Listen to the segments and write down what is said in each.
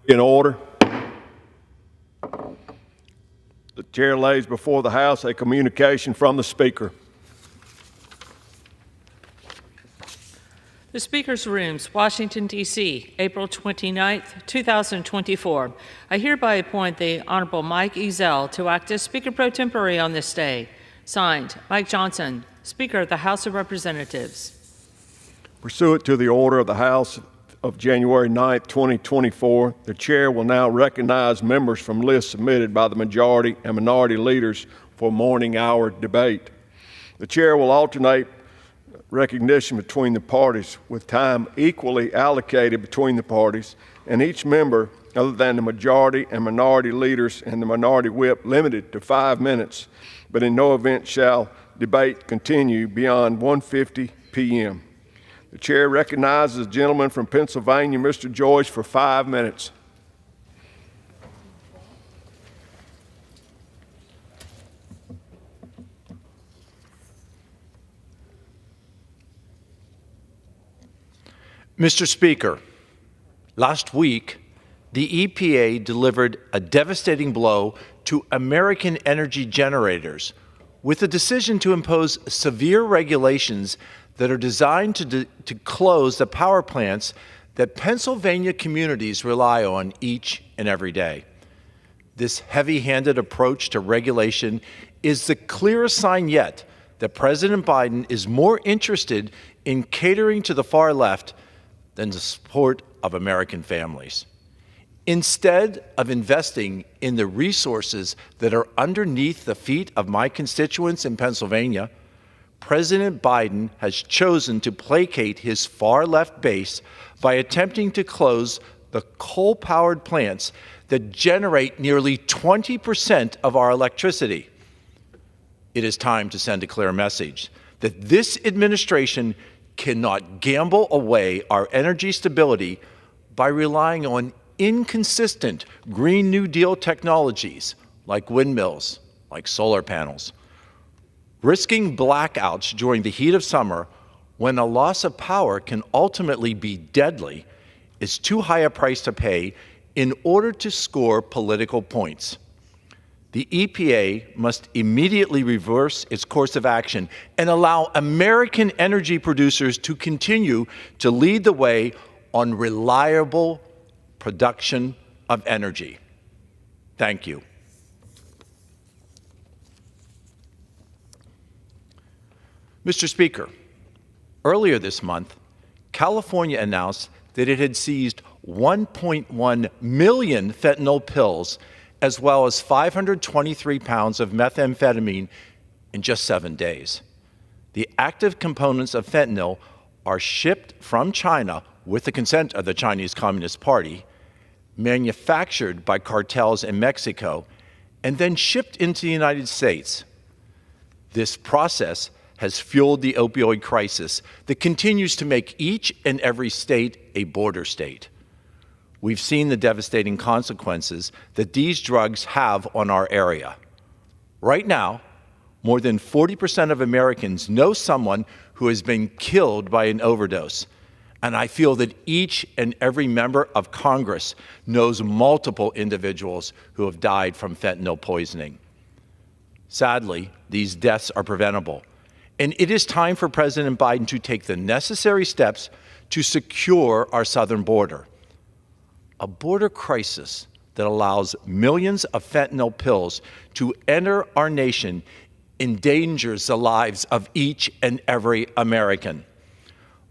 In order. The chair lays before the House a communication from the Speaker. The Speaker's Rooms, Washington, D.C., April 29, 2024. I hereby appoint the Honorable Mike Ezell to act as Speaker pro tempore on this day. Signed, Mike Johnson, Speaker of the House of Representatives. Pursuant to the order of the House of January 9, 2024, the Chair will now recognize members from lists submitted by the majority and minority leaders for morning hour debate. The Chair will alternate recognition between the parties with time equally allocated between the parties, and each member other than the majority and minority leaders and the minority whip limited to 5 minutes, but in no event shall debate continue beyond 1:50 p.m. The Chair recognizes the gentleman from Pennsylvania, Mr. Joyce, for 5 minutes. Mr. Speaker, last week, the EPA delivered a devastating blow to American energy generators with a decision to impose severe regulations that are designed to close the power plants that Pennsylvania communities rely on each and every day. This heavy-handed approach to regulation is the clearest sign yet that President Biden is more interested in catering to the far left than the support of American families. Instead of investing in the resources that are underneath the feet of my constituents in Pennsylvania, President Biden has chosen to placate his far-left base by attempting to close the coal-powered plants that generate nearly 20% of our electricity. It is time to send a clear message that this administration cannot gamble away our energy stability by relying on inconsistent Green New Deal technologies like windmills, like solar panels. Risking blackouts during the heat of summer when a loss of power can ultimately be deadly is too high a price to pay in order to score political points. The EPA must immediately reverse its course of action and allow American energy producers to continue to lead the way on reliable production of energy. Thank you. Mr. Speaker, earlier this month, California announced that it had seized 1.1 million fentanyl pills as well as 523 pounds of methamphetamine in just 7 days. The active components of fentanyl are shipped from China with the consent of the Chinese Communist Party, manufactured by cartels in Mexico, and then shipped into the United States. This process has fueled the opioid crisis that continues to make each and every state a border state. We've seen the devastating consequences that these drugs have on our area. Right now, more than 40% of Americans know someone who has been killed by an overdose. And I feel that each and every member of Congress knows multiple individuals who have died from fentanyl poisoning. Sadly, these deaths are preventable. And it is time for President Biden to take the necessary steps to secure our southern border. A border crisis that allows millions of fentanyl pills to enter our nation endangers the lives of each and every American.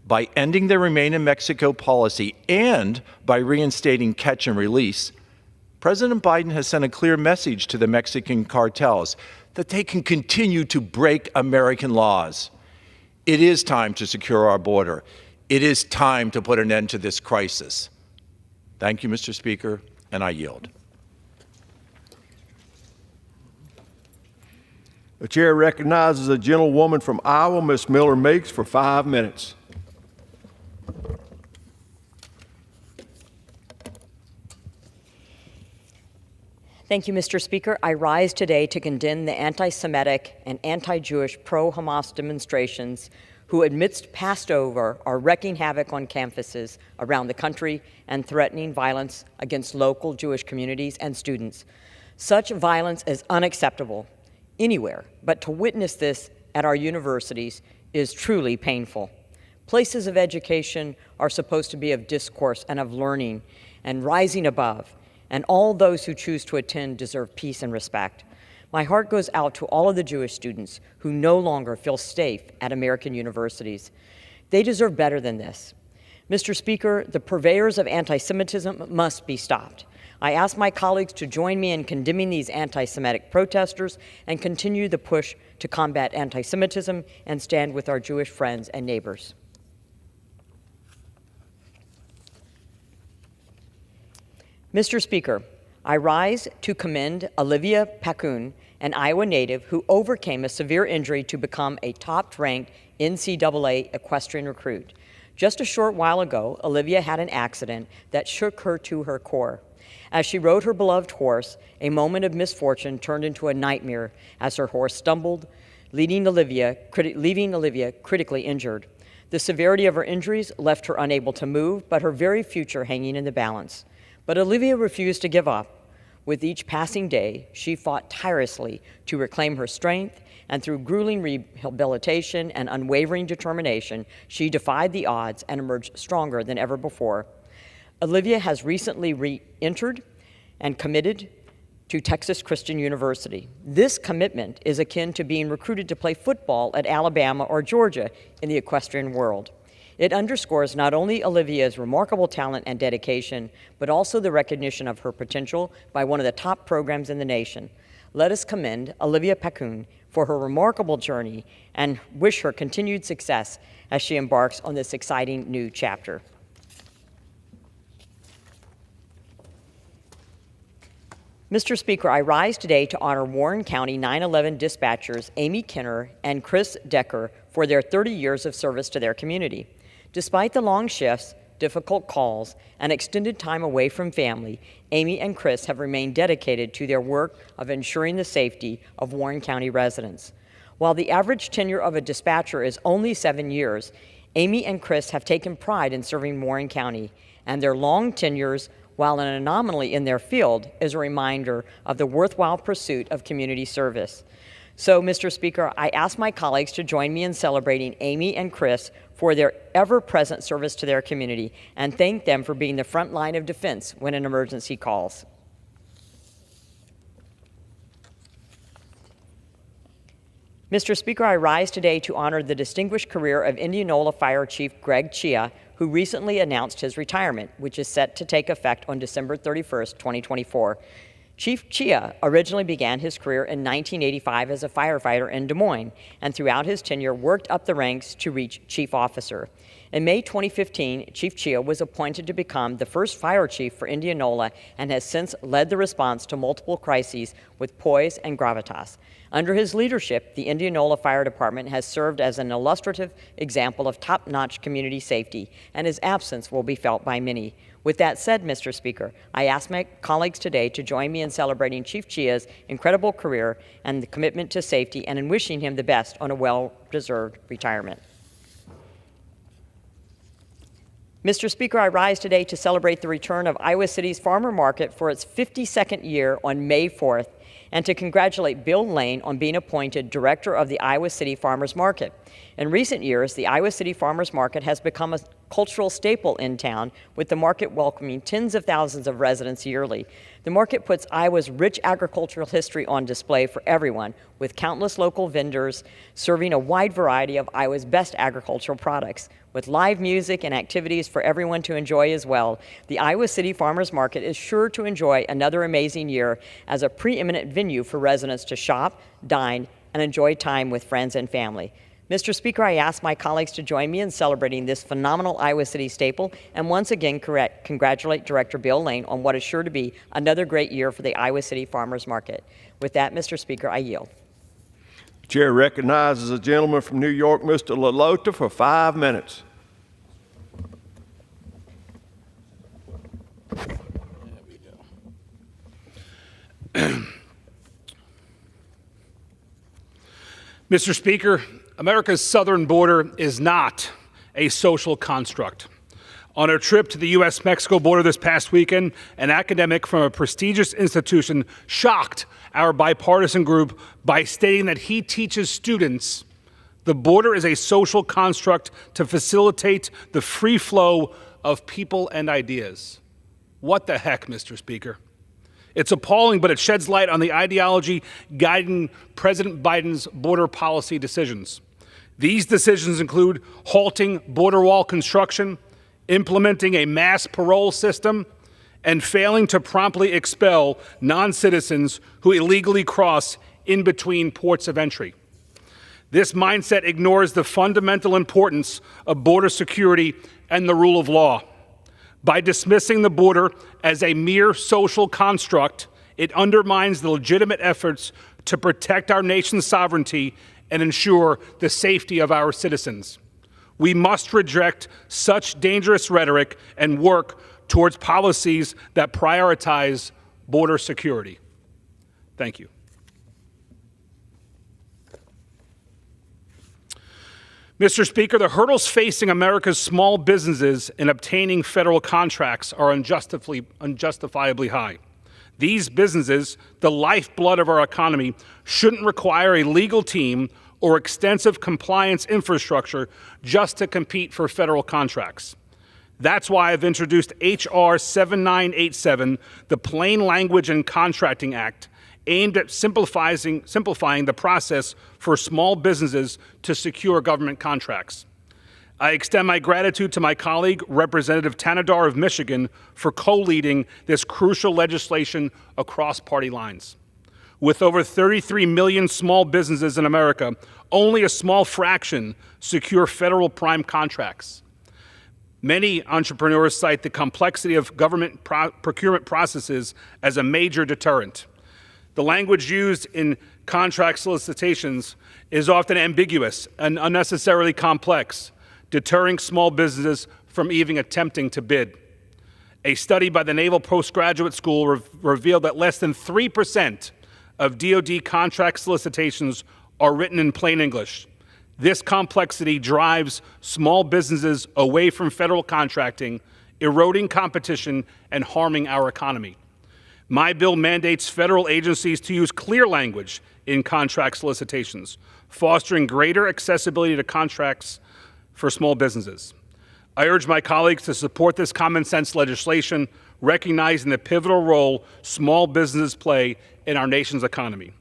By ending the Remain in Mexico policy and by reinstating catch and release, President Biden has sent a clear message to the Mexican cartels that they can continue to break American laws. It is time to secure our border. It is time to put an end to this crisis. Thank you, Mr. Speaker, and I yield. The chair recognizes a gentlewoman from Iowa, Ms. Miller Meeks, for 5 minutes. Thank you, Mr. Speaker. I rise today to condemn the anti-Semitic and anti-Jewish pro-Hamas demonstrations who, amidst Passover, are wreaking havoc on campuses around the country and threatening violence against local Jewish communities and students. Such violence is unacceptable anywhere, but to witness this at our universities is truly painful. Places of education are supposed to be of discourse and of learning and rising above, and all those who choose to attend deserve peace and respect. My heart goes out to all of the Jewish students who no longer feel safe at American universities. They deserve better than this. Mr. Speaker, the purveyors of anti-Semitism must be stopped. I ask my colleagues to join me in condemning these anti-Semitic protesters and continue the push to combat anti-Semitism and stand with our Jewish friends and neighbors. Mr. Speaker, I rise to commend Olivia Pakun, an Iowa native who overcame a severe injury to become a top-ranked NCAA equestrian recruit. Just a short while ago, Olivia had an accident that shook her to her core. As she rode her beloved horse, a moment of misfortune turned into a nightmare as her horse stumbled, leaving Olivia critically injured. The severity of her injuries left her unable to move, but her very future hanging in the balance. But Olivia refused to give up. With each passing day, she fought tirelessly to reclaim her strength, and through grueling rehabilitation and unwavering determination, she defied the odds and emerged stronger than ever before. Olivia has recently re-entered and committed to Texas Christian University. This commitment is akin to being recruited to play football at Alabama or Georgia in the equestrian world. It underscores not only Olivia's remarkable talent and dedication, but also the recognition of her potential by one of the top programs in the nation. Let us commend Olivia Pakun for her remarkable journey and wish her continued success as she embarks on this exciting new chapter. Mr. Speaker, I rise today to honor Warren County 9/11 dispatchers Amy Kinner and Chris Decker for their 30 years of service to their community. Despite the long shifts, difficult calls, and extended time away from family, Amy and Chris have remained dedicated to their work of ensuring the safety of Warren County residents. While the average tenure of a dispatcher is only 7 years, Amy and Chris have taken pride in serving Warren County, and their long tenures, while an anomaly in their field, is a reminder of the worthwhile pursuit of community service. So, Mr. Speaker, I ask my colleagues to join me in celebrating Amy and Chris for their ever-present service to their community and thank them for being the front line of defense when an emergency calls. Mr. Speaker, I rise today to honor the distinguished career of Indianola Fire Chief Greg Chia, who recently announced his retirement, which is set to take effect on December 31st, 2024. Chief Chia originally began his career in 1985 as a firefighter in Des Moines, and throughout his tenure worked up the ranks to reach chief officer. In May 2015, Chief Chia was appointed to become the first fire chief for Indianola and has since led the response to multiple crises with poise and gravitas. Under his leadership, the Indianola Fire Department has served as an illustrative example of top-notch community safety, and his absence will be felt by many. With that said, Mr. Speaker, I ask my colleagues today to join me in celebrating Chief Chia's incredible career and the commitment to safety and in wishing him the best on a well-deserved retirement. Mr. Speaker, I rise today to celebrate the return of Iowa City's Farmer Market for its 52nd year on May 4th, and to congratulate Bill Lane on being appointed Director of the Iowa City Farmers Market. In recent years, the Iowa City Farmers Market has become a cultural staple in town, with the market welcoming tens of thousands of residents yearly. The market puts Iowa's rich agricultural history on display for everyone, with countless local vendors serving a wide variety of Iowa's best agricultural products. With live music and activities for everyone to enjoy as well, the Iowa City Farmers Market is sure to enjoy another amazing year as a preeminent venue for residents to shop, dine, and enjoy time with friends and family. Mr. Speaker, I ask my colleagues to join me in celebrating this phenomenal Iowa City staple and once again congratulate Director Bill Lane on what is sure to be another great year for the Iowa City Farmers Market. With that, Mr. Speaker, I yield. The chair recognizes a gentleman from New York, Mr. LaLota, for 5 minutes. Mr. Speaker, America's southern border is not a social construct. On a trip to the U.S.-Mexico border this past weekend, an academic from a prestigious institution shocked our bipartisan group by stating that he teaches students the border is a social construct to facilitate the free flow of people and ideas. What the heck, Mr. Speaker? It's appalling, but it sheds light on the ideology guiding President Biden's border policy decisions. These decisions include halting border wall construction, implementing a mass parole system, and failing to promptly expel non-citizens who illegally cross in between ports of entry. This mindset ignores the fundamental importance of border security and the rule of law. By dismissing the border as a mere social construct, it undermines the legitimate efforts to protect our nation's sovereignty and ensure the safety of our citizens. We must reject such dangerous rhetoric and work towards policies that prioritize border security. Thank you. Mr. Speaker, the hurdles facing America's small businesses in obtaining federal contracts are unjustifiably high. These businesses, the lifeblood of our economy, shouldn't require a legal team or extensive compliance infrastructure just to compete for federal contracts. That's why I've introduced H.R. 7987, the Plain Language and Contracting Act, aimed at simplifying the process for small businesses to secure government contracts. I extend my gratitude to my colleague, Representative Tanadar of Michigan, for co-leading this crucial legislation across party lines. With over 33 million small businesses in America, only a small fraction secure federal prime contracts. Many entrepreneurs cite the complexity of government procurement processes as a major deterrent. The language used in contract solicitations is often ambiguous and unnecessarily complex, deterring small businesses from even attempting to bid. A study by the Naval Postgraduate School revealed that less than 3% of DoD contract solicitations are written in plain English. This complexity drives small businesses away from federal contracting, eroding competition and harming our economy. My bill mandates federal agencies to use clear language in contract solicitations, fostering greater accessibility to contracts for small businesses. I urge my colleagues to support this common sense legislation, recognizing the pivotal role small businesses play in our nation's economy.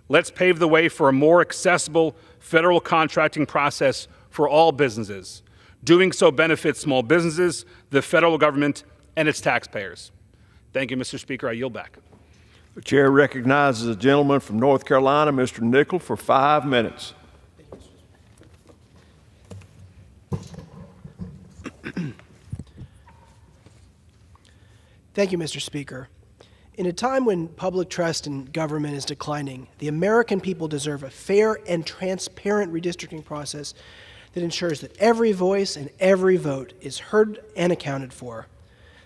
Let's pave the way for a more accessible federal contracting process for all businesses. Doing so benefits small businesses, the federal government, and its taxpayers. Thank you, Mr. Speaker. I yield back. The chair recognizes the gentleman from North Carolina, Mr. Nickel, for 5 minutes. Thank you, Mr. Speaker. In a time when public trust in government is declining, the American people deserve a fair and transparent redistricting process that ensures that every voice and every vote is heard and accounted for.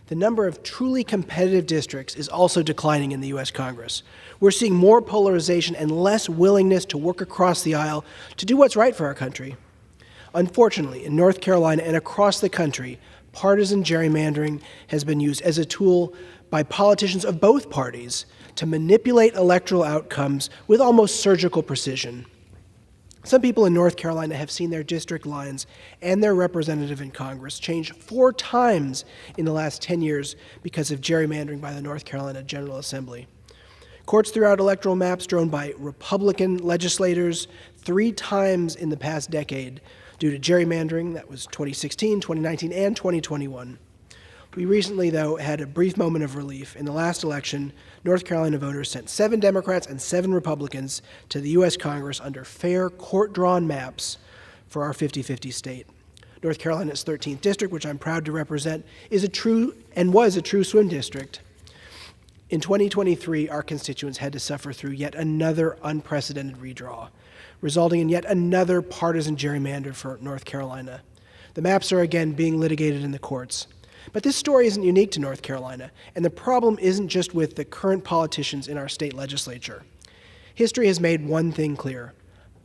The number of truly competitive districts is also declining in the U.S. Congress. We're seeing more polarization and less willingness to work across the aisle to do what's right for our country. Unfortunately, in North Carolina and across the country, partisan gerrymandering has been used as a tool by politicians of both parties to manipulate electoral outcomes with almost surgical precision. Some people in North Carolina have seen their district lines and their representative in Congress change 4 times in the last 10 years because of gerrymandering by the North Carolina General Assembly. Courts threw out electoral maps drawn by Republican legislators 3 times in the past decade due to gerrymandering. That was 2016, 2019, and 2021. We recently, though, had a brief moment of relief. In the last election, North Carolina voters sent 7 Democrats and 7 Republicans to the U.S. Congress under fair, court-drawn maps for our 50-50 state. North Carolina's 13th district, which I'm proud to represent, is a true and was a true swing district. In 2023, our constituents had to suffer through yet another unprecedented redraw, resulting in yet another partisan gerrymander for North Carolina. The maps are again being litigated in the courts. But this story isn't unique to North Carolina, and the problem isn't just with the current politicians in our state legislature. History has made one thing clear.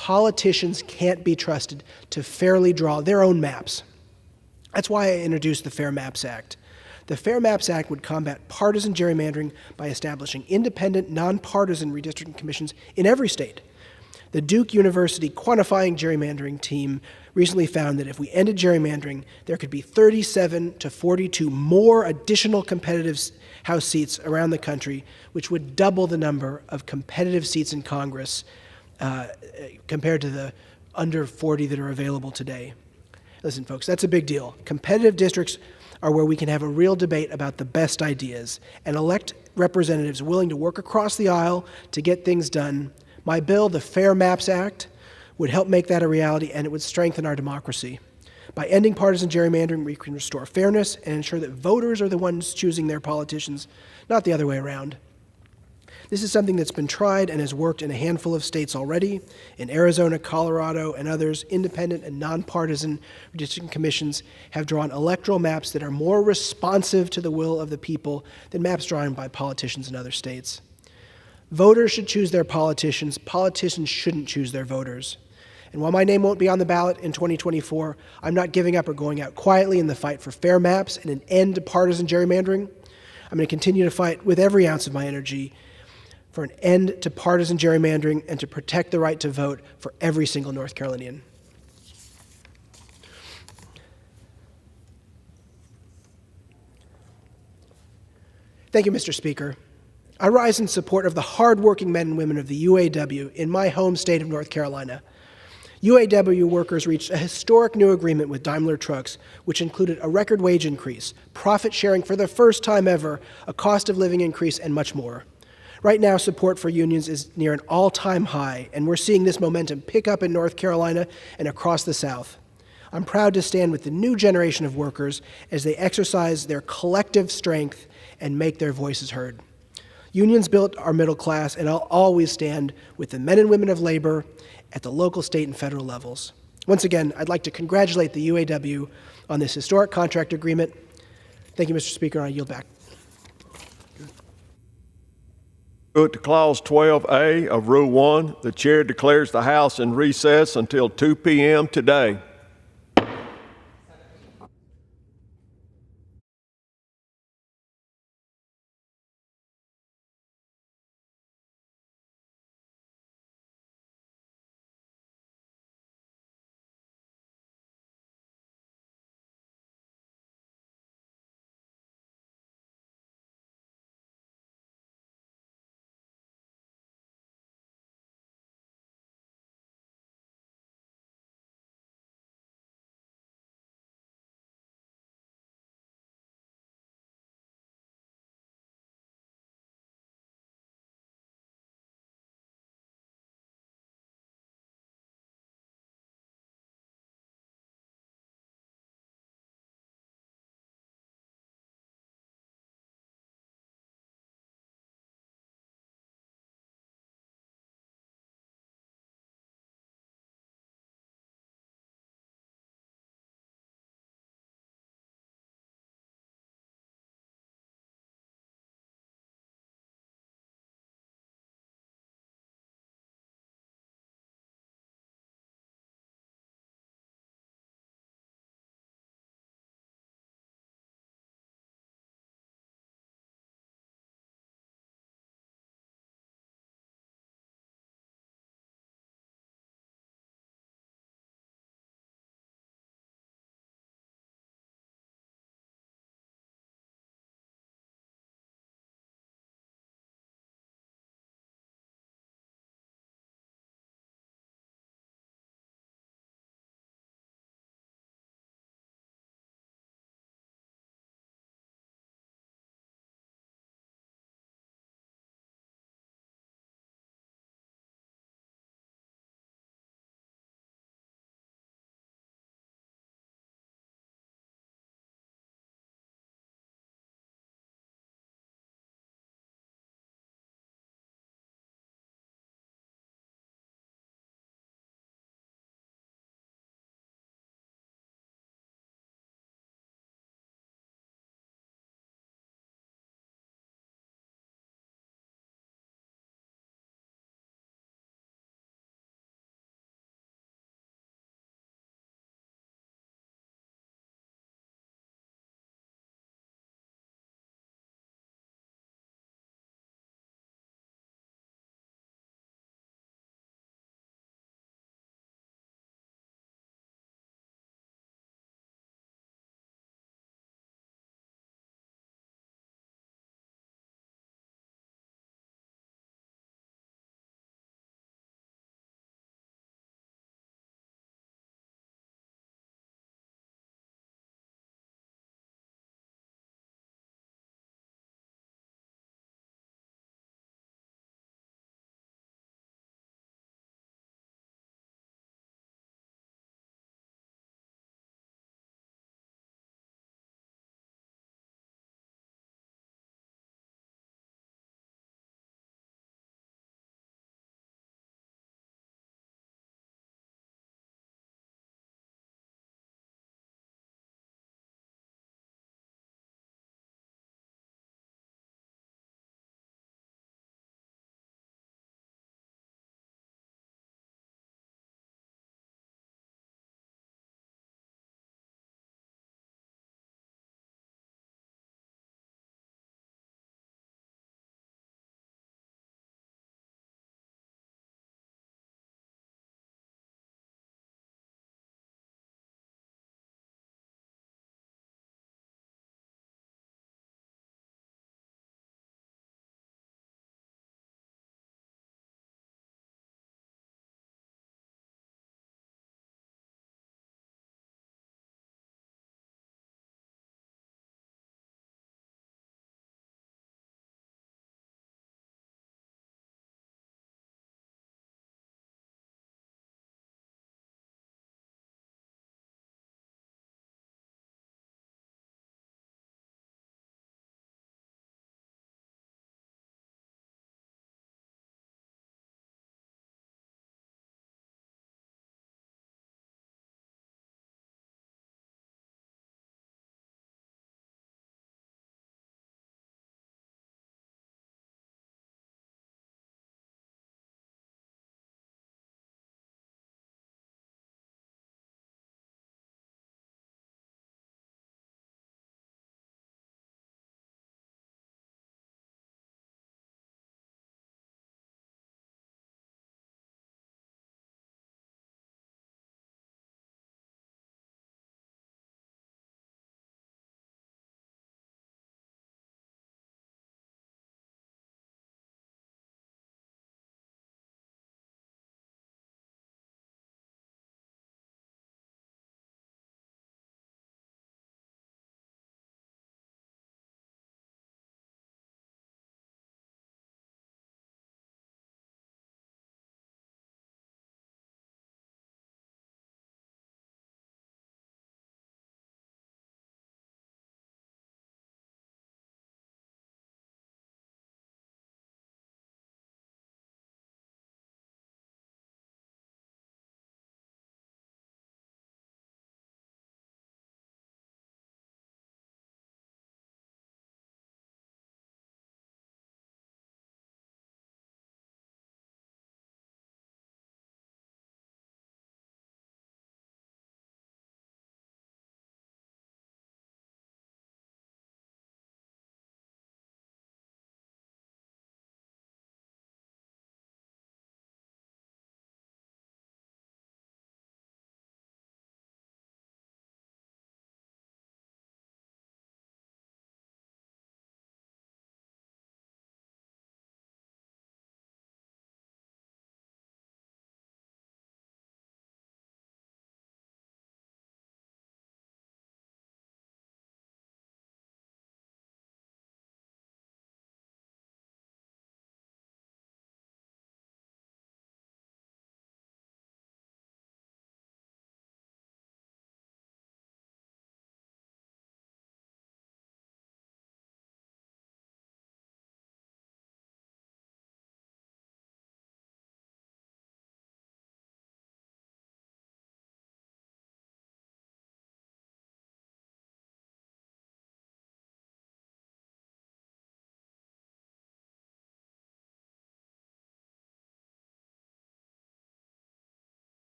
Politicians can't be trusted to fairly draw their own maps. That's why I introduced the Fair Maps Act. The Fair Maps Act would combat partisan gerrymandering by establishing independent, nonpartisan redistricting commissions in every state. The Duke University Quantifying Gerrymandering team recently found that if we ended gerrymandering, there could be 37 to 42 more additional competitive House seats around the country, which would double the number of competitive seats in Congress compared to the under 40 that are available today. Listen, folks, that's a big deal. Competitive districts are where we can have a real debate about the best ideas and elect representatives willing to work across the aisle to get things done. My bill, the Fair Maps Act, would help make that a reality, and it would strengthen our democracy. By ending partisan gerrymandering, we can restore fairness and ensure that voters are the ones choosing their politicians, not the other way around. This is something that's been tried and has worked in a handful of states already. In Arizona, Colorado, and others, independent and nonpartisan redistricting commissions have drawn electoral maps that are more responsive to the will of the people than maps drawn by politicians in other states. Voters should choose their politicians. Politicians shouldn't choose their voters. And while my name won't be on the ballot in 2024, I'm not giving up or going out quietly in the fight for fair maps and an end to partisan gerrymandering. I'm going to continue to fight with every ounce of my energy for an end to partisan gerrymandering and to protect the right to vote for every single North Carolinian. Thank you, Mr. Speaker. I rise in support of the hardworking men and women of the UAW in my home state of North Carolina. UAW workers reached a historic new agreement with Daimler Trucks, which included a record wage increase, profit sharing for the first time ever, a cost of living increase, and much more. Right now, support for unions is near an all-time high, and we're seeing this momentum pick up in North Carolina and across the South. I'm proud to stand with the new generation of workers as they exercise their collective strength and make their voices heard. Unions built our middle class, and I'll always stand with the men and women of labor at the local, state, and federal levels. Once again, I'd like to congratulate the UAW on this historic contract agreement. Thank you, Mr. Speaker, and I yield back. Pursuant to Clause 12A of Rule 1, the Chair declares the House in recess until 2 p.m. today.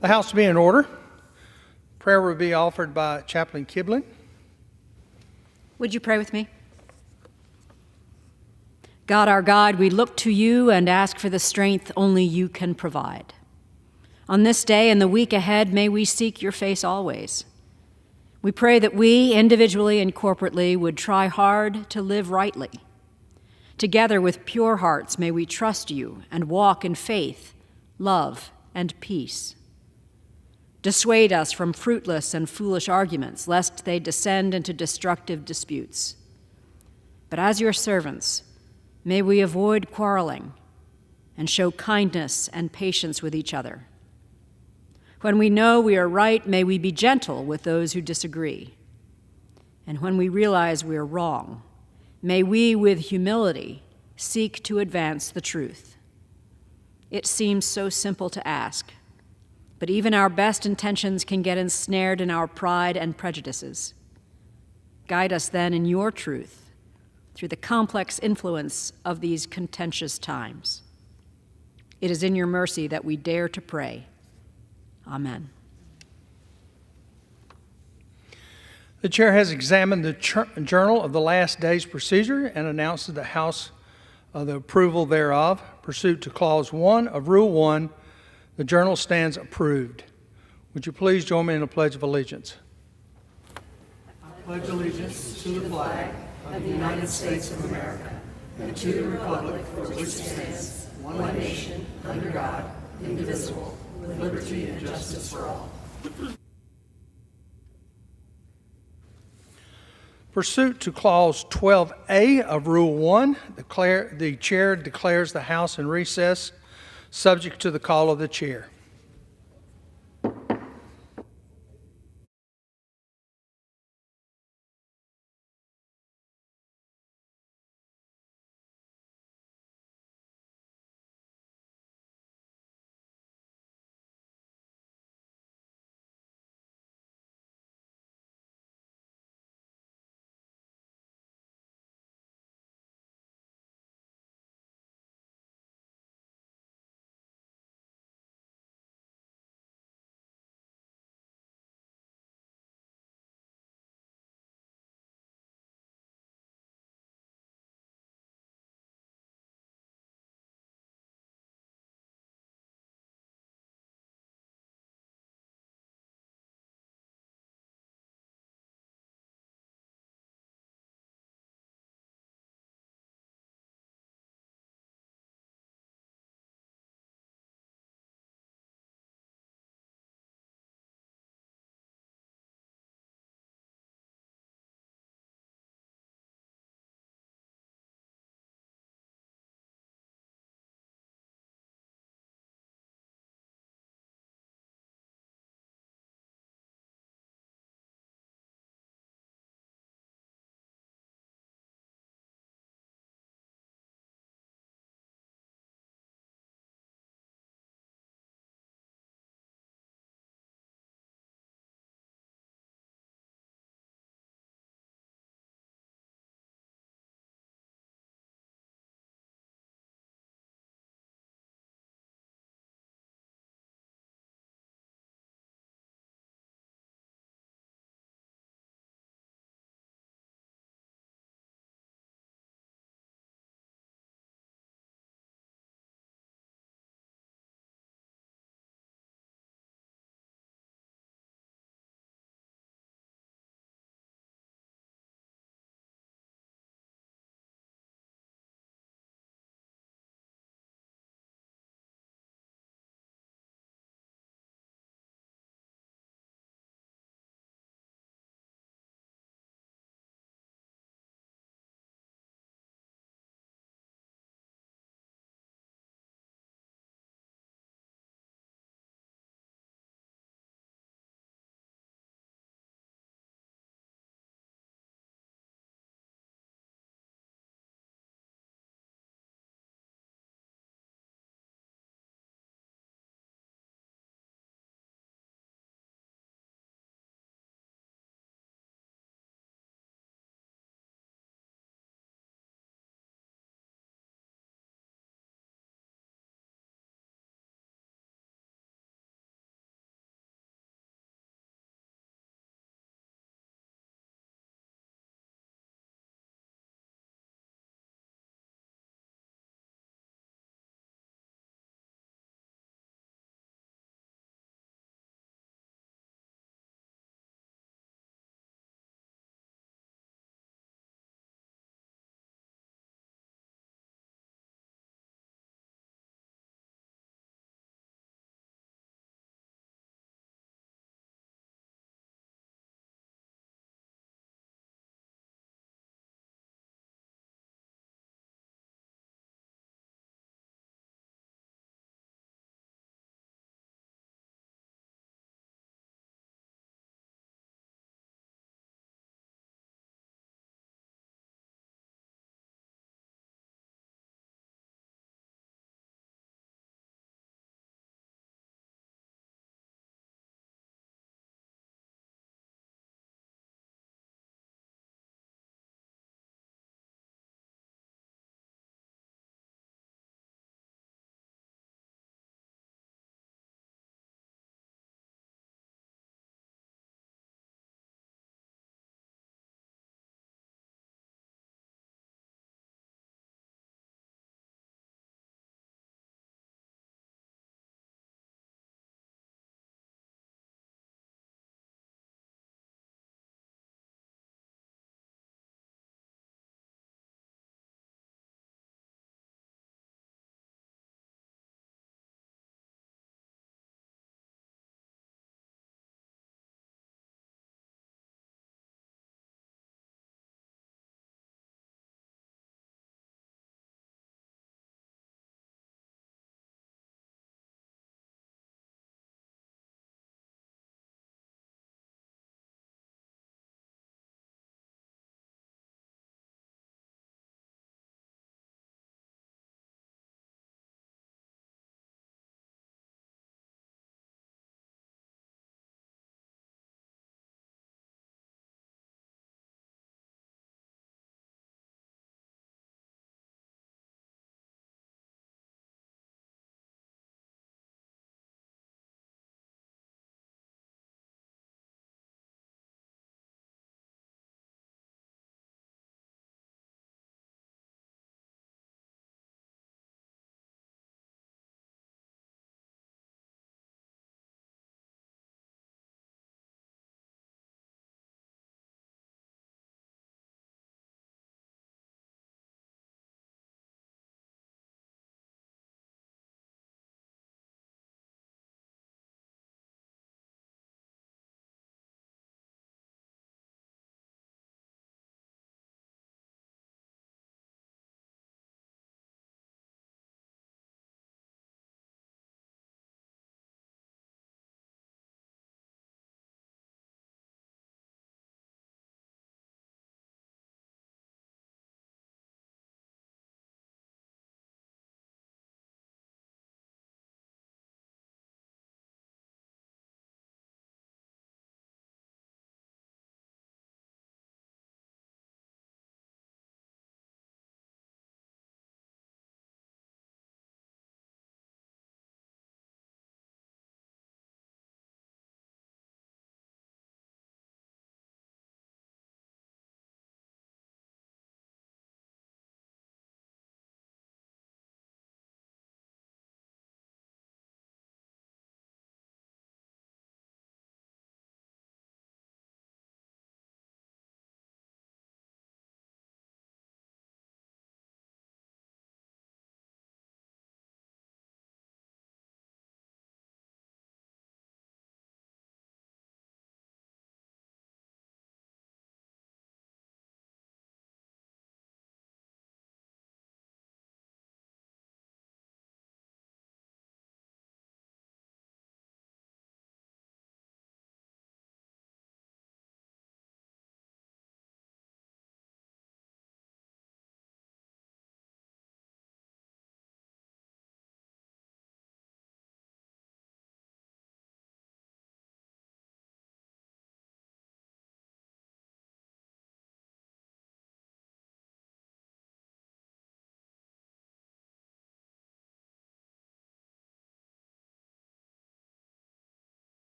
The House will be in order. Prayer will be offered by Chaplain Kibling. Would you pray with me? God, our God, we look to you and ask for the strength only you can provide. On this day and the week ahead, may we seek your face always. We pray that we, individually and corporately, would try hard to live rightly. Together with pure hearts, may we trust you and walk in faith, love, and peace. Dissuade us from fruitless and foolish arguments, lest they descend into destructive disputes. But as your servants, may we avoid quarreling and show kindness and patience with each other. When we know we are right, may we be gentle with those who disagree. And when we realize we are wrong, may we, with humility, seek to advance the truth. It seems so simple to ask, but even our best intentions can get ensnared in our pride and prejudices. Guide us then in your truth through the complex influence of these contentious times. It is in your mercy that we dare to pray. Amen. The chair has examined the journal of the last day's procedure and announced to the House the approval thereof. Pursuant to Clause 1 of Rule 1, the journal stands approved. Would you please join me in a pledge of allegiance? I pledge allegiance to the flag of the United States of America and to the republic for which it stands, one nation, under God, indivisible, with liberty and justice for all. Pursuant to Clause 12A of Rule 1, the chair declares the House in recess, subject to the call of the chair.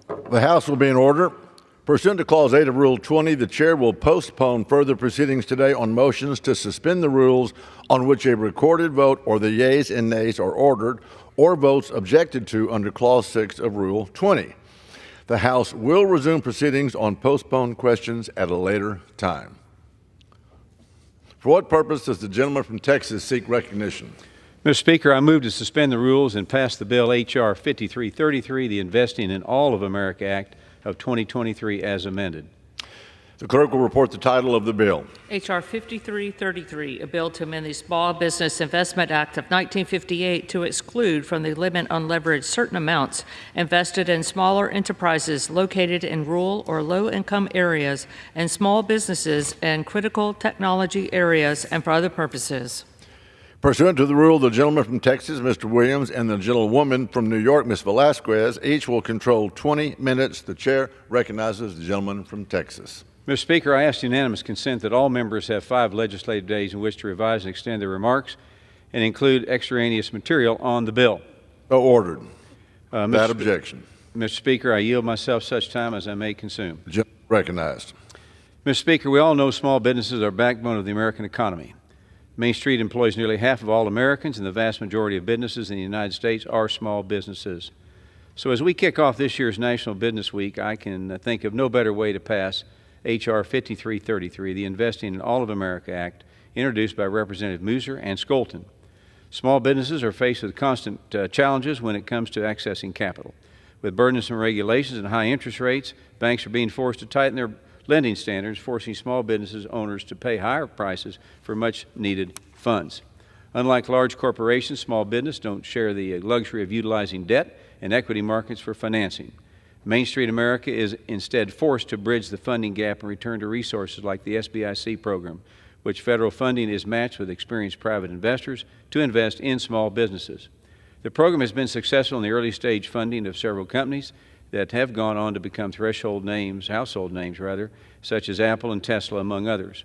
The House will be in order. Pursuant to Clause 8 of Rule 20, the Chair will postpone further proceedings today on motions to suspend the rules on which a recorded vote or the yeas and nays are ordered, or votes objected to under Clause 6 of Rule 20. The House will resume proceedings on postponed questions at a later time. For what purpose does the gentleman from Texas seek recognition? Mr. Speaker, I move to suspend the rules and pass the bill H.R. 5333, the Investing in All of America Act of 2023 as amended. The clerk will report the title of the bill. H.R. 5333, a bill to amend the Small Business Investment Act of 1958 to exclude from the limit on leverage certain amounts invested in smaller enterprises located in rural or low-income areas and small businesses in critical technology areas and for other purposes. Pursuant to the rule, the gentleman from Texas, Mr. Williams, and the gentlewoman from New York, Ms. Velasquez, each will control 20 minutes. The chair recognizes the gentleman from Texas. Mr. Speaker, I ask unanimous consent that all members have 5 legislative days in which to revise and extend their remarks and include extraneous material on the bill. So ordered. Without objection. Mr. Speaker, I yield myself such time as I may consume. The gentleman recognized. Mr. Speaker, we all know small businesses are the backbone of the American economy. Main Street employs nearly half of all Americans, and the vast majority of businesses in the United States are small businesses. So as we kick off this year's National Business Week, I can think of no better way to pass H.R. 5333, the Investing in All of America Act, introduced by Representative Muser and Skolton. Small businesses are faced with constant challenges when it comes to accessing capital. With burdensome regulations and high interest rates, banks are being forced to tighten their lending standards, forcing small businesses owners to pay higher prices for much-needed funds. Unlike large corporations, small business don't share the luxury of utilizing debt and equity markets for financing. Main Street America is instead forced to bridge the funding gap and return to resources like the SBIC program, which federal funding is matched with experienced private investors to invest in small businesses. The program has been successful in the early stage funding of several companies that have gone on to become household names, such as Apple and Tesla, among others.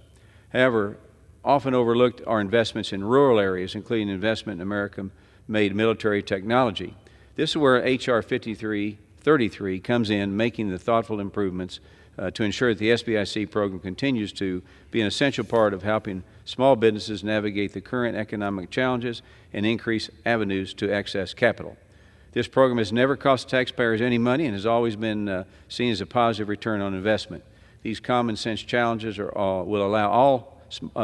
However, often overlooked are investments in rural areas, including investment in American-made military technology. This is where H.R. 5333 comes in, making the thoughtful improvements to ensure that the SBIC program continues to be an essential part of helping small businesses navigate the current economic challenges and increase avenues to access capital. This program has never cost taxpayers any money and has always been seen as a positive return on investment. These common sense challenges will allow all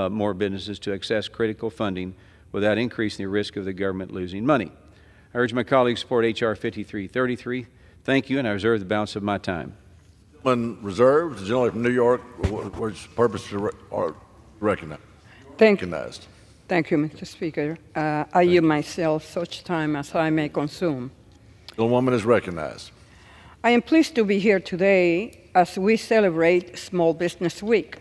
more businesses to access critical funding without increasing the risk of the government losing money. I urge my colleagues to support H.R. 5333. Thank you, and I reserve the balance of my time. Gentleman reserved. The gentleman from New York, which purpose to recognize? Recognized. Thank you, Mr. Speaker. I yield myself such time as I may consume. The woman is recognized. I am pleased to be here today as we celebrate Small Business Week.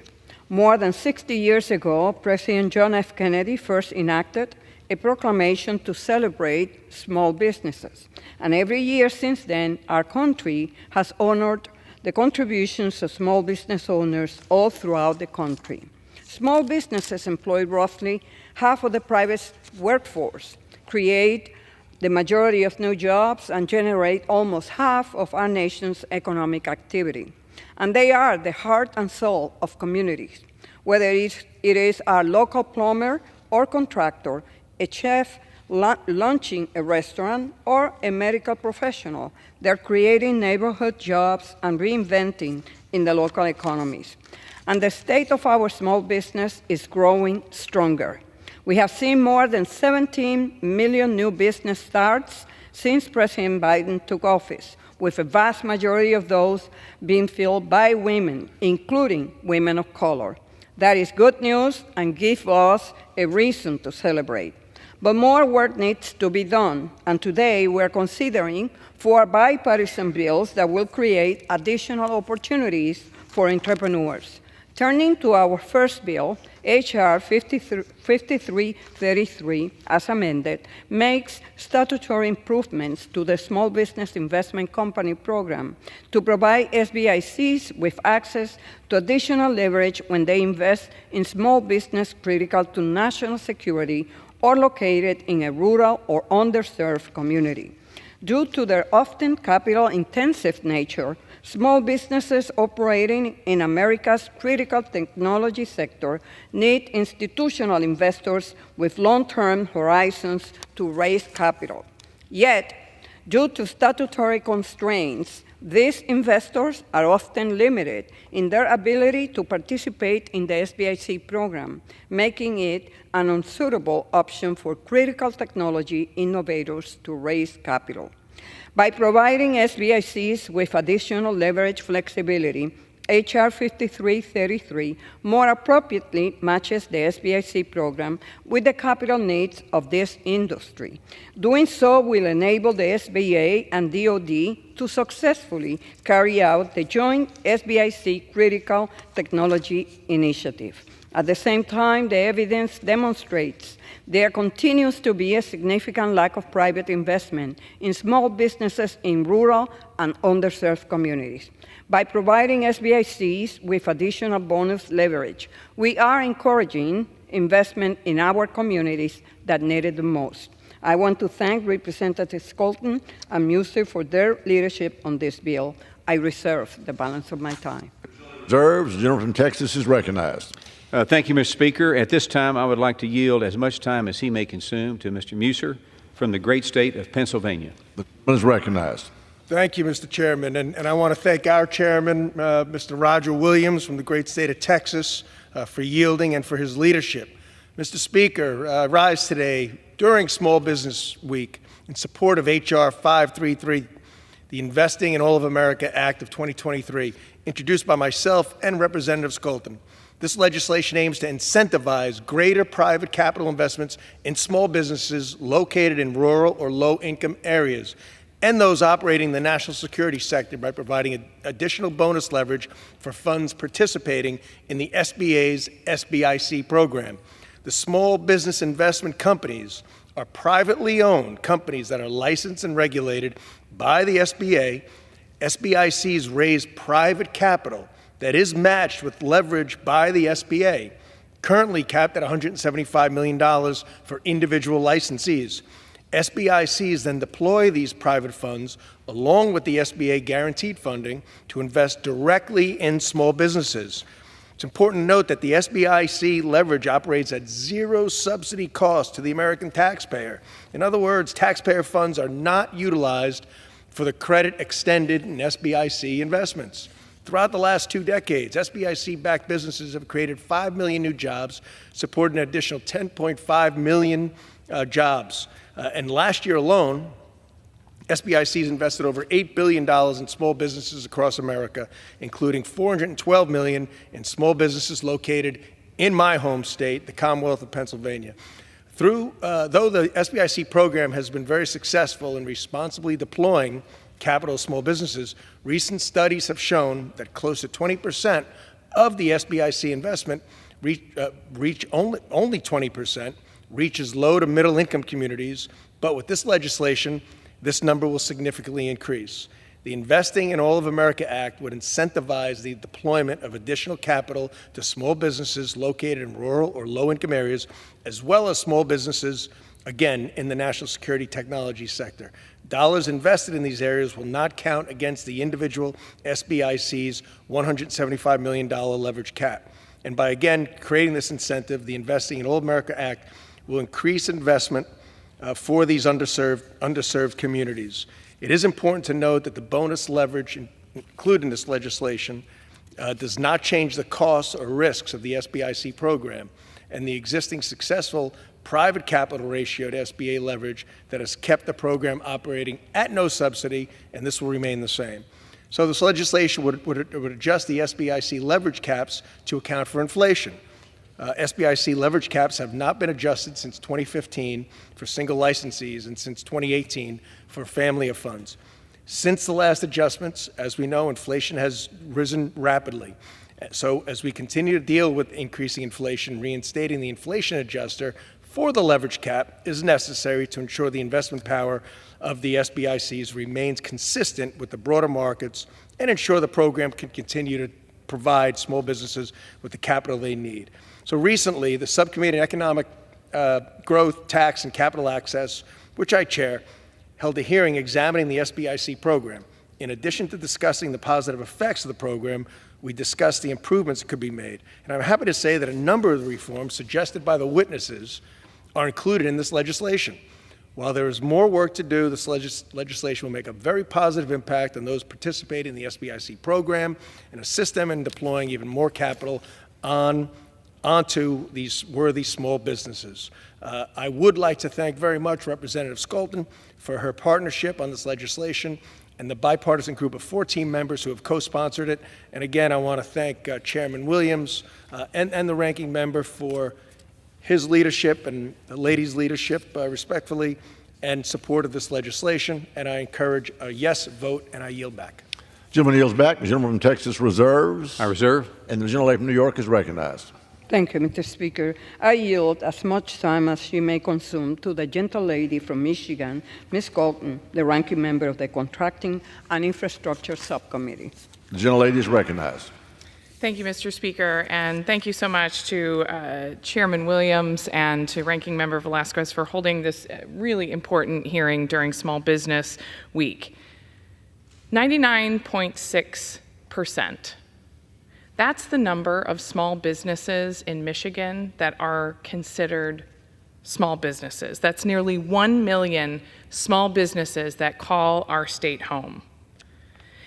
More than 60 years ago, President John F. Kennedy first enacted a proclamation to celebrate small businesses. And every year since then, our country has honored the contributions of small business owners all throughout the country. Small businesses employ roughly half of the private workforce, create the majority of new jobs, and generate almost half of our nation's economic activity. And they are the heart and soul of communities, whether it is our local plumber or contractor, a chef launching a restaurant, or a medical professional. They're creating neighborhood jobs and reinventing in the local economies. And the state of our small business is growing stronger. We have seen more than 17 million new business starts since President Biden took office, with a vast majority of those being filled by women, including women of color. That is good news and gives us a reason to celebrate. But more work needs to be done, and today we're considering 4 bipartisan bills that will create additional opportunities for entrepreneurs. Turning to our first bill, H.R. 5333, as amended, makes statutory improvements to the Small Business Investment Company Program to provide SBICs with access to additional leverage when they invest in small business critical to national security or located in a rural or underserved community. Due to their often capital-intensive nature, small businesses operating in America's critical technology sector need institutional investors with long-term horizons to raise capital. Yet, due to statutory constraints, these investors are often limited in their ability to participate in the SBIC program, making it an unsuitable option for critical technology innovators to raise capital. By providing SBICs with additional leverage flexibility, H.R. 5333 more appropriately matches the SBIC program with the capital needs of this industry. Doing so will enable the SBA and DoD to successfully carry out the joint SBIC Critical Technology Initiative. At the same time, the evidence demonstrates there continues to be a significant lack of private investment in small businesses in rural and underserved communities. By providing SBICs with additional bonus leverage, we are encouraging investment in our communities that need it the most. I want to thank Representatives Colton and Muser for their leadership on this bill. I reserve the balance of my time. Reserves. The gentleman from Texas is recognized. Thank you, Mr. Speaker. At this time, I would like to yield as much time as he may consume to Mr. Muser from the great state of Pennsylvania. The gentleman is recognized. Thank you, Mr. Chairman. And I want to thank our chairman, Mr. Roger Williams from the great state of Texas, for yielding and for his leadership. Mr. Speaker, I rise today during Small Business Week in support of H.R. 533, the Investing in All of America Act of 2023, introduced by myself and Representative Colton. This legislation aims to incentivize greater private capital investments in small businesses located in rural or low-income areas and those operating in the national security sector by providing additional bonus leverage for funds participating in the SBA's SBIC program. The small business investment companies are privately owned companies that are licensed and regulated by the SBA. SBICs raise private capital that is matched with leverage by the SBA, currently capped at $175 million for individual licensees. SBICs then deploy these private funds along with the SBA guaranteed funding to invest directly in small businesses. It's important to note that the SBIC leverage operates at zero subsidy cost to the American taxpayer. In other words, taxpayer funds are not utilized for the credit extended in SBIC investments. Throughout the last 2 decades, SBIC-backed businesses have created 5 million new jobs, supported an additional 10.5 million jobs. And last year alone, SBICs invested over $8 billion in small businesses across America, including $412 million in small businesses located in my home state, the Commonwealth of Pennsylvania. Though the SBIC program has been very successful in responsibly deploying capital to small businesses, recent studies have shown that close to 20% of the SBIC investment only 20% reaches low to middle income communities, but with this legislation, this number will significantly increase. The Investing in All of America Act would incentivize the deployment of additional capital to small businesses located in rural or low-income areas, as well as small businesses, again, in the national security technology sector. Dollars invested in these areas will not count against the individual SBIC's $175 million leverage cap. And by, again, creating this incentive, the Investing in All of America Act will increase investment for these underserved communities. It is important to note that the bonus leverage included in this legislation does not change the costs or risks of the SBIC program, and the existing successful private capital ratio to SBA leverage that has kept the program operating at no subsidy, and this will remain the same. So this legislation would adjust the SBIC leverage caps to account for inflation. SBIC leverage caps have not been adjusted since 2015 for single licensees and since 2018 for family of funds. Since the last adjustments, as we know, inflation has risen rapidly. So as we continue to deal with increasing inflation, reinstating the inflation adjuster for the leverage cap is necessary to ensure the investment power of the SBICs remains consistent with the broader markets and ensure the program can continue to provide small businesses with the capital they need. So recently, the Subcommittee on Economic Growth, Tax, and Capital Access, which I chair, held a hearing examining the SBIC program. In addition to discussing the positive effects of the program, we discussed the improvements that could be made. And I'm happy to say that a number of the reforms suggested by the witnesses are included in this legislation. While there is more work to do, this legislation will make a very positive impact on those participating in the SBIC program and assist them in deploying even more capital onto these worthy small businesses. I would like to thank very much Representative Skolton for her partnership on this legislation and the bipartisan group of 14 members who have co-sponsored it. And again, I want to thank Chairman Williams and the ranking member for his leadership and the ladies' leadership, respectfully, and support of this legislation. And I encourage a yes vote, and I yield back. Gentleman yields back. The gentleman from Texas reserves. I reserve. And the gentleman from New York is recognized. Thank you, Mr. Speaker. I yield as much time as she may consume to the gentle lady from Michigan, Ms. Golden, the ranking member of the Contracting and Infrastructure Subcommittee. The gentlelady is recognized. Thank you, Mr. Speaker, and thank you so much to Chairman Williams and to Ranking Member Velasquez for holding this really important hearing during Small Business Week. 99.6%. That's the number of small businesses in Michigan that are considered small businesses. That's nearly 1 million small businesses that call our state home.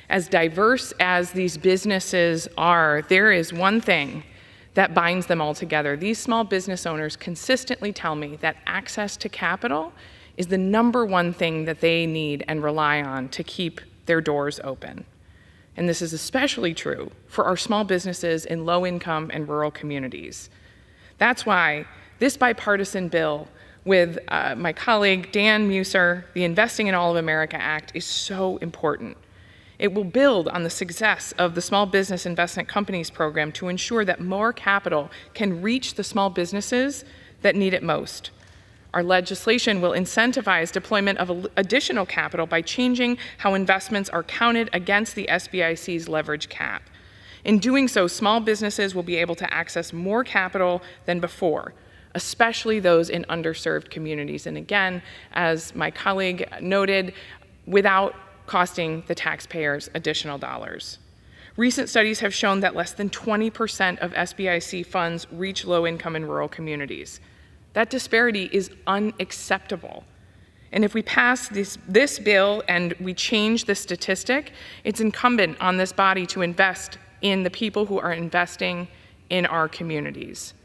As diverse as these businesses are, there is one thing that binds them all together. These small business owners consistently tell me that access to capital is the number one thing that they need and rely on to keep their doors open. And this is especially true for our small businesses in low-income and rural communities. That's why this bipartisan bill with my colleague Dan Muser, the Investing in All of America Act, is so important. It will build on the success of the Small Business Investment Companies program to ensure that more capital can reach the small businesses that need it most. Our legislation will incentivize deployment of additional capital by changing how investments are counted against the SBIC's leverage cap. In doing so, small businesses will be able to access more capital than before, especially those in underserved communities. And again, as my colleague noted, without costing the taxpayers additional dollars. Recent studies have shown that less than 20% of SBIC funds reach low-income and rural communities. That disparity is unacceptable. And if we pass this bill and we change the statistic, it's incumbent on this body to invest in the people who are investing in our communities.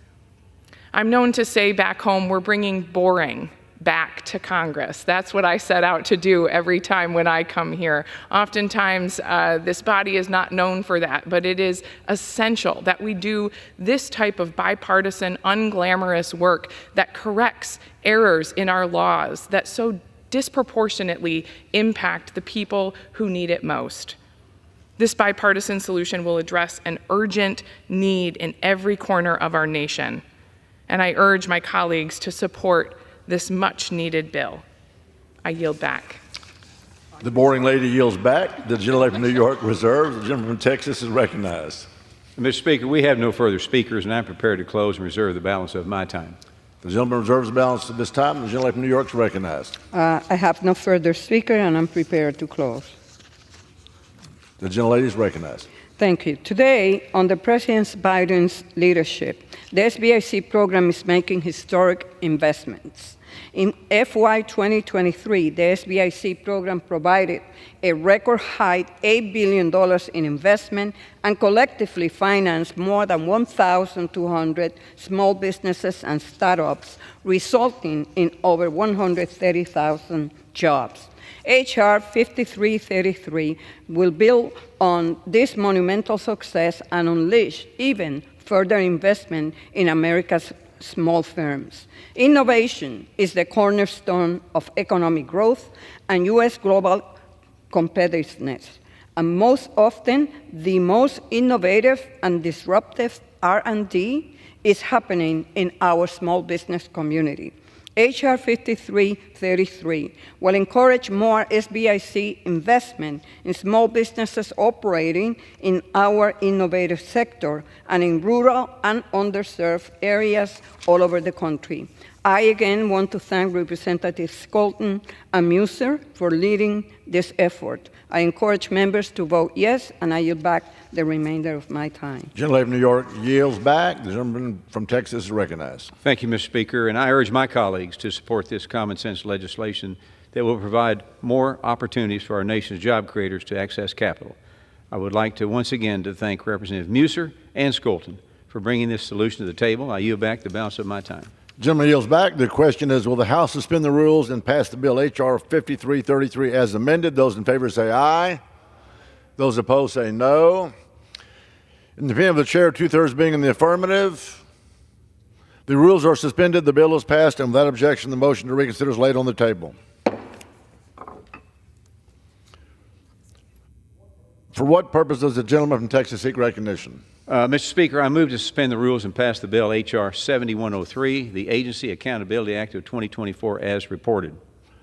I'm known to say back home, we're bringing boring back to Congress. That's what I set out to do every time when I come here. Oftentimes, this body is not known for that, but it is essential that we do this type of bipartisan, unglamorous work that corrects errors in our laws that so disproportionately impact the people who need it most. This bipartisan solution will address an urgent need in every corner of our nation, and I urge my colleagues to support this much-needed bill. I yield back. The boring lady yields back. The gentleman from New York reserves. The gentleman from Texas is recognized. Mr. Speaker, we have no further speakers, and I'm prepared to close and reserve the balance of my time. The gentleman reserves the balance of this time. The gentleman from New York is recognized. I have no further speaker, and I'm prepared to close. The gentlelady is recognized. Thank you. Today, under President Biden's leadership, the SBIC program is making historic investments. In FY 2023, the SBIC program provided a record high $8 billion in investment and collectively financed more than 1,200 small businesses and startups, resulting in over 130,000 jobs. H.R. 5333 will build on this monumental success and unleash even further investment in America's small firms. Innovation is the cornerstone of economic growth and U.S. global competitiveness, and most often, the most innovative and disruptive R&D is happening in our small business community. H.R. 5333 will encourage more SBIC investment in small businesses operating in our innovative sector and in rural and underserved areas all over the country. I again want to thank Representatives Skolton and Muser for leading this effort. I encourage members to vote yes, and I yield back the remainder of my time. Gentlelady from New York yields back. The gentleman from Texas is recognized. Thank you, Mr. Speaker, and I urge my colleagues to support this common sense legislation that will provide more opportunities for our nation's job creators to access capital. I would like to once again to thank Representative Muser and Skolton for bringing this solution to the table. I yield back the balance of my time. Gentleman yields back. The question is, will the House suspend the rules and pass the bill H.R. 5333 as amended? Those in favor say aye. Those opposed say no. In the opinion of the chair, 2/3 being in the affirmative, the rules are suspended. The bill is passed, and without objection, the motion to reconsider is laid on the table. For what purpose does the gentleman from Texas seek recognition? Mr. Speaker, I move to suspend the rules and pass the bill H.R. 7103, the Agency Accountability Act of 2024, as reported.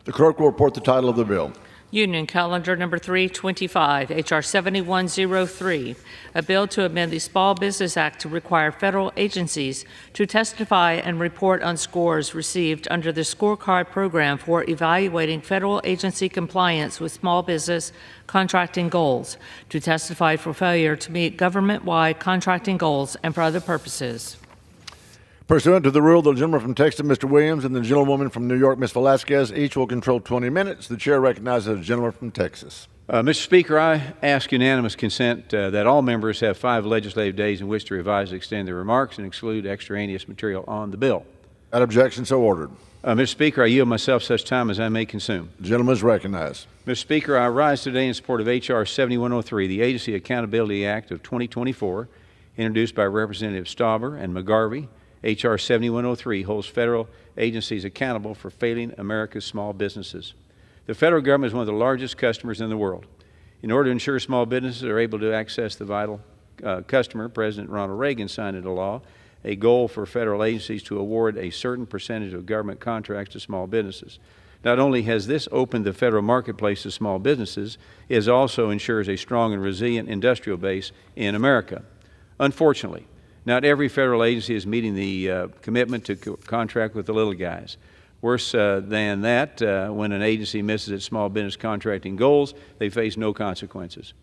The clerk will report the title of the bill. Union Calendar Number 325, H.R. 7103, a bill to amend the Small Business Act to require federal agencies to testify and report on scores received under the scorecard program for evaluating federal agency compliance with small business contracting goals, to testify for failure to meet government-wide contracting goals and for other purposes. Pursuant to the rule, the gentleman from Texas, Mr. Williams, and the gentlewoman from New York, Ms. Velasquez, each will control 20 minutes. The chair recognizes the gentleman from Texas. Mr. Speaker, I ask unanimous consent that all members have 5 legislative days in which to revise and extend their remarks and exclude extraneous material on the bill. Without objection, so ordered. Mr. Speaker, I yield myself such time as I may consume. The gentleman is recognized. Mr. Speaker, I rise today in support of H.R. 7103, the Agency Accountability Act of 2024, introduced by Representatives Stauber and McGarvey. H.R. 7103 holds federal agencies accountable for failing America's small businesses. The federal government is one of the largest customers in the world. In order to ensure small businesses are able to access the vital customer, President Ronald Reagan signed into law a goal for federal agencies to award a certain percentage of government contracts to small businesses. Not only has this opened the federal marketplace to small businesses, it also ensures a strong and resilient industrial base in America. Unfortunately, not every federal agency is meeting the commitment to contract with the little guys. Worse than that, when an agency misses its small business contracting goals, they face no consequences.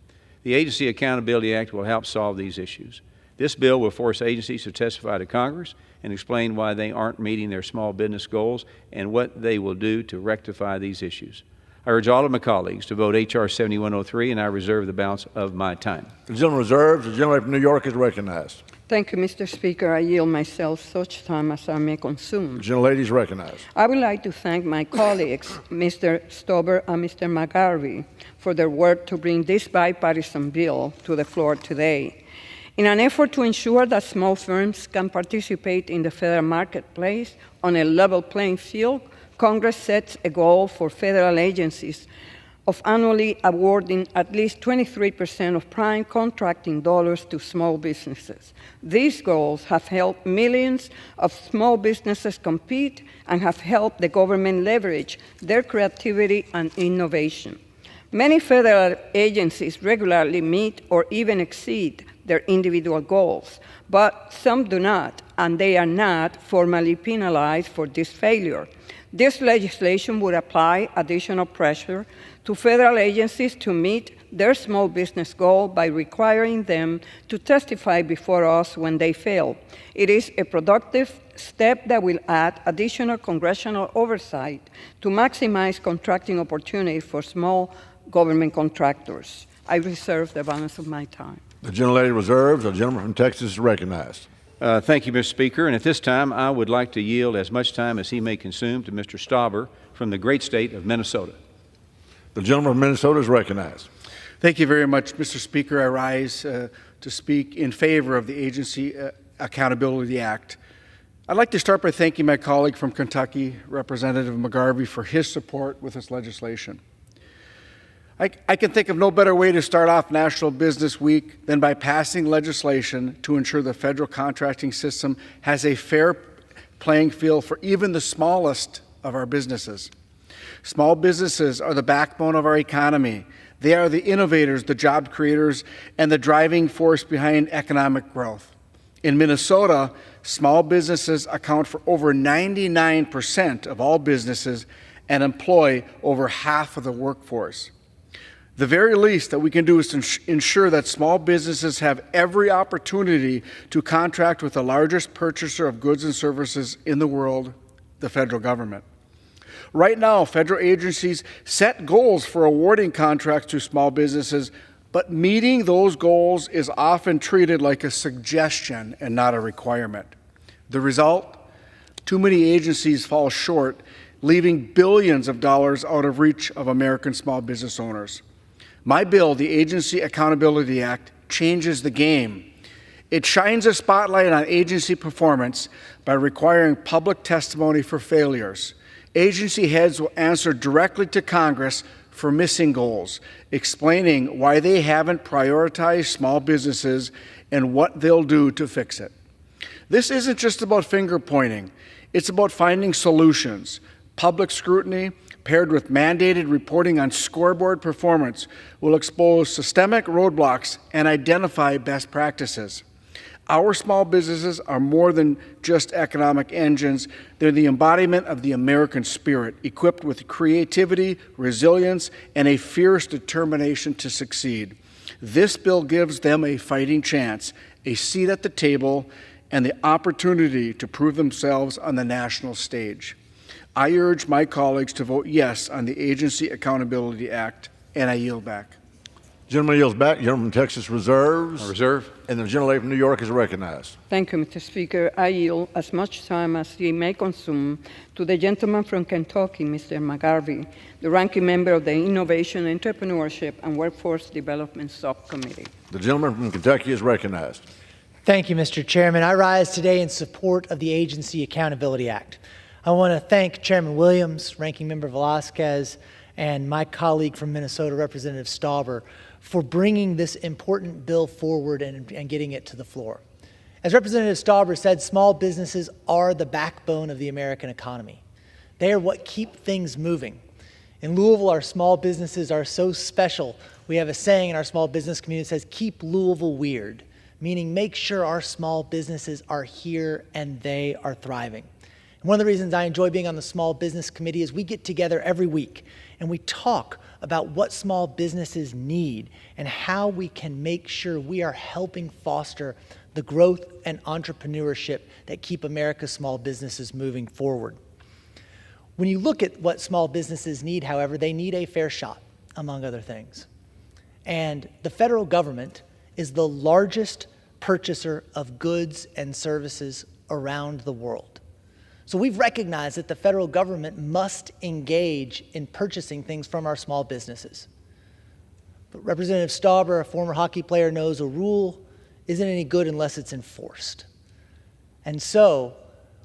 The Agency Accountability Act will help solve these issues. This bill will force agencies to testify to Congress and explain why they aren't meeting their small business goals and what they will do to rectify these issues. I urge all of my colleagues to vote H.R. 7103, and I reserve the balance of my time. The gentleman reserves. The gentleman from New York is recognized. Thank you, Mr. Speaker. I yield myself such time as I may consume. The gentlelady is recognized. I would like to thank my colleagues, Mr. Stauber and Mr. McGarvey, for their work to bring this bipartisan bill to the floor today. In an effort to ensure that small firms can participate in the federal marketplace on a level playing field, Congress sets a goal for federal agencies of annually awarding at least 23% of prime contracting dollars to small businesses. These goals have helped millions of small businesses compete and have helped the government leverage their creativity and innovation. Many federal agencies regularly meet or even exceed their individual goals, but some do not, and they are not formally penalized for this failure. This legislation would apply additional pressure to federal agencies to meet their small business goal by requiring them to testify before us when they fail. It is a productive step that will add additional congressional oversight to maximize contracting opportunities for small government contractors. I reserve the balance of my time. The gentlelady reserves. The gentleman from Texas is recognized. Thank you, Mr. Speaker. And at this time, I would like to yield as much time as he may consume to Mr. Stauber from the great state of Minnesota. The gentleman from Minnesota is recognized. Thank you very much, Mr. Speaker. I rise to speak in favor of the Agency Accountability Act. I'd like to start by thanking my colleague from Kentucky, Representative McGarvey, for his support with this legislation. I can think of no better way to start off National Business Week than by passing legislation to ensure the federal contracting system has a fair playing field for even the smallest of our businesses. Small businesses are the backbone of our economy. They are the innovators, the job creators, and the driving force behind economic growth. In Minnesota, Small businesses account for over 99% of all businesses and employ over half of the workforce. The very least that we can do is to ensure that small businesses have every opportunity to contract with the largest purchaser of goods and services in the world, the federal government. Right now, federal agencies set goals for awarding contracts to small businesses, but meeting those goals is often treated like a suggestion and not a requirement. The result? Too many agencies fall short, leaving billions of dollars out of reach of American small business owners. My bill, the Agency Accountability Act, changes the game. It shines a spotlight on agency performance by requiring public testimony for failures. Agency heads will answer directly to Congress for missing goals, explaining why they haven't prioritized small businesses and what they'll do to fix it. This isn't just about finger pointing. It's about finding solutions. Public scrutiny, paired with mandated reporting on scoreboard performance, will expose systemic roadblocks and identify best practices. Our small businesses are more than just economic engines. They're the embodiment of the American spirit, equipped with creativity, resilience, and a fierce determination to succeed. This bill gives them a fighting chance, a seat at the table, and the opportunity to prove themselves on the national stage. I urge my colleagues to vote yes on the Agency Accountability Act, and I yield back. Gentleman yields back. Gentleman from Texas reserves. Reserve. And the gentlelady from New York is recognized. Thank you, Mr. Speaker. I yield as much time as he may consume to the gentleman from Kentucky, Mr. McGarvey, the ranking member of the Innovation, Entrepreneurship, and Workforce Development Subcommittee. The gentleman from Kentucky is recognized. Thank you, Mr. Chairman. I rise today in support of the Agency Accountability Act. I want to thank Chairman Williams, Ranking Member Velasquez, and my colleague from Minnesota, Representative Stauber, for bringing this important bill forward and getting it to the floor. As Representative Stauber said, small businesses are the backbone of the American economy. They are what keep things moving. In Louisville, our small businesses are so special. We have a saying in our small business community that says, keep Louisville weird, meaning make sure our small businesses are here and they are thriving. And one of the reasons I enjoy being on the Small Business Committee is we get together every week and we talk about what small businesses need and how we can make sure we are helping foster the growth and entrepreneurship that keep America's small businesses moving forward. When you look at what small businesses need, however, they need a fair shot, among other things. And the federal government is the largest purchaser of goods and services around the world. So we've recognized that the federal government must engage in purchasing things from our small businesses. But Representative Stauber, a former hockey player, knows a rule isn't any good unless it's enforced. And so,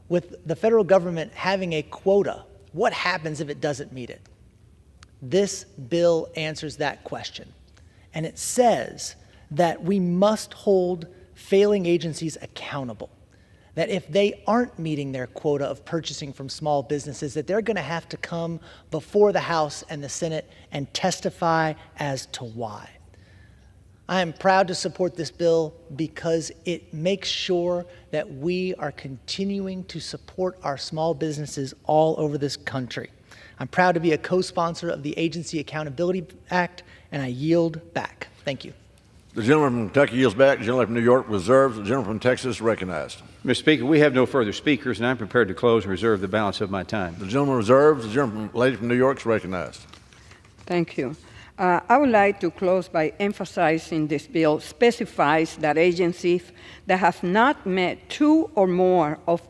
with the federal government having a quota, what happens if it doesn't meet it? This bill answers that question. And it says that we must hold failing agencies accountable. That if they aren't meeting their quota of purchasing from small businesses, that they're going to have to come before the House and the Senate and testify as to why. I am proud to support this bill because it makes sure that we are continuing to support our small businesses all over this country. I'm proud to be a co-sponsor of the Agency Accountability Act, and I yield back. Thank you. The gentleman from Kentucky yields back. The gentleman from New York reserves. The gentleman from Texas recognized. Mr. Speaker, we have no further speakers, and I'm prepared to close and reserve the balance of my time. The gentleman reserves. The lady from New York is recognized. Thank you. I would like to close by emphasizing this bill specifies that agencies that have not met two or more of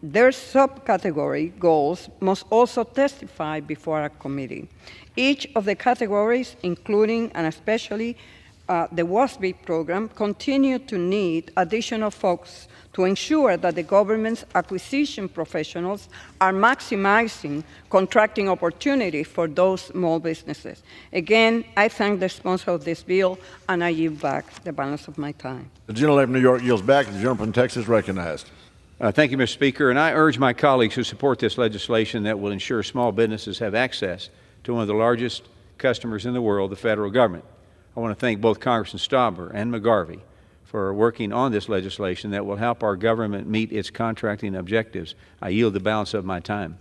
their subcategory goals must also testify before a committee. Each of the categories, including and especially the WASB program, continue to need additional folks to ensure that the government's acquisition professionals are maximizing contracting opportunities for those small businesses. Again, I thank the sponsor of this bill, and I yield back the balance of my time. The gentleman from New York yields back. The gentleman from Texas recognized. Thank you, Mr. Speaker, and I urge my colleagues who support this legislation that will ensure small businesses have access to one of the largest customers in the world, the federal government. I want to thank both Congressman Stauber and McGarvey for working on this legislation that will help our government meet its contracting objectives. I yield the balance of my time.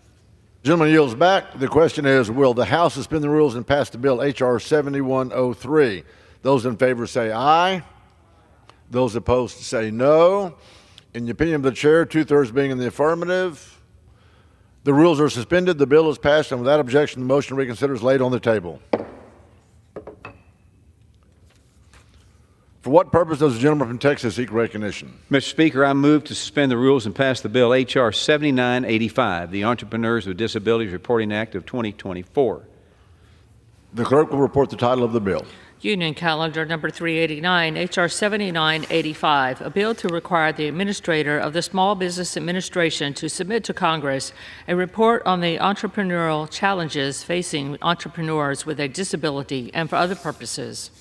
Gentleman yields back. The question is, will the House suspend the rules and pass the bill H.R. 7103? Those in favor say aye. Those opposed say no. In the opinion of the chair, 2/3 being in the affirmative, the rules are suspended. The bill is passed, and without objection, the motion to reconsider is laid on the table. For what purpose does the gentleman from Texas seek recognition? Mr. Speaker, I move to suspend the rules and pass the bill H.R. 7985, the Entrepreneurs with Disabilities Reporting Act of 2024. The clerk will report the title of the bill. Union Calendar Number 389, H.R. 7985, a bill to require the Administrator of the Small Business Administration to submit to Congress a report on the entrepreneurial challenges facing entrepreneurs with a disability and for other purposes.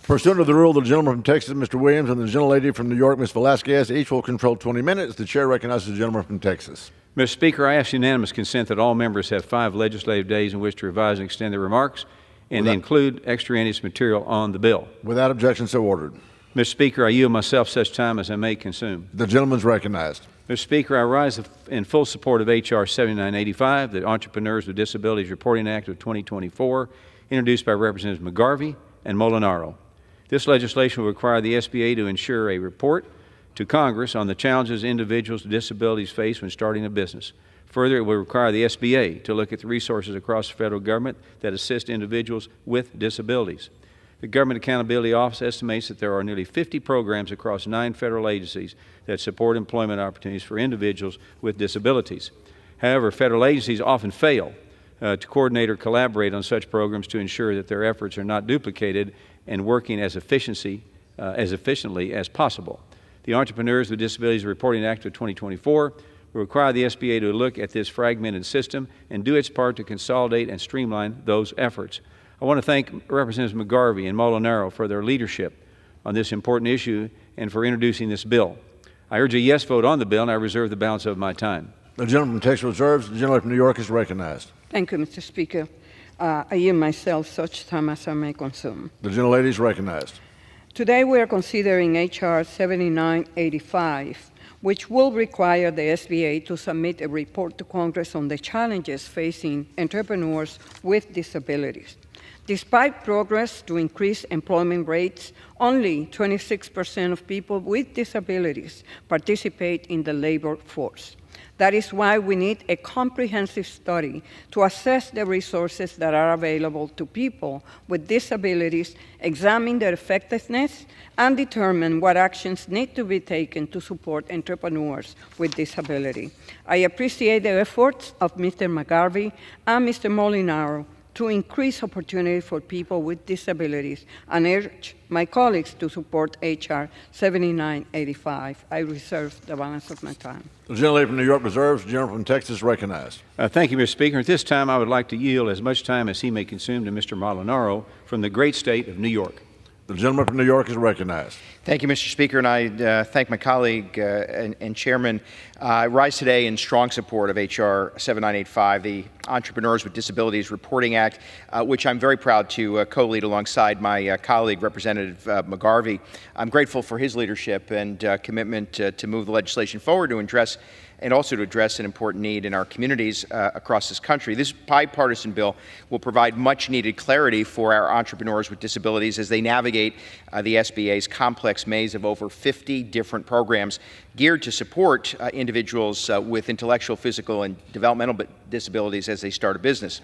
Pursuant to the rule, the gentleman from Texas, Mr. Williams, and the gentlelady from New York, Ms. Velasquez, each will control 20 minutes. The chair recognizes the gentleman from Texas. Mr. Speaker, I ask unanimous consent that all members have 5 legislative days in which to revise and extend their remarks and include extraneous material on the bill. Without objection, so ordered. Mr. Speaker, I yield myself such time as I may consume. The gentleman is recognized. Mr. Speaker, I rise in full support of H.R. 7985, the Entrepreneurs with Disabilities Reporting Act of 2024, introduced by Representatives McGarvey and Molinaro. This legislation will require the SBA to ensure a report to Congress on the challenges individuals with disabilities face when starting a business. Further, it will require the SBA to look at the resources across the federal government that assist individuals with disabilities. The Government Accountability Office estimates that there are nearly 50 programs across 9 federal agencies that support employment opportunities for individuals with disabilities. However, federal agencies often fail to coordinate or collaborate on such programs to ensure that their efforts are not duplicated and working as efficiently as possible. The Entrepreneurs with Disabilities Reporting Act of 2024 will require the SBA to look at this fragmented system and do its part to consolidate and streamline those efforts. I want to thank Representatives McGarvey and Molinaro for their leadership on this important issue and for introducing this bill. I urge a yes vote on the bill, and I reserve the balance of my time. The gentleman from Texas reserves. The gentleman from New York is recognized. Thank you, Mr. Speaker. I yield myself such time as I may consume. The gentlelady is recognized. Today we are considering H.R. 7985, which will require the SBA to submit a report to Congress on the challenges facing entrepreneurs with disabilities. Despite progress to increase employment rates, only 26% of people with disabilities participate in the labor force. That is why we need a comprehensive study to assess the resources that are available to people with disabilities, examine their effectiveness, and determine what actions need to be taken to support entrepreneurs with disability. I appreciate the efforts of Mr. McGarvey and Mr. Molinaro to increase opportunity for people with disabilities and urge my colleagues to support H.R. 7985. I reserve the balance of my time. The gentlelady from New York reserves. The gentleman from Texas recognized. Thank you, Mr. Speaker. At this time, I would like to yield as much time as he may consume to Mr. Molinaro from the great state of New York. The gentleman from New York is recognized. Thank you, Mr. Speaker, and I thank my colleague and Chairman. I rise today in strong support of H.R. 7985, the Entrepreneurs with Disabilities Reporting Act, which I'm very proud to co-lead alongside my colleague, Representative McGarvey. I'm grateful for his leadership and commitment to move the legislation forward to address an important need in our communities across this country. This bipartisan bill will provide much-needed clarity for our entrepreneurs with disabilities as they navigate the SBA's complex maze of over 50 different programs geared to support individuals with intellectual, physical, and developmental disabilities as they start a business.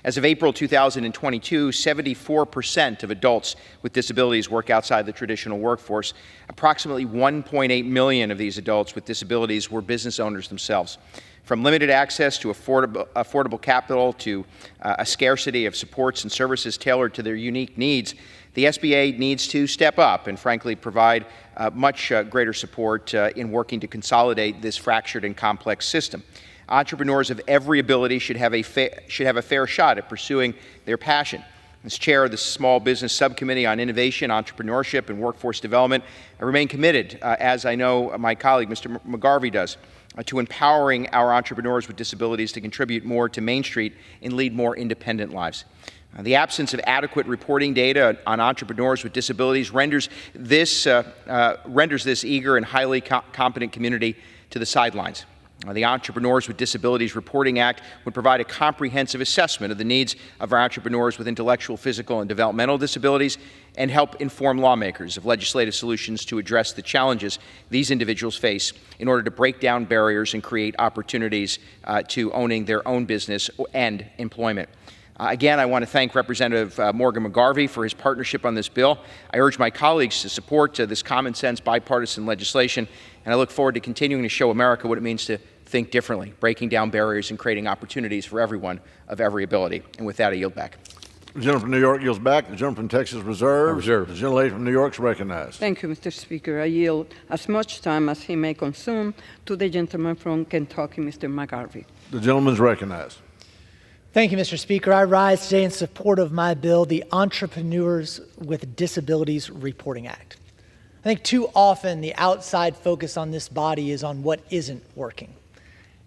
As of April 2022, 74% of adults with disabilities work outside the traditional workforce. Approximately 1.8 million of these adults with disabilities were business owners themselves. From limited access to affordable capital to a scarcity of supports and services tailored to their unique needs, the SBA needs to step up and, frankly, provide much greater support in working to consolidate this fractured and complex system. Entrepreneurs of every ability should have a fair shot at pursuing their passion. As chair of the Small Business Subcommittee on Innovation, Entrepreneurship, and Workforce Development, I remain committed, as I know my colleague, Mr. McGarvey, does, to empowering our entrepreneurs with disabilities to contribute more to Main Street and lead more independent lives. The absence of adequate reporting data on entrepreneurs with disabilities renders this eager and highly competent community to the sidelines. The Entrepreneurs with Disabilities Reporting Act would provide a comprehensive assessment of the needs of our entrepreneurs with intellectual, physical, and developmental disabilities and help inform lawmakers of legislative solutions to address the challenges these individuals face in order to break down barriers and create opportunities to owning their own business and employment. Again, I want to thank Representative Morgan McGarvey for his partnership on this bill. I urge my colleagues to support this common sense bipartisan legislation, and I look forward to continuing to show America what it means to think differently, breaking down barriers and creating opportunities for everyone of every ability. And with that, I yield back. The gentleman from New York yields back. The gentleman from Texas reserves. Reserve. The gentlelady from New York is recognized. Thank you, Mr. Speaker. I yield as much time as he may consume to the gentleman from Kentucky, Mr. McGarvey. The gentleman is recognized. Thank you, Mr. Speaker. I rise today in support of my bill, the Entrepreneurs with Disabilities Reporting Act. I think too often the outside focus on this body is on what isn't working.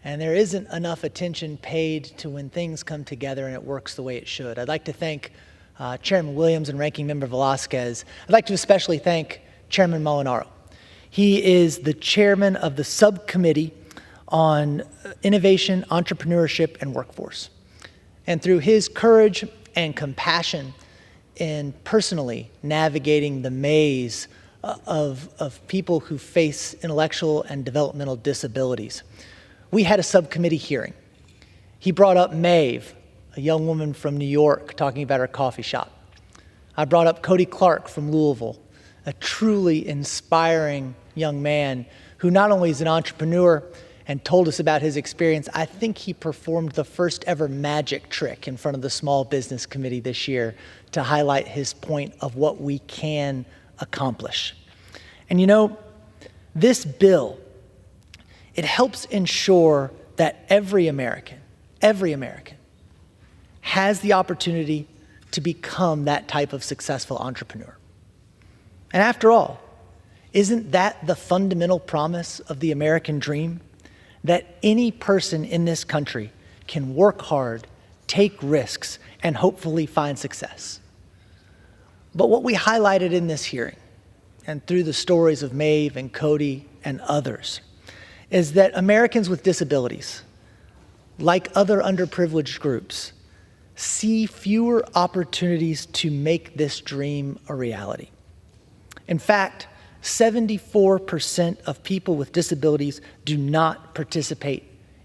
And there isn't enough attention paid to when things come together and it works the way it should. I'd like to thank Chairman Williams and Ranking Member Velasquez. I'd like to especially thank Chairman Molinaro. He is the chairman of the subcommittee on innovation, entrepreneurship, and workforce. And through his courage and compassion in personally navigating the maze of people who face intellectual and developmental disabilities, we had a subcommittee hearing. He brought up Maeve, a young woman from New York, talking about her coffee shop. I brought up Cody Clark from Louisville, a truly inspiring young man who not only is an entrepreneur and told us about his experience, I think he performed the first ever magic trick in front of the Small Business Committee this year to highlight his point of what we can accomplish. And you know, this bill, it helps ensure that every American has the opportunity to become that type of successful entrepreneur. And after all, isn't that the fundamental promise of the American dream? That any person in this country can work hard, take risks, and hopefully find success. But what we highlighted in this hearing, and through the stories of Maeve and Cody and others, is that Americans with disabilities, like other underprivileged groups, see fewer opportunities to make this dream a reality. In fact, 74% of people with disabilities do not participate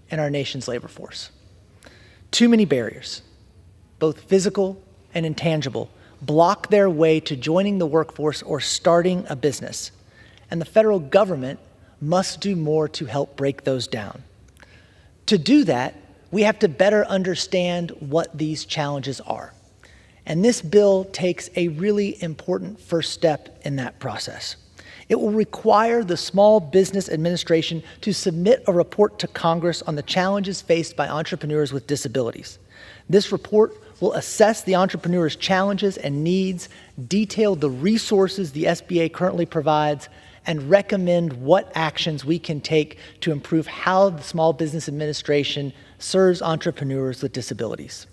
in our nation's labor force. Too many barriers, both physical and intangible, block their way to joining the workforce or starting a business, and the federal government must do more to help break those down. To do that, we have to better understand what these challenges are. And this bill takes a really important first step in that process. It will require the Small Business Administration to submit a report to Congress on the challenges faced by entrepreneurs with disabilities. This report will assess the entrepreneurs' challenges and needs, detail the resources the SBA currently provides, and recommend what actions we can take to improve how the Small Business Administration serves entrepreneurs with disabilities.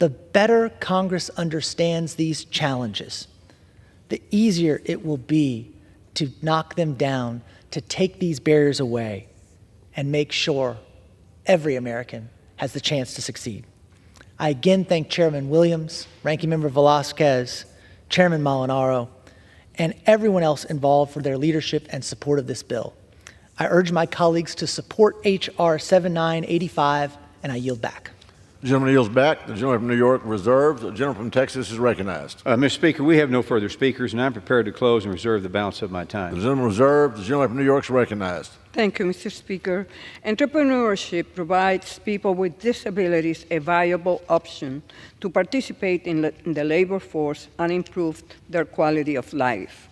The better Congress understands these challenges, the easier it will be to knock them down, to take these barriers away, and make sure every American has the chance to succeed. I again thank Chairman Williams, Ranking Member Velasquez, Chairman Molinaro, and everyone else involved for their leadership and support of this bill. I urge my colleagues to support H.R. 7985, and I yield back. The gentleman yields back. The gentleman from New York reserves. The gentleman from Texas is recognized. Mr. Speaker, we have no further speakers, and I'm prepared to close and reserve the balance of my time. The gentleman reserves. The gentleman from New York is recognized. Thank you, Mr. Speaker. Entrepreneurship provides people with disabilities a viable option to participate in the labor force and improve their quality of life.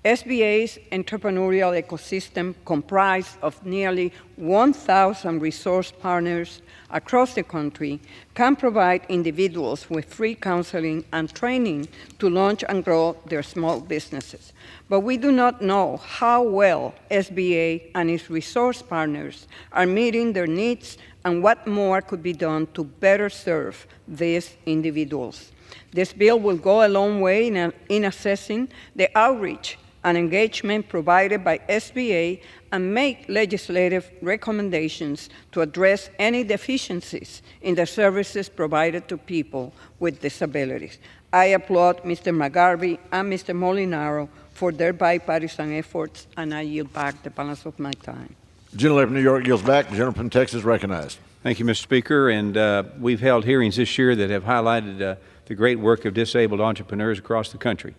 SBA's entrepreneurial ecosystem, comprised of nearly 1,000 resource partners across the country, can provide individuals with free counseling and training to launch and grow their small businesses. But we do not know how well SBA and its resource partners are meeting their needs and what more could be done to better serve these individuals. This bill will go a long way in assessing the outreach and engagement provided by SBA and make legislative recommendations to address any deficiencies in the services provided to people with disabilities. I applaud Mr. McGarvey and Mr. Molinaro for their bipartisan efforts, and I yield back the balance of my time. The gentleman from New York yields back. The gentleman from Texas recognized. Thank you, Mr. Speaker. And we've held hearings this year that have highlighted the great work of disabled entrepreneurs across the country.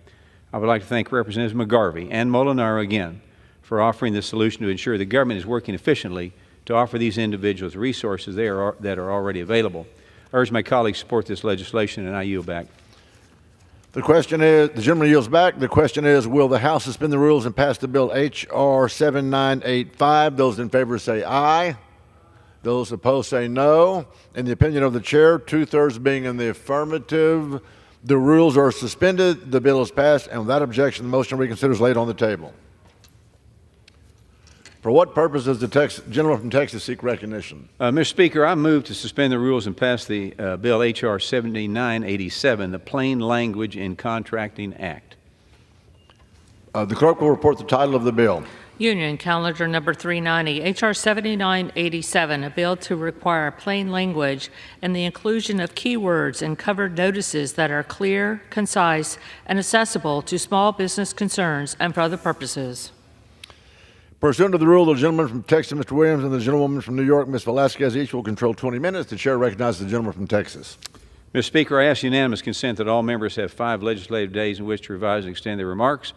I would like to thank Representatives McGarvey and Molinaro again for offering the solution to ensure the government is working efficiently to offer these individuals resources that are already available. I urge my colleagues to support this legislation, and I yield back. The question is, the gentleman yields back. The question is, will the House suspend the rules and pass the bill H.R. 7985? Those in favor say aye. Those opposed say no. In the opinion of the chair, 2/3 being in the affirmative, the rules are suspended, the bill is passed, and without objection, the motion to reconsider is laid on the table. For what purpose does the gentleman from Texas seek recognition? Mr. Speaker, I move to suspend the rules and pass the bill H.R. 7987, the Plain Language in Contracting Act. The clerk will report the title of the bill. Union Calendar Number 390, H.R. 7987, a bill to require plain language and the inclusion of keywords and covered notices that are clear, concise, and accessible to small business concerns and for other purposes. Pursuant to the rule, the gentleman from Texas, Mr. Williams, and the gentlewoman from New York, Ms. Velasquez, each will control 20 minutes. The chair recognizes the gentleman from Texas. Mr. Speaker, I ask unanimous consent that all members have 5 legislative days in which to revise and extend their remarks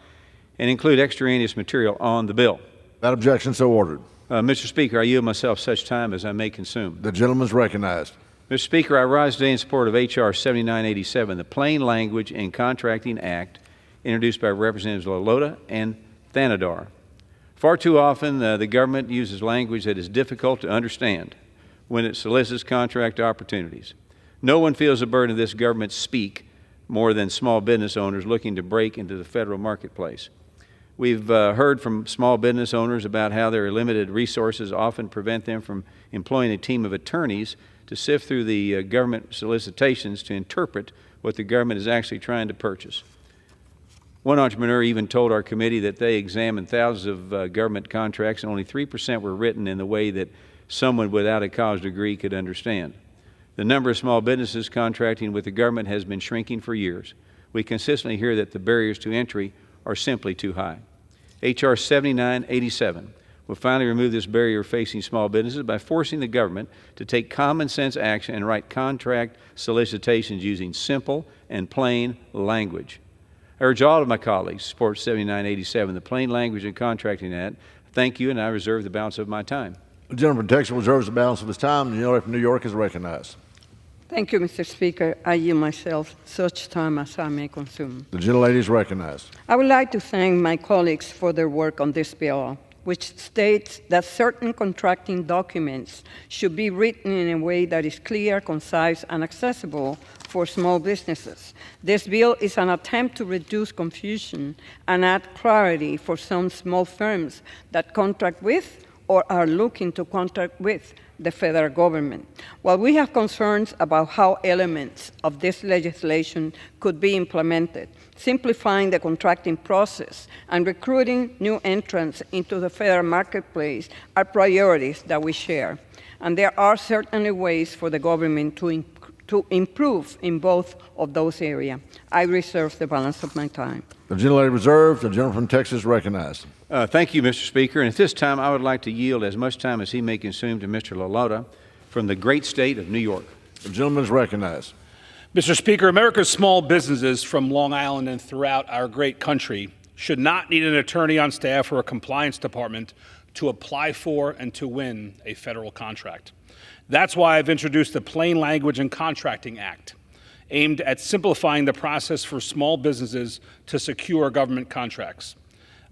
and include extraneous material on the bill. Without objection, so ordered. Mr. Speaker, I yield myself such time as I may consume. The gentleman is recognized. Mr. Speaker, I rise today in support of H.R. 7987, the Plain Language in Contracting Act, introduced by Representatives Lalota and Thanadar. Far too often, the government uses language that is difficult to understand when it solicits contract opportunities. No one feels the burden of this government speak more than small business owners looking to break into the federal marketplace. We've heard from small business owners about how their limited resources often prevent them from employing a team of attorneys to sift through the government solicitations to interpret what the government is actually trying to purchase. One entrepreneur even told our committee that they examined thousands of government contracts and only 3% were written in the way that someone without a college degree could understand. The number of small businesses contracting with the government has been shrinking for years. We consistently hear that the barriers to entry are simply too high. H.R. 7987 will finally remove this barrier facing small businesses by forcing the government to take common sense action and write contract solicitations using simple and plain language. I urge all of my colleagues to support 7987, the Plain Language in Contracting Act. Thank you, and I reserve the balance of my time. The gentleman from Texas reserves the balance of his time. The gentleman from New York is recognized. Thank you, Mr. Speaker. I yield myself such time as I may consume. The gentlelady is recognized. I would like to thank my colleagues for their work on this bill, which states that certain contracting documents should be written in a way that is clear, concise, and accessible for small businesses. This bill is an attempt to reduce confusion and add clarity for some small firms that contract with or are looking to contract with the federal government. While we have concerns about how elements of this legislation could be implemented, simplifying the contracting process and recruiting new entrants into the federal marketplace are priorities that we share. And there are certainly ways for the government to improve in both of those areas. I reserve the balance of my time. The gentlelady reserved. The gentleman from Texas recognized. Thank you, Mr. Speaker. And at this time, I would like to yield as much time as he may consume to Mr. Lalota from the great state of New York. The gentleman is recognized. Mr. Speaker, America's small businesses from Long Island and throughout our great country should not need an attorney on staff or a compliance department to apply for and to win a federal contract. That's why I've introduced the Plain Language in Contracting Act, aimed at simplifying the process for small businesses to secure government contracts.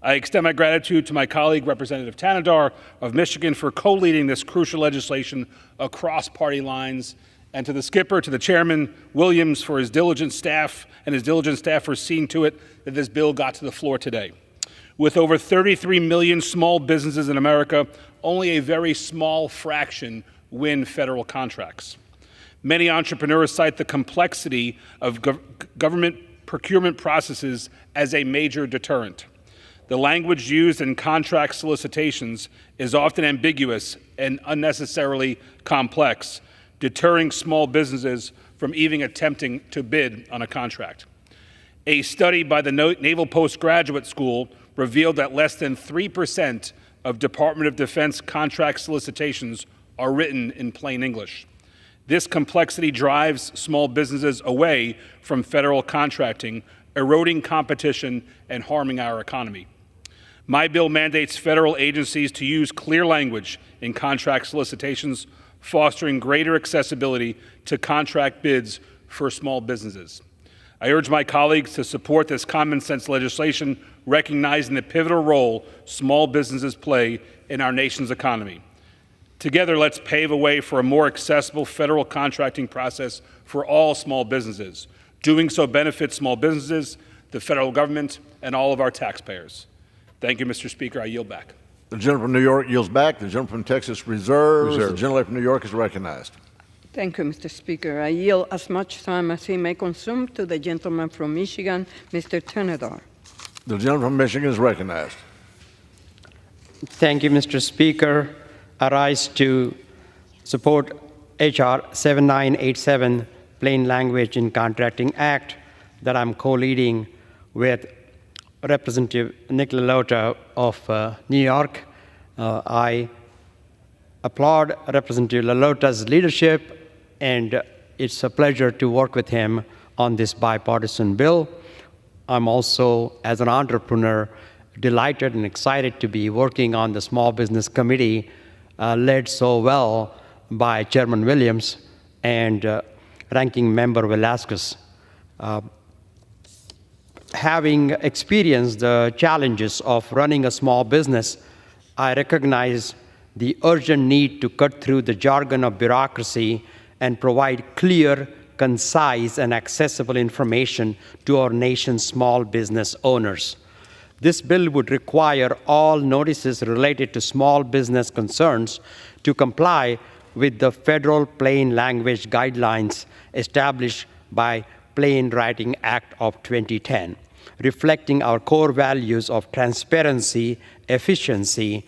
I extend my gratitude to my colleague, Representative Tanadar of Michigan, for co-leading this crucial legislation across party lines, and to the skipper, to the chairman, Williams, for his diligent staff, and his diligent staff for seeing to it that this bill got to the floor today. With over 33 million small businesses in America, only a very small fraction win federal contracts. Many entrepreneurs cite the complexity of government procurement processes as a major deterrent. The language used in contract solicitations is often ambiguous and unnecessarily complex, deterring small businesses from even attempting to bid on a contract. A study by the Naval Postgraduate School revealed that less than 3% of Department of Defense contract solicitations are written in plain English. This complexity drives small businesses away from federal contracting, eroding competition and harming our economy. My bill mandates federal agencies to use clear language in contract solicitations, fostering greater accessibility to contract bids for small businesses. I urge my colleagues to support this common sense legislation, recognizing the pivotal role small businesses play in our nation's economy. Together, let's pave a way for a more accessible federal contracting process for all small businesses. Doing so benefits small businesses, the federal government, and all of our taxpayers. Thank you, Mr. Speaker. I yield back. The gentleman from New York yields back. The gentleman from Texas reserves. The gentleman from New York is recognized. Thank you, Mr. Speaker. I yield as much time as he may consume to the gentleman from Michigan, Mr. Tanadar. The gentleman from Michigan is recognized. Thank you, Mr. Speaker. I rise to support H.R. 7987, Plain Language in Contracting Act, that I'm co-leading with Representative Nick LaLota of New York. I applaud Representative LaLota's leadership, and it's a pleasure to work with him on this bipartisan bill. I'm also, as an entrepreneur, delighted and excited to be working on the Small Business Committee, led so well by Chairman Williams and Ranking Member Velasquez. Having experienced the challenges of running a small business, I recognize the urgent need to cut through the jargon of bureaucracy and provide clear, concise, and accessible information to our nation's small business owners. This bill would require all notices related to small business concerns to comply with the federal plain language guidelines established by Plain Writing Act of 2010, reflecting our core values of transparency, efficiency,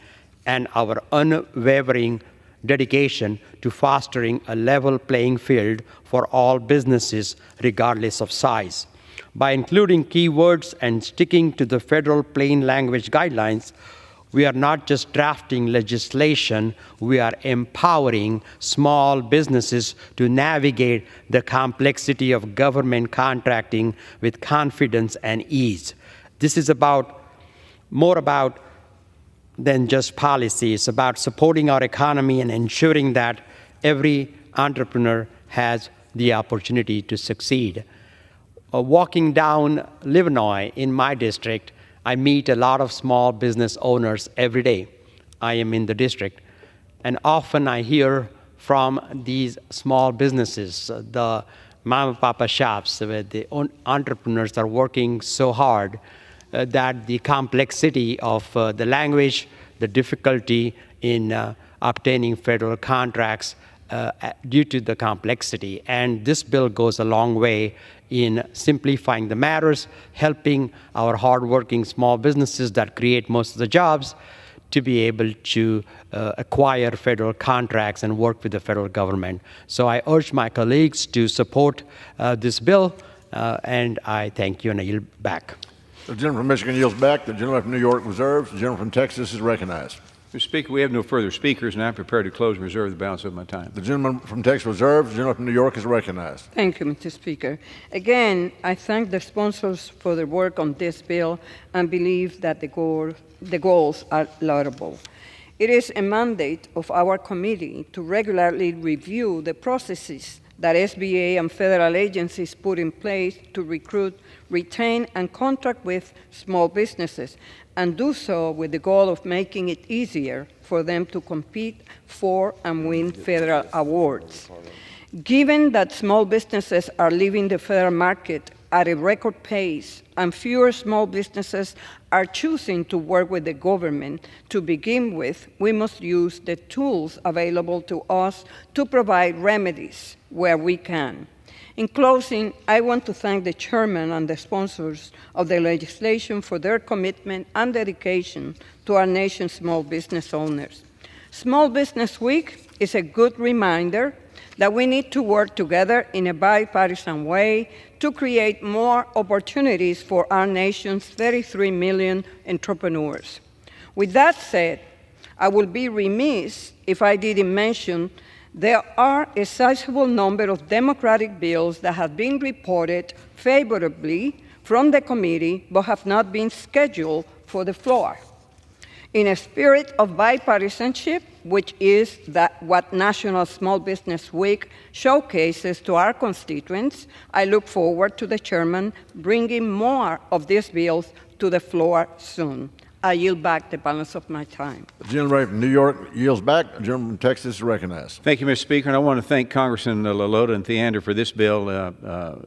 and our unwavering dedication to fostering a level playing field for all businesses, regardless of size. By including keywords and sticking to the federal plain language guidelines, we are not just drafting legislation, we are empowering small businesses to navigate the complexity of government contracting with confidence and ease. This is more about than just policy. It's about supporting our economy and ensuring that every entrepreneur has the opportunity to succeed. Walking down Livernois in my district, I meet a lot of small business owners every day. I am in the district, and often I hear from these small businesses, the mama and papa shops, where the entrepreneurs are working so hard that the complexity of the language, the difficulty in obtaining federal contracts due to the complexity. And this bill goes a long way in simplifying the matters, helping our hardworking small businesses that create most of the jobs to be able to acquire federal contracts and work with the federal government. So I urge my colleagues to support this bill, and I thank you, and I yield back. The gentleman from Michigan yields back. The gentleman from New York reserves. The gentleman from Texas is recognized. Mr. Speaker, we have no further speakers, and I'm prepared to close and reserve the balance of my time. The gentleman from Texas reserves. The gentleman from New York is recognized. Thank you, Mr. Speaker. Again, I thank the sponsors for their work on this bill and believe that the goals are laudable. It is a mandate of our committee to regularly review the processes that SBA and federal agencies put in place to recruit, retain, and contract with small businesses, and do so with the goal of making it easier for them to compete for and win federal awards. Given that small businesses are leaving the federal market at a record pace and fewer small businesses are choosing to work with the government to begin with, we must use the tools available to us to provide remedies where we can. In closing, I want to thank the chairman and the sponsors of the legislation for their commitment and dedication to our nation's small business owners. Small Business Week is a good reminder that we need to work together in a bipartisan way to create more opportunities for our nation's 33 million entrepreneurs. With that said, I would be remiss if I didn't mention there are a sizable number of Democratic bills that have been reported favorably from the committee but have not been scheduled for the floor. In a spirit of bipartisanship, which is what National Small Business Week showcases to our constituents, I look forward to the chairman bringing more of these bills to the floor soon. I yield back the balance of my time. The gentleman from New York yields back. The gentleman from Texas is recognized. Thank you, Mr. Speaker, and I want to thank Congressman Lalota and Theander for this bill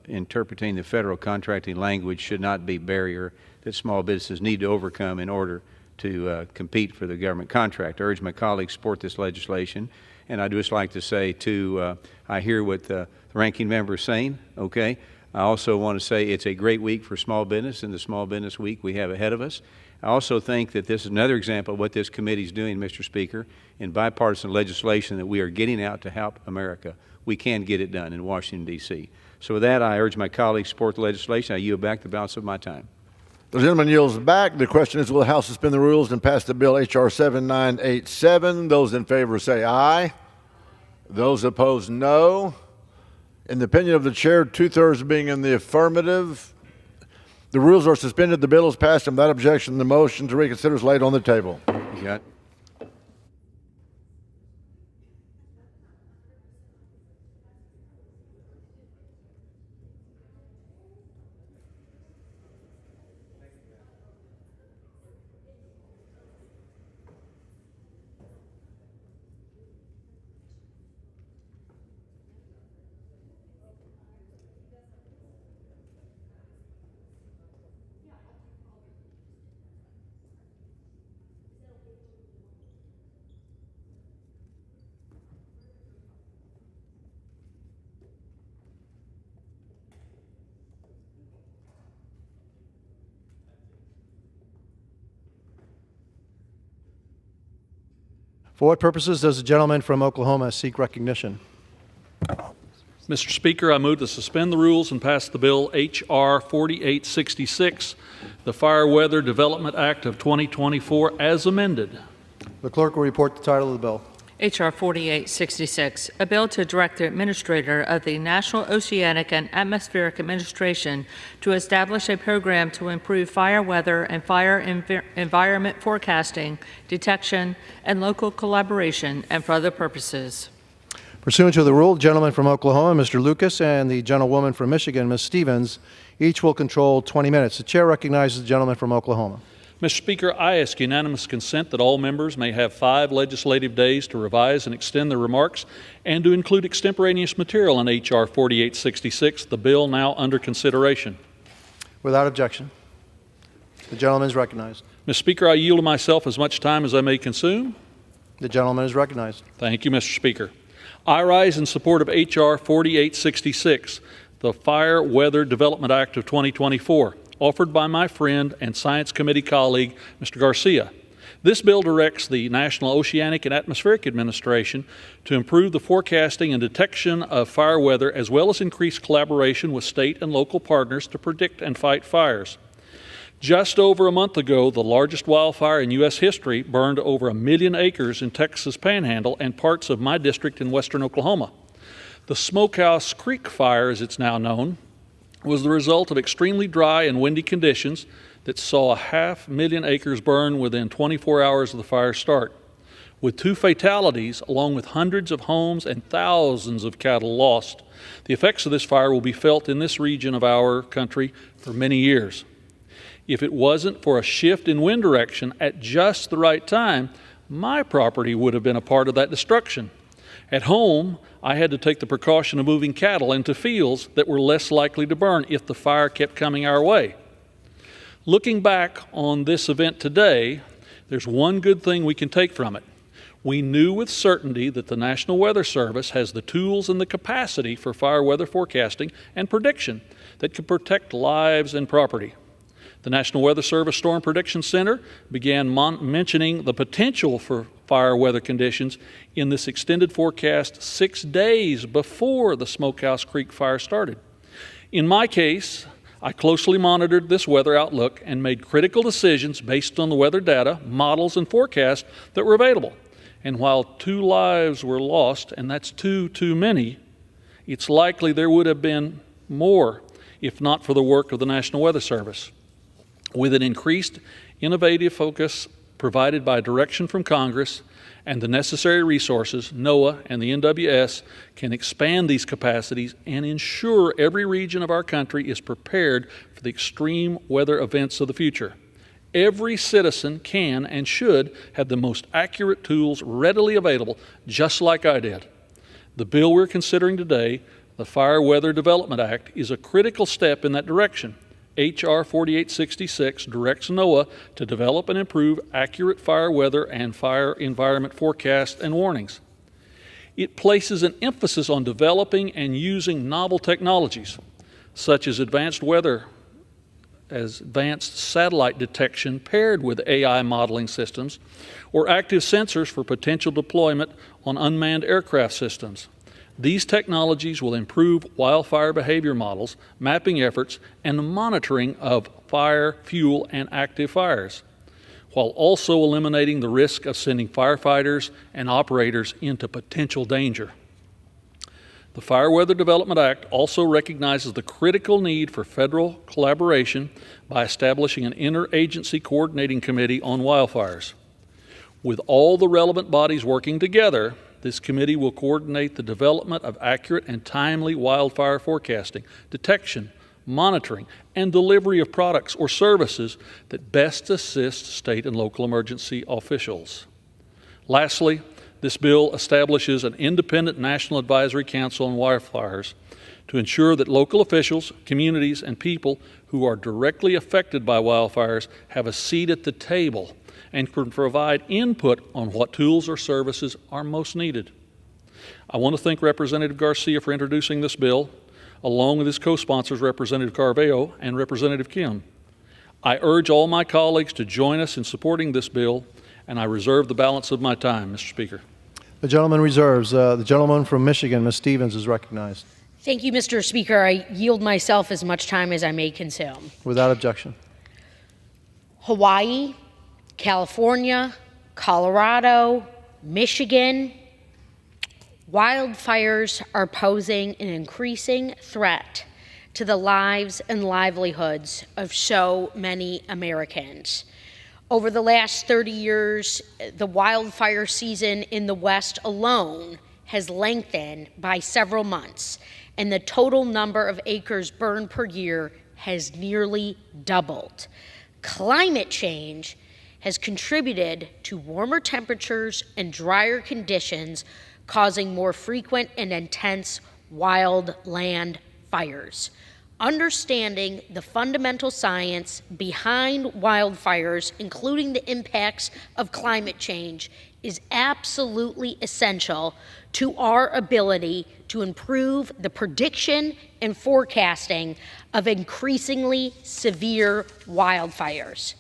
interpreting the federal contracting language should not be a barrier that small businesses need to overcome in order to compete for the government contract. I urge my colleagues to support this legislation, and I'd just like to say, too, I hear what the ranking member is saying, okay? I also want to say it's a great week for small business and the Small Business Week we have ahead of us. I also think that this is another example of what this committee is doing, Mr. Speaker, in bipartisan legislation that we are getting out to help America. We can get it done in Washington, D.C. So with that, I urge my colleagues to support the legislation. I yield back the balance of my time. The gentleman yields back. The question is, will the House suspend the rules and pass the bill H.R. 7987? Those in favor say aye. Those opposed, no. In the opinion of the chair, two-thirds being in the affirmative, the rules are suspended. The bill is passed, and without objection, the motion to reconsider is laid on the table. You got it? For what purposes does the gentleman from Oklahoma seek recognition? Mr. Speaker, I move to suspend the rules and pass the bill H.R. 4866, the Fire Weather Development Act of 2024, as amended. The clerk will report the title of the bill. H.R. 4866, a bill to direct the Administrator of the National Oceanic and Atmospheric Administration to establish a program to improve fire weather and fire environment forecasting, detection, and local collaboration, and for other purposes. Pursuant to the rule, the gentleman from Oklahoma, Mr. Lucas, and the gentlewoman from Michigan, Ms. Stevens, each will control 20 minutes. The chair recognizes the gentleman from Oklahoma. Mr. Speaker, I ask unanimous consent that all members may have 5 legislative days to revise and extend their remarks and to include extemporaneous material in H.R. 4866, the bill now under consideration. Without objection. The gentleman is recognized. Mr. Speaker, I yield to myself as much time as I may consume. The gentleman is recognized. Thank you, Mr. Speaker. I rise in support of H.R. 4866, the Fire Weather Development Act of 2024. Offered by my friend and Science Committee colleague, Mr. Garcia. This bill directs the National Oceanic and Atmospheric Administration to improve the forecasting and detection of fire weather, as well as increase collaboration with state and local partners to predict and fight fires. Just over a month ago, the largest wildfire in U.S. history burned over 1 million acres in Texas Panhandle and parts of my district in western Oklahoma. The Smokehouse Creek Fire, as it's now known, was the result of extremely dry and windy conditions that saw 500,000 acres burn within 24 hours of the fire's start. With 2 fatalities, along with hundreds of homes and thousands of cattle lost, the effects of this fire will be felt in this region of our country for many years. If it wasn't for a shift in wind direction at just the right time, my property would have been a part of that destruction. At home, I had to take the precaution of moving cattle into fields that were less likely to burn if the fire kept coming our way. Looking back on this event today, there's one good thing we can take from it. We knew with certainty that the National Weather Service has the tools and the capacity for fire weather forecasting and prediction that could protect lives and property. The National Weather Service Storm Prediction Center began mentioning the potential for fire weather conditions in this extended forecast 6 days before the Smokehouse Creek fire started. In my case, I closely monitored this weather outlook and made critical decisions based on the weather data, models, and forecasts that were available. And while 2 lives were lost, and that's too many, it's likely there would have been more if not for the work of the National Weather Service. With an increased innovative focus provided by direction from Congress and the necessary resources, NOAA and the NWS can expand these capacities and ensure every region of our country is prepared for the extreme weather events of the future. Every citizen can and should have the most accurate tools readily available, just like I did. The bill we're considering today, the Fire Weather Development Act, is a critical step in that direction. H.R. 4866 directs NOAA to develop and improve accurate fire weather and fire environment forecasts and warnings. It places an emphasis on developing and using novel technologies, such as advanced satellite detection paired with AI modeling systems, or active sensors for potential deployment on unmanned aircraft systems. These technologies will improve wildfire behavior models, mapping efforts, and the monitoring of fire, fuel, and active fires, while also eliminating the risk of sending firefighters and operators into potential danger. The Fire Weather Development Act also recognizes the critical need for federal collaboration by establishing an interagency coordinating committee on wildfires. With all the relevant bodies working together, this committee will coordinate the development of accurate and timely wildfire forecasting, detection, monitoring, and delivery of products or services that best assist state and local emergency officials. Lastly, this bill establishes an independent National Advisory Council on wildfires to ensure that local officials, communities, and people who are directly affected by wildfires have a seat at the table and can provide input on what tools or services are most needed. I want to thank Representative Garcia for introducing this bill, along with his co-sponsors, Representative Carveo and Representative Kim. I urge all my colleagues to join us in supporting this bill, and I reserve the balance of my time, Mr. Speaker. The gentleman reserves. The gentleman from Michigan, Ms. Stevens, is recognized. Thank you, Mr. Speaker. I yield myself as much time as I may consume. Without objection. Hawaii, California, Colorado, Michigan, wildfires are posing an increasing threat to the lives and livelihoods of so many Americans. Over the last 30 years, the wildfire season in the West alone has lengthened by several months, and the total number of acres burned per year has nearly doubled. Climate change has contributed to warmer temperatures and drier conditions, causing more frequent and intense wildland fires. Understanding the fundamental science behind wildfires, including the impacts of climate change, is absolutely essential to our ability to improve the prediction and forecasting of increasingly severe wildfires.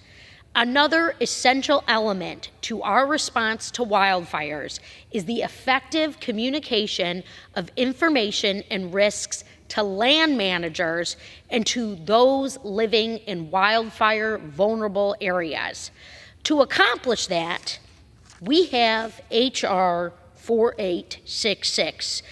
Another essential element to our response to wildfires is the effective communication of information and risks to land managers and to those living in wildfire vulnerable areas. To accomplish that, we have H.R. 4866,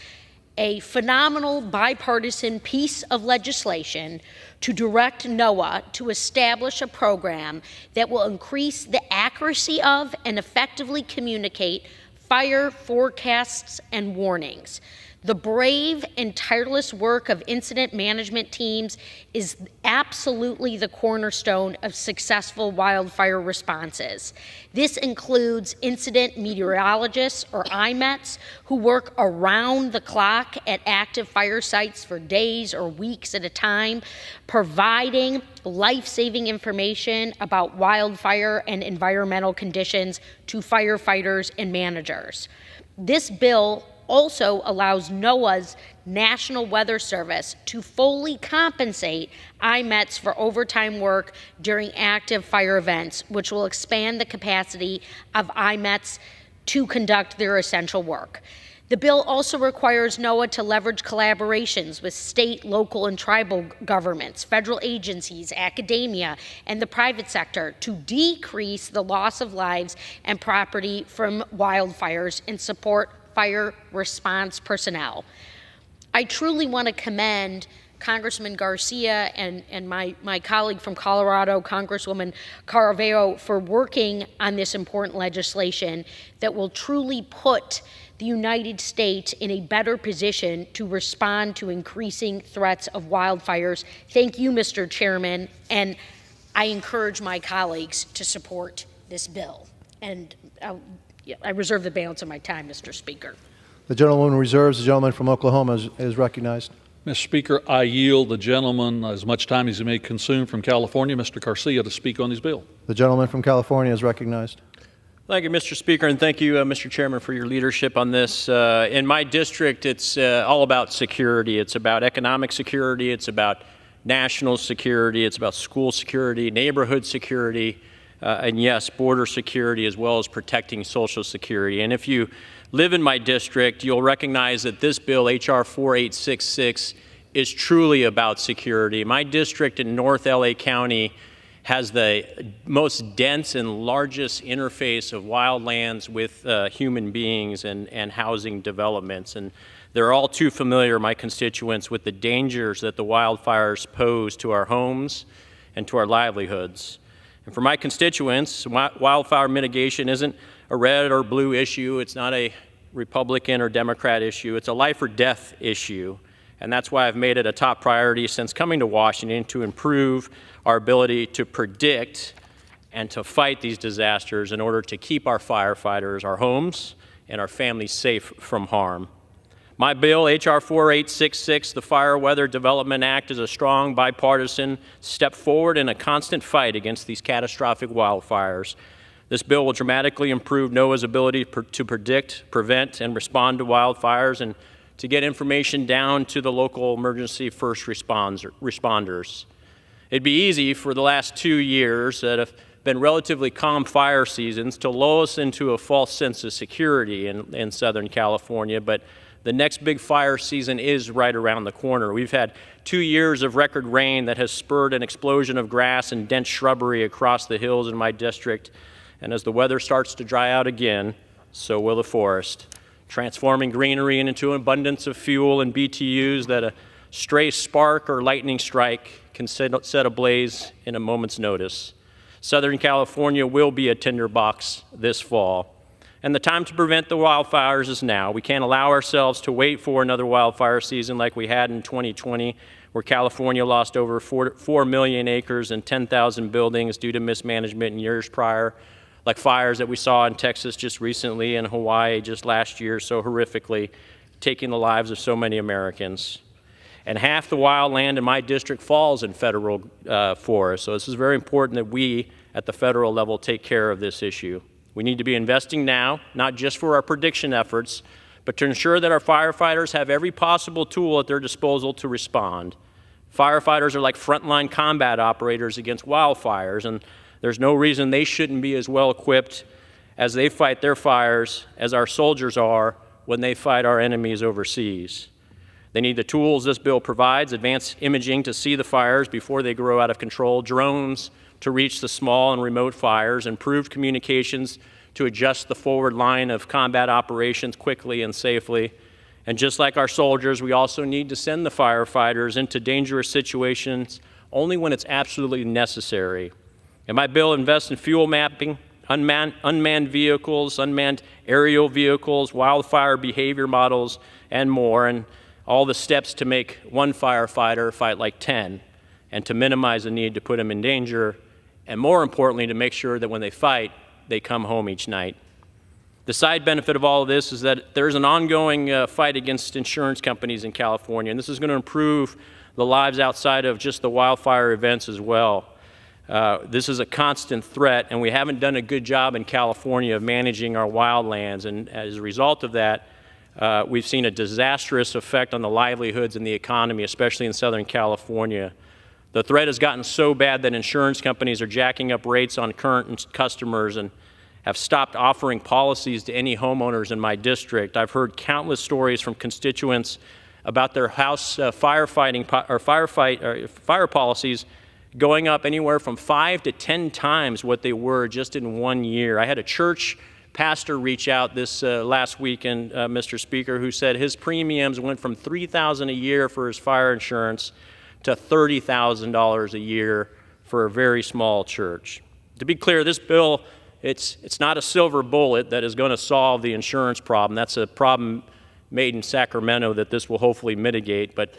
a phenomenal bipartisan piece of legislation to direct NOAA to establish a program that will increase the accuracy of and effectively communicate fire forecasts and warnings. The brave and tireless work of incident management teams is absolutely the cornerstone of successful wildfire responses. This includes incident meteorologists, or IMETs, who work around the clock at active fire sites for days or weeks at a time, providing life-saving information about wildfire and environmental conditions to firefighters and managers. This bill also allows NOAA's National Weather Service to fully compensate IMETs for overtime work during active fire events, which will expand the capacity of IMETs to conduct their essential work. The bill also requires NOAA to leverage collaborations with state, local, and tribal governments, federal agencies, academia, and the private sector to decrease the loss of lives and property from wildfires and support fire response personnel. I truly want to commend Congressman Garcia and my colleague from Colorado, Congresswoman Caraveo, for working on this important legislation that will truly put the United States in a better position to respond to increasing threats of wildfires. Thank you, Mr. Chairman, and I encourage my colleagues to support this bill. And I reserve the balance of my time, Mr. Speaker. The gentlewoman reserves. The gentleman from Oklahoma is recognized. Mr. Speaker, I yield the gentleman as much time as he may consume from California, Mr. Garcia, to speak on this bill. The gentleman from California is recognized. Thank you, Mr. Speaker, and thank you, Mr. Chairman, for your leadership on this. In my district, it's all about security. It's about economic security. It's about national security. It's about school security, neighborhood security, and yes, border security, as well as protecting Social Security. And if you live in my district, you'll recognize that this bill, H.R. 4866, is truly about security. My district in North LA County has the most dense and largest interface of wildlands with human beings and housing developments. And they're all too familiar, my constituents, with the dangers that the wildfires pose to our homes and to our livelihoods. And for my constituents, wildfire mitigation isn't a red or blue issue. It's not a Republican or Democrat issue. It's a life or death issue. And that's why I've made it a top priority since coming to Washington to improve our ability to predict and to fight these disasters in order to keep our firefighters, our homes, and our families safe from harm. My bill, H.R. 4866, the Fire Weather Development Act, is a strong bipartisan step forward in a constant fight against these catastrophic wildfires. This bill will dramatically improve NOAA's ability to predict, prevent, and respond to wildfires and to get information down to the local emergency first responders. It'd be easy for the last 2 years that have been relatively calm fire seasons to lull us into a false sense of security in Southern California, but the next big fire season is right around the corner. We've had 2 years of record rain that has spurred an explosion of grass and dense shrubbery across the hills in my district. And as the weather starts to dry out again, so will the forest, transforming greenery into an abundance of fuel and BTUs that a stray spark or lightning strike can set ablaze in a moment's notice. Southern California will be a tinderbox this fall. And the time to prevent the wildfires is now. We can't allow ourselves to wait for another wildfire season like we had in 2020, where California lost over 4 million acres and 10,000 buildings due to mismanagement in years prior, like fires that we saw in Texas just recently and Hawaii just last year so horrifically, taking the lives of so many Americans. And half the wildland in my district falls in federal forests, so this is very important that we at the federal level take care of this issue. We need to be investing now, not just for our prediction efforts, but to ensure that our firefighters have every possible tool at their disposal to respond. Firefighters are like frontline combat operators against wildfires, and there's no reason they shouldn't be as well equipped as they fight their fires as our soldiers are when they fight our enemies overseas. They need the tools this bill provides: advanced imaging to see the fires before they grow out of control, drones to reach the small and remote fires, improved communications to adjust the forward line of combat operations quickly and safely. And just like our soldiers, we also need to send the firefighters into dangerous situations only when it's absolutely necessary. And my bill invests in fuel mapping, unmanned vehicles, unmanned aerial vehicles, wildfire behavior models, and more, and all the steps to make one firefighter fight like 10, and to minimize the need to put them in danger, and more importantly, to make sure that when they fight, they come home each night. The side benefit of all of this is that there's an ongoing fight against insurance companies in California, and this is going to improve the lives outside of just the wildfire events as well. This is a constant threat, and we haven't done a good job in California of managing our wildlands, and as a result of that, we've seen a disastrous effect on the livelihoods and the economy, especially in Southern California. The threat has gotten so bad that insurance companies are jacking up rates on current customers and have stopped offering policies to any homeowners in my district. I've heard countless stories from constituents about their house fire policies going up anywhere from 5 to 10 times what they were just in 1 year. I had a church pastor reach out this last weekend, Mr. Speaker, who said his premiums went from $3,000 a year for his fire insurance to $30,000 a year for a very small church. To be clear, this bill, it's not a silver bullet that is going to solve the insurance problem. That's a problem made in Sacramento that this will hopefully mitigate, but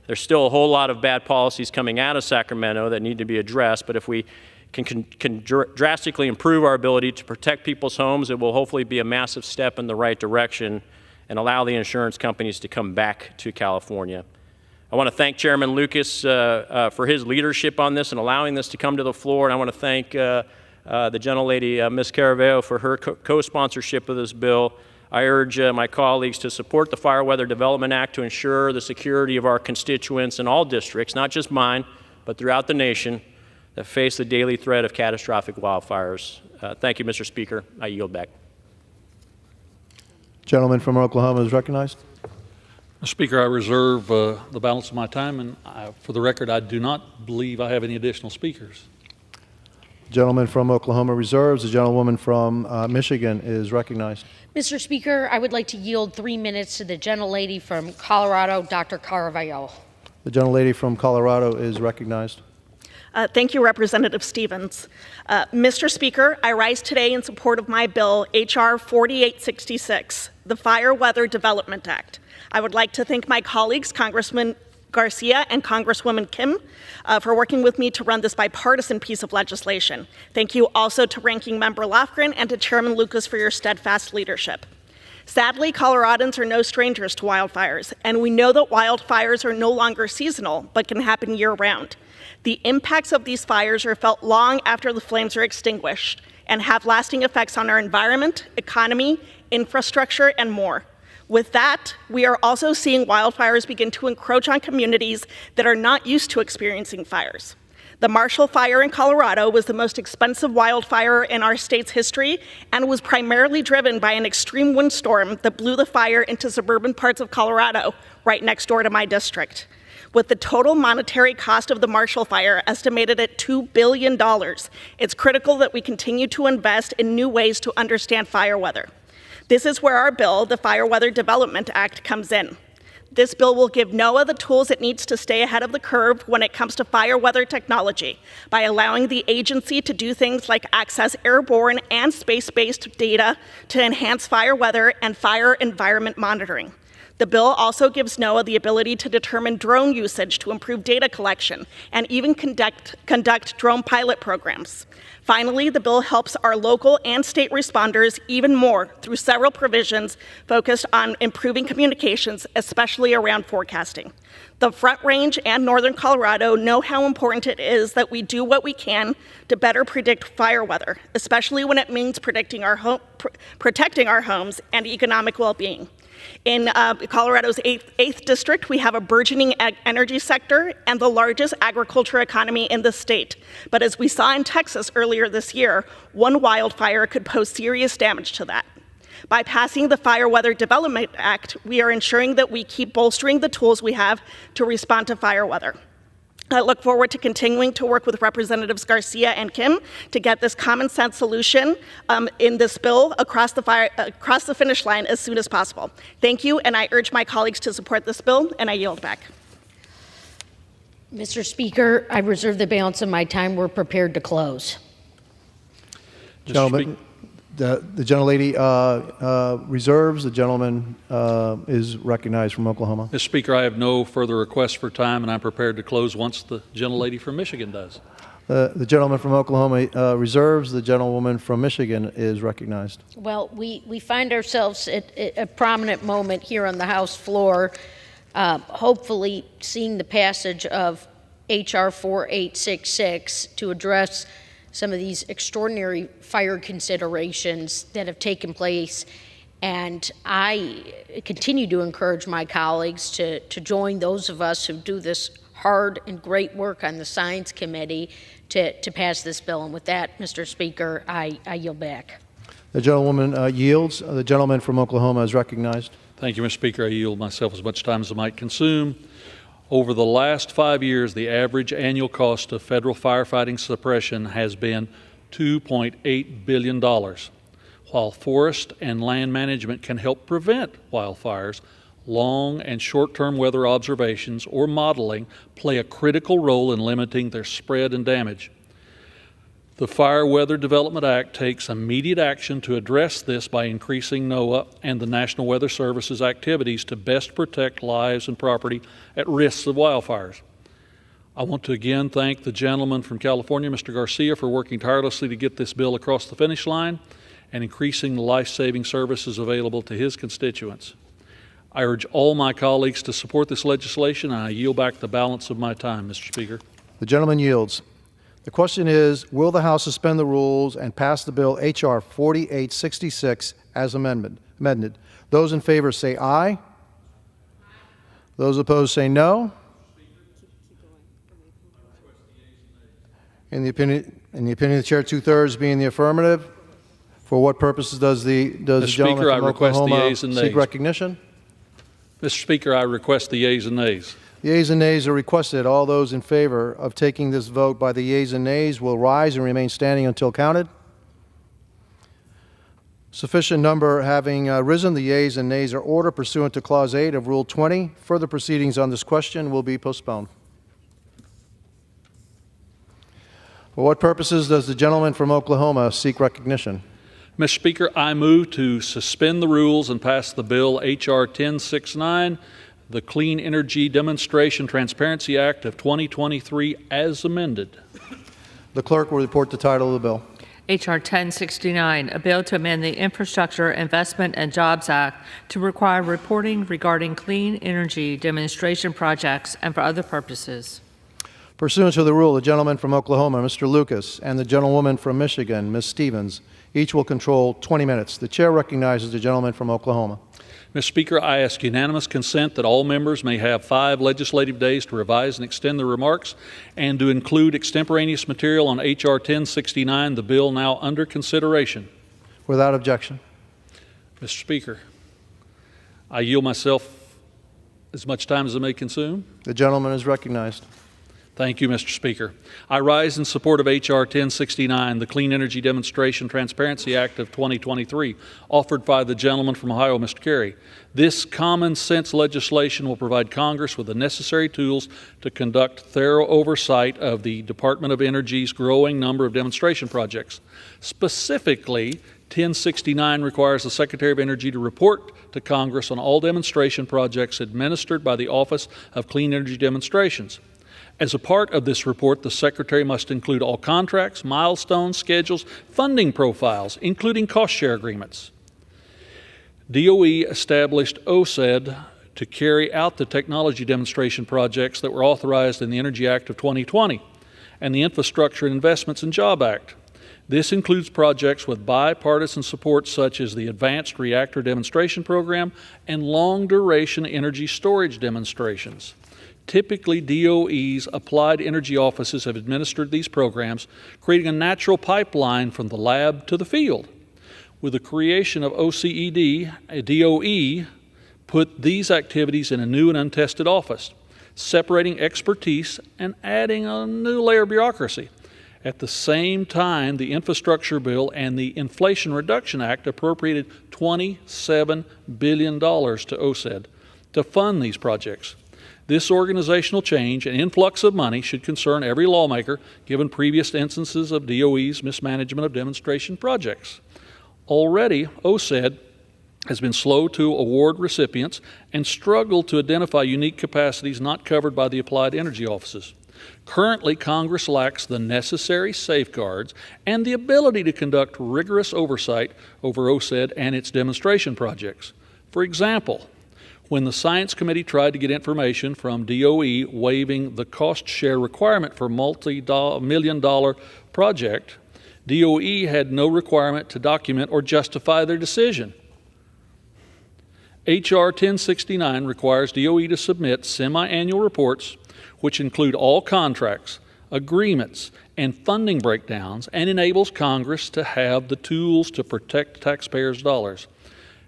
there's still a whole lot of bad policies coming out of Sacramento that need to be addressed. But if we can drastically improve our ability to protect people's homes, it will hopefully be a massive step in the right direction and allow the insurance companies to come back to California. I want to thank Chairman Lucas for his leadership on this and allowing this to come to the floor. And I want to thank the gentlelady, Ms. Caraveo, for her co-sponsorship of this bill. I urge my colleagues to support the Fire Weather Development Act to ensure the security of our constituents in all districts, not just mine, but throughout the nation, that face the daily threat of catastrophic wildfires. Thank you, Mr. Speaker. I yield back. Gentleman from Oklahoma is recognized. Mr. Speaker, I reserve the balance of my time, and for the record, I do not believe I have any additional speakers. Gentleman from Oklahoma reserves. The gentlewoman from Michigan is recognized. Mr. Speaker, I would like to yield 3 minutes to the gentlelady from Colorado, Dr. Caraveo. The gentlelady from Colorado is recognized. Thank you, Representative Stevens. Mr. Speaker, I rise today in support of my bill, H.R. 4866, the Fire Weather Development Act. I would like to thank my colleagues, Congressman Garcia and Congresswoman Kim, for working with me to run this bipartisan piece of legislation. Thank you also to Ranking Member Lofgren and to Chairman Lucas for your steadfast leadership. Sadly, Coloradans are no strangers to wildfires, and we know that wildfires are no longer seasonal, but can happen year-round. The impacts of these fires are felt long after the flames are extinguished and have lasting effects on our environment, economy, infrastructure, and more. With that, we are also seeing wildfires begin to encroach on communities that are not used to experiencing fires. The Marshall Fire in Colorado was the most expensive wildfire in our state's history and was primarily driven by an extreme windstorm that blew the fire into suburban parts of Colorado right next door to my district. With the total monetary cost of the Marshall Fire estimated at $2 billion, it's critical that we continue to invest in new ways to understand fire weather. This is where our bill, the Fire Weather Development Act, comes in. This bill will give NOAA the tools it needs to stay ahead of the curve when it comes to fire weather technology by allowing the agency to do things like access airborne and space-based data to enhance fire weather and fire environment monitoring. The bill also gives NOAA the ability to determine drone usage to improve data collection and even conduct drone pilot programs. Finally, the bill helps our local and state responders even more through several provisions focused on improving communications, especially around forecasting. The Front Range and Northern Colorado know how important it is that we do what we can to better predict fire weather, especially when it means protecting our homes and economic well-being. In Colorado's 8th district, we have a burgeoning energy sector and the largest agriculture economy in the state. But as we saw in Texas earlier this year, one wildfire could pose serious damage to that. By passing the Fire Weather Development Act, we are ensuring that we keep bolstering the tools we have to respond to fire weather. I look forward to continuing to work with Representatives Garcia and Kim to get this common sense solution in this bill across the finish line as soon as possible. Thank you, and I urge my colleagues to support this bill, and I yield back. Mr. Speaker, I reserve the balance of my time. We're prepared to close. Gentleman The gentlelady reserves. The gentleman is recognized from Oklahoma. Mr. Speaker, I have no further requests for time, and I'm prepared to close once the gentlelady from Michigan does. The gentleman from Oklahoma reserves. The gentlewoman from Michigan is recognized. Well, we find ourselves at a prominent moment here on the House floor, hopefully seeing the passage of H.R. 4866 to address some of these extraordinary fire considerations that have taken place. And I continue to encourage my colleagues to join those of us who do this hard and great work on the Science Committee to pass this bill. And with that, Mr. Speaker, I yield back. The gentlewoman yields. The gentleman from Oklahoma is recognized. Thank you, Mr. Speaker. I yield myself as much time as I might consume. Over the last 5 years, the average annual cost of federal firefighting suppression has been $2.8 billion. While forest and land management can help prevent wildfires, long and short-term weather observations or modeling play a critical role in limiting their spread and damage. The Fire Weather Development Act takes immediate action to address this by increasing NOAA and the National Weather Service's activities to best protect lives and property at risks of wildfires. I want to again thank the gentleman from California, Mr. Garcia, for working tirelessly to get this bill across the finish line and increasing the life-saving services available to his constituents. I urge all my colleagues to support this legislation, and I yield back the balance of my time, Mr. Speaker. The gentleman yields. The question is, will the House suspend the rules and pass the bill H.R. 4866 as amended? Those in favor say aye. Those opposed say no. In the opinion of the chair, 2/3 being the affirmative. For what purposes does the gentleman from Oklahoma seek recognition? Mr. Speaker, I request the yeas and nays. The yeas and nays are requested. All those in favor of taking this vote by the yeas and nays will rise and remain standing until counted. Sufficient number having risen, the yeas and nays are ordered pursuant to Clause 8 of Rule 20. Further proceedings on this question will be postponed. For what purposes does the gentleman from Oklahoma seek recognition? Mr. Speaker, I move to suspend the rules and pass the bill H.R. 1069, the Clean Energy Demonstration Transparency Act of 2023 as amended. The clerk will report the title of the bill. H.R. 1069, a bill to amend the Infrastructure Investment and Jobs Act to require reporting regarding clean energy demonstration projects and for other purposes. Pursuant to the rule, the gentleman from Oklahoma, Mr. Lucas, and the gentlewoman from Michigan, Ms. Stevens, each will control 20 minutes. The chair recognizes the gentleman from Oklahoma. Mr. Speaker, I ask unanimous consent that all members may have 5 legislative days to revise and extend their remarks and to include extemporaneous material on H.R. 1069, the bill now under consideration. Without objection. Mr. Speaker, I yield myself as much time as I may consume. The gentleman is recognized. Thank you, Mr. Speaker. I rise in support of H.R. 1069, the Clean Energy Demonstration Transparency Act of 2023, offered by the gentleman from Ohio, Mr. Carey. This common sense legislation will provide Congress with the necessary tools to conduct thorough oversight of the Department of Energy's growing number of demonstration projects. Specifically, 1069 requires the Secretary of Energy to report to Congress on all demonstration projects administered by the Office of Clean Energy Demonstrations. As a part of this report, the Secretary must include all contracts, milestones, schedules, funding profiles, including cost-share agreements. DOE established OSED to carry out the technology demonstration projects that were authorized in the Energy Act of 2020 and the Infrastructure and Investments and Job Act. This includes projects with bipartisan support such as the Advanced Reactor Demonstration Program and long-duration energy storage demonstrations. Typically, DOE's applied energy offices have administered these programs, creating a natural pipeline from the lab to the field. With the creation of OCED, DOE put these activities in a new and untested office, separating expertise and adding a new layer of bureaucracy. At the same time, the Infrastructure Bill and the Inflation Reduction Act appropriated $27 billion to OSED to fund these projects. This organizational change and influx of money should concern every lawmaker, given previous instances of DOE's mismanagement of demonstration projects. Already, OSED has been slow to award recipients and struggled to identify unique capacities not covered by the applied energy offices. Currently, Congress lacks the necessary safeguards and the ability to conduct rigorous oversight over OSED and its demonstration projects. For example, when the Science Committee tried to get information from DOE waiving the cost share requirement for multi-million-dollar project, DOE had no requirement to document or justify their decision. H.R. 1069 requires DOE to submit semi-annual reports which include all contracts, agreements, and funding breakdowns, and enables Congress to have the tools to protect taxpayers' dollars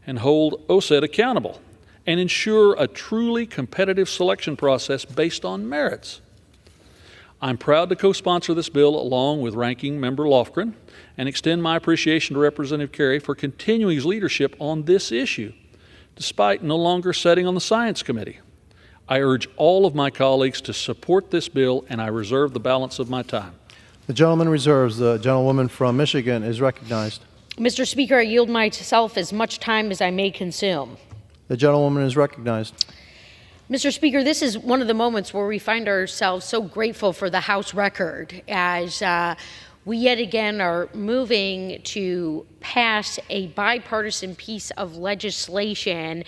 and hold OSED accountable and ensure a truly competitive selection process based on merits. I'm proud to co-sponsor this bill along with Ranking Member Lofgren and extend my appreciation to Representative Carey for continuing his leadership on this issue, despite no longer sitting on the Science Committee. I urge all of my colleagues to support this bill, and I reserve the balance of my time. The gentleman reserves. The gentlewoman from Michigan is recognized. Mr. Speaker, I yield myself as much time as I may consume. The gentlewoman is recognized. Mr. Speaker, this is one of the moments where we find ourselves so grateful for the House record as we yet again are moving to pass a bipartisan piece of legislation,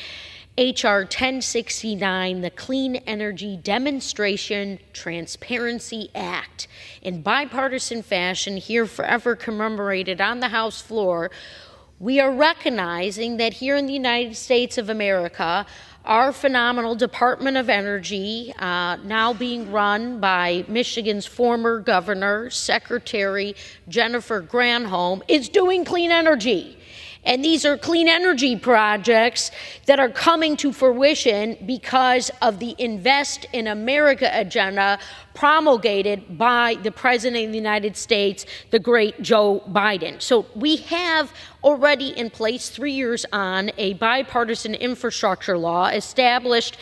H.R. 1069, the Clean Energy Demonstration Transparency Act. In bipartisan fashion, here forever commemorated on the House floor, we are recognizing that here in the United States of America, our phenomenal Department of Energy, now being run by Michigan's former governor, Secretary Jennifer Granholm, is doing clean energy. And these are clean energy projects that are coming to fruition because of the Invest in America agenda promulgated by the President of the United States, the great Joe Biden. So we have already in place, 3 years on, a bipartisan infrastructure law established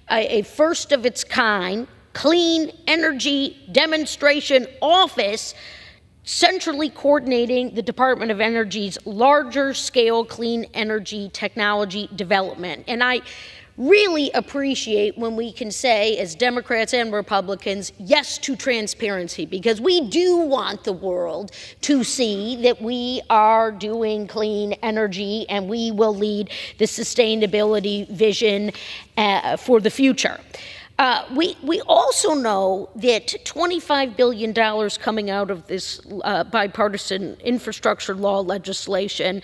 a first of its kind clean energy demonstration office centrally coordinating the Department of Energy's larger scale clean energy technology development. And I really appreciate when we can say, as Democrats and Republicans, yes to transparency, because we do want the world to see that we are doing clean energy and we will lead the sustainability vision for the future. We also know that $25 billion coming out of this bipartisan infrastructure law legislation,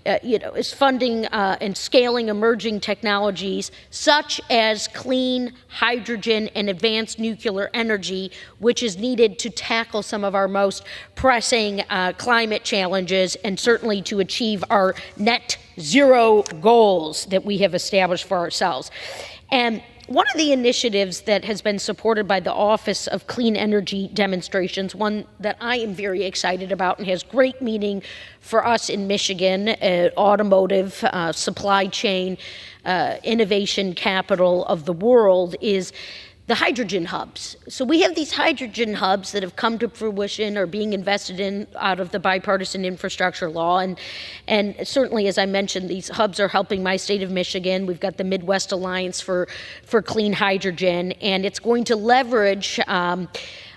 is funding and scaling emerging technologies such as clean hydrogen and advanced nuclear energy, which is needed to tackle some of our most pressing climate challenges and certainly to achieve our net zero goals that we have established for ourselves. And one of the initiatives that has been supported by the Office of Clean Energy Demonstrations, one that I am very excited about and has great meaning for us in Michigan, automotive, supply chain, innovation capital of the world, is the hydrogen hubs. So we have these hydrogen hubs that have come to fruition or being invested in out of the bipartisan infrastructure law. And certainly, as I mentioned, these hubs are helping my state of Michigan. We've got the Midwest Alliance for Clean Hydrogen, and it's going to leverage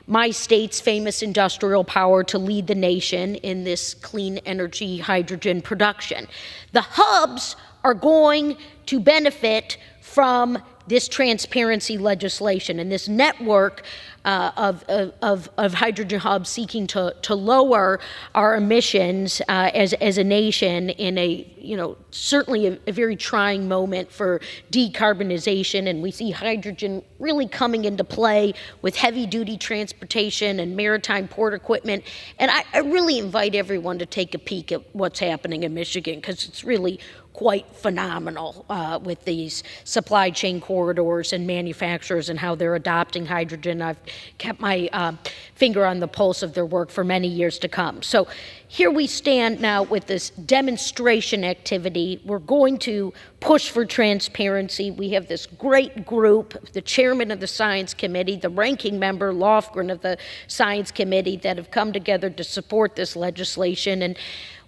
my state's famous industrial power to lead the nation in this clean energy hydrogen production. The hubs are going to benefit from this transparency legislation and this network of hydrogen hubs seeking to lower our emissions as a nation in a, certainly a very trying moment for decarbonization. And we see hydrogen really coming into play with heavy duty transportation and maritime port equipment. And I really invite everyone to take a peek at what's happening in Michigan, because it's really quite phenomenal with these supply chain corridors and manufacturers and how they're adopting hydrogen. I've kept my finger on the pulse of their work for many years to come. So here we stand now with this demonstration activity. We're going to push for transparency. We have this great group, the chairman of the Science Committee, the ranking member, Lofgren, of the Science Committee, that have come together to support this legislation. And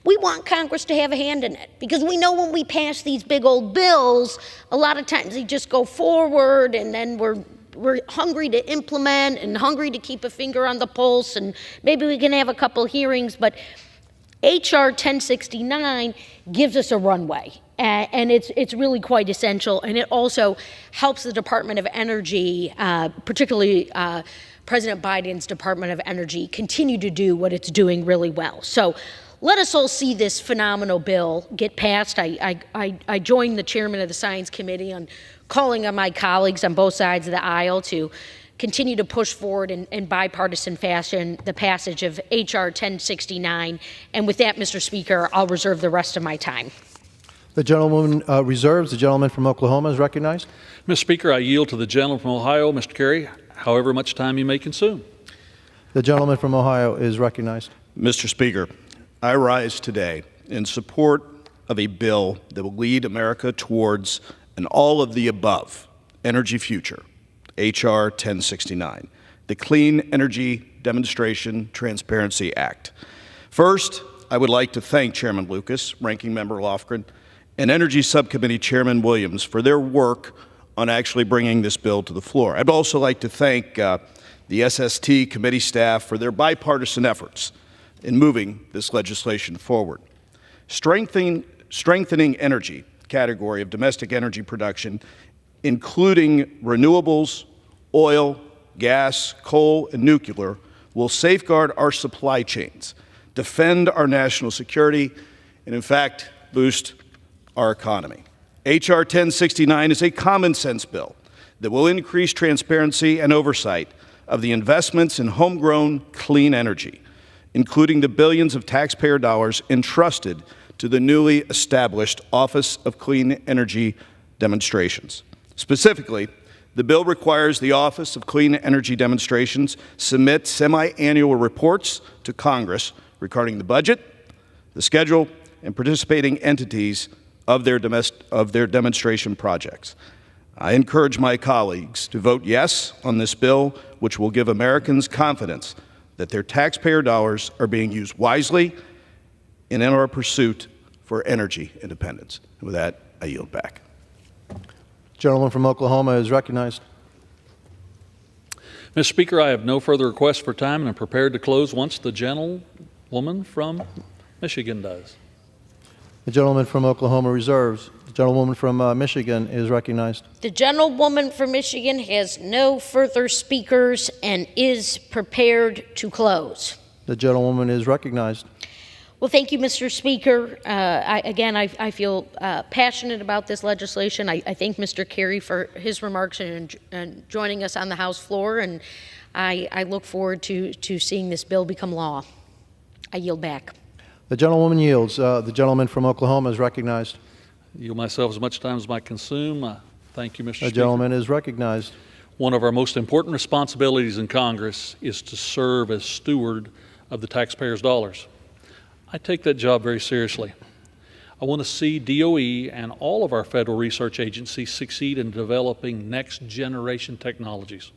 We want Congress to have a hand in it because we know when we pass these big old bills, a lot of times they just go forward and then we're hungry to implement and hungry to keep a finger on the pulse, and maybe we can have a couple hearings, but HR 1069 gives us a runway, and it's really quite essential, and it also helps the Department of Energy, particularly President Biden's Department of Energy, continue to do what it's doing really well. So let us all see this phenomenal bill get passed. I joined the chairman of the Science Committee on calling on my colleagues on both sides of the aisle to continue to push forward in bipartisan fashion the passage of H.R. 1069. And with that, Mr. Speaker, I'll reserve the rest of my time. The gentleman reserves. The gentleman from Oklahoma is recognized. Mr. Speaker, I yield to the gentleman from Ohio, Mr. Kerry, however much time you may consume. The gentleman from Ohio is recognized. Mr. Speaker, I rise today in support of a bill that will lead America towards an all-of-the-above energy future, H.R. 1069, the Clean Energy Demonstration Transparency Act. First, I would like to thank Chairman Lucas, Ranking Member Lofgren, and Energy Subcommittee Chairman Williams for their work on actually bringing this bill to the floor. I'd also like to thank the SST committee staff for their bipartisan efforts in moving this legislation forward. Strengthening energy category of domestic energy production, including renewables, oil, gas, coal, and nuclear, will safeguard our supply chains, defend our national security, and in fact, boost our economy. H.R. 1069 is a common sense bill that will increase transparency and oversight of the investments in homegrown clean energy, including the billions of taxpayer dollars entrusted to the newly established Office of Clean Energy Demonstrations. Specifically, the bill requires the Office of Clean Energy Demonstrations submit semi-annual reports to Congress regarding the budget, the schedule, and participating entities of their demonstration projects. I encourage my colleagues to vote yes on this bill, which will give Americans confidence that their taxpayer dollars are being used wisely and in our pursuit for energy independence. And with that, I yield back. Gentleman from Oklahoma is recognized. Mr. Speaker, I have no further requests for time, and I'm prepared to close once the gentlewoman from Michigan does. The gentleman from Oklahoma reserves. The gentlewoman from Michigan is recognized. The gentlewoman from Michigan has no further speakers and is prepared to close. The gentlewoman is recognized. Well, thank you, Mr. Speaker. I feel passionate about this legislation. I thank Mr. Kerry for his remarks and joining us on the House floor, and I look forward to seeing this bill become law. I yield back. The gentlewoman yields. The gentleman from Oklahoma is recognized. I yield myself as much time as I consume. Thank you, Mr. Speaker. The gentleman is recognized. One of our most important responsibilities in Congress is to serve as steward of the taxpayers' dollars. I take that job very seriously. I want to see DOE and all of our federal research agencies succeed in developing next-generation technologies.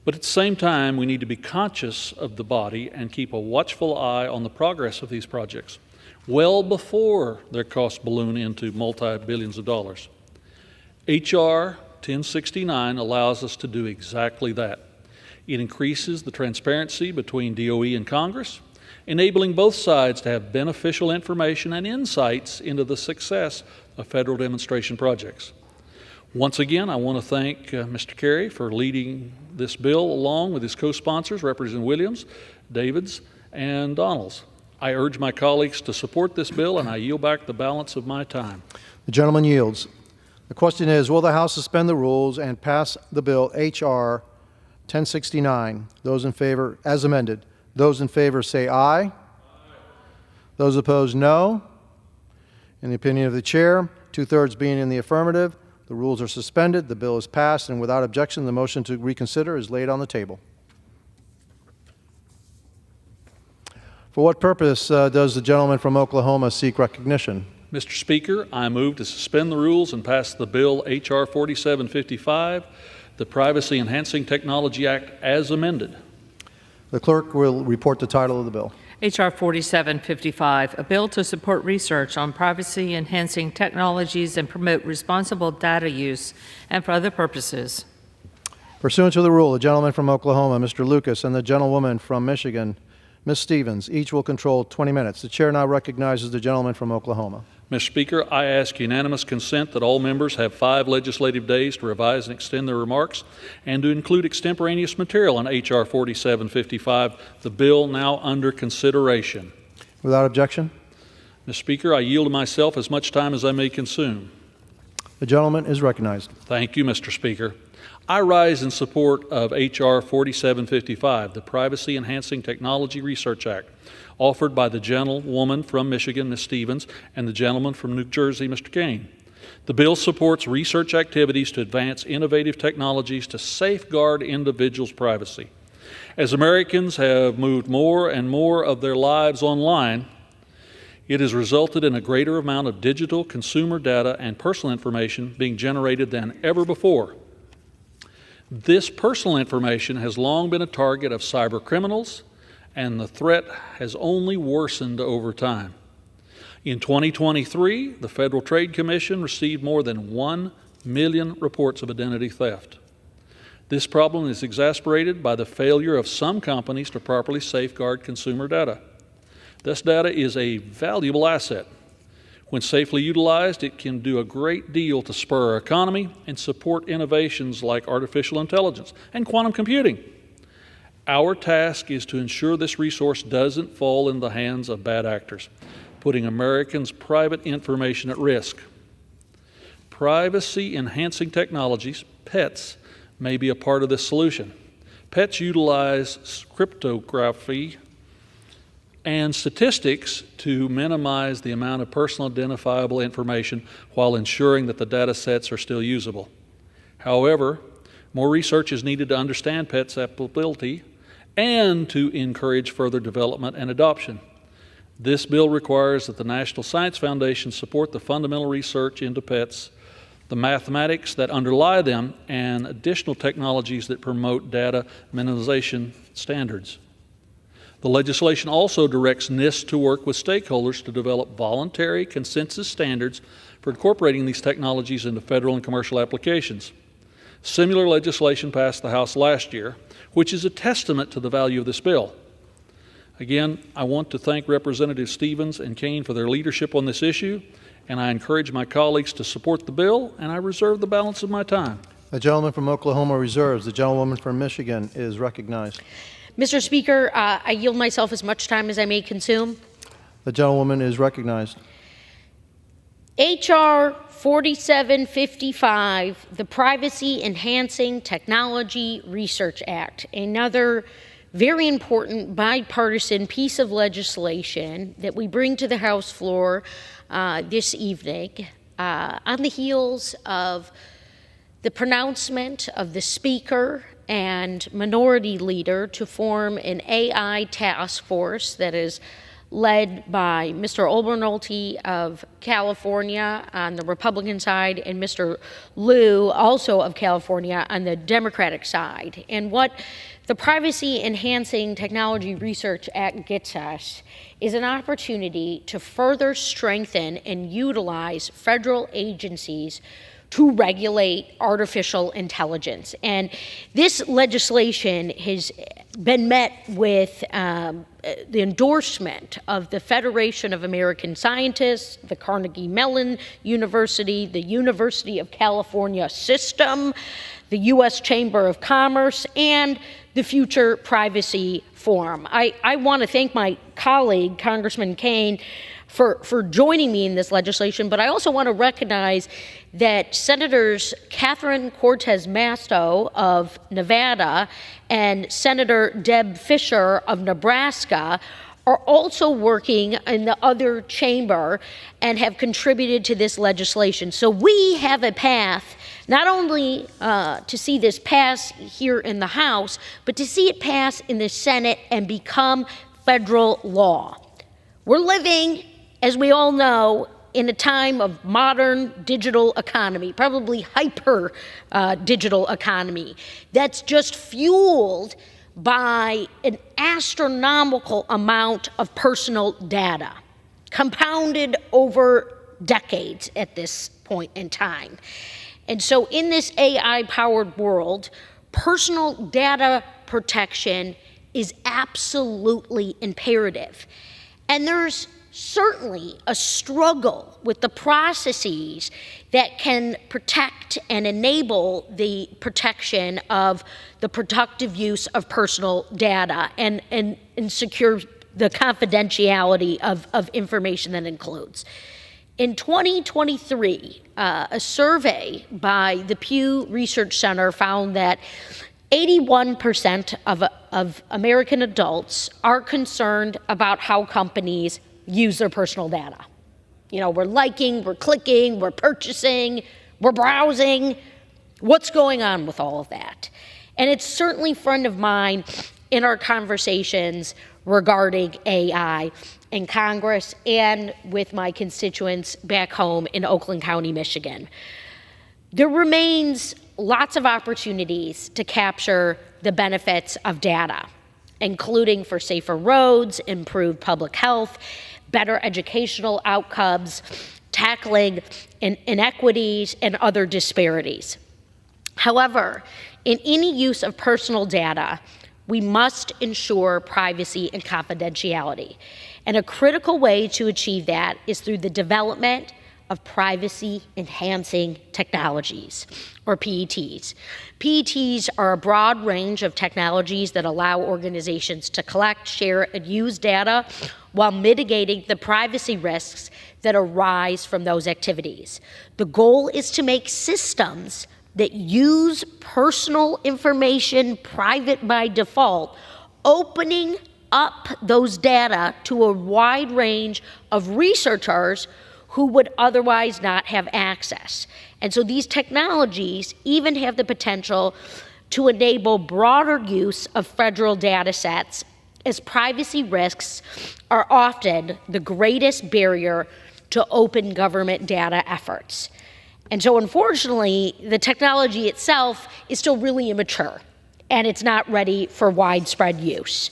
But at the same time, we need to be conscious of the body and keep a watchful eye on the progress of these projects, well before their costs balloon into multi-billions of dollars. H.R. 1069 allows us to do exactly that. It increases the transparency between DOE and Congress, enabling both sides to have beneficial information and insights into the success of federal demonstration projects. Once again, I want to thank Mr. Kerry for leading this bill along with his co-sponsors, Representative Williams, Davids, and Donalds. I urge my colleagues to support this bill, and I yield back the balance of my time. The gentleman yields. The question is, will the House suspend the rules and pass the bill H.R. 1069? Those in favor, as amended. Those in favor say aye. Aye. Those opposed, no. In the opinion of the chair, 2/3 being in the affirmative, the rules are suspended, the bill is passed, and without objection, the motion to reconsider is laid on the table. For what purpose does the gentleman from Oklahoma seek recognition? Mr. Speaker, I move to suspend the rules and pass the bill H.R. 4755, the Privacy Enhancing Technology Act, as amended. The clerk will report the title of the bill. H.R. 4755, a bill to support research on privacy-enhancing technologies and promote responsible data use and for other purposes. Pursuant to the rule, the gentleman from Oklahoma, Mr. Lucas, and the gentlewoman from Michigan, Ms. Stevens, each will control 20 minutes. The chair now recognizes the gentleman from Oklahoma. Mr. Speaker, I ask unanimous consent that all members have 5 legislative days to revise and extend their remarks and to include extemporaneous material on H.R. 4755, the bill now under consideration. Without objection, Mr. Speaker, I yield to myself as much time as I may consume. the gentleman is recognized. Thank you, Mr. Speaker. I rise in support of H.R. 4755, the Privacy Enhancing Technology Research Act, offered by the gentlewoman from Michigan, Ms. Stevens, and the gentleman from New Jersey, Mr. Kane. The bill supports research activities to advance innovative technologies to safeguard individuals' privacy. As Americans have moved more and more of their lives online, it has resulted in a greater amount of digital consumer data and personal information being generated than ever before. This personal information has long been a target of cyber criminals, and the threat has only worsened over time. In 2023, the Federal Trade Commission received more than 1 million reports of identity theft. This problem is exacerbated by the failure of some companies to properly safeguard consumer data. This data is a valuable asset. When safely utilized, it can do a great deal to spur our economy and support innovations like artificial intelligence and quantum computing. Our task is to ensure this resource doesn't fall in the hands of bad actors, putting Americans' private information at risk. Privacy-enhancing technologies, PETs, may be a part of this solution. PETs utilize cryptography and statistics to minimize the amount of personal identifiable information while ensuring that the data sets are still usable. However, more research is needed to understand PET's applicability and to encourage further development and adoption. This bill requires that the National Science Foundation support the fundamental research into PETs, the mathematics that underlie them, and additional technologies that promote data minimization standards. The legislation also directs NIST to work with stakeholders to develop voluntary consensus standards for incorporating these technologies into federal and commercial applications. Similar legislation passed the House last year, which is a testament to the value of this bill. Again, I want to thank Representatives Stevens and Kane for their leadership on this issue, and I encourage my colleagues to support the bill, and I reserve the balance of my time. The gentleman from Oklahoma reserves. The gentlewoman from Michigan is recognized. Mr. Speaker, I yield myself as much time as I may consume. The gentlewoman is recognized. H.R. 4755, the Privacy Enhancing Technology Research Act, another very important bipartisan piece of legislation that we bring to the House floor this evening on the heels of the pronouncement of the Speaker and Minority Leader to form an AI task force that is led by Mr. Obernolte of California on the Republican side and Mr. Lieu, also of California, on the Democratic side. And what the Privacy Enhancing Technology Research Act gets us is an opportunity to further strengthen and utilize federal agencies to regulate artificial intelligence. And this legislation has been met with the endorsement of the Federation of American Scientists, the Carnegie Mellon University, the University of California System, the U.S. Chamber of Commerce, and the Future Privacy Forum. I want to thank my colleague, Congressman Kane, for joining me in this legislation, but I also want to recognize that Senators Catherine Cortez Masto of Nevada and Senator Deb Fischer of Nebraska are also working in the other chamber and have contributed to this legislation. So we have a path not only to see this pass here in the House, but to see it pass in the Senate and become federal law. We're living, as we all know, in a time of modern digital economy, probably hyper digital economy, that's just fueled by an astronomical amount of personal data, compounded over decades at this point in time. And so in this AI-powered world, personal data protection is absolutely imperative. And there's certainly a struggle with the processes that can protect and enable the protection of the productive use of personal data and secure the confidentiality of information that includes. In 2023, a survey by the Pew Research Center found that 81% of American adults are concerned about how companies use their personal data. You know, we're liking, we're clicking, we're purchasing, we're browsing. What's going on with all of that? And it's certainly front of mind in our conversations regarding AI in Congress and with my constituents back home in Oakland County, Michigan. There remains lots of opportunities to capture the benefits of data, including for safer roads, improved public health, better educational outcomes, tackling inequities and other disparities. However, in any use of personal data, we must ensure privacy and confidentiality. And a critical way to achieve that is through the development of privacy-enhancing technologies, or PETs. PETs are a broad range of technologies that allow organizations to collect, share, and use data while mitigating the privacy risks that arise from those activities. The goal is to make systems that use personal information private by default, opening up those data to a wide range of researchers who would otherwise not have access. And so these technologies even have the potential to enable broader use of federal data sets, as privacy risks are often the greatest barrier to open government data efforts. And so unfortunately, the technology itself is still really immature, and it's not ready for widespread use.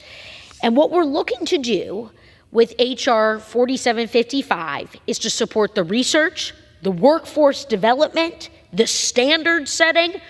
And what we're looking to do with HR 4755 is to support the research, the workforce development, the standard setting,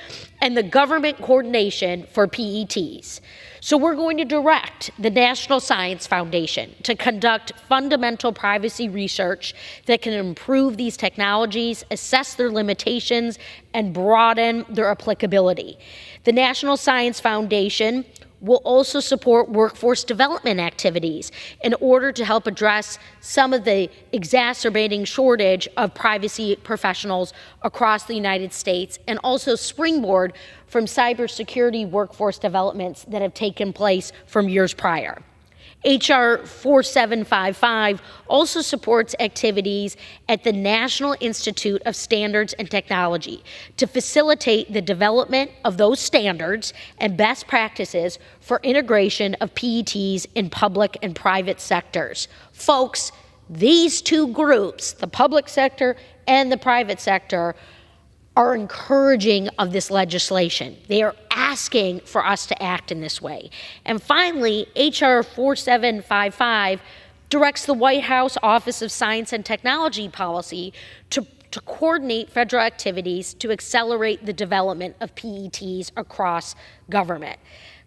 and the government coordination for PETs. So we're going to direct the National Science Foundation to conduct fundamental privacy research that can improve these technologies, assess their limitations, and broaden their applicability. The National Science Foundation will also support workforce development activities in order to help address some of the exacerbating shortage of privacy professionals across the United States, and also springboard from cybersecurity workforce developments that have taken place from years prior. HR 4755 also supports activities at the National Institute of Standards and Technology to facilitate the development of those standards and best practices for integration of PETs in public and private sectors. Folks, these two groups, the public sector and the private sector, are encouraging of this legislation. They are asking for us to act in this way. And finally, HR 4755 directs the White House Office of Science and Technology Policy to coordinate federal activities to accelerate the development of PETs across government.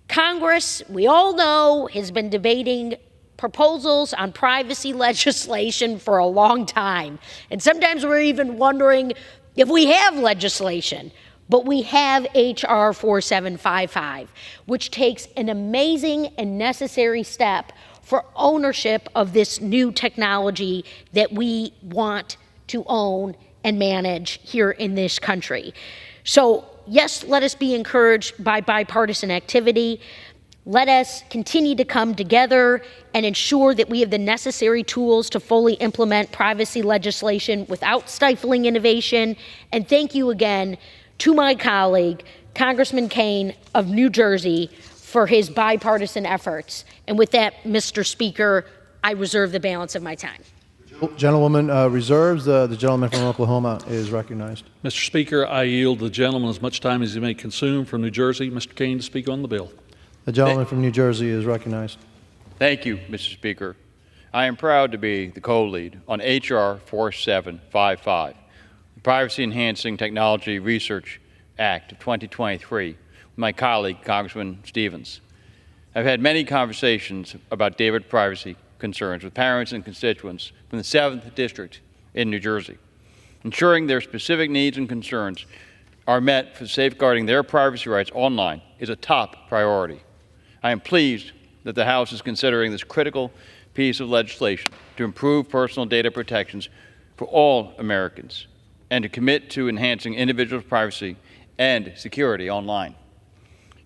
Congress, we all know, has been debating proposals on privacy legislation for a long time. And sometimes we're even wondering if we have legislation. But we have HR 4755, which takes an amazing and necessary step for ownership of this new technology that we want to own and manage here in this country. So yes, let us be encouraged by bipartisan activity. Let us continue to come together and ensure that we have the necessary tools to fully implement privacy legislation without stifling innovation. And thank you again to my colleague, Congressman Kane of New Jersey, for his bipartisan efforts. And with that, Mr. Speaker, I reserve the balance of my time. Gentlewoman reserves. The gentleman from Oklahoma is recognized. Mr. Speaker, I yield the gentleman as much time as he may consume from New Jersey. Mr. Kane to speak on the bill. The gentleman from New Jersey is recognized. Thank you, Mr. Speaker. I am proud to be the co-lead on H.R. 4755, the Privacy Enhancing Technology Research Act of 2023, with my colleague, Congressman Stevens. I've had many conversations about data privacy concerns with parents and constituents from the 7th District in New Jersey. Ensuring their specific needs and concerns are met for safeguarding their privacy rights online is a top priority. I am pleased that the House is considering this critical piece of legislation to improve personal data protections for all Americans and to commit to enhancing individuals' privacy and security online.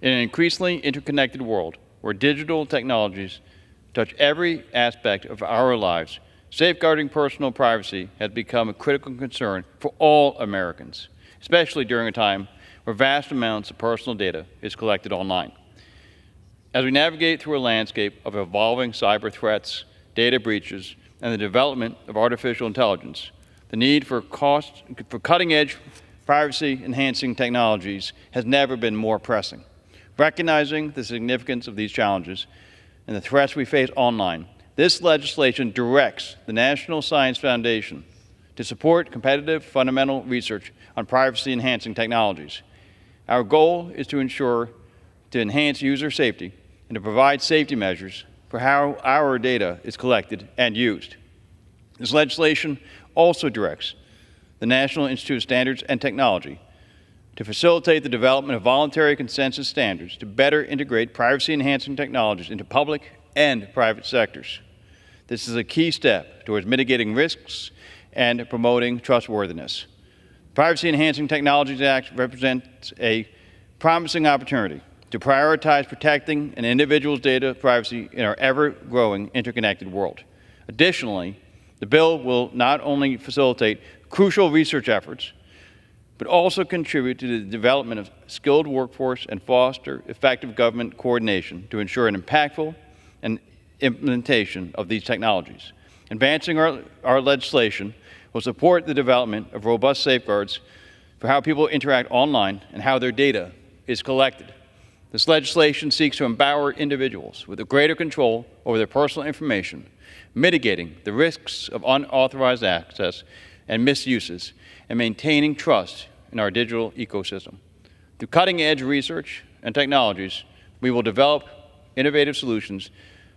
In an increasingly interconnected world where digital technologies touch every aspect of our lives, safeguarding personal privacy has become a critical concern for all Americans, especially during a time where vast amounts of personal data is collected online. As we navigate through a landscape of evolving cyber threats, data breaches, and the development of artificial intelligence, the need for cutting-edge privacy-enhancing technologies has never been more pressing. Recognizing the significance of these challenges and the threats we face online, this legislation directs the National Science Foundation to support competitive fundamental research on privacy-enhancing technologies. Our goal is to enhance user safety and to provide safety measures for how our data is collected and used. This legislation also directs the National Institute of Standards and Technology to facilitate the development of voluntary consensus standards to better integrate privacy-enhancing technologies into public and private sectors. This is a key step towards mitigating risks and promoting trustworthiness. The Privacy Enhancing Technologies Act represents a promising opportunity to prioritize protecting an individual's data privacy in our ever-growing interconnected world. Additionally, the bill will not only facilitate crucial research efforts, but also contribute to the development of skilled workforce and foster effective government coordination to ensure an impactful and implementation of these technologies. Advancing our legislation will support the development of robust safeguards for how people interact online and how their data is collected. This legislation seeks to empower individuals with a greater control over their personal information, mitigating the risks of unauthorized access and misuses, and maintaining trust in our digital ecosystem. Through cutting-edge research and technologies, we will develop innovative solutions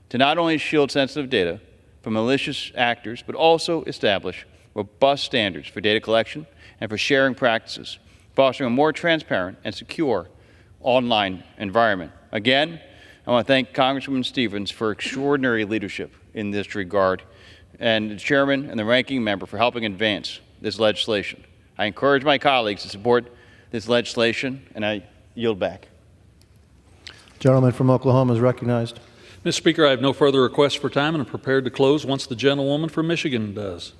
to not only shield sensitive data from malicious actors, but also establish robust standards for data collection and for sharing practices, fostering a more transparent and secure online environment. Again, I want to thank Congresswoman Stevens for extraordinary leadership in this regard, and the Chairman and the Ranking Member for helping advance this legislation. I encourage my colleagues to support this legislation, and I yield back. Gentleman from Oklahoma is recognized. Mr. Speaker, I have no further requests for time and am prepared to close once the gentlewoman from Michigan does.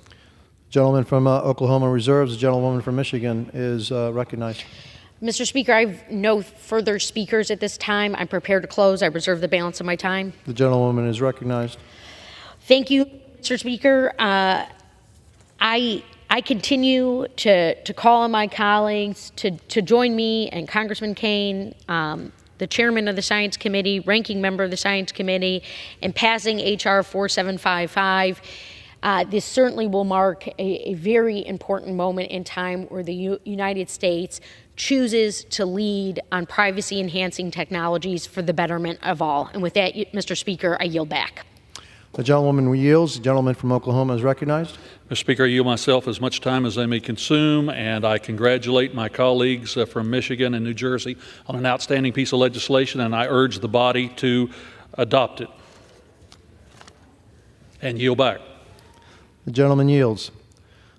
Gentleman from Oklahoma reserves. The gentlewoman from Michigan is recognized. Mr. Speaker, I have no further speakers at this time. I'm prepared to close. I reserve the balance of my time. The gentlewoman is recognized. Thank you, Mr. Speaker. I continue to call on my colleagues to join me and Congressman Kane, the chairman of the Science Committee, ranking member of the Science Committee, in passing H.R. 4755. This certainly will mark a very important moment in time where the United States chooses to lead on privacy-enhancing technologies for the betterment of all. And with that, Mr. Speaker, I yield back. The gentlewoman yields. The gentleman from Oklahoma is recognized. Mr. Speaker, I yield myself as much time as I may consume, and I congratulate my colleagues from Michigan and New Jersey on an outstanding piece of legislation, and I urge the body to adopt it. And yield back. The gentleman yields.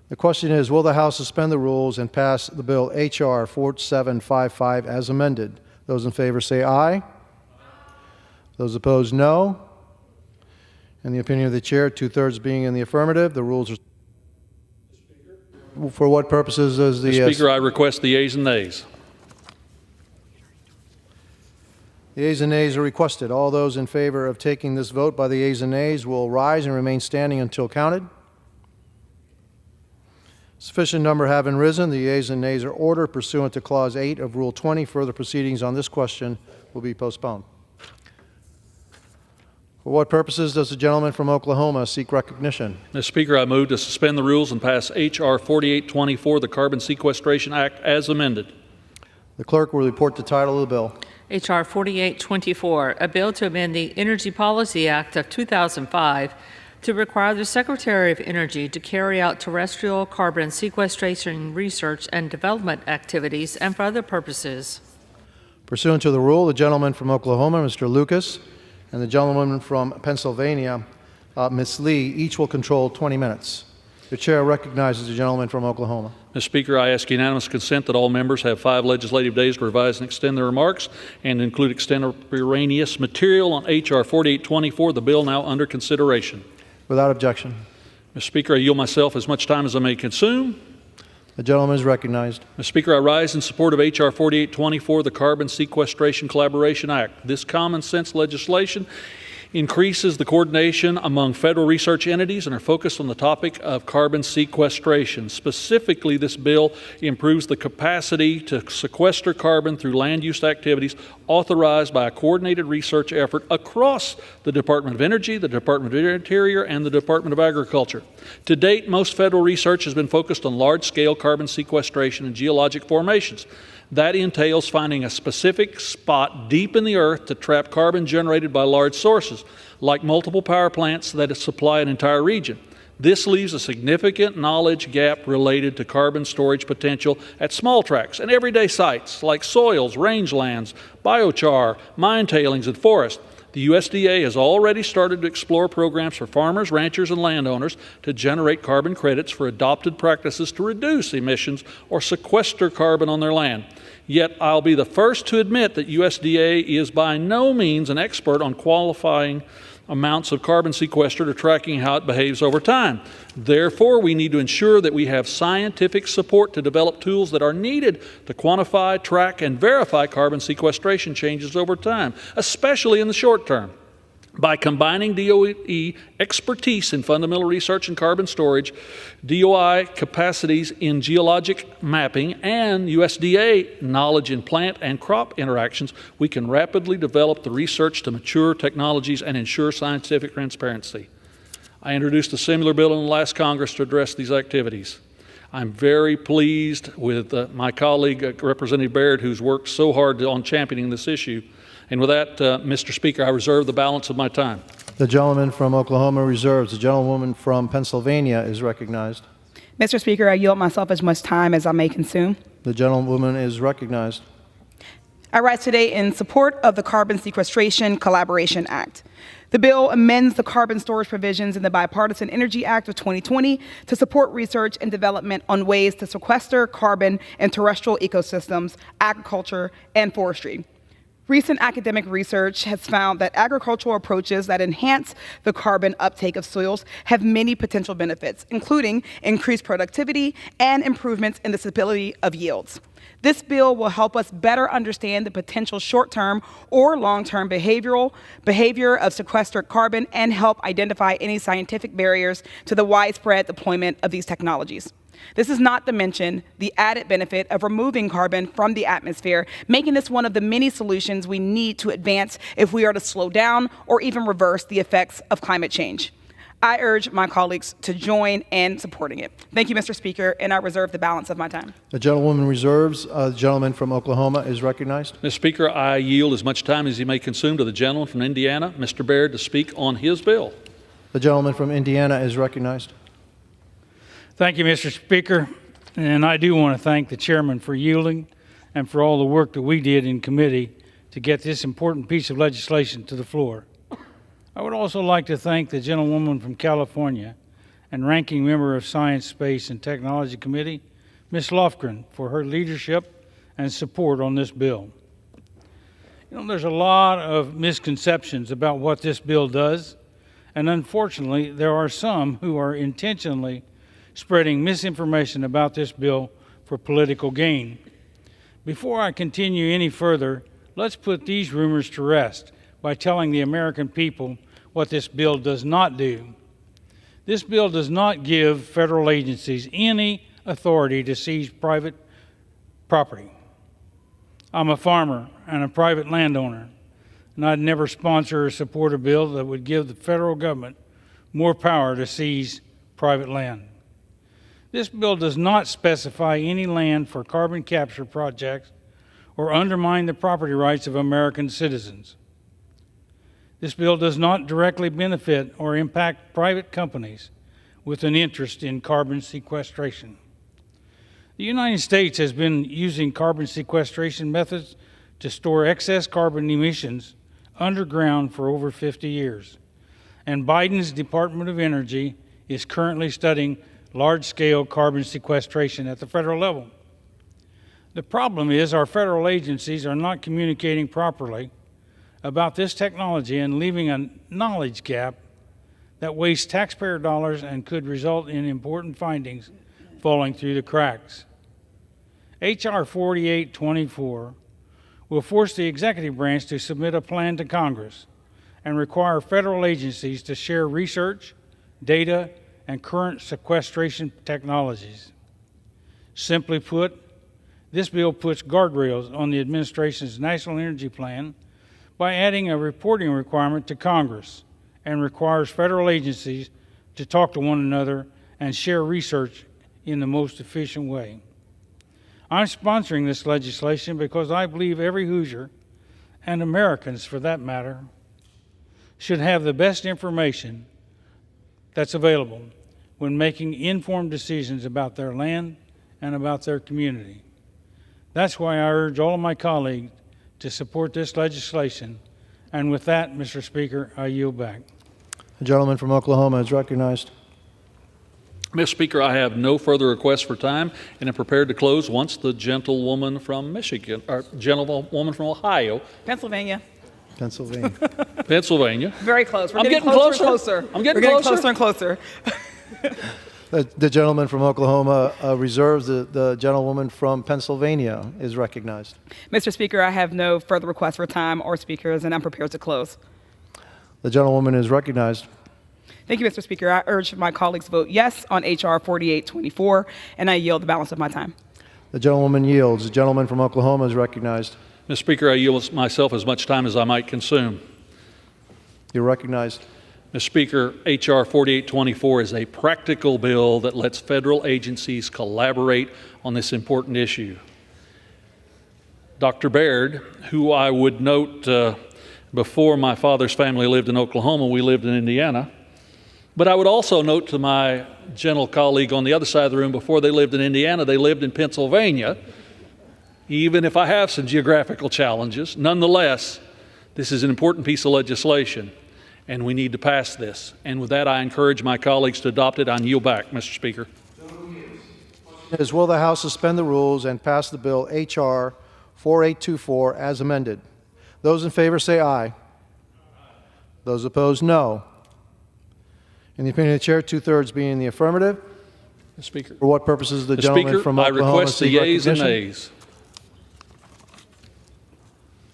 The question is, will the House suspend the rules and pass the bill H.R. 4755 as amended? Those in favor say aye. Those opposed, no. In the opinion of the chair, 2/3 being in the affirmative, the rules are... For what purposes is the... Mr. Speaker, I request the ayes and nays. The ayes and nays are requested. All those in favor of taking this vote by the ayes and nays will rise and remain standing until counted. Sufficient number having risen, the ayes and nays are ordered pursuant to Clause 8 of Rule 20. Further proceedings on this question will be postponed. For what purposes does the gentleman from Oklahoma seek recognition? Mr. Speaker, I move to suspend the rules and pass H.R. 4824, the Carbon Sequestration Act, as amended. The clerk will report the title of the bill. H.R. 4824, a bill to amend the Energy Policy Act of 2005 to require the Secretary of Energy to carry out terrestrial carbon sequestration research and development activities and for other purposes. Pursuant to the rule, the gentleman from Oklahoma, Mr. Lucas, and the gentlewoman from Pennsylvania, Ms. Lee, each will control 20 minutes. The chair recognizes the gentleman from Oklahoma. Mr. Speaker, I ask unanimous consent that all members have 5 legislative days to revise and extend their remarks and include extemporaneous material on H.R. 4824, the bill now under consideration. Without objection. Mr. Speaker, I yield myself as much time as I may consume. The gentleman is recognized. Mr. Speaker, I rise in support of H.R. 4824, the Carbon Sequestration Collaboration Act. This common sense legislation increases the coordination among federal research entities and are focused on the topic of carbon sequestration. Specifically, this bill improves the capacity to sequester carbon through land use activities authorized by a coordinated research effort across the Department of Energy, the Department of Interior, and the Department of Agriculture. To date, most federal research has been focused on large-scale carbon sequestration and geologic formations. That entails finding a specific spot deep in the earth to trap carbon generated by large sources, like multiple power plants that supply an entire region. This leaves a significant knowledge gap related to carbon storage potential at small tracts and everyday sites like soils, rangelands, biochar, mine tailings, and forests. The USDA has already started to explore programs for farmers, ranchers, and landowners to generate carbon credits for adopted practices to reduce emissions or sequester carbon on their land. Yet I'll be the first to admit that USDA is by no means an expert on qualifying amounts of carbon sequestered or tracking how it behaves over time. Therefore, we need to ensure that we have scientific support to develop tools that are needed to quantify, track, and verify carbon sequestration changes over time, especially in the short term. By combining DOE expertise in fundamental research and carbon storage, DOI capacities in geologic mapping, and USDA knowledge in plant and crop interactions, we can rapidly develop the research to mature technologies and ensure scientific transparency. I introduced a similar bill in the last Congress to address these activities. I'm very pleased with my colleague, Representative Baird, who's worked so hard on championing this issue. And with that, Mr. Speaker, I reserve the balance of my time. The gentleman from Oklahoma reserves. The gentlewoman from Pennsylvania is recognized. Mr. Speaker, I yield myself as much time as I may consume. The gentlewoman is recognized. I rise today in support of the Carbon Sequestration Collaboration Act. The bill amends the carbon storage provisions in the Bipartisan Energy Act of 2020 to support research and development on ways to sequester carbon in terrestrial ecosystems, agriculture, and forestry. Recent academic research has found that agricultural approaches that enhance the carbon uptake of soils have many potential benefits, including increased productivity and improvements in the stability of yields. This bill will help us better understand the potential short-term or long-term behavior of sequestered carbon and help identify any scientific barriers to the widespread deployment of these technologies. This is not to mention the added benefit of removing carbon from the atmosphere, making this one of the many solutions we need to advance if we are to slow down or even reverse the effects of climate change. I urge my colleagues to join in supporting it. Thank you, Mr. Speaker, and I reserve the balance of my time. The gentlewoman reserves. The gentleman from Oklahoma is recognized. Mr. Speaker, I yield as much time as he may consume to the gentleman from Indiana, Mr. Baird, to speak on his bill. The gentleman from Indiana is recognized. Thank you, Mr. Speaker, and I do want to thank the chairman for yielding and for all the work that we did in committee to get this important piece of legislation to the floor. I would also like to thank the gentlewoman from California and ranking member of Science, Space, and Technology Committee, Ms. Lofgren, for her leadership and support on this bill. You know, there's a lot of misconceptions about what this bill does, and unfortunately, there are some who are intentionally spreading misinformation about this bill for political gain. Before I continue any further, let's put these rumors to rest by telling the American people what this bill does not do. This bill does not give federal agencies any authority to seize private property. I'm a farmer and a private landowner, and I'd never sponsor or support a bill that would give the federal government more power to seize private land. This bill does not specify any land for carbon capture projects or undermine the property rights of American citizens. This bill does not directly benefit or impact private companies with an interest in carbon sequestration. The United States has been using carbon sequestration methods to store excess carbon emissions underground for over 50 years, and Biden's Department of Energy is currently studying large-scale carbon sequestration at the federal level. The problem is our federal agencies are not communicating properly about this technology and leaving a knowledge gap that wastes taxpayer dollars and could result in important findings falling through the cracks. H.R. 4824 will force the executive branch to submit a plan to Congress and require federal agencies to share research, data, and current sequestration technologies. Simply put, this bill puts guardrails on the administration's National Energy Plan by adding a reporting requirement to Congress and requires federal agencies to talk to one another and share research in the most efficient way. I'm sponsoring this legislation because I believe every Hoosier, and Americans for that matter, should have the best information that's available when making informed decisions about their land and about their community. That's why I urge all of my colleagues to support this legislation. And with that, Mr. Speaker, I yield back. The gentleman from Oklahoma is recognized. Mr. Speaker, I have no further requests for time and am prepared to close once the gentlewoman from Michigan, or gentlewoman from Ohio. Pennsylvania. Pennsylvania. Very close. We're I'm getting closer and closer. I'm getting We're closer. closer and closer. The gentleman from Oklahoma reserves. The gentlewoman from Pennsylvania is recognized. Mr. Speaker, I have no further requests for time or speakers, and I'm prepared to close. The gentlewoman is recognized. Thank you, Mr. Speaker. I urge my colleagues to vote yes on H.R. 4824, and I yield the balance of my time. The gentlewoman yields. The gentleman from Oklahoma is recognized. Mr. Speaker, I yield myself as much time as I might consume. You're recognized. Mr. Speaker, H.R. 4824 is a practical bill that lets federal agencies collaborate on this important issue. Dr. Baird, who I would note before my father's family lived in Oklahoma, we lived in Indiana. But I would also note to my gentle colleague on the other side of the room, before they lived in Indiana, they lived in Pennsylvania. Even if I have some geographical challenges, nonetheless, this is an important piece of legislation, and we need to pass this. And with that, I encourage my colleagues to adopt it. I yield back, Mr. Speaker. Will the House suspend the rules and pass the bill H.R. 4824 as amended? Those in favor say aye. Those opposed, no. In the opinion of the chair, 2/3 being in the affirmative. Mr. Speaker. For what purposes the gentleman Speaker, from I Oklahoma request the seek yeas and recognition? nays.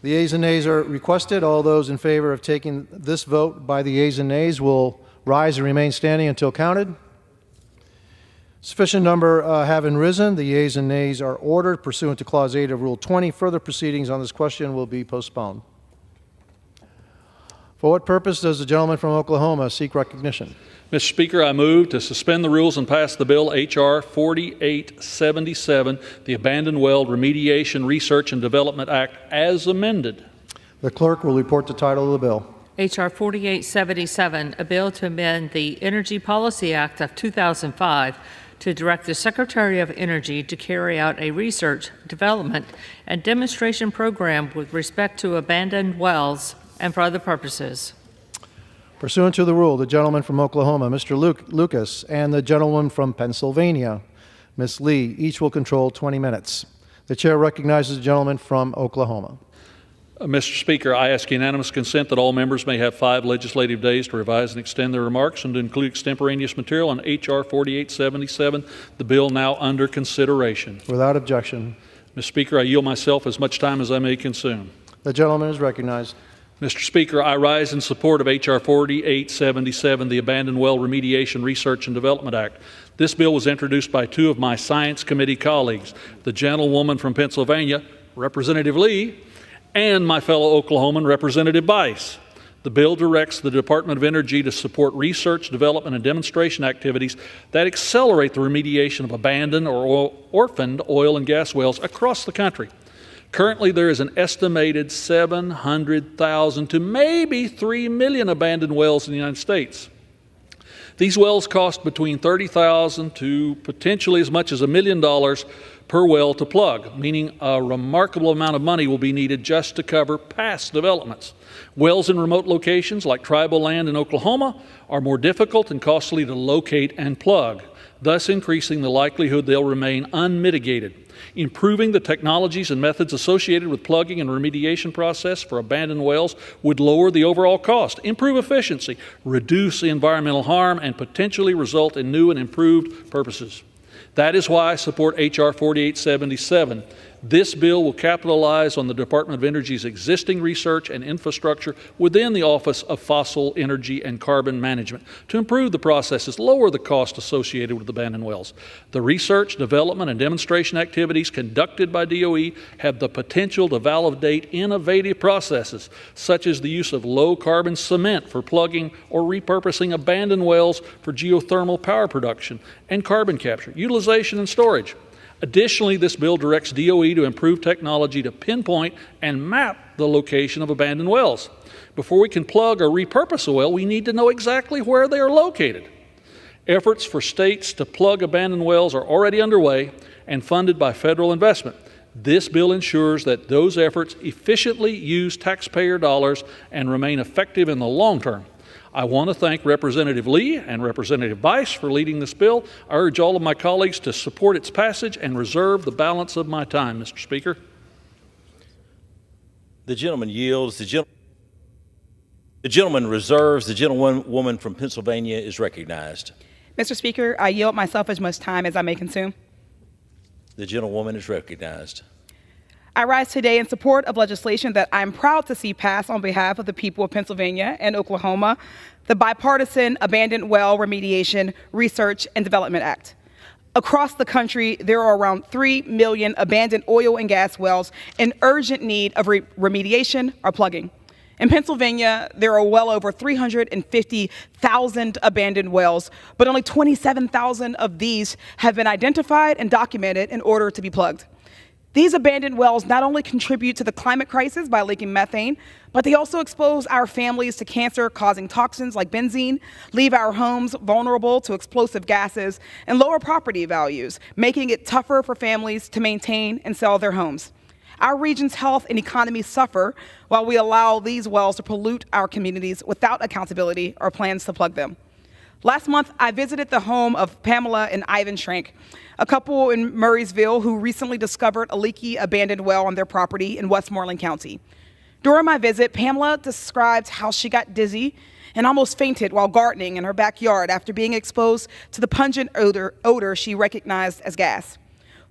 The yeas and nays are requested. All those in favor of taking this vote by the yeas and nays will rise and remain standing until counted. Sufficient number having risen, the yeas and nays are ordered pursuant to Clause 8 of Rule 20. Further proceedings on this question will be postponed. For what purpose does the gentleman from Oklahoma seek recognition? Mr. Speaker, I move to suspend the rules and pass the bill H.R. 4877, the Abandoned Well Remediation Research and Development Act, as amended. The clerk will report the title of the bill. H.R. 4877, a bill to amend the Energy Policy Act of 2005 to direct the Secretary of Energy to carry out a research, development, and demonstration program with respect to abandoned wells and for other purposes. Pursuant to the rule, the gentleman from Oklahoma, Mr. Lucas, and the gentleman from Pennsylvania, Ms. Lee, each will control 20 minutes. The chair recognizes the gentleman from Oklahoma. Mr. Speaker, I ask unanimous consent that all members may have 5 legislative days to revise and extend their remarks and to include extemporaneous material on H.R. 4877, the bill now under consideration. Without objection. Mr. Speaker, I yield myself as much time as I may consume. The gentleman is recognized. Mr. Speaker, I rise in support of H.R. 4877, the Abandoned Well Remediation Research and Development Act. This bill was introduced by 2 of my Science Committee colleagues, the gentlewoman from Pennsylvania, Representative Lee, and my fellow Oklahoman, Representative Bice. The bill directs the Department of Energy to support research, development, and demonstration activities that accelerate the remediation of abandoned or orphaned oil and gas wells across the country. Currently, there is an estimated 700,000 to maybe 3 million abandoned wells in the United States. These wells cost between $30,000 to potentially as much as $1 million per well to plug, meaning a remarkable amount of money will be needed just to cover past developments. Wells in remote locations like tribal land in Oklahoma are more difficult and costly to locate and plug, thus increasing the likelihood they'll remain unmitigated. Improving the technologies and methods associated with plugging and remediation process for abandoned wells would lower the overall cost, improve efficiency, reduce the environmental harm, and potentially result in new and improved purposes. That is why I support H.R. 4877. This bill will capitalize on the Department of Energy's existing research and infrastructure within the Office of Fossil Energy and Carbon Management to improve the processes, lower the cost associated with abandoned wells. The research, development, and demonstration activities conducted by DOE have the potential to validate innovative processes, such as the use of low-carbon cement for plugging or repurposing abandoned wells for geothermal power production and carbon capture, utilization, and storage. Additionally, this bill directs DOE to improve technology to pinpoint and map the location of abandoned wells. Before we can plug or repurpose a well, we need to know exactly where they are located. Efforts for states to plug abandoned wells are already underway and funded by federal investment. This bill ensures that those efforts efficiently use taxpayer dollars and remain effective in the long term. I want to thank Representative Lee and Representative Bice for leading this bill. I urge all of my colleagues to support its passage and reserve the balance of my time, Mr. Speaker. The gentleman yields. The gentleman reserves. The gentlewoman from Pennsylvania is recognized. Mr. Speaker, I yield myself as much time as I may consume. The gentlewoman is recognized. I rise today in support of legislation that I'm proud to see pass on behalf of the people of Pennsylvania and Oklahoma, the Bipartisan Abandoned Well Remediation, Research, and Development Act. Across the country, there are around 3 million abandoned oil and gas wells in urgent need of remediation or plugging. In Pennsylvania, there are well over 350,000 abandoned wells, but only 27,000 of these have been identified and documented in order to be plugged. These abandoned wells not only contribute to the climate crisis by leaking methane, but they also expose our families to cancer-causing toxins like benzene, leave our homes vulnerable to explosive gases, and lower property values, making it tougher for families to maintain and sell their homes. Our region's health and economy suffer while we allow these wells to pollute our communities without accountability or plans to plug them. Last month, I visited the home of Pamela and Ivan Schrank, a couple in Murraysville who recently discovered a leaky abandoned well on their property in Westmoreland County. During my visit, Pamela described how she got dizzy and almost fainted while gardening in her backyard after being exposed to the pungent odor she recognized as gas.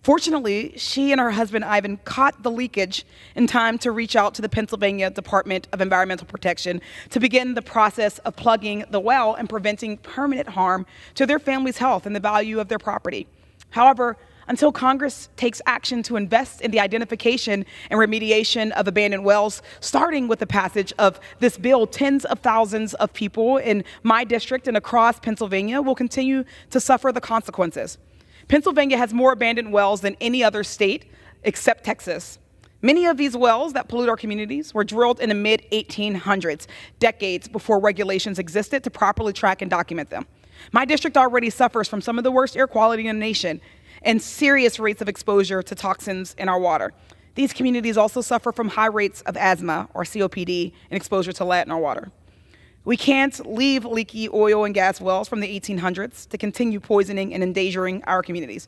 Fortunately, she and her husband Ivan caught the leakage in time to reach out to the Pennsylvania Department of Environmental Protection to begin the process of plugging the well and preventing permanent harm to their family's health and the value of their property. However, until Congress takes action to invest in the identification and remediation of abandoned wells, starting with the passage of this bill, tens of thousands of people in my district and across Pennsylvania will continue to suffer the consequences. Pennsylvania has more abandoned wells than any other state except Texas. Many of these wells that pollute our communities were drilled in the mid-1800s, decades before regulations existed to properly track and document them. My district already suffers from some of the worst air quality in the nation and serious rates of exposure to toxins in our water. These communities also suffer from high rates of asthma or COPD and exposure to lead in our water. We can't leave leaky oil and gas wells from the 1800s to continue poisoning and endangering our communities.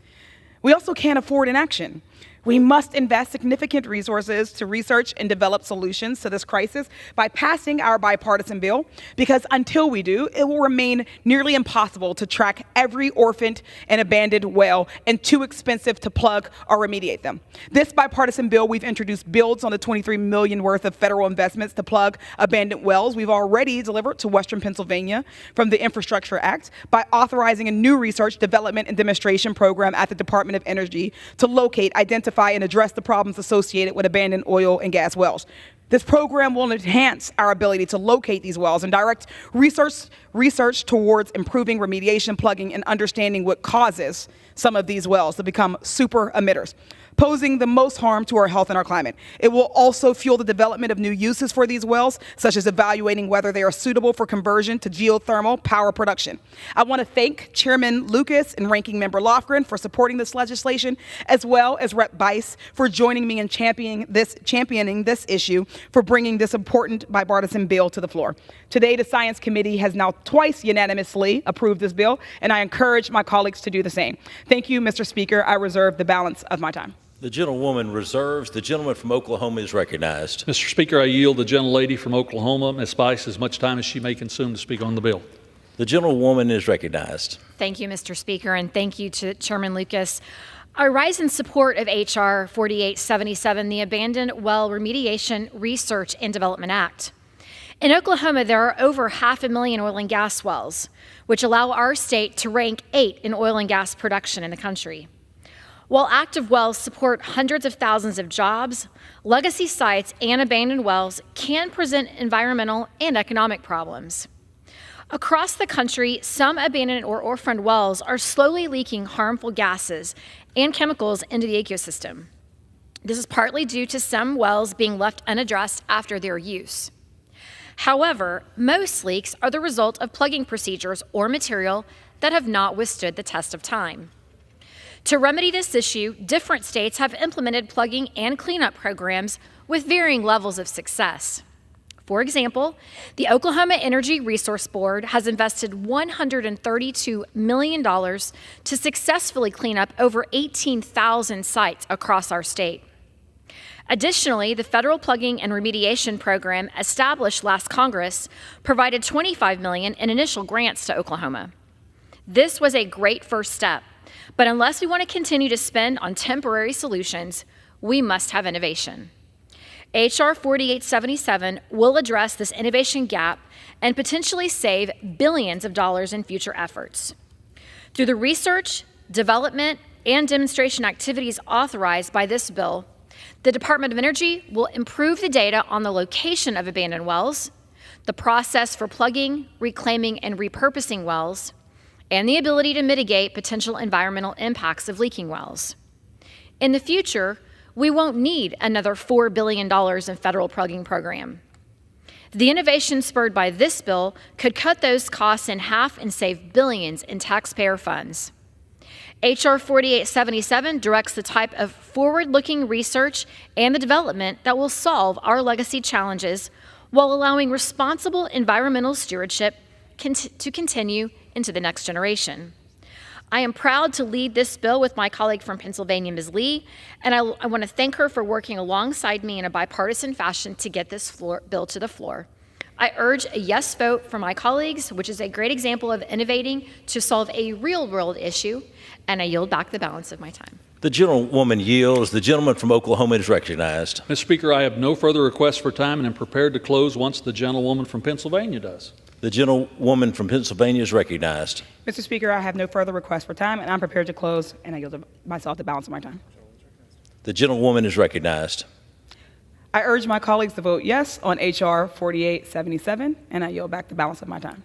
We also can't afford inaction. We must invest significant resources to research and develop solutions to this crisis by passing our bipartisan bill, because until we do, it will remain nearly impossible to track every orphaned and abandoned well and too expensive to plug or remediate them. This bipartisan bill we've introduced builds on the $23 million worth of federal investments to plug abandoned wells we've already delivered to Western Pennsylvania from the Infrastructure Act by authorizing a new research, development, and demonstration program at the Department of Energy to locate, identify, identify and address the problems associated with abandoned oil and gas wells. This program will enhance our ability to locate these wells and direct research towards improving remediation, plugging, and understanding what causes some of these wells to become super emitters, posing the most harm to our health and our climate. It will also fuel the development of new uses for these wells, such as evaluating whether they are suitable for conversion to geothermal power production. I want to thank Chairman Lucas and Ranking Member Lofgren for supporting this legislation, as well as Rep. Bice for joining me in championing this issue, for bringing this important bipartisan bill to the floor. Today, the Science Committee has now twice unanimously approved this bill, and I encourage my colleagues to do the same. Thank you, Mr. Speaker. I reserve the balance of my time. The gentlewoman reserves. The gentleman from Oklahoma is recognized. Mr. Speaker, I yield the gentlelady from Oklahoma, Ms. Bice, as much time as she may consume to speak on the bill. The gentlewoman is recognized. Thank you, Mr. Speaker, and thank you to Chairman Lucas. I rise in support of H.R. 4877, the Abandoned Well Remediation, Research, and Development Act. In Oklahoma, there are over 500,000 oil and gas wells, which allow our state to rank 8 in oil and gas production in the country. While active wells support hundreds of thousands of jobs, legacy sites and abandoned wells can present environmental and economic problems. Across the country, some abandoned or orphaned wells are slowly leaking harmful gases and chemicals into the ecosystem. This is partly due to some wells being left unaddressed after their use. However, most leaks are the result of plugging procedures or material that have not withstood the test of time. To remedy this issue, different states have implemented plugging and cleanup programs with varying levels of success. For example, the Oklahoma Energy Resource Board has invested $132 million to successfully clean up over 18,000 sites across our state. Additionally, the federal plugging and remediation program established last Congress provided $25 million in initial grants to Oklahoma. This was a great first step, but unless we want to continue to spend on temporary solutions, we must have innovation. H.R. 4877 will address this innovation gap and potentially save billions of dollars in future efforts. Through the research, development, and demonstration activities authorized by this bill, the Department of Energy will improve the data on the location of abandoned wells, the process for plugging, reclaiming, and repurposing wells, and the ability to mitigate potential environmental impacts of leaking wells. In the future, we won't need another $4 billion in federal plugging program. The innovation spurred by this bill could cut those costs in half and save billions in taxpayer funds. H.R. 4877 directs the type of forward-looking research and the development that will solve our legacy challenges while allowing responsible environmental stewardship to continue into the next generation. I am proud to lead this bill with my colleague from Pennsylvania, Ms. Lee, and I want to thank her for working alongside me in a bipartisan fashion to get this bill to the floor. I urge a yes vote for my colleagues, which is a great example of innovating to solve a real-world issue, and I yield back the balance of my time. The gentlewoman yields. The gentleman from Oklahoma is recognized. Mr. Speaker, I have no further requests for time and am prepared to close once the gentlewoman from Pennsylvania does. The gentlewoman from Pennsylvania is recognized. Mr. Speaker, I have no further requests for time, and I'm prepared to close, and I yield myself the balance of my time. The gentlewoman is recognized. I urge my colleagues to vote yes on H.R. 4877, and I yield back the balance of my time.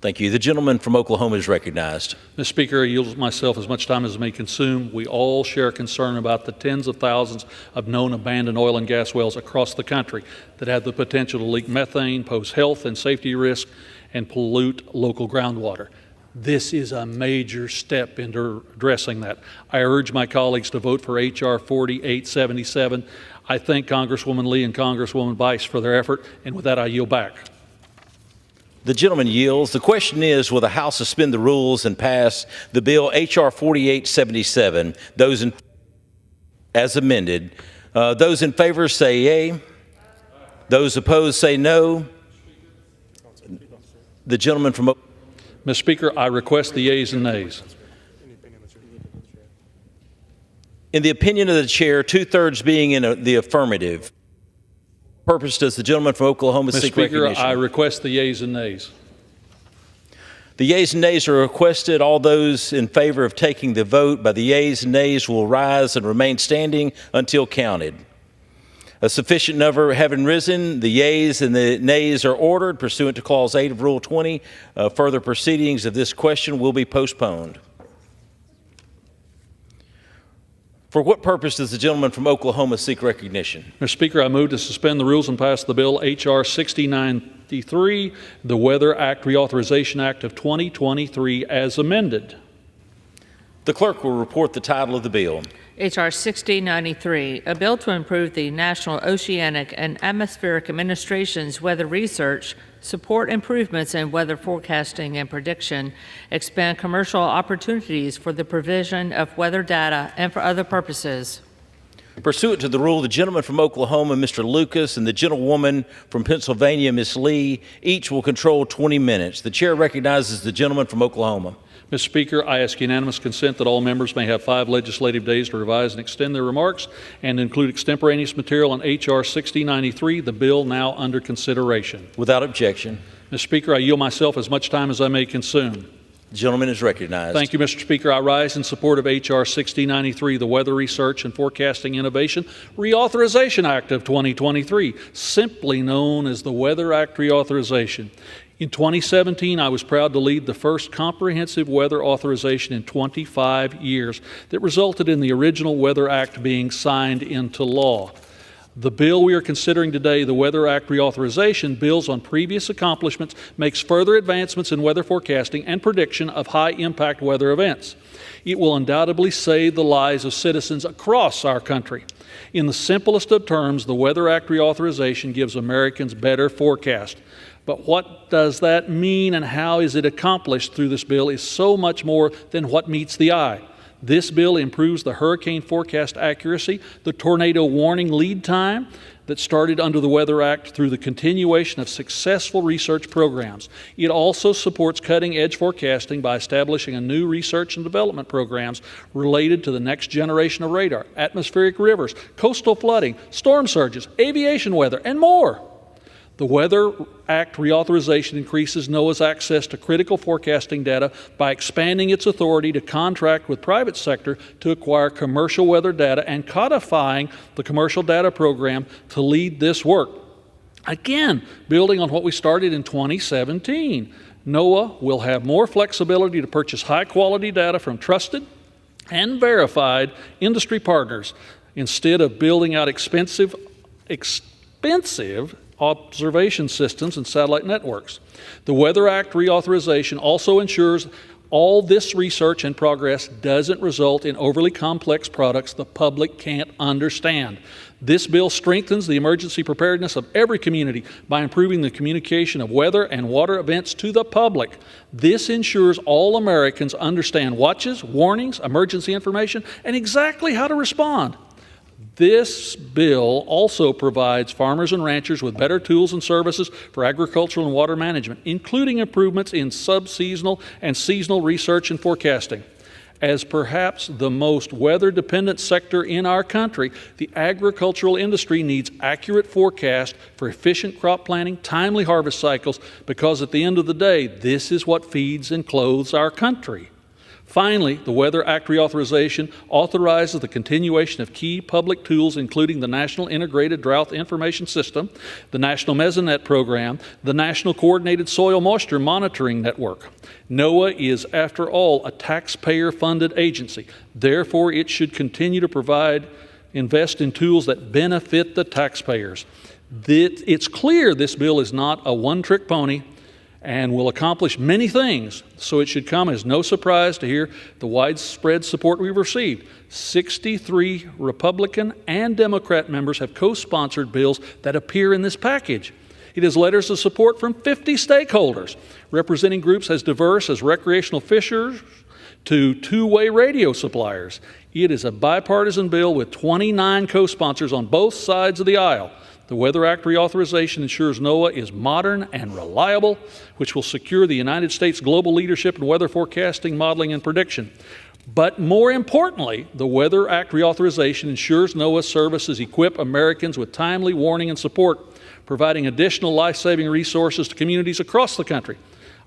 Thank you. The gentleman from Oklahoma is recognized. Mr. Speaker, I yield myself as much time as may consume. We all share concern about the tens of thousands of known abandoned oil and gas wells across the country that have the potential to leak methane, pose health and safety risks, and pollute local groundwater. This is a major step into addressing that. I urge my colleagues to vote for H.R. 4877. I thank Congresswoman Lee and Congresswoman Bice for their effort, and with that, I yield back. The gentleman yields. The question is, will the House suspend the rules and pass the bill H.R. 4877? Those in, as amended. Those in favor say yea. Those opposed say no. The gentleman from... Mr. Speaker, I request the yeas and nays. In the opinion of the chair, two-thirds being in the affirmative. Purpose does the gentleman from Oklahoma seek recognition? Mr. Speaker, I request the yeas and nays. The yeas and nays are requested. All those in favor of taking the vote by the yeas and nays will rise and remain standing until counted. A sufficient number having risen, the yeas and the nays are ordered. Pursuant to Clause 8 of Rule 20, further proceedings of this question will be postponed. For what purpose does the gentleman from Oklahoma seek recognition? Mr. Speaker, I move to suspend the rules and pass the bill H.R. 6093, the Weather Act Reauthorization Act of 2023, as amended. The clerk will report the title of the bill. H.R. 6093, a bill to improve the National Oceanic and Atmospheric Administration's weather research, support improvements in weather forecasting and prediction, expand commercial opportunities for the provision of weather data, and for other purposes. Pursuant to the rule, the gentleman from Oklahoma, Mr. Lucas, and the gentlewoman from Pennsylvania, Ms. Lee, each will control 20 minutes. The chair recognizes the gentleman from Oklahoma. Mr. Speaker, I ask unanimous consent that all members may have 5 legislative days to revise and extend their remarks and include extemporaneous material on H.R. 6093, the bill now under consideration. Without objection. Mr. Speaker, I yield myself as much time as I may consume. The gentleman is recognized. Thank you, Mr. Speaker. I rise in support of H.R. 6093, the Weather Research and Forecasting Innovation Reauthorization Act of 2023, simply known as the Weather Act Reauthorization. In 2017, I was proud to lead the first comprehensive weather authorization in 25 years that resulted in the original Weather Act being signed into law. The bill we are considering today, the Weather Act Reauthorization, builds on previous accomplishments, makes further advancements in weather forecasting and prediction of high-impact weather events. It will undoubtedly save the lives of citizens across our country. In the simplest of terms, the Weather Act Reauthorization gives Americans better forecast. But what does that mean and how is it accomplished through this bill is so much more than what meets the eye. This bill improves the hurricane forecast accuracy, the tornado warning lead time that started under the Weather Act through the continuation of successful research programs. It also supports cutting-edge forecasting by establishing a new research and development programs related to the next generation of radar, atmospheric rivers, coastal flooding, storm surges, aviation weather, and more. The Weather Act Reauthorization increases NOAA's access to critical forecasting data by expanding its authority to contract with private sector to acquire commercial weather data and codifying the commercial data program to lead this work. Again, building on what we started in 2017, NOAA will have more flexibility to purchase high-quality data from trusted and verified industry partners instead of building out expensive observation systems and satellite networks. The Weather Act Reauthorization also ensures all this research and progress doesn't result in overly complex products the public can't understand. This bill strengthens the emergency preparedness of every community by improving the communication of weather and water events to the public. This ensures all Americans understand watches, warnings, emergency information, and exactly how to respond. This bill also provides farmers and ranchers with better tools and services for agricultural and water management, including improvements in sub-seasonal and seasonal research and forecasting. As perhaps the most weather-dependent sector in our country, the agricultural industry needs accurate forecast for efficient crop planting, timely harvest cycles, because at the end of the day, this is what feeds and clothes our country. Finally, the Weather Act Reauthorization authorizes the continuation of key public tools, including the National Integrated Drought Information System, the National Mesonet Program, the National Coordinated Soil Moisture Monitoring Network. NOAA is, after all, a taxpayer-funded agency. Therefore, it should continue to invest in tools that benefit the taxpayers. It's clear this bill is not a one-trick pony and will accomplish many things, so it should come as no surprise to hear the widespread support we've received. 63 Republican and Democrat members have co-sponsored bills that appear in this package. It has letters of support from 50 stakeholders, representing groups as diverse as recreational fishers to two-way radio suppliers. It is a bipartisan bill with 29 co-sponsors on both sides of the aisle. The Weather Act Reauthorization ensures NOAA is modern and reliable, which will secure the United States' global leadership in weather forecasting, modeling, and prediction. But more importantly, the Weather Act Reauthorization ensures NOAA services equip Americans with timely warning and support, providing additional life-saving resources to communities across the country.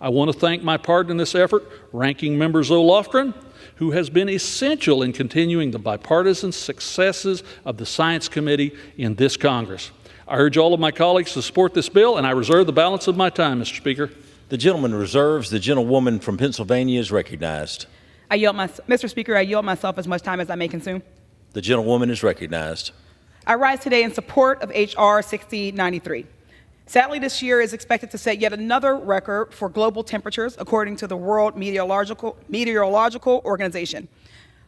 I want to thank my partner in this effort, Ranking Member Zoe Lofgren, who has been essential in continuing the bipartisan successes of the Science Committee in this Congress. I urge all of my colleagues to support this bill, and I reserve the balance of my time, Mr. Speaker. The gentleman reserves. The gentlewoman from Pennsylvania is recognized. Mr. Speaker, I yield myself as much time as I may consume. The gentlewoman is recognized. I rise today in support of H.R. 6093. Sadly, this year is expected to set yet another record for global temperatures, according to the World Meteorological Organization.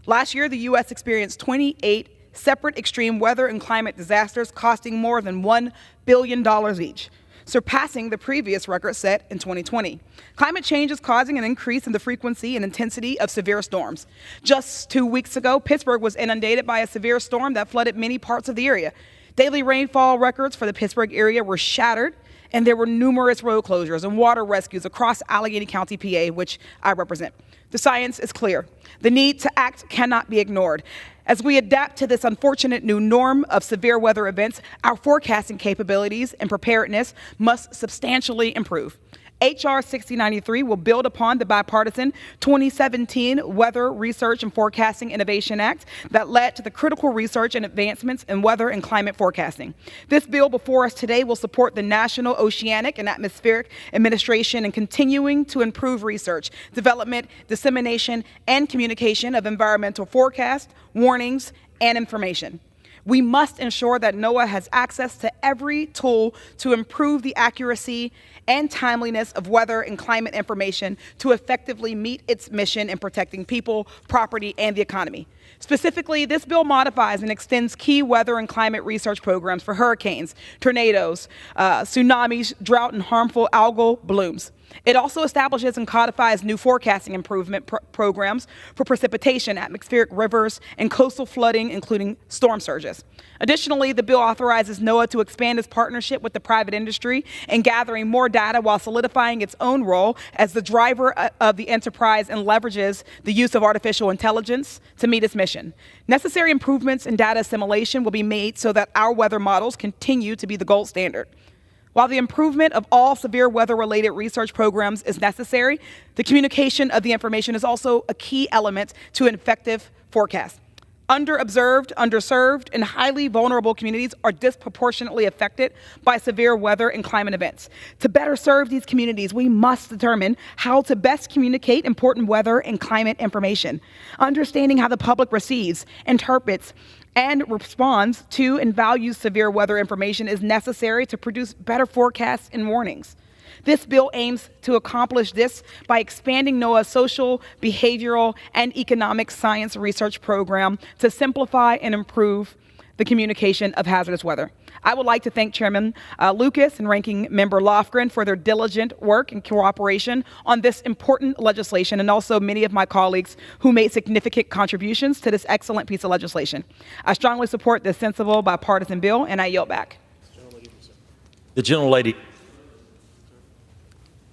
Last year, the U.S. experienced 28 separate extreme weather and climate disasters costing more than $1 billion each, surpassing the previous record set in 2020. Climate change is causing an increase in the frequency and intensity of severe storms. Just 2 weeks ago, Pittsburgh was inundated by a severe storm that flooded many parts of the area. Daily rainfall records for the Pittsburgh area were shattered, and there were numerous road closures and water rescues across Allegheny County, PA, which I represent. The science is clear. The need to act cannot be ignored. As we adapt to this unfortunate new norm of severe weather events, our forecasting capabilities and preparedness must substantially improve. H.R. 6093 will build upon the bipartisan 2017 Weather Research and Forecasting Innovation Act that led to the critical research and advancements in weather and climate forecasting. This bill before us today will support the National Oceanic and Atmospheric Administration in continuing to improve research, development, dissemination, and communication of environmental forecasts, warnings, and information. We must ensure that NOAA has access to every tool to improve the accuracy and timeliness of weather and climate information to effectively meet its mission in protecting people, property, and the economy. Specifically, this bill modifies and extends key weather and climate research programs for hurricanes, tornadoes, tsunamis, drought, and harmful algal blooms. It also establishes and codifies new forecasting improvement programs for precipitation, atmospheric rivers, and coastal flooding, including storm surges. Additionally, the bill authorizes NOAA to expand its partnership with the private industry in gathering more data while solidifying its own role as the driver of the enterprise and leverages the use of artificial intelligence to meet its mission. Necessary improvements in data assimilation will be made so that our weather models continue to be the gold standard. While the improvement of all severe weather-related research programs is necessary, the communication of the information is also a key element to an effective forecast. Underobserved, underserved, and highly vulnerable communities are disproportionately affected by severe weather and climate events. To better serve these communities, we must determine how to best communicate important weather and climate information. Understanding how the public receives, interprets, and responds to and values severe weather information is necessary to produce better forecasts and warnings. This bill aims to accomplish this by expanding NOAA's social, behavioral, and economic science research program to simplify and improve the communication of hazardous weather. I would like to thank Chairman Lucas and Ranking Member Lofgren for their diligent work and cooperation on this important legislation, and also many of my colleagues who made significant contributions to this excellent piece of legislation. I strongly support this sensible bipartisan bill, and I yield back. The gentlelady,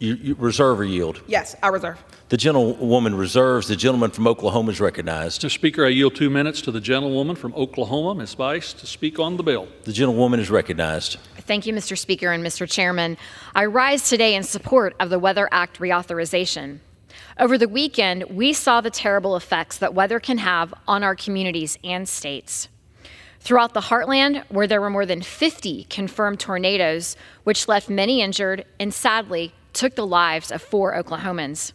you reserve or yield? Yes, I reserve. The gentlewoman reserves. The gentleman from Oklahoma is recognized. Mr. Speaker, I yield 2 minutes to the gentlewoman from Oklahoma, Ms. Bice, to speak on the bill. The gentlewoman is recognized. Thank you, Mr. Speaker and Mr. Chairman. I rise today in support of the Weather Act Reauthorization. Over the weekend, we saw the terrible effects that weather can have on our communities and states. Throughout the heartland, where there were more than 50 confirmed tornadoes, which left many injured and sadly took the lives of 4 Oklahomans.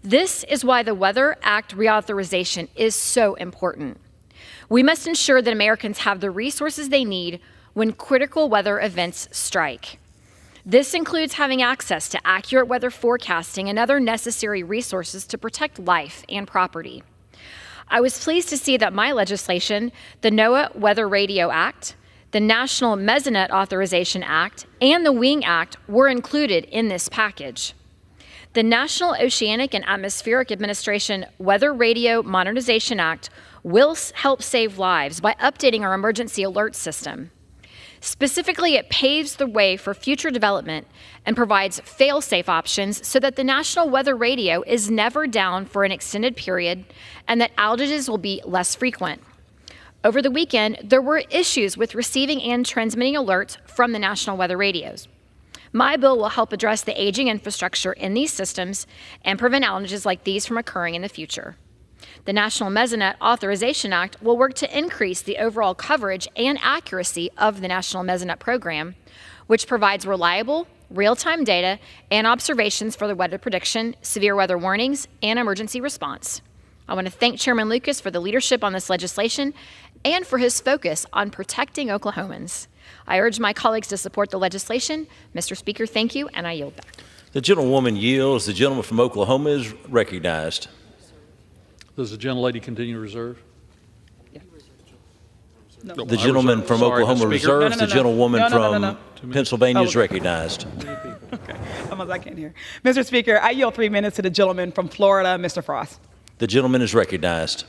This is why the Weather Act Reauthorization is so important. We must ensure that Americans have the resources they need when critical weather events strike. This includes having access to accurate weather forecasting and other necessary resources to protect life and property. I was pleased to see that my legislation, the NOAA Weather Radio Act, the National Mesonet Authorization Act, and the WING Act were included in this package. The National Oceanic and Atmospheric Administration Weather Radio Modernization Act will help save lives by updating our emergency alert system. Specifically, it paves the way for future development and provides fail-safe options so that the National Weather Radio is never down for an extended period and that outages will be less frequent. Over the weekend, there were issues with receiving and transmitting alerts from the National Weather Radios. My bill will help address the aging infrastructure in these systems and prevent outages like these from occurring in the future. The National Mesonet Authorization Act will work to increase the overall coverage and accuracy of the National Mesonet Program, which provides reliable, real-time data and observations for the weather prediction, severe weather warnings, and emergency response. I want to thank Chairman Lucas for the leadership on this legislation and for his focus on protecting Oklahomans. I urge my colleagues to support the legislation. Mr. Speaker, thank you, and I yield back. The gentlewoman yields. The gentleman from Oklahoma is recognized. Does the gentlelady continue reserve? No. The gentleman from Oklahoma reserves. The gentlewoman from Pennsylvania is recognized. Okay, I can't hear. Mr. Speaker, I yield 3 minutes to the gentleman from Florida, Mr. Frost. The gentleman is recognized.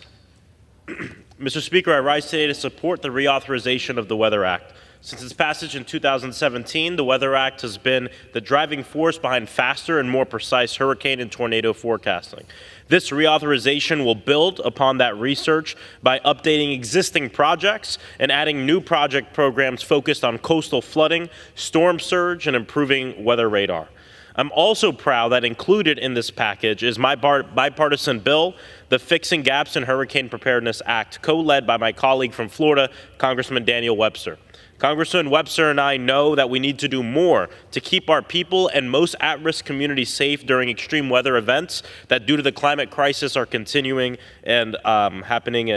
Mr. Speaker, I rise today to support the reauthorization of the Weather Act. Since its passage in 2017, the Weather Act has been the driving force behind faster and more precise hurricane and tornado forecasting. This reauthorization will build upon that research by updating existing projects and adding new project programs focused on coastal flooding, storm surge, and improving weather radar. I'm also proud that included in this package is my bipartisan bill, the Fixing Gaps in Hurricane Preparedness Act, co-led by my colleague from Florida, Congressman Daniel Webster. Congressman Webster and I know that we need to do more to keep our people and most at-risk communities safe during extreme weather events that, due to the climate crisis, are continuing and happening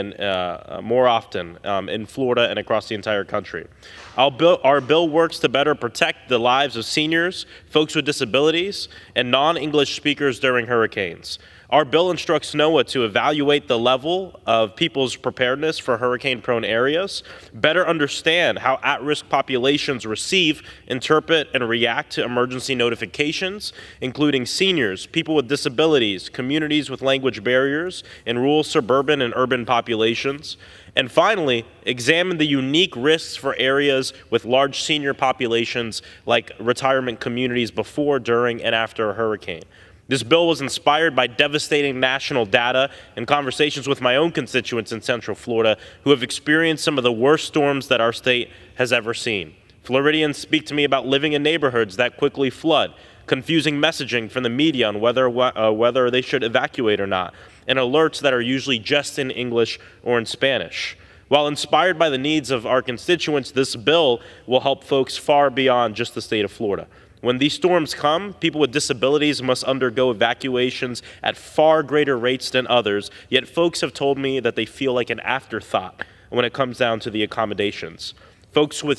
more often in Florida and across the entire country. Our bill works to better protect the lives of seniors, folks with disabilities, and non-English speakers during hurricanes. Our bill instructs NOAA to evaluate the level of people's preparedness for hurricane-prone areas, better understand how at-risk populations receive, interpret, and react to emergency notifications, including seniors, people with disabilities, communities with language barriers, and rural, suburban, and urban populations. And finally, examine the unique risks for areas with large senior populations like retirement communities before, during, and after a hurricane. This bill was inspired by devastating national data and conversations with my own constituents in Central Florida who have experienced some of the worst storms that our state has ever seen. Floridians speak to me about living in neighborhoods that quickly flood, confusing messaging from the media on whether they should evacuate or not, and alerts that are usually just in English or in Spanish. While inspired by the needs of our constituents, this bill will help folks far beyond just the state of Florida. When these storms come, people with disabilities must undergo evacuations at far greater rates than others, yet folks have told me that they feel like an afterthought when it comes down to the accommodations. Folks with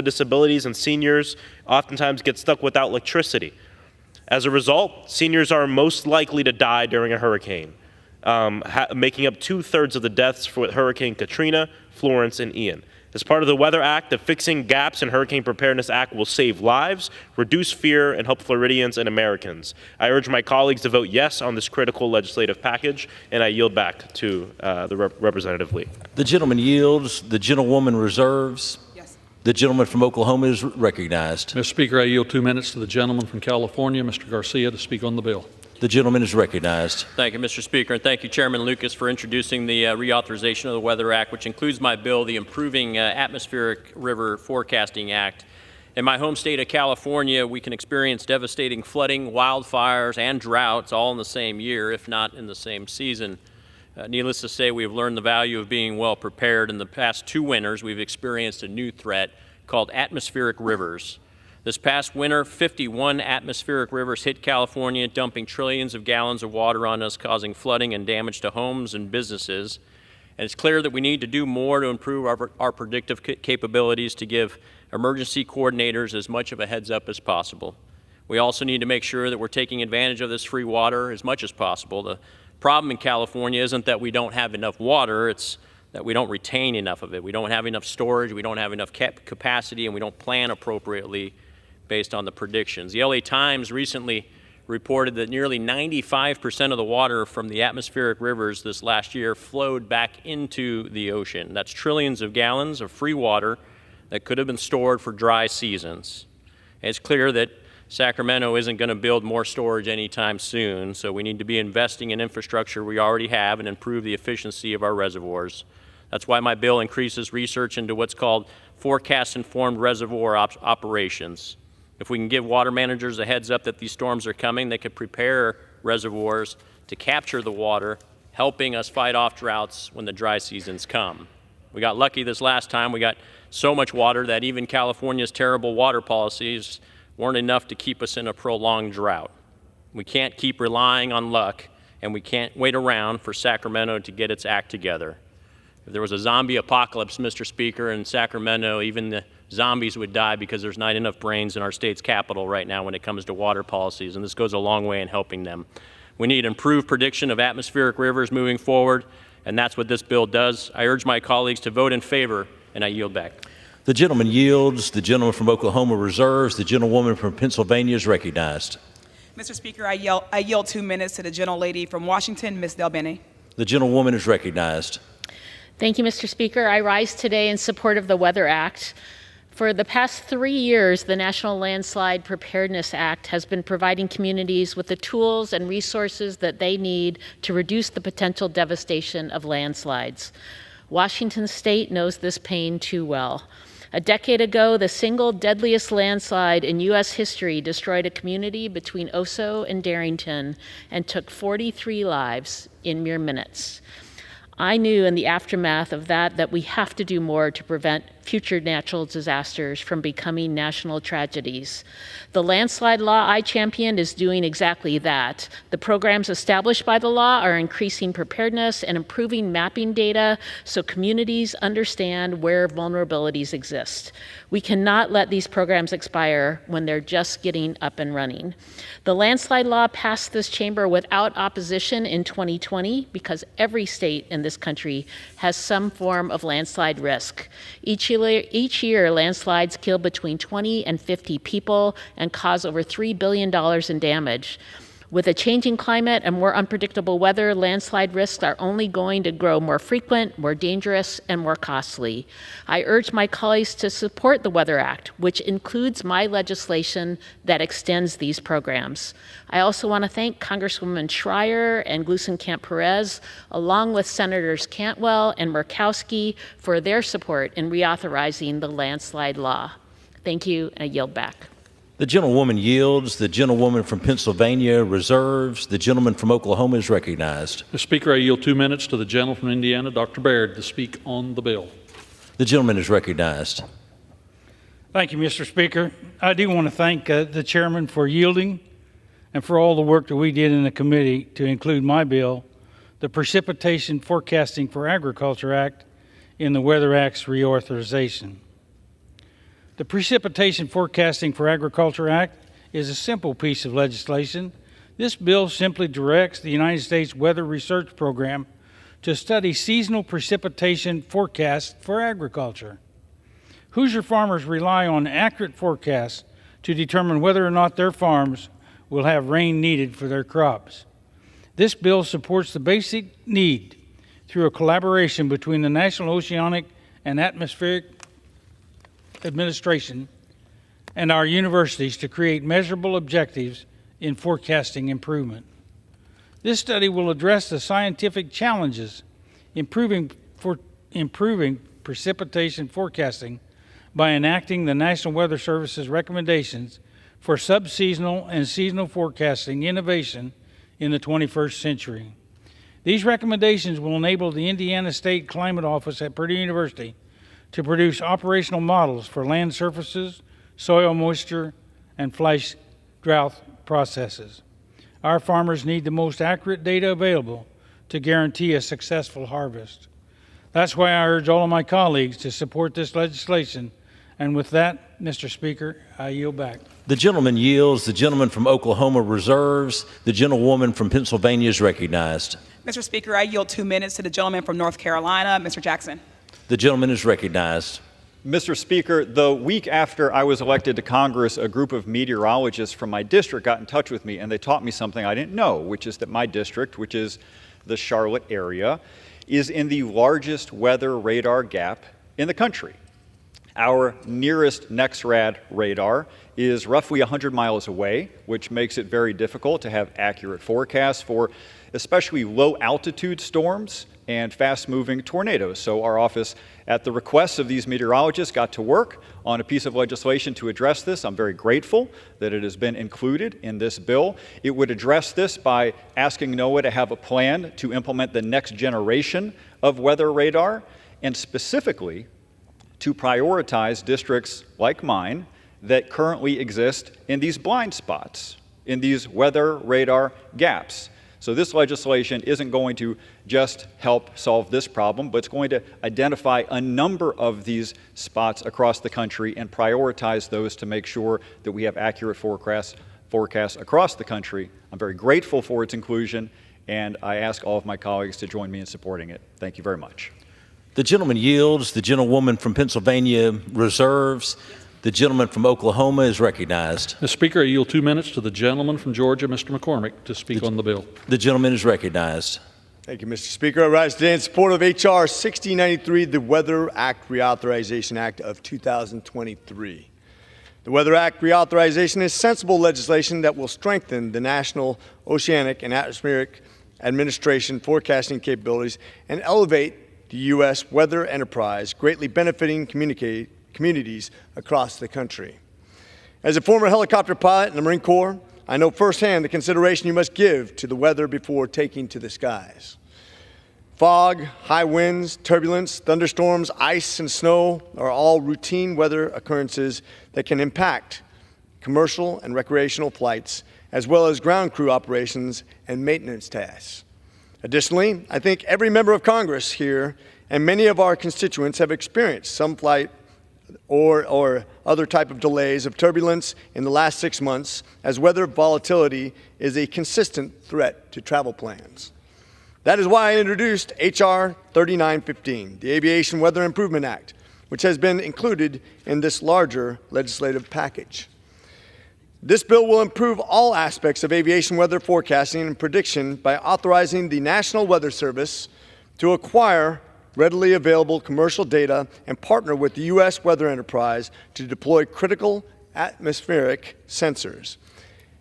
disabilities and seniors oftentimes get stuck without electricity. As a result, seniors are most likely to die during a hurricane, making up 2/3 of the deaths for Hurricane Katrina, Florence, and Ian. As part of the Weather Act, the Fixing Gaps in Hurricane Preparedness Act will save lives, reduce fear, and help Floridians and Americans. I urge my colleagues to vote yes on this critical legislative package, and I yield back to Representative Lee. The gentleman yields. The gentlewoman reserves. Yes. The gentleman from Oklahoma is recognized. Mr. Speaker, I yield 2 minutes to the gentleman from California, Mr. Garcia, to speak on the bill. The gentleman is recognized. Thank you, Mr. Speaker, and thank you, Chairman Lucas, for introducing the reauthorization of the Weather Act, which includes my bill, the Improving Atmospheric River Forecasting Act. In my home state of California, we can experience devastating flooding, wildfires, and droughts all in the same year, if not in the same season. Needless to say, we have learned the value of being well prepared. In the past 2 winters, we've experienced a new threat called atmospheric rivers. This past winter, 51 atmospheric rivers hit California, dumping trillions of gallons of water on us, causing flooding and damage to homes and businesses. And it's clear that we need to do more to improve our predictive capabilities to give emergency coordinators as much of a heads up as possible. We also need to make sure that we're taking advantage of this free water as much as possible. The problem in California isn't that we don't have enough water, it's that we don't retain enough of it. We don't have enough storage, we don't have enough capacity, and we don't plan appropriately based on the predictions. The LA Times recently reported that nearly 95% of the water from the atmospheric rivers this last year flowed back into the ocean. That's trillions of gallons of free water that could have been stored for dry seasons. And it's clear that Sacramento isn't going to build more storage anytime soon, so we need to be investing in infrastructure we already have and improve the efficiency of our reservoirs. That's why my bill increases research into what's called forecast-informed reservoir operations. If we can give water managers a heads up that these storms are coming, they could prepare reservoirs to capture the water, helping us fight off droughts when the dry seasons come. We got lucky this last time. We got so much water that even California's terrible water policies weren't enough to keep us in a prolonged drought. We can't keep relying on luck, and we can't wait around for Sacramento to get its act together. If there was a zombie apocalypse, Mr. Speaker, in Sacramento, even the zombies would die because there's not enough brains in our state's capital right now when it comes to water policies, and this goes a long way in helping them. We need improved prediction of atmospheric rivers moving forward, and that's what this bill does. I urge my colleagues to vote in favor, and I yield back. The gentleman yields. The gentleman from Oklahoma reserves. The gentlewoman from Pennsylvania is recognized. Mr. Speaker, I yield 2 minutes to the gentlelady from Washington, Ms. Delbene. The gentlewoman is recognized. Thank you, Mr. Speaker. I rise today in support of the Weather Act. For the past 3 years, the National Landslide Preparedness Act has been providing communities with the tools and resources that they need to reduce the potential devastation of landslides. Washington State knows this pain too well. A decade ago, the single deadliest landslide in U.S. history destroyed a community between Oso and Darrington and took 43 lives in mere minutes. I knew in the aftermath of that we have to do more to prevent future natural disasters from becoming national tragedies. The landslide law I championed is doing exactly that. The programs established by the law are increasing preparedness and improving mapping data so communities understand where vulnerabilities exist. We cannot let these programs expire when they're just getting up and running. The landslide law passed this chamber without opposition in 2020 because every state in this country has some form of landslide risk. Each year, landslides kill between 20 and 50 people and cause over $3 billion in damage. With a changing climate and more unpredictable weather, landslide risks are only going to grow more frequent, more dangerous, and more costly. I urge my colleagues to support the Weather Act, which includes my legislation that extends these programs. I also want to thank Congresswoman Schreier and Gluesenkamp-Perez, along with Senators Cantwell and Murkowski, for their support in reauthorizing the landslide law. Thank you, and I yield back. The gentlewoman yields. The gentlewoman from Pennsylvania reserves. The gentleman from Oklahoma is recognized. Mr. Speaker, I yield 2 minutes to the gentleman from Indiana, Dr. Baird, to speak on the bill. The gentleman is recognized. Thank you, Mr. Speaker. I do want to thank the chairman for yielding and for all the work that we did in the committee to include my bill, the Precipitation Forecasting for Agriculture Act, in the Weather Act's reauthorization. The Precipitation Forecasting for Agriculture Act is a simple piece of legislation. This bill simply directs the United States Weather Research Program to study seasonal precipitation forecasts for agriculture. Hoosier farmers rely on accurate forecasts to determine whether or not their farms will have rain needed for their crops. This bill supports the basic need through a collaboration between the National Oceanic and Atmospheric Administration and our universities to create measurable objectives in forecasting improvement. This study will address the scientific challenges improving precipitation forecasting by enacting the National Weather Service's recommendations for subseasonal and seasonal forecasting innovation in the 21st century. These recommendations will enable the Indiana State Climate Office at Purdue University to produce operational models for land surfaces, soil moisture, and flash drought processes. Our farmers need the most accurate data available to guarantee a successful harvest. That's why I urge all of my colleagues to support this legislation. And with that, Mr. Speaker, I yield back. The gentleman yields. The gentleman from Oklahoma reserves. The gentlewoman from Pennsylvania is recognized. Mr. Speaker, I yield 2 minutes to the gentleman from North Carolina, Mr. Jackson. The gentleman is recognized. Mr. Speaker, the week after I was elected to Congress, a group of meteorologists from my district got in touch with me, and they taught me something I didn't know, which is that my district, which is the Charlotte area, is in the largest weather radar gap in the country. Our nearest NEXRAD radar is roughly 100 miles away, which makes it very difficult to have accurate forecasts for especially low-altitude storms and fast-moving tornadoes. So our office, at the request of these meteorologists, got to work on a piece of legislation to address this. I'm very grateful that it has been included in this bill. It would address this by asking NOAA to have a plan to implement the next generation of weather radar, and specifically to prioritize districts like mine that currently exist in these blind spots, in these weather radar gaps. So this legislation isn't going to just help solve this problem, but it's going to identify a number of these spots across the country and prioritize those to make sure that we have accurate forecasts across the country. I'm very grateful for its inclusion, and I ask all of my colleagues to join me in supporting it. Thank you very much. The gentleman yields. The gentlewoman from Pennsylvania reserves. The gentleman from Oklahoma is recognized. Mr. Speaker, I yield 2 minutes to the gentleman from Georgia, Mr. McCormick, to speak on the bill. The gentleman is recognized. Thank you, Mr. Speaker. I rise today in support of H.R. 1693, the Weather Act Reauthorization Act of 2023. The Weather Act Reauthorization is sensible legislation that will strengthen the national oceanic and atmospheric administration forecasting capabilities and elevate the U.S. weather enterprise, greatly benefiting communities across the country. As a former helicopter pilot in the Marine Corps, I know firsthand the consideration you must give to the weather before taking to the skies. Fog, high winds, turbulence, thunderstorms, ice, and snow are all routine weather occurrences that can impact commercial and recreational flights, as well as ground crew operations and maintenance tasks. Additionally, I think every member of Congress here and many of our constituents have experienced some flight or other type of delays of turbulence in the last 6 months, as weather volatility is a consistent threat to travel plans. That is why I introduced H.R. 3915, the Aviation Weather Improvement Act, which has been included in this larger legislative package. This bill will improve all aspects of aviation weather forecasting and prediction by authorizing the National Weather Service to acquire readily available commercial data and partner with the U.S. weather enterprise to deploy critical atmospheric sensors.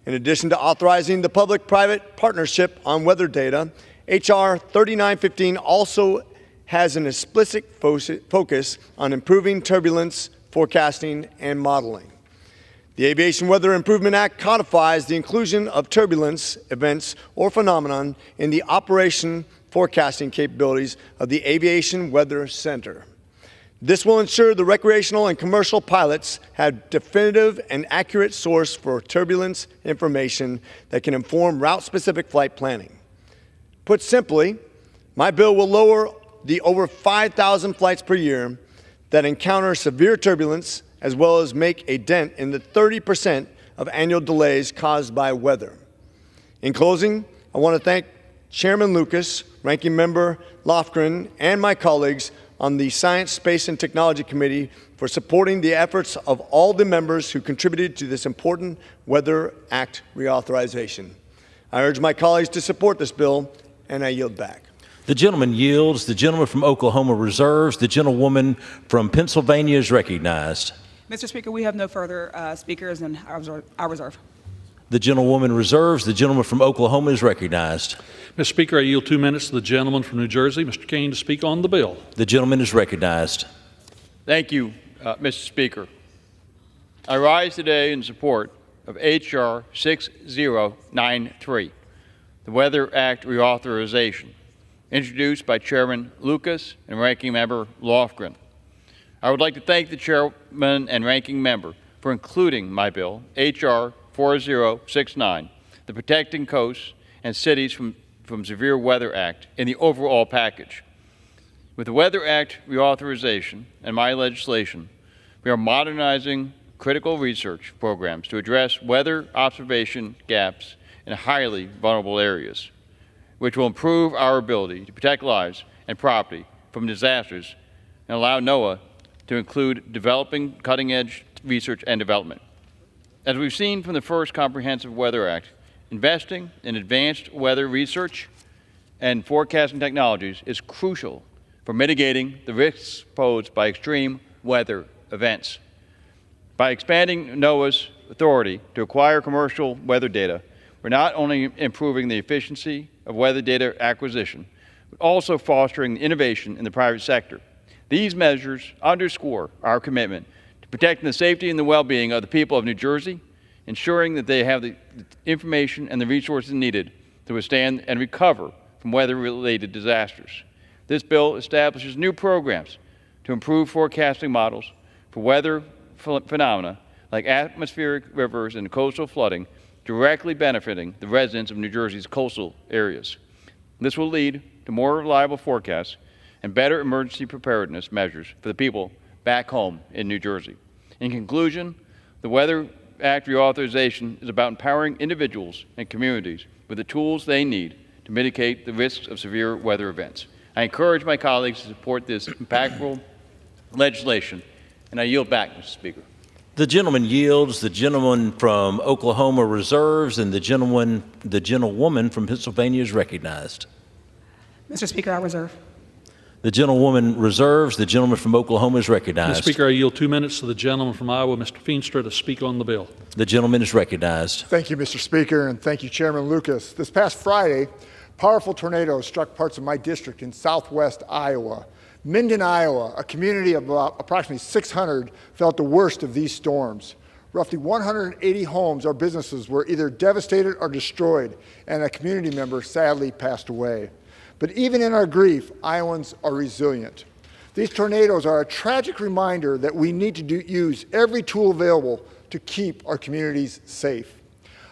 In addition to authorizing the public-private partnership on weather data, H.R. 3915 also has an explicit focus on improving turbulence forecasting and modeling. The Aviation Weather Improvement Act codifies the inclusion of turbulence events or phenomenon in the operation forecasting capabilities of the Aviation Weather Center. This will ensure the recreational and commercial pilots have definitive and accurate source for turbulence information that can inform route-specific flight planning. Put simply, my bill will lower the over 5,000 flights per year that encounter severe turbulence, as well as make a dent in the 30% of annual delays caused by weather. In closing, I want to thank Chairman Lucas, Ranking Member Lofgren, and my colleagues on the Science, Space, and Technology Committee for supporting the efforts of all the members who contributed to this important Weather Act reauthorization. I urge my colleagues to support this bill, and I yield back. The gentleman yields. The gentleman from Oklahoma reserves. The gentlewoman from Pennsylvania is recognized. Mr. Speaker, we have no further speakers, and I reserve. The gentlewoman reserves. The gentleman from Oklahoma is recognized. Mr. Speaker, I yield 2 minutes to the gentleman from New Jersey, Mr. Kane, to speak on the bill. The gentleman is recognized. Thank you, Mr. Speaker. I rise today in support of H.R. 6093, the Weather Act Reauthorization, introduced by Chairman Lucas and Ranking Member Lofgren. I would like to thank the Chairman and Ranking Member for including my bill, H.R. 4069, the Protecting Coasts and Cities from Severe Weather Act, in the overall package. With the Weather Act reauthorization and my legislation, we are modernizing critical research programs to address weather observation gaps in highly vulnerable areas, which will improve our ability to protect lives and property from disasters and allow NOAA to include developing cutting-edge research and development. As we've seen from the first Comprehensive Weather Act, investing in advanced weather research and forecasting technologies is crucial for mitigating the risks posed by extreme weather events. By expanding NOAA's authority to acquire commercial weather data, we're not only improving the efficiency of weather data acquisition, but also fostering innovation in the private sector. These measures underscore our commitment to protecting the safety and the well-being of the people of New Jersey, ensuring that they have the information and the resources needed to withstand and recover from weather-related disasters. This bill establishes new programs to improve forecasting models for weather phenomena like atmospheric rivers and coastal flooding, directly benefiting the residents of New Jersey's coastal areas. This will lead to more reliable forecasts and better emergency preparedness measures for the people back home in New Jersey. In conclusion, the Weather Act Reauthorization is about empowering individuals and communities with the tools they need to mitigate the risks of severe weather events. I encourage my colleagues to support this impactful legislation, and I yield back, Mr. Speaker. The gentleman yields. The gentleman from Oklahoma reserves, and the gentlewoman from Pennsylvania is recognized. Mr. Speaker, I reserve. The gentlewoman reserves. The gentleman from Oklahoma is recognized. Mr. Speaker, I yield 2 minutes to the gentleman from Iowa, Mr. Feenstra, to speak on the bill. The gentleman is recognized. Thank you, Mr. Speaker, and thank you, Chairman Lucas. This past Friday, powerful tornadoes struck parts of my district in southwest Iowa. Minden, Iowa, a community of approximately 600, felt the worst of these storms. Roughly 180 homes or businesses were either devastated or destroyed, and a community member sadly passed away. But even in our grief, Iowans are resilient. These tornadoes are a tragic reminder that we need to use every tool available to keep our communities safe.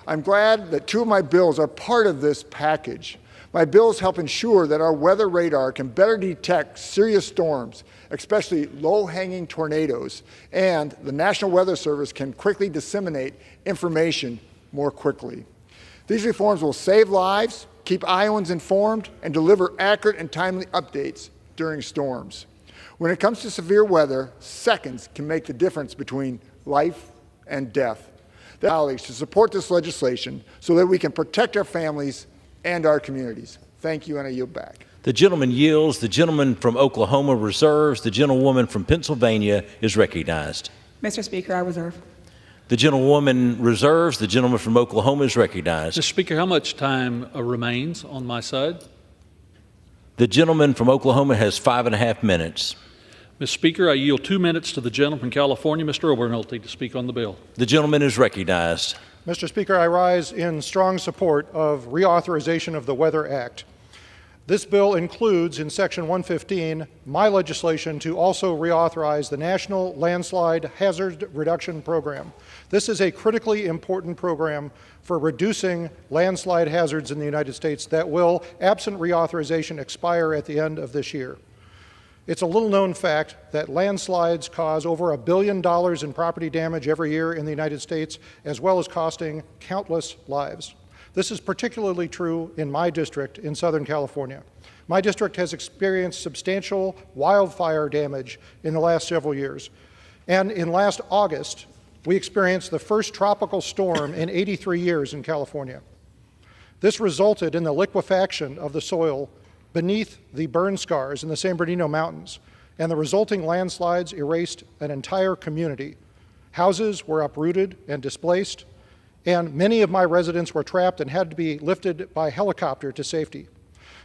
I'm glad that 2 of my bills are part of this package. My bills help ensure that our weather radar can better detect serious storms, especially low-hanging tornadoes, and the National Weather Service can quickly disseminate information more quickly. These reforms will save lives, keep Iowans informed, and deliver accurate and timely updates during storms. When it comes to severe weather, seconds can make the difference between life and death. The colleagues to support this legislation so that we can protect our families and our communities. Thank you, and I yield back. The gentleman yields. The gentleman from Oklahoma reserves. The gentlewoman from Pennsylvania is recognized. Mr. Speaker, I reserve. The gentlewoman reserves. The gentleman from Oklahoma is recognized. Mr. Speaker, how much time remains on my side? The gentleman from Oklahoma has 5.5 minutes. Mr. Speaker, I yield 2 minutes to the gentleman from California, Mr. Obernolte, to speak on the bill. The gentleman is recognized. Mr. Speaker, I rise in strong support of reauthorization of the Weather Act. This bill includes, in Section 115, my legislation to also reauthorize the National Landslide Hazard Reduction Program. This is a critically important program for reducing landslide hazards in the United States that will, absent reauthorization, expire at the end of this year. It's a little-known fact that landslides cause over $1 billion in property damage every year in the United States, as well as costing countless lives. This is particularly true in my district in Southern California. My district has experienced substantial wildfire damage in the last several years. And in last August, we experienced the first tropical storm in 83 years in California. This resulted in the liquefaction of the soil beneath the burn scars in the San Bernardino Mountains, and the resulting landslides erased an entire community. Houses were uprooted and displaced, and many of my residents were trapped and had to be lifted by helicopter to safety.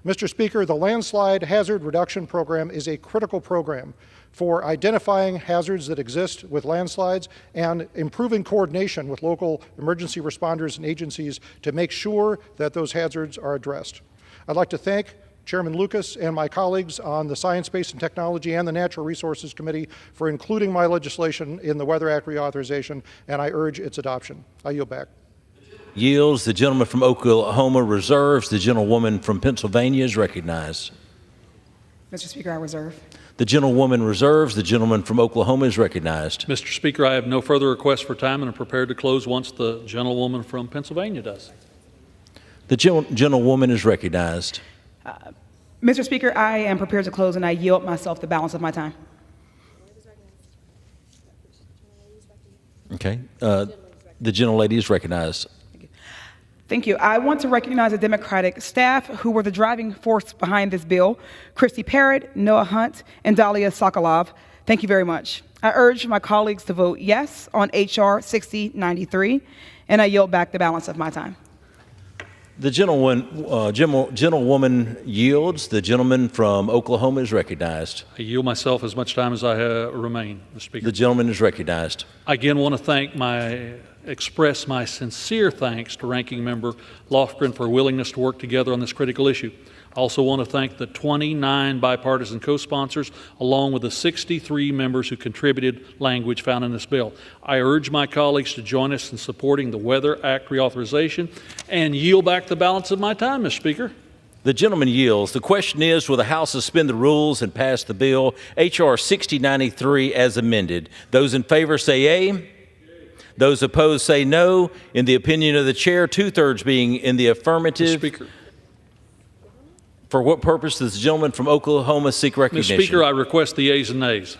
Mr. Speaker, the Landslide Hazard Reduction Program is a critical program for identifying hazards that exist with landslides and improving coordination with local emergency responders and agencies to make sure that those hazards are addressed. I'd like to thank Chairman Lucas and my colleagues on the Science, Space, and Technology and the Natural Resources Committee for including my legislation in the Weather Act reauthorization, and I urge its adoption. I yield back. Yields. The gentleman from Oklahoma reserves. The gentlewoman from Pennsylvania is recognized. Mr. Speaker, I reserve. The gentlewoman reserves. The gentleman from Oklahoma is recognized. Mr. Speaker, I have no further requests for time and am prepared to close once the gentlewoman from Pennsylvania does. The gentlewoman is recognized. Mr. Speaker, I am prepared to close, and I yield myself the balance of my time. Okay. The gentlelady is recognized. Thank you. I want to recognize the Democratic staff who were the driving force behind this bill: Christy Parrott, Noah Hunt, and Dalia Sokolov. Thank you very much. I urge my colleagues to vote yes on H.R. 6093, and I yield back the balance of my time. The gentlewoman yields. The gentleman from Oklahoma is recognized. I yield myself as much time as I remain, Mr. Speaker. The gentleman is recognized. I again want to express my sincere thanks to Ranking Member Lofgren for willingness to work together on this critical issue. I also want to thank the 29 bipartisan co-sponsors, along with the 63 members who contributed language found in this bill. I urge my colleagues to join us in supporting the Weather Act reauthorization and yield back the balance of my time, Mr. Speaker. The gentleman yields. The question is, will the House suspend the rules and pass the bill H.R. 6093 as amended? Those in favor say yea. Those opposed say no. In the opinion of the chair, 2/3 being in the affirmative. Mr. Speaker. For what purpose does the gentleman from Oklahoma seek recognition? Mr. Speaker, I request the yeas and nays.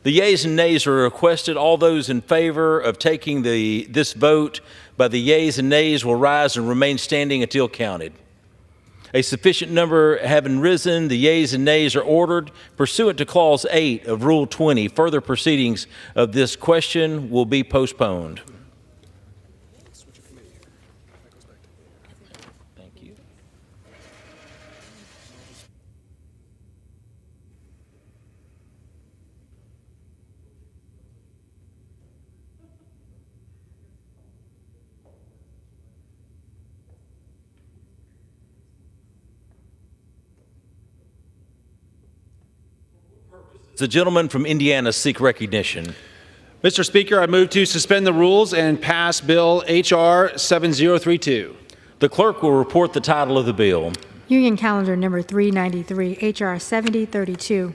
The yeas and nays are requested. All those in favor of taking this vote by the yeas and nays will rise and remain standing until counted. A sufficient number having risen, the yeas and nays are ordered. Pursuant to Clause 8 of Rule 20, further proceedings of this question will be postponed. The gentleman from Indiana seek recognition. Mr. Speaker, I move to suspend the rules and pass Bill H.R. 7032. The clerk will report the title of the bill. Union Calendar Number 393, H.R. 7032,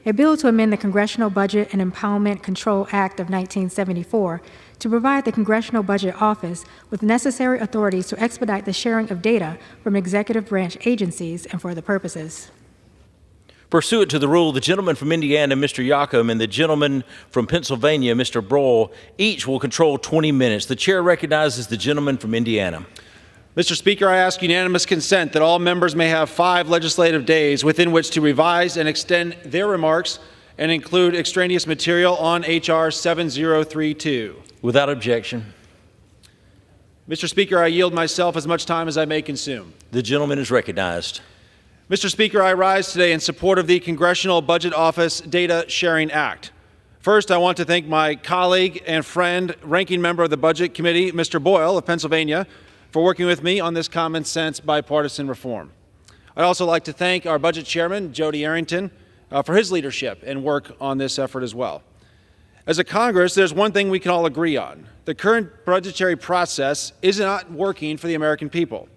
a bill to amend the Congressional Budget and Empowerment Control Act of 1974 to provide the Congressional Budget Office with necessary authorities to expedite the sharing of data from executive branch agencies and for other purposes. Pursuant to the rule, the gentleman from Indiana, Mr. Yacom, and the gentleman from Pennsylvania, Mr. Brohl, each will control 20 minutes. The chair recognizes the gentleman from Indiana. Mr. Speaker, I ask unanimous consent that all members may have 5 legislative days within which to revise and extend their remarks and include extraneous material on H.R. 7032. Without objection. Mr. Speaker, I yield myself as much time as I may consume. The gentleman is recognized. Mr. Speaker, I rise today in support of the Congressional Budget Office Data Sharing Act. First, I want to thank my colleague and friend, ranking member of the Budget Committee, Mr. Boyle of Pennsylvania, for working with me on this common sense bipartisan reform. I'd also like to thank our Budget Chairman, Jody Arrington, for his leadership and work on this effort as well. As a Congress, there's one thing we can all agree on. The current budgetary process is not working for the American people.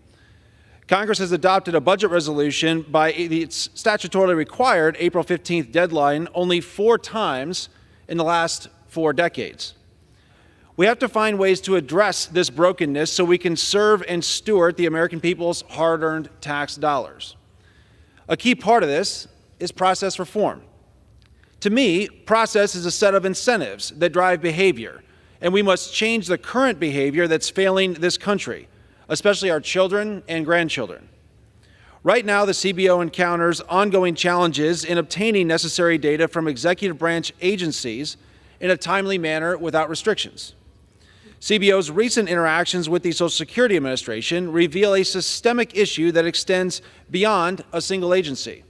Congress has adopted a budget resolution by its statutorily required April 15th deadline only 4 times in the last 4 decades. We have to find ways to address this brokenness so we can serve and steward the American people's hard-earned tax dollars. A key part of this is process reform. To me, process is a set of incentives that drive behavior, and we must change the current behavior that's failing this country, especially our children and grandchildren. Right now, the CBO encounters ongoing challenges in obtaining necessary data from executive branch agencies in a timely manner without restrictions. CBO's recent interactions with the Social Security Administration reveal a systemic issue that extends beyond a single agency.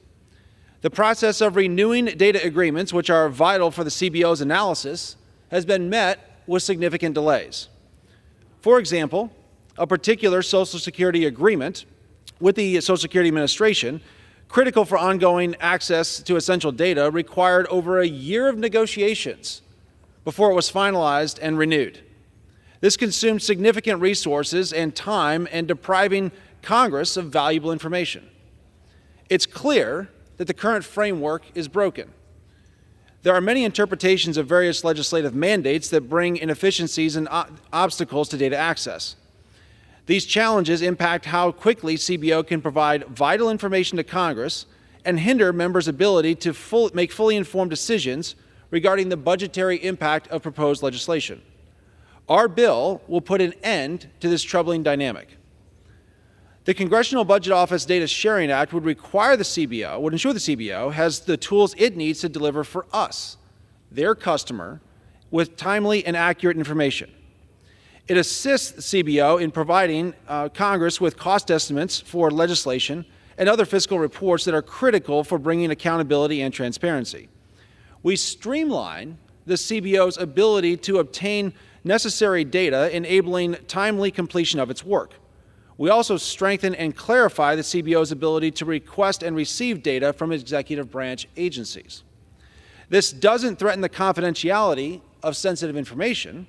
The process of renewing data agreements, which are vital for the CBO's analysis, has been met with significant delays. For example, a particular Social Security agreement with the Social Security Administration, critical for ongoing access to essential data, required over a year of negotiations before it was finalized and renewed. This consumed significant resources and time and depriving Congress of valuable information. It's clear that the current framework is broken. There are many interpretations of various legislative mandates that bring inefficiencies and obstacles to data access. These challenges impact how quickly CBO can provide vital information to Congress and hinder members' ability to make fully informed decisions regarding the budgetary impact of proposed legislation. Our bill will put an end to this troubling dynamic. The Congressional Budget Office Data Sharing Act would ensure the CBO has the tools it needs to deliver for us, their customer, with timely and accurate information. It assists the CBO in providing Congress with cost estimates for legislation and other fiscal reports that are critical for bringing accountability and transparency. We streamline the CBO's ability to obtain necessary data, enabling timely completion of its work. We also strengthen and clarify the CBO's ability to request and receive data from executive branch agencies. This doesn't threaten the confidentiality of sensitive information.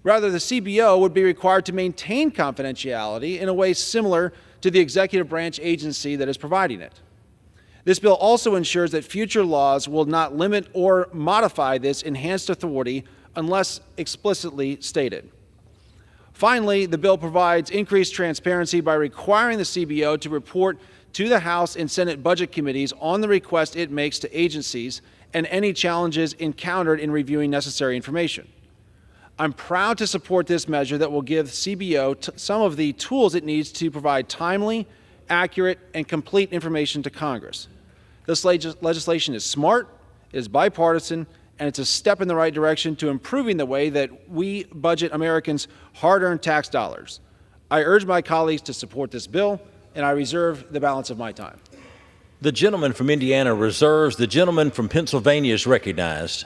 Rather, the CBO would be required to maintain confidentiality in a way similar to the executive branch agency that is providing it. This bill also ensures that future laws will not limit or modify this enhanced authority unless explicitly stated. Finally, the bill provides increased transparency by requiring the CBO to report to the House and Senate budget committees on the request it makes to agencies and any challenges encountered in reviewing necessary information. I'm proud to support this measure that will give CBO some of the tools it needs to provide timely, accurate, and complete information to Congress. This legislation is smart, it is bipartisan, and it's a step in the right direction to improving the way that we budget Americans' hard-earned tax dollars. I urge my colleagues to support this bill, and I reserve the balance of my time. The gentleman from Indiana reserves. The gentleman from Pennsylvania is recognized.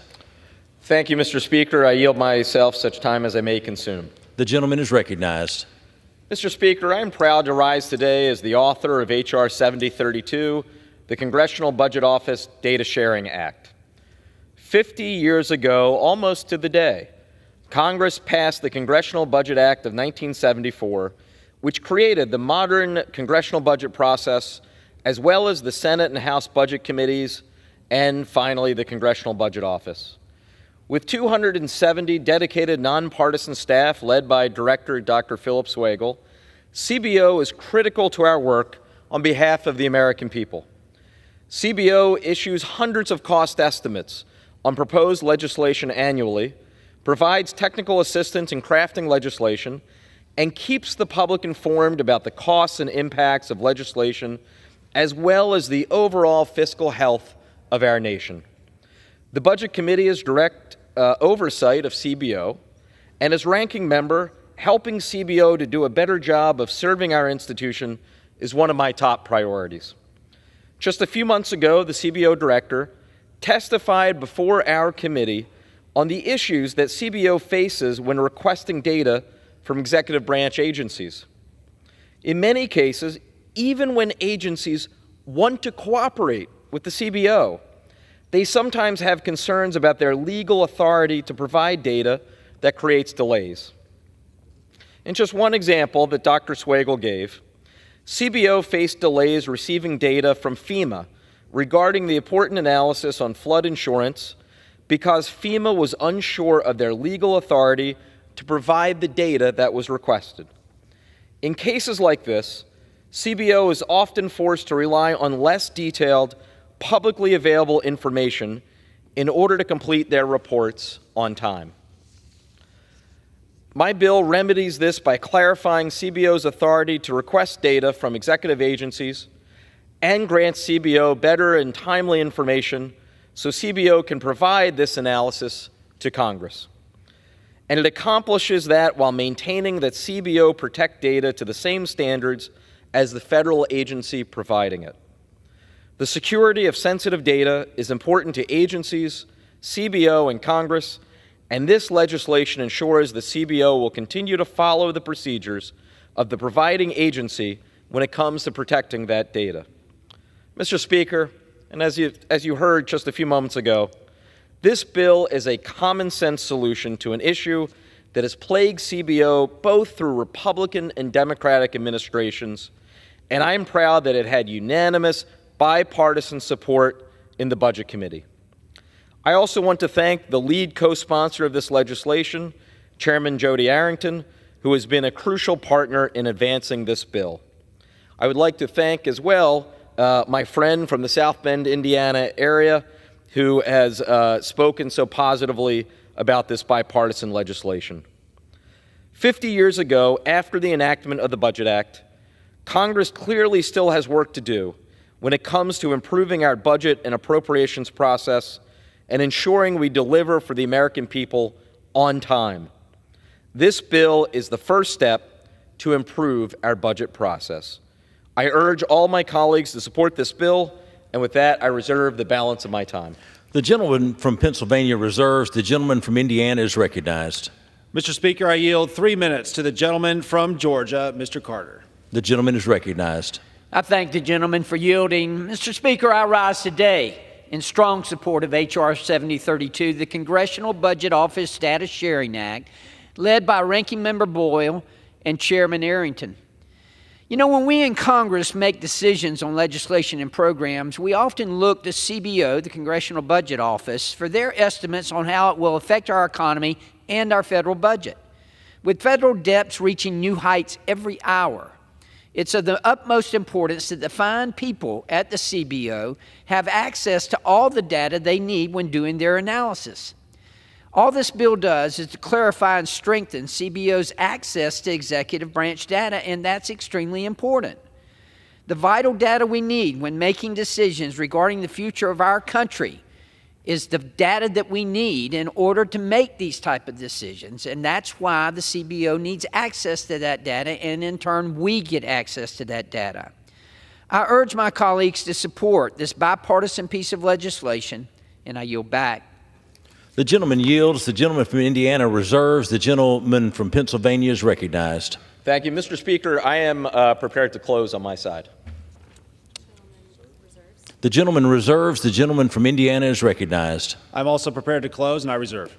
Thank you, Mr. Speaker. I yield myself such time as I may consume. The gentleman is recognized. Mr. Speaker, I am proud to rise today as the author of H.R. 7032, the Congressional Budget Office Data Sharing Act. 50 years ago, almost to the day, Congress passed the Congressional Budget Act of 1974, which created the modern congressional budget process, as well as the Senate and House Budget Committees, and finally, the Congressional Budget Office. With 270 dedicated nonpartisan staff led by Director Dr. Philip Swagel, CBO is critical to our work on behalf of the American people. CBO issues hundreds of cost estimates on proposed legislation annually, provides technical assistance in crafting legislation, and keeps the public informed about the costs and impacts of legislation, as well as the overall fiscal health of our nation. The Budget Committee is direct oversight of CBO, and as ranking member, helping CBO to do a better job of serving our institution is one of my top priorities. Just a few months ago, the CBO director testified before our committee on the issues that CBO faces when requesting data from executive branch agencies. In many cases, even when agencies want to cooperate with the CBO, they sometimes have concerns about their legal authority to provide data that creates delays. In just one example that Dr. Swagel gave, CBO faced delays receiving data from FEMA regarding the important analysis on flood insurance because FEMA was unsure of their legal authority to provide the data that was requested. In cases like this, CBO is often forced to rely on less detailed, publicly available information in order to complete their reports on time. My bill remedies this by clarifying CBO's authority to request data from executive agencies and grants CBO better and timely information so CBO can provide this analysis to Congress. And it accomplishes that while maintaining that CBO protect data to the same standards as the federal agency providing it. The security of sensitive data is important to agencies, CBO, and Congress, and this legislation ensures the CBO will continue to follow the procedures of the providing agency when it comes to protecting that data. Mr. Speaker, and as you heard just a few moments ago, this bill is a common sense solution to an issue that has plagued CBO both through Republican and Democratic administrations, and I'm proud that it had unanimous bipartisan support in the Budget Committee. I also want to thank the lead co-sponsor of this legislation, Chairman Jody Arrington, who has been a crucial partner in advancing this bill. I would like to thank as well my friend from the South Bend, Indiana area, who has spoken so positively about this bipartisan legislation. 50 years ago, after the enactment of the Budget Act, Congress clearly still has work to do when it comes to improving our budget and appropriations process and ensuring we deliver for the American people on time. This bill is the first step to improve our budget process. I urge all my colleagues to support this bill, and with that, I reserve the balance of my time. The gentleman from Pennsylvania reserves. The gentleman from Indiana is recognized. Mr. Speaker, I yield 3 minutes to the gentleman from Georgia, Mr. Carter. The gentleman is recognized. I thank the gentleman for yielding. Mr. Speaker, I rise today in strong support of H.R. 7032, the Congressional Budget Office Data Sharing Act, led by Ranking Member Boyle and Chairman Arrington. You know, when we in Congress make decisions on legislation and programs, we often look to CBO, the Congressional Budget Office, for their estimates on how it will affect our economy and our federal budget. With federal debts reaching new heights every hour, it's of the utmost importance that the fine people at the CBO have access to all the data they need when doing their analysis. All this bill does is to clarify and strengthen CBO's access to executive branch data, and that's extremely important. The vital data we need when making decisions regarding the future of our country is the data that we need in order to make these type of decisions, and that's why the CBO needs access to that data, and in turn, we get access to that data. I urge my colleagues to support this bipartisan piece of legislation, and I yield back. The gentleman yields. The gentleman from Indiana reserves. The gentleman from Pennsylvania is recognized. Thank you, Mr. Speaker. I am prepared to close on my side. The gentleman reserves. The gentleman from Indiana is recognized. I'm also prepared to close, and I reserve.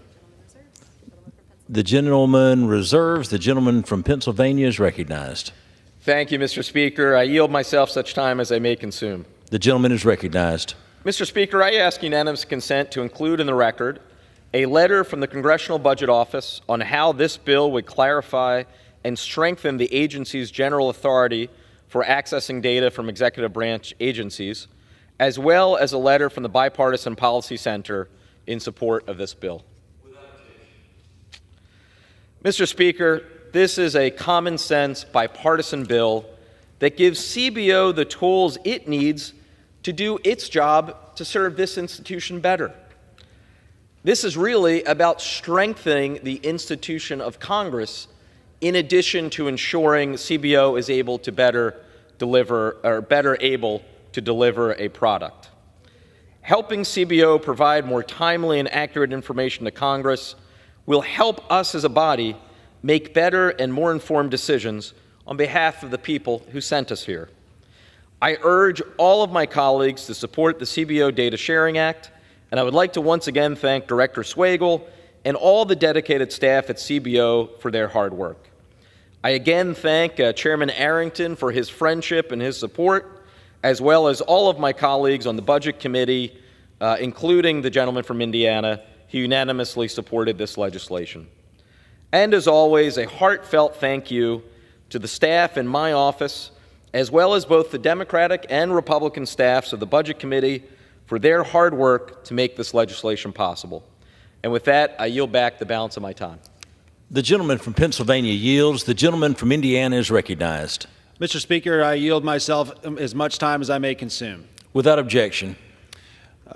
The gentleman reserves. The gentleman from Pennsylvania is recognized. Thank you, Mr. Speaker. I yield myself such time as I may consume. The gentleman is recognized. Mr. Speaker, I ask unanimous consent to include in the record a letter from the Congressional Budget Office on how this bill would clarify and strengthen the agency's general authority for accessing data from executive branch agencies, as well as a letter from the Bipartisan Policy Center in support of this bill. Mr. Speaker, this is a common sense bipartisan bill that gives CBO the tools it needs to do its job to serve this institution better. This is really about strengthening the institution of Congress in addition to ensuring CBO is able to better able to deliver a product. Helping CBO provide more timely and accurate information to Congress will help us as a body make better and more informed decisions on behalf of the people who sent us here. I urge all of my colleagues to support the CBO Data Sharing Act, and I would like to once again thank Director Swagel and all the dedicated staff at CBO for their hard work. I again thank Chairman Arrington for his friendship and his support, as well as all of my colleagues on the Budget Committee, including the gentleman from Indiana, who unanimously supported this legislation. And as always, a heartfelt thank you to the staff in my office, as well as both the Democratic and Republican staffs of the Budget Committee for their hard work to make this legislation possible. And with that, I yield back the balance of my time. The gentleman from Pennsylvania yields. The gentleman from Indiana is recognized. Mr. Speaker, I yield myself as much time as I may consume. Without objection.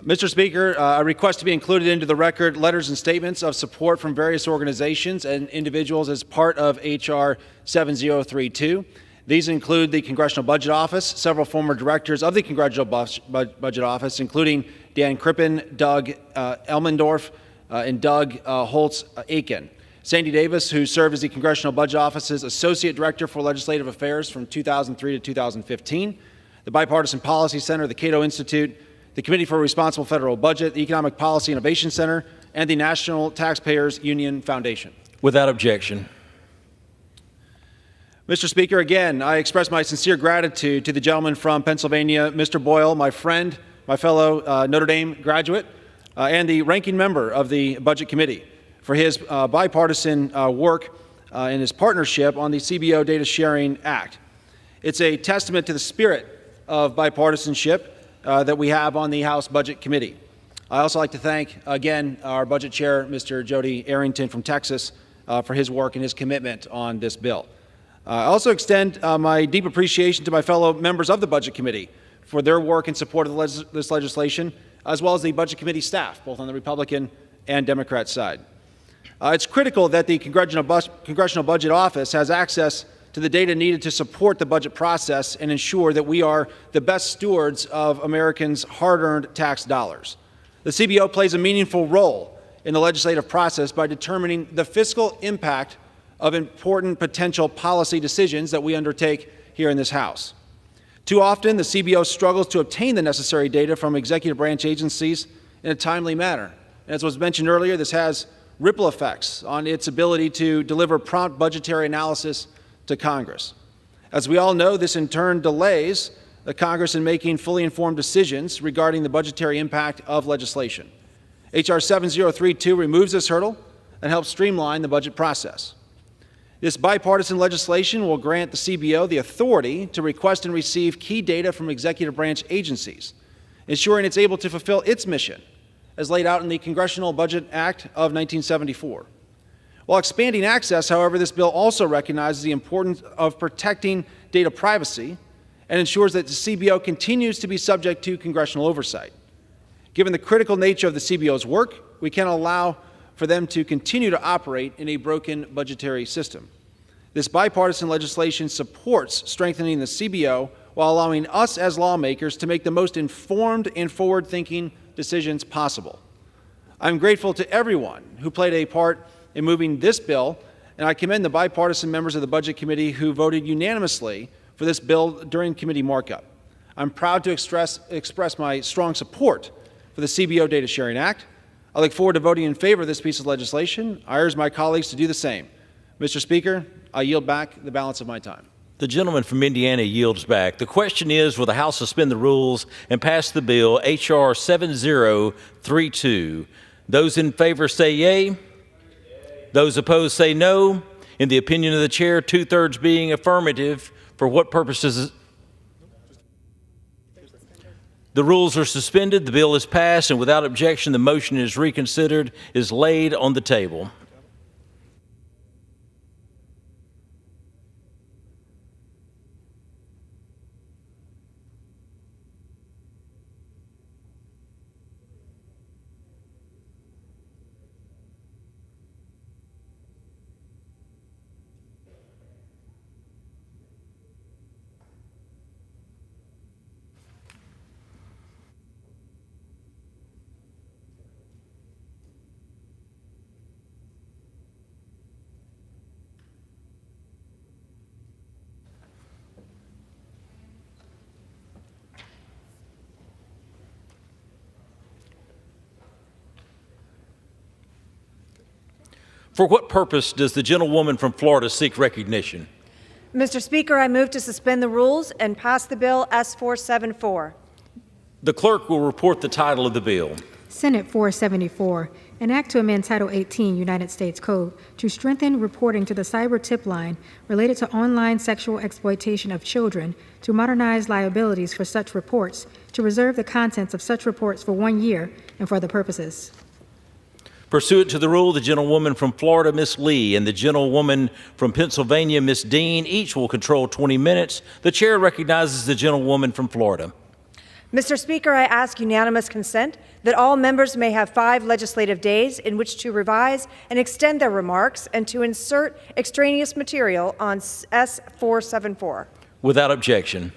Mr. Speaker, I request to be included into the record letters and statements of support from various organizations and individuals as part of H.R. 7032. These include the Congressional Budget Office, several former directors of the Congressional Budget Office, including Dan Crippen, Doug Elmendorf, and Doug Holtz-Aiken. Sandy Davis, who served as the Congressional Budget Office's Associate Director for Legislative Affairs from 2003 to 2015, the Bipartisan Policy Center, the Cato Institute, the Committee for a Responsible Federal Budget, the Economic Policy Innovation Center, and the National Taxpayers Union Foundation. Without objection. Mr. Speaker, again, I express my sincere gratitude to the gentleman from Pennsylvania, Mr. Boyle, my friend, my fellow Notre Dame graduate, and the ranking member of the Budget Committee for his bipartisan work and his partnership on the CBO Data Sharing Act. It's a testament to the spirit of bipartisanship that we have on the House Budget Committee. I also like to thank, again, our Budget Chair, Mr. Jody Arrington from Texas, for his work and his commitment on this bill. I also extend my deep appreciation to my fellow members of the Budget Committee for their work in support of this legislation, as well as the Budget Committee staff, both on the Republican and Democrat side. It's critical that the Congressional Budget Office has access to the data needed to support the budget process and ensure that we are the best stewards of Americans' hard-earned tax dollars. The CBO plays a meaningful role in the legislative process by determining the fiscal impact of important potential policy decisions that we undertake here in this House. Too often, the CBO struggles to obtain the necessary data from executive branch agencies in a timely manner. And as was mentioned earlier, this has ripple effects on its ability to deliver prompt budgetary analysis to Congress. As we all know, this in turn delays the Congress in making fully informed decisions regarding the budgetary impact of legislation. H.R. 7032 removes this hurdle and helps streamline the budget process. This bipartisan legislation will grant the CBO the authority to request and receive key data from executive branch agencies, ensuring it's able to fulfill its mission as laid out in the Congressional Budget Act of 1974. While expanding access, however, this bill also recognizes the importance of protecting data privacy and ensures that the CBO continues to be subject to congressional oversight. Given the critical nature of the CBO's work, we cannot allow for them to continue to operate in a broken budgetary system. This bipartisan legislation supports strengthening the CBO while allowing us as lawmakers to make the most informed and forward-thinking decisions possible. I'm grateful to everyone who played a part in moving this bill, and I commend the bipartisan members of the Budget Committee who voted unanimously for this bill during committee markup. I'm proud to express my strong support for the CBO Data Sharing Act. I look forward to voting in favor of this piece of legislation. I urge my colleagues to do the same. Mr. Speaker, I yield back the balance of my time. The gentleman from Indiana yields back. The question is, will the House suspend the rules and pass the bill H.R. 7032? Those in favor say yea. Those opposed say no. In the opinion of the chair, 2/3 being affirmative, for what purposes? The rules are suspended, the bill is passed, and without objection, the motion is reconsidered, is laid on the table. For what purpose does the gentlewoman from Florida seek recognition? Mr. Speaker, I move to suspend the rules and pass the bill S-474. The clerk will report the title of the bill. Senate 474, an act to amend Title 18 United States Code to strengthen reporting to the cyber tip line related to online sexual exploitation of children, to modernize liabilities for such reports, to reserve the contents of such reports for 1 year and for other purposes. Pursuant to the rule, the gentlewoman from Florida, Ms. Lee, and the gentlewoman from Pennsylvania, Ms. Dean, each will control 20 minutes. The chair recognizes the gentlewoman from Florida. Mr. Speaker, I ask unanimous consent that all members may have 5 legislative days in which to revise and extend their remarks and to insert extraneous material on S-474. Without objection.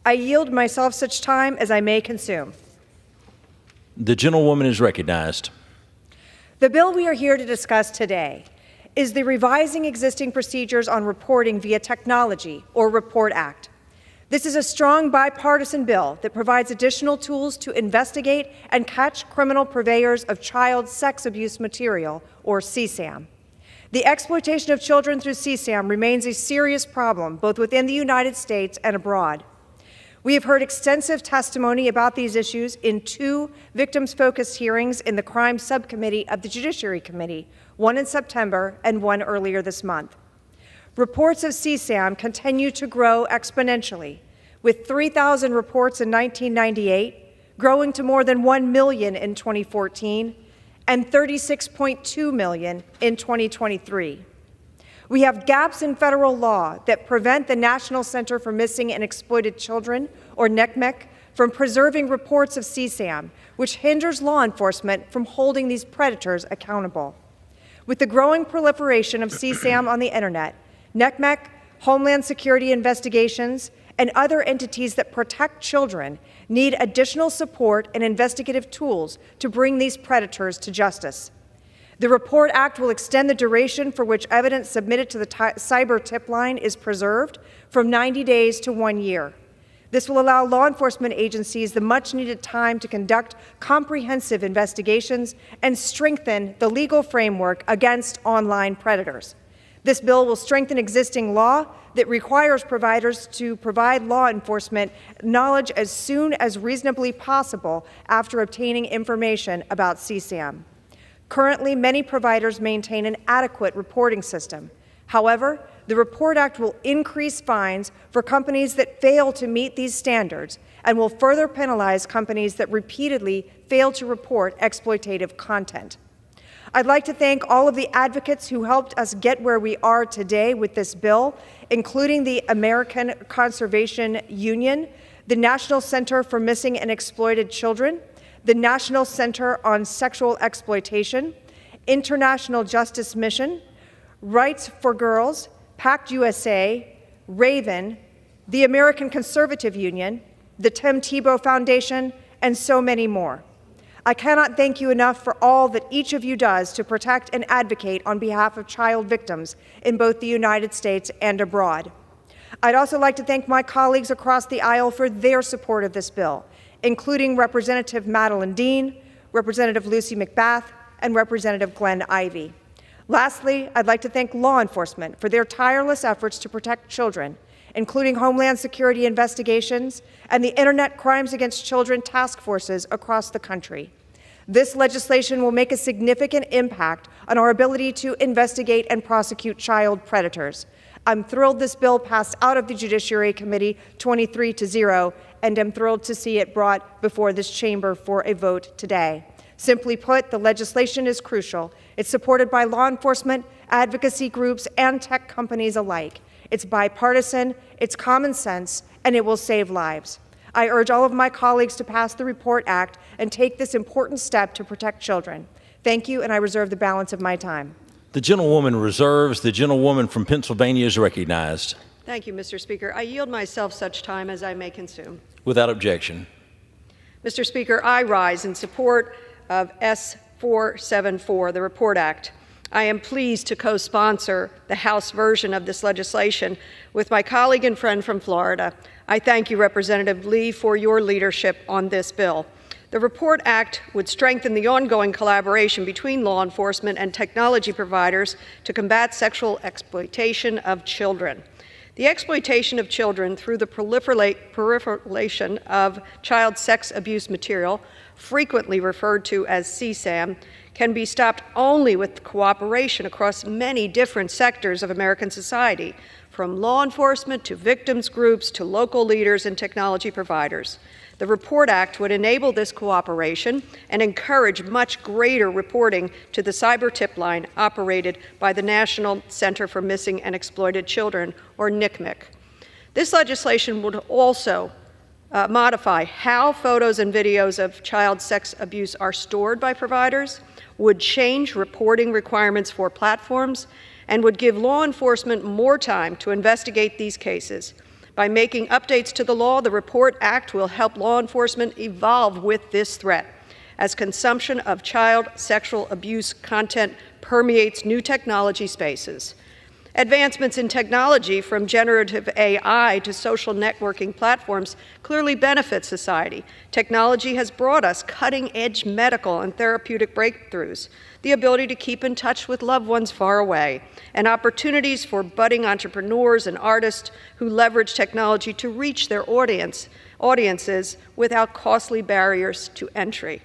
I yield myself such time as I may consume. The gentlewoman is recognized. The bill we are here to discuss today is the Revising Existing Procedures on Reporting via Technology, or REPORT Act. This is a strong bipartisan bill that provides additional tools to investigate and catch criminal purveyors of child sex abuse material, or CSAM. The exploitation of children through CSAM remains a serious problem both within the United States and abroad. We have heard extensive testimony about these issues in 2 victims-focused hearings in the Crime Subcommittee of the Judiciary Committee, one in September and one earlier this month. Reports of CSAM continue to grow exponentially, with 3,000 reports in 1998, growing to more than 1 million in 2014, and 36.2 million in 2023. We have gaps in federal law that prevent the National Center for Missing and Exploited Children, or NCMEC, from preserving reports of CSAM, which hinders law enforcement from holding these predators accountable. With the growing proliferation of CSAM on the internet, NCMEC, Homeland Security investigations, and other entities that protect children need additional support and investigative tools to bring these predators to justice. The Report Act will extend the duration for which evidence submitted to the cyber tip line is preserved from 90 days to 1 year. This will allow law enforcement agencies the much-needed time to conduct comprehensive investigations and strengthen the legal framework against online predators. This bill will strengthen existing law that requires providers to provide law enforcement knowledge as soon as reasonably possible after obtaining information about CSAM. Currently, many providers maintain an adequate reporting system. However, the Report Act will increase fines for companies that fail to meet these standards and will further penalize companies that repeatedly fail to report exploitative content. I'd like to thank all of the advocates who helped us get where we are today with this bill, including the American Conservation Union, the National Center for Missing and Exploited Children, the National Center on Sexual Exploitation, International Justice Mission, Rights for Girls, PACT USA, Raven, the American Conservative Union, the Tim Tebow Foundation, and so many more. I cannot thank you enough for all that each of you does to protect and advocate on behalf of child victims in both the United States and abroad. I'd also like to thank my colleagues across the aisle for their support of this bill, including Representative Madeline Dean, Representative Lucy McBath, and Representative Glenn Ivey. Lastly, I'd like to thank law enforcement for their tireless efforts to protect children, including Homeland Security investigations and the Internet Crimes Against Children task forces across the country. This legislation will make a significant impact on our ability to investigate and prosecute child predators. I'm thrilled this bill passed out of the Judiciary Committee 23-0, and am thrilled to see it brought before this chamber for a vote today. Simply put, the legislation is crucial. It's supported by law enforcement, advocacy groups, and tech companies alike. It's bipartisan, it's common sense, and it will save lives. I urge all of my colleagues to pass the Report Act and take this important step to protect children. Thank you, and I reserve the balance of my time. The gentlewoman reserves. The gentlewoman from Pennsylvania is recognized. Thank you, Mr. Speaker. I yield myself such time as I may consume. Without objection. Mr. Speaker, I rise in support of S-474, the Report Act. I am pleased to co-sponsor the House version of this legislation with my colleague and friend from Florida. I thank you, Representative Lee, for your leadership on this bill. The Report Act would strengthen the ongoing collaboration between law enforcement and technology providers to combat sexual exploitation of children. The exploitation of children through the proliferation of child sex abuse material, frequently referred to as CSAM, can be stopped only with cooperation across many different sectors of American society, from law enforcement to victims groups to local leaders and technology providers. The Report Act would enable this cooperation and encourage much greater reporting to the cyber tip line operated by the National Center for Missing and Exploited Children, or NCMEC. This legislation would also modify how photos and videos of child sex abuse are stored by providers, would change reporting requirements for platforms, and would give law enforcement more time to investigate these cases. By making updates to the law, the Report Act will help law enforcement evolve with this threat. As consumption of child sexual abuse content permeates new technology spaces. Advancements in technology, from generative AI to social networking platforms, clearly benefit society. Technology has brought us cutting-edge medical and therapeutic breakthroughs, the ability to keep in touch with loved ones far away, and opportunities for budding entrepreneurs and artists who leverage technology to reach their audiences without costly barriers to entry.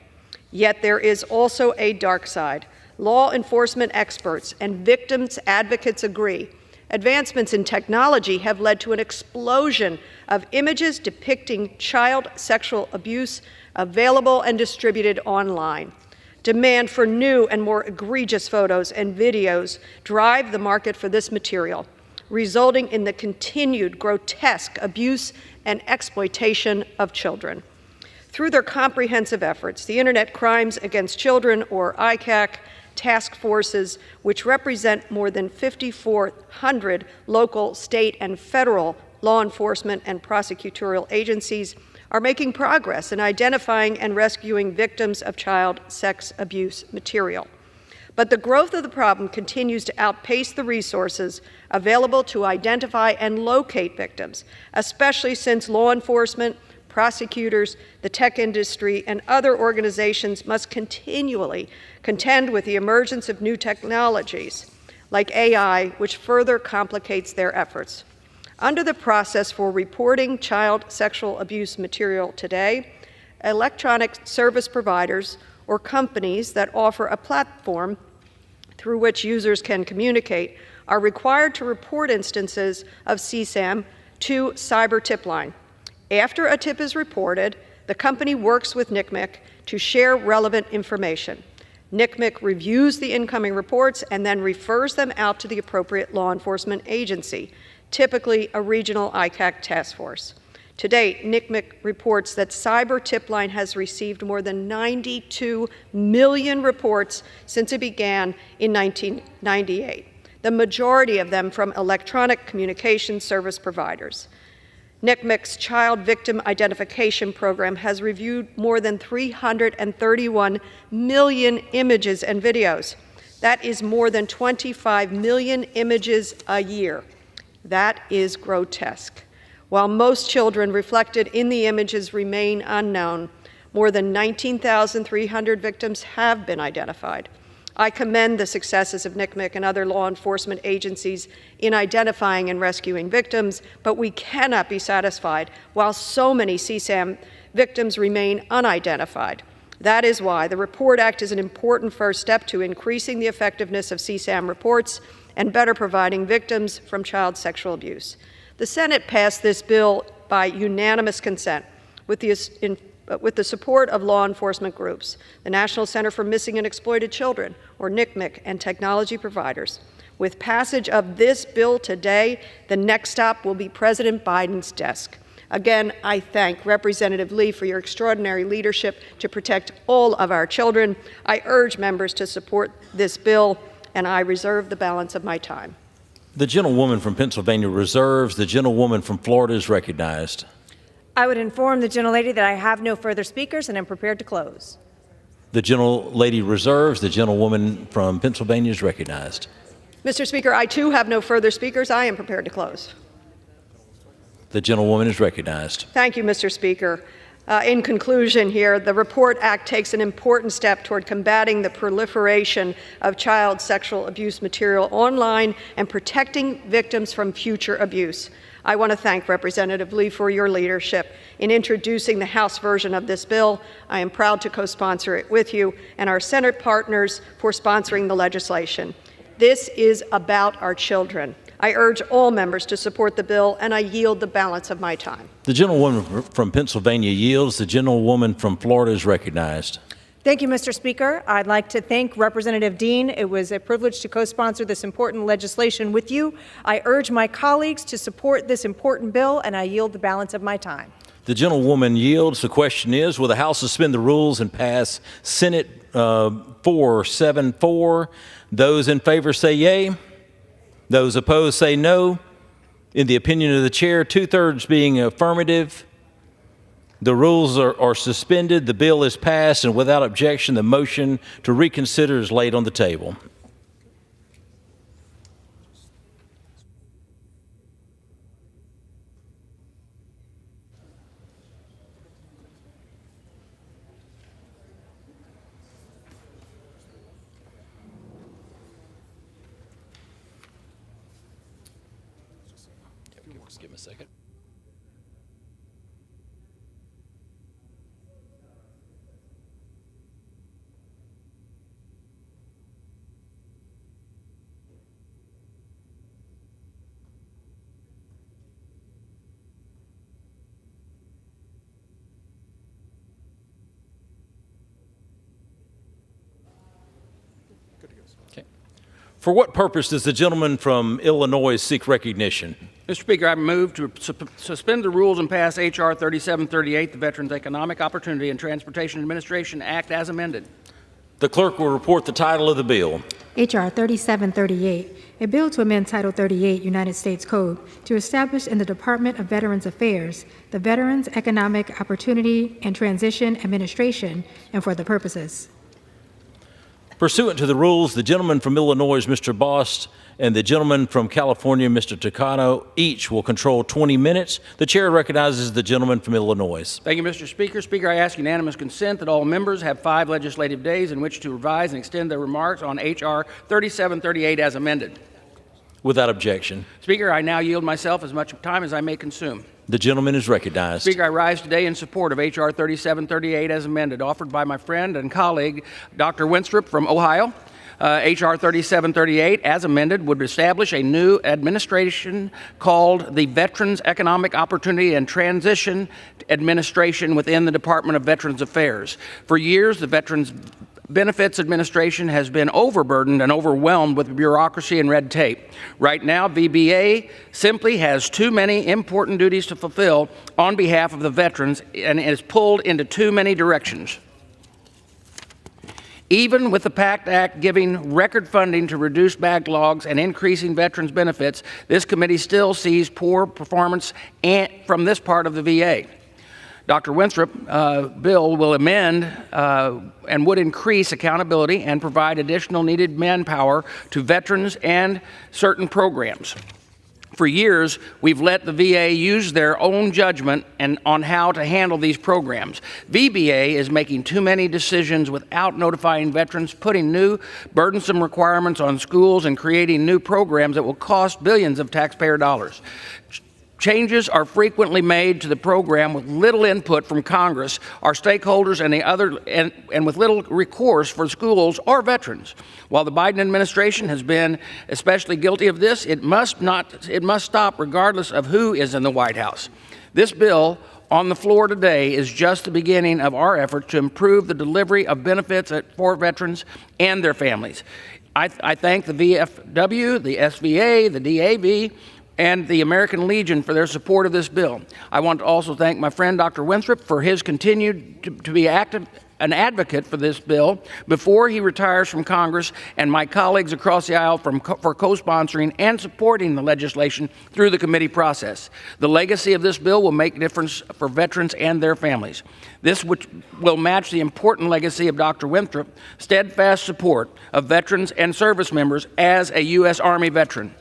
Yet there is also a dark side. Law enforcement experts and victims advocates agree. Advancements in technology have led to an explosion of images depicting child sexual abuse available and distributed online. Demand for new and more egregious photos and videos drive the market for this material, resulting in the continued grotesque abuse and exploitation of children. Through their comprehensive efforts, the Internet Crimes Against Children, or ICAC, task forces, which represent more than 5,400 local, state, and federal law enforcement and prosecutorial agencies, are making progress in identifying and rescuing victims of child sex abuse material. But the growth of the problem continues to outpace the resources available to identify and locate victims, especially since law enforcement, prosecutors, the tech industry, and other organizations must continually contend with the emergence of new technologies like AI, which further complicates their efforts. Under the process for reporting child sexual abuse material today, electronic service providers or companies that offer a platform through which users can communicate are required to report instances of CSAM to Cyber Tip Line. After a tip is reported, the company works with NCMEC to share relevant information. NCMEC reviews the incoming reports and then refers them out to the appropriate law enforcement agency, typically a regional ICAC task force. To date, NCMEC reports that Cyber Tip Line has received more than 92 million reports since it began in 1998, the majority of them from electronic communication service providers. NCMEC's Child Victim Identification Program has reviewed more than 331 million images and videos. That is more than 25 million images a year. That is grotesque. While most children reflected in the images remain unknown, more than 19,300 victims have been identified. I commend the successes of NCMEC and other law enforcement agencies in identifying and rescuing victims, but we cannot be satisfied while so many CSAM victims remain unidentified. That is why the Report Act is an important first step to increasing the effectiveness of CSAM reports and better providing victims from child sexual abuse. The Senate passed this bill by unanimous consent with the support of law enforcement groups, the National Center for Missing and Exploited Children, or NCMEC, and technology providers. With passage of this bill today, the next stop will be President Biden's desk. Again, I thank Representative Lee for your extraordinary leadership to protect all of our children. I urge members to support this bill, and I reserve the balance of my time. The gentlewoman from Pennsylvania reserves. The gentlewoman from Florida is recognized. I would inform the gentlelady that I have no further speakers and am prepared to close. The gentlelady reserves. The gentlewoman from Pennsylvania is recognized. Mr. Speaker, I too have no further speakers. I am prepared to close. The gentlewoman is recognized. Thank you, Mr. Speaker. In conclusion here, the Report Act takes an important step toward combating the proliferation of child sexual abuse material online and protecting victims from future abuse. I want to thank Representative Lee for your leadership in introducing the House version of this bill. I am proud to co-sponsor it with you and our Senate partners for sponsoring the legislation. This is about our children. I urge all members to support the bill, and I yield the balance of my time. The gentlewoman from Pennsylvania yields. The gentlewoman from Florida is recognized. Thank you, Mr. Speaker. I'd like to thank Representative Dean. It was a privilege to co-sponsor this important legislation with you. I urge my colleagues to support this important bill, and I yield the balance of my time. The gentlewoman yields. The question is, will the House suspend the rules and pass Senate 474? Those in favor say yea. Those opposed say no. In the opinion of the chair, 2/3 being affirmative, the rules are suspended, the bill is passed, and without objection, the motion to reconsider is laid on the table. Give him a second. For what purpose does the gentleman from Illinois seek recognition? Mr. Speaker, I move to suspend the rules and pass H.R. 3738, the Veterans Economic Opportunity and Transportation Administration Act, as amended. The clerk will report the title of the bill. H.R. 3738, a bill to amend Title 38 United States Code to establish in the Department of Veterans Affairs the Veterans Economic Opportunity and Transition Administration, and for the purposes. Pursuant to the rules, the gentleman from Illinois, Mr. Bost, and the gentleman from California, Mr. Takano, each will control 20 minutes. The chair recognizes the gentleman from Illinois. Thank you, Mr. Speaker. Speaker, I ask unanimous consent that all members have 5 legislative days in which to revise and extend their remarks on H.R. 3738 as amended. Without objection. Speaker, I now yield myself as much time as I may consume. The gentleman is recognized. Speaker, I rise today in support of H.R. 3738 as amended, offered by my friend and colleague, Dr. Winstrup from Ohio. H.R. 3738, as amended, would establish a new administration called the Veterans Economic Opportunity and Transition Administration within the Department of Veterans Affairs. For years, the Veterans Benefits Administration has been overburdened and overwhelmed with bureaucracy and red tape. Right now, VBA simply has too many important duties to fulfill on behalf of the veterans and is pulled into too many directions. Even with the PACT Act giving record funding to reduce backlogs and increasing veterans' benefits, this committee still sees poor performance from this part of the VA. Dr. Winstrup bill will amend and would increase accountability and provide additional needed manpower to veterans and certain programs. For years, we've let the VA use their own judgment on how to handle these programs. VBA is making too many decisions without notifying veterans, putting new burdensome requirements on schools, and creating new programs that will cost billions of taxpayer dollars. Changes are frequently made to the program with little input from Congress, our stakeholders, and with little recourse for schools or veterans. While the Biden administration has been especially guilty of this, it must stop regardless of who is in the White House. This bill on the floor today is just the beginning of our efforts to improve the delivery of benefits for veterans and their families. I thank the VFW, the SVA, the DAV, and the American Legion for their support of this bill. I want to also thank my friend Dr. Winstrup for his continued to be an advocate for this bill before he retires from Congress, and my colleagues across the aisle for co-sponsoring and supporting the legislation through the committee process. The legacy of this bill will make a difference for veterans and their families. This will match the important legacy of Dr. Winstrup, steadfast support of veterans and service members as a U.S. Army veteran.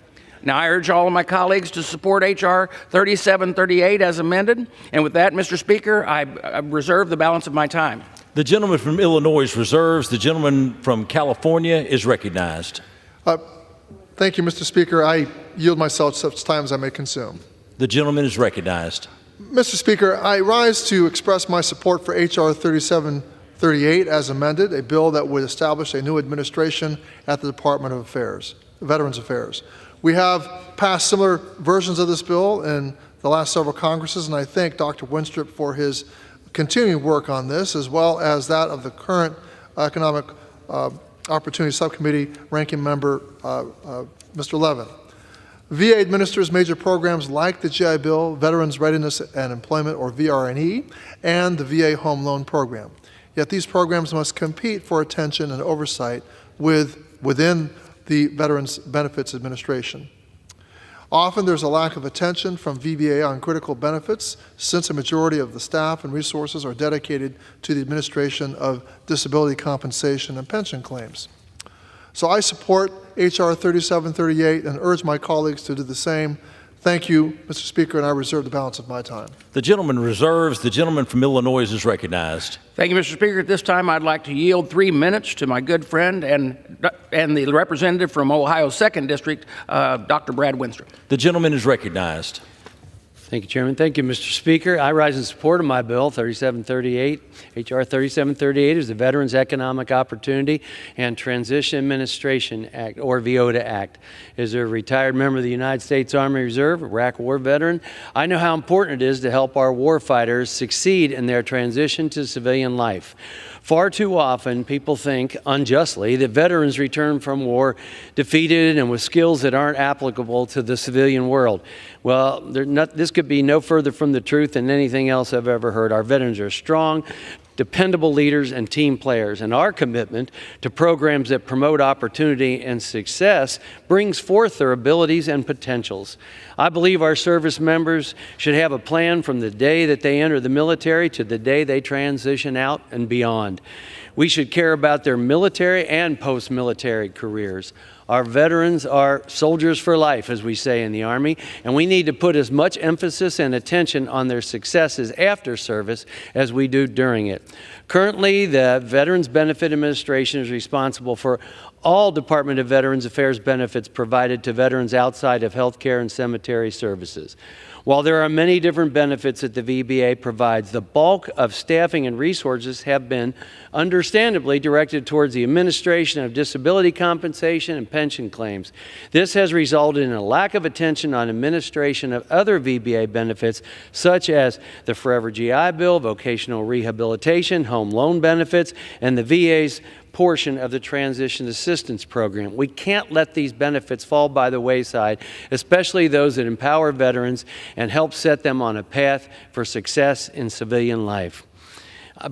Now, I urge all of my colleagues to support H.R. 3738 as amended. And with that, Mr. Speaker, I reserve the balance of my time. The gentleman from Illinois reserves. The gentleman from California is recognized. Thank you, Mr. Speaker. I yield myself such time as I may consume. The gentleman is recognized. Mr. Speaker, I rise to express my support for H.R. 3738 as amended, a bill that would establish a new administration at the Department of Veterans Affairs. We have passed similar versions of this bill in the last several Congresses, and I thank Dr. Winstrup for his continuing work on this, as well as that of the current Economic Opportunity Subcommittee Ranking Member, Mr. Levin. VA administers major programs like the GI Bill, Veterans Readiness and Employment, or VRNE, and the VA Home Loan Program. Yet these programs must compete for attention and oversight within the Veterans Benefits Administration. Often there's a lack of attention from VBA on critical benefits, since a majority of the staff and resources are dedicated to the administration of disability compensation and pension claims. So I support H.R. 3738 and urge my colleagues to do the same. Thank you, Mr. Speaker, and I reserve the balance of my time. The gentleman reserves. The gentleman from Illinois is recognized. Thank you, Mr. Speaker. At this time, I'd like to yield 3 minutes to my good friend and the representative from Ohio's 2nd District, Dr. Brad Winstrup. The gentleman is recognized. Thank you, Chairman. Thank you, Mr. Speaker. I rise in support of my bill, 3738. H.R. 3738 is the Veterans Economic Opportunity and Transition Administration Act, or VOTA Act. As a retired member of the United States Army Reserve, Iraq War veteran, I know how important it is to help our warfighters succeed in their transition to civilian life. Far too often, people think, unjustly, that veterans return from war defeated and with skills that aren't applicable to the civilian world. Well, this could be no further from the truth than anything else I've ever heard. Our veterans are strong, dependable leaders and team players, and our commitment to programs that promote opportunity and success brings forth their abilities and potentials. I believe our service members should have a plan from the day that they enter the military to the day they transition out and beyond. We should care about their military and post-military careers. Our veterans are soldiers for life, as we say in the Army, and we need to put as much emphasis and attention on their successes after service as we do during it. Currently, the Veterans Benefit Administration is responsible for all Department of Veterans Affairs benefits provided to veterans outside of healthcare and cemetery services. While there are many different benefits that the VBA provides, the bulk of staffing and resources have been understandably directed towards the administration of disability compensation and pension claims. This has resulted in a lack of attention on administration of other VBA benefits, such as the Forever GI Bill, vocational rehabilitation, home loan benefits, and the VA's portion of the Transition Assistance Program. We can't let these benefits fall by the wayside, especially those that empower veterans and help set them on a path for success in civilian life.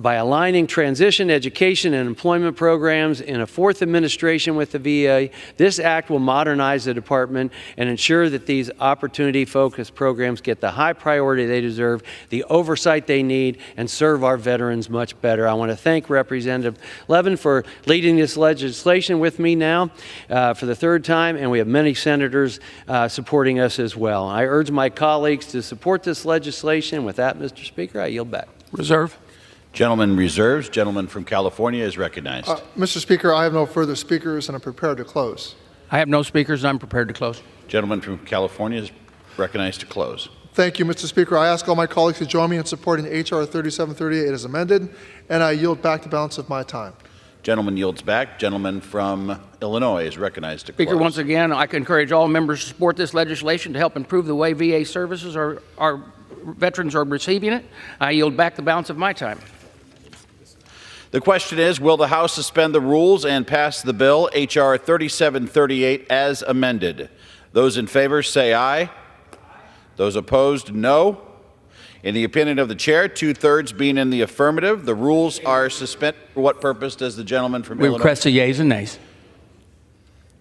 By aligning transition, education, and employment programs in a fourth administration with the VA, this act will modernize the department and ensure that these opportunity-focused programs get the high priority they deserve, the oversight they need, and serve our veterans much better. I want to thank Representative Levin for leading this legislation with me now for the third time, and we have many senators supporting us as well. I urge my colleagues to support this legislation. With that, Mr. Speaker, I yield back. Reserve. Gentleman reserves. Gentleman from California is recognized. Mr. Speaker, I have no further speakers and I'm prepared to close. I have no speakers, and I'm prepared to close. Gentleman from California is recognized to close. Thank you, Mr. Speaker. I ask all my colleagues to join me in supporting H.R. 3738 as amended, and I yield back the balance of my time. Gentleman yields back. Gentleman from Illinois is recognized to close. Speaker, once again, I encourage all members to support this legislation to help improve the way VA services our veterans are receiving it. I yield back the balance of my time. The question is, will the House suspend the rules and pass the bill, H.R. 3738, as amended? Those in favor say aye. Those opposed, no. In the opinion of the chair, two-thirds being in the affirmative, the rules are suspended. For what purpose does the gentleman from Illinois? We request the yeas and nays.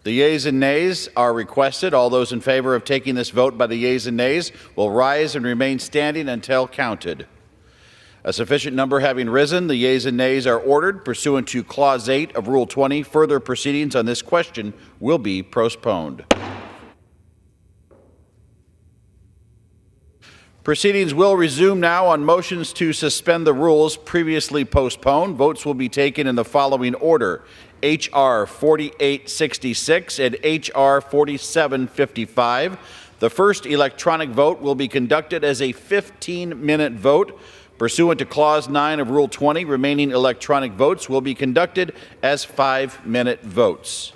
The yeas and nays are requested. All those in favor of taking this vote by the yeas and nays will rise and remain standing until counted. A sufficient number having risen, the yeas and nays are ordered. Pursuant to Clause 8 of Rule 20, further proceedings on this question will be postponed. Proceedings will resume now on motions to suspend the rules previously postponed. Votes will be taken in the following order: H.R. 4866 and H.R. 4755. The first electronic vote will be conducted as a 15-minute vote. Pursuant to Clause 9 of Rule 20, remaining electronic votes will be conducted as 5-minute votes.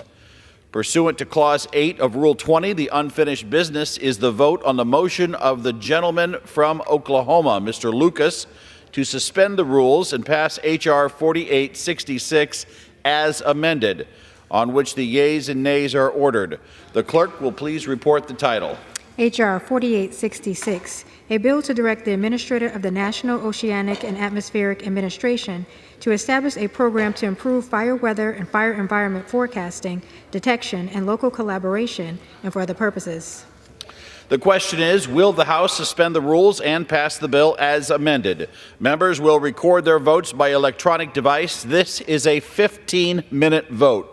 Pursuant to Clause 8 of Rule 20, the unfinished business is the vote on the motion of the gentleman from Oklahoma, Mr. Lucas, to suspend the rules and pass H.R. 4866 as amended, on which the yeas and nays are ordered. The clerk will please report the title. H.R. 4866, a bill to direct the Administrator of the National Oceanic and Atmospheric Administration to establish a program to improve fire weather and fire environment forecasting, detection, and local collaboration, and for other purposes. The question is, will the House suspend the rules and pass the bill as amended? Members will record their votes by electronic device. This is a 15-minute vote.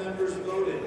members voted?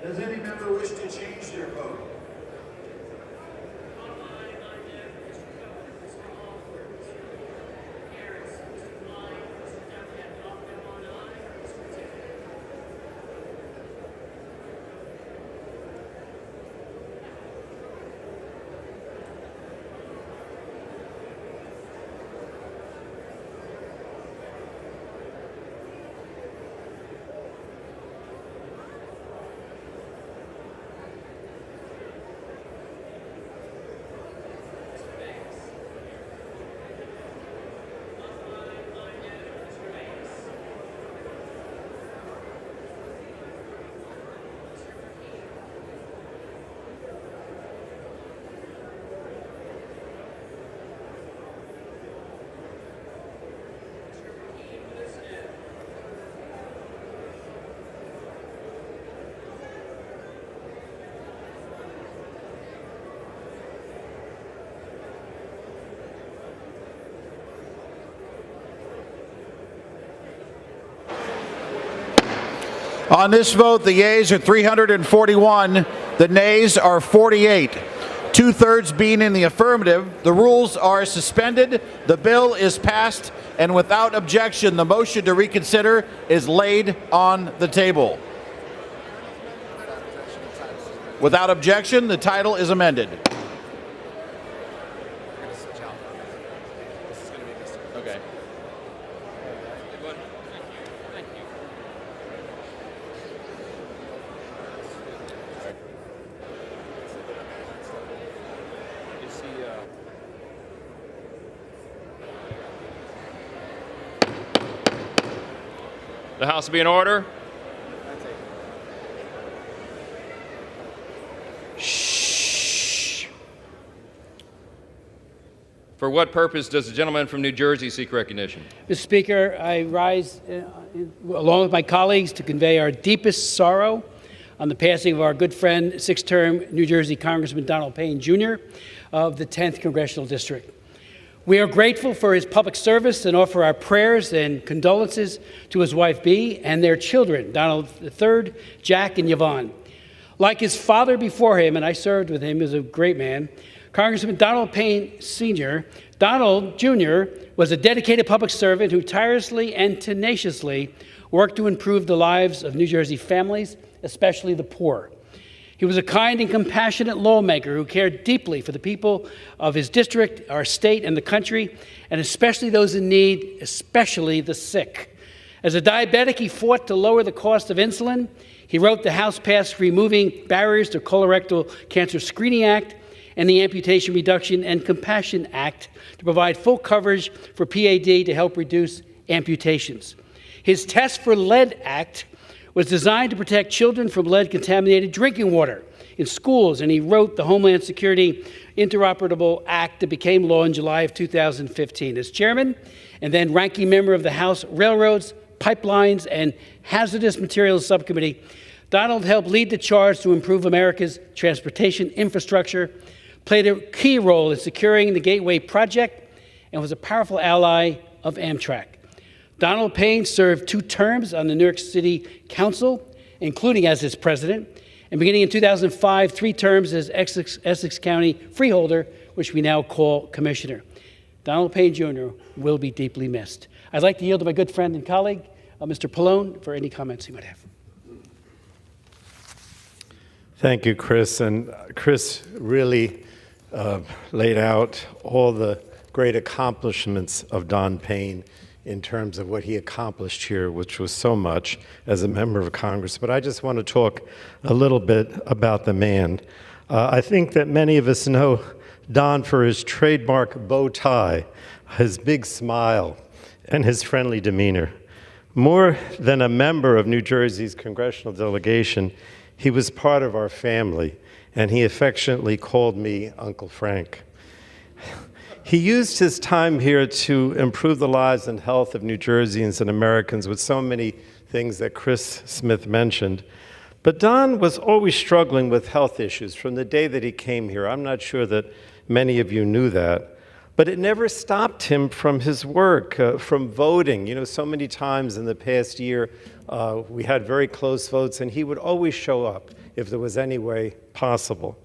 Does any member wish to change their vote? On this vote, the yeas are 341, the nays are 48. Two-thirds being in the affirmative, the rules are suspended, the bill is passed, and without objection, the motion to reconsider is laid on the table. Without objection, the title is amended. Okay. The House will be in order. Shh. For what purpose does the gentleman from New Jersey seek recognition? Mr. Speaker, I rise along with my colleagues to convey our deepest sorrow on the passing of our good friend, six-term New Jersey Congressman Donald Payne, Jr. of the 10th Congressional District. We are grateful for his public service and offer our prayers and condolences to his wife, Bea, and their children, Donald III, Jack, and Yvonne. Like his father before him, and I served with him, he was a great man, Congressman Donald Payne Sr., Donald Jr. was a dedicated public servant who tirelessly and tenaciously worked to improve the lives of New Jersey families, especially the poor. He was a kind and compassionate lawmaker who cared deeply for the people of his district, our state, and the country, and especially those in need, especially the sick. As a diabetic, he fought to lower the cost of insulin. He wrote the House-passed Removing Barriers to Colorectal Cancer Screening Act and the Amputation Reduction and Compassion Act to provide full coverage for PAD to help reduce amputations. His Test for Lead Act was designed to protect children from lead-contaminated drinking water in schools, and he wrote the Homeland Security Interoperable Act that became law in July of 2015. As chairman and then ranking member of the House Railroads, Pipelines, and Hazardous Materials Subcommittee, Donald helped lead the charge to improve America's transportation infrastructure, played a key role in securing the Gateway Project, and was a powerful ally of Amtrak. Donald Payne served 2 terms on the New York City Council, including as its president, and beginning in 2005, 3 terms as Essex County freeholder, which we now call commissioner. Donald Payne Jr. will be deeply missed. I'd like to yield to my good friend and colleague, Mr. Pallone, for any comments he might have. Thank you, Chris. And Chris really laid out all the great accomplishments of Don Payne in terms of what he accomplished here, which was so much as a member of Congress. But I just want to talk a little bit about the man. I think that many of us know Don for his trademark bow tie, his big smile, and his friendly demeanor. More than a member of New Jersey's congressional delegation, he was part of our family, and he affectionately called me Uncle Frank. He used his time here to improve the lives and health of New Jerseyans and Americans with so many things that Chris Smith mentioned. But Don was always struggling with health issues from the day that he came here. I'm not sure that many of you knew that. But it never stopped him from his work, from voting. You know, so many times in the past year, we had very close votes, and he would always show up if there was any way possible.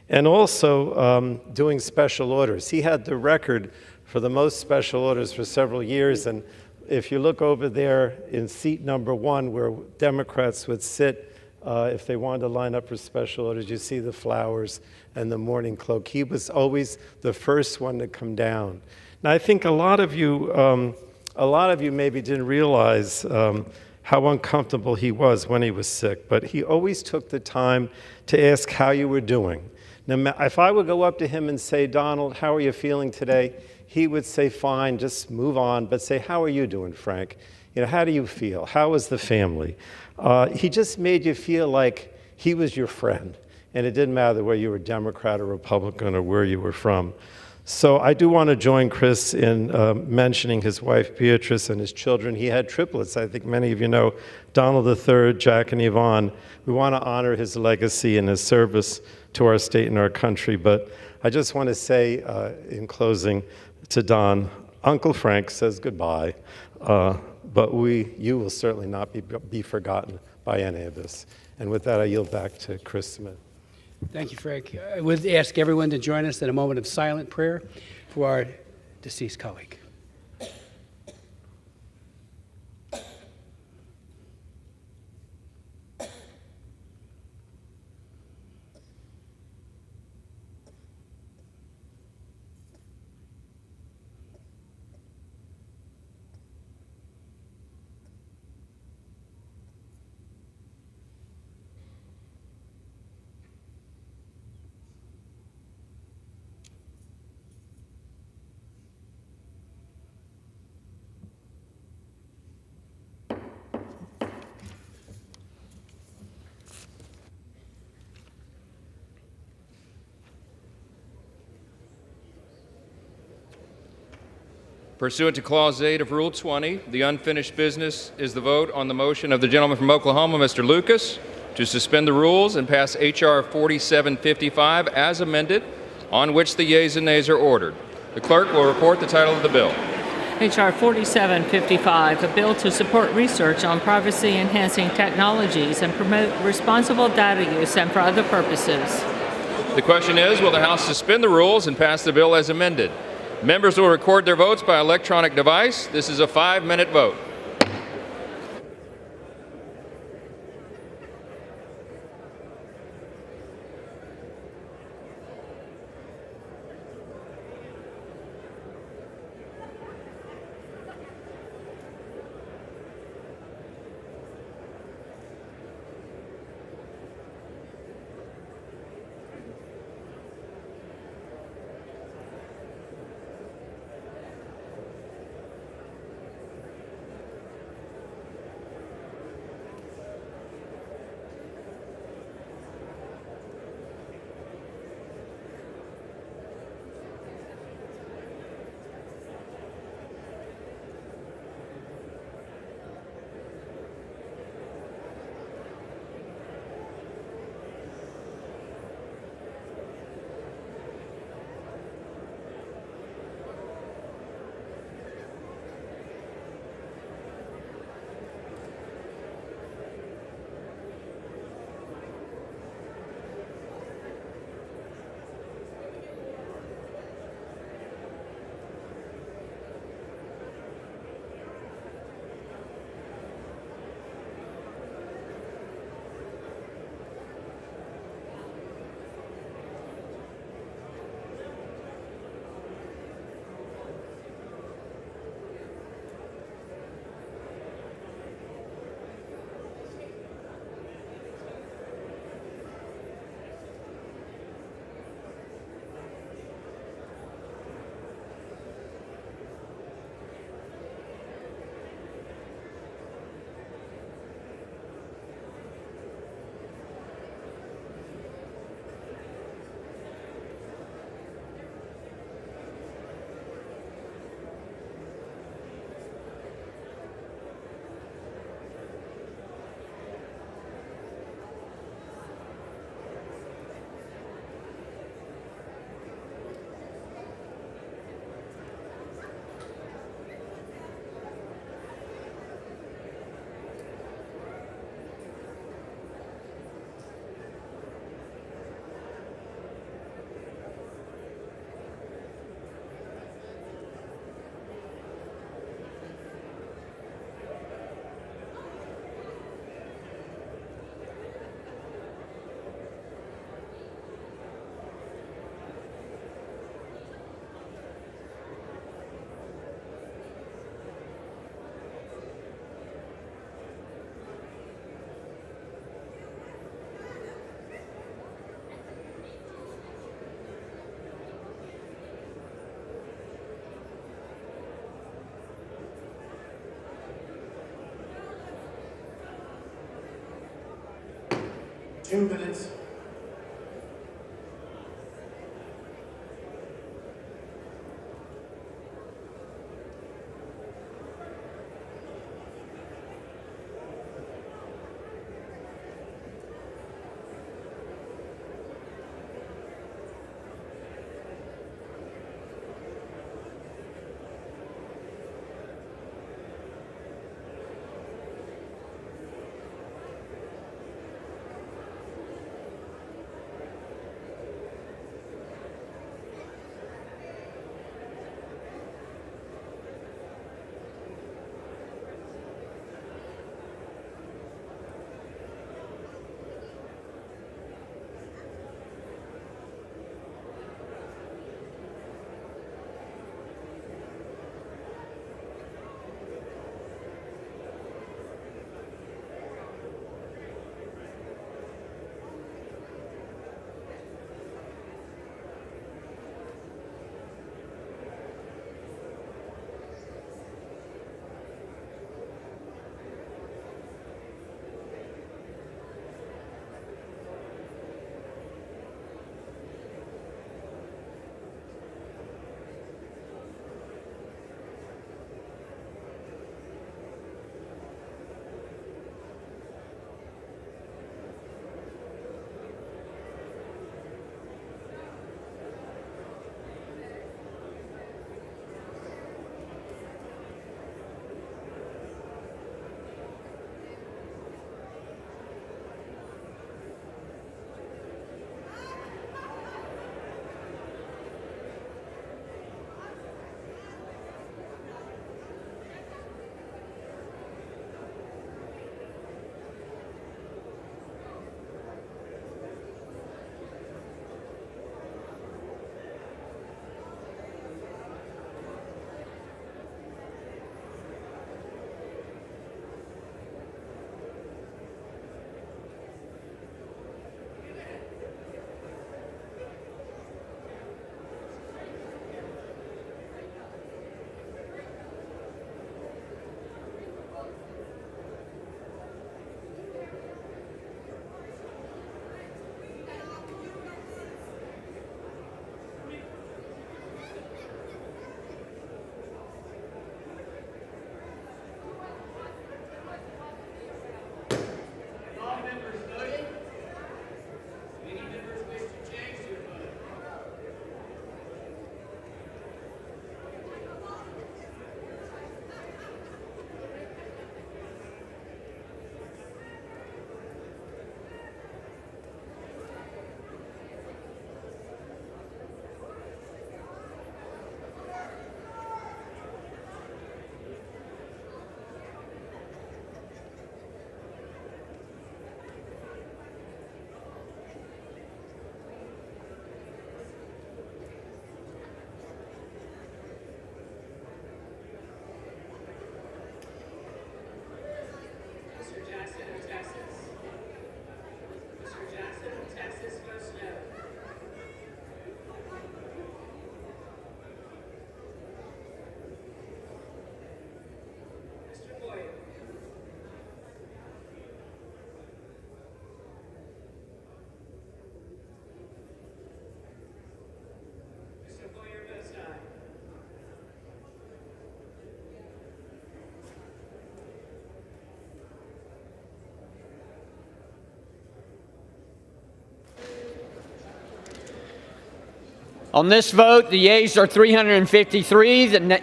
And also doing special orders. He had the record for the most special orders for several years. And if you look over there in seat number 1, where Democrats would sit if they wanted to line up for special orders, you see the flowers and the mourning cloak. He was always the first one to come down. Now, I think a lot of you maybe didn't realize how uncomfortable he was when he was sick, but he always took the time to ask how you were doing. Now, if I would go up to him and say, Donald, how are you feeling today? He would say, fine, just move on, but say, how are you doing, Frank? You know, how do you feel? How is the family? He just made you feel like he was your friend, and it didn't matter whether you were Democrat or Republican or where you were from. So I do want to join Chris in mentioning his wife, Beatrice, and his children. He had triplets. I think many of you know Donald III, Jack, and Yvonne. We want to honor his legacy and his service to our state and our country. But I just want to say in closing to Don, Uncle Frank says goodbye, but you will certainly not be forgotten by any of this. And with that, I yield back to Chris Smith. Thank you, Frank. I would ask everyone to join us in a moment of silent prayer for our deceased colleague. Pursuant to Clause 8 of Rule 20, the unfinished business is the vote on the motion of the gentleman from Oklahoma, Mr. Lucas, to suspend the rules and pass H.R. 4755 as amended, on which the yeas and nays are ordered. The clerk will report the title of the bill. H.R. 4755, a bill to support research on privacy-enhancing technologies and promote responsible data use and for other purposes. The question is, will the House suspend the rules and pass the bill as amended? Members will record their votes by electronic device. This is a 5-minute vote. Two minutes. On this vote, the yeas are 353.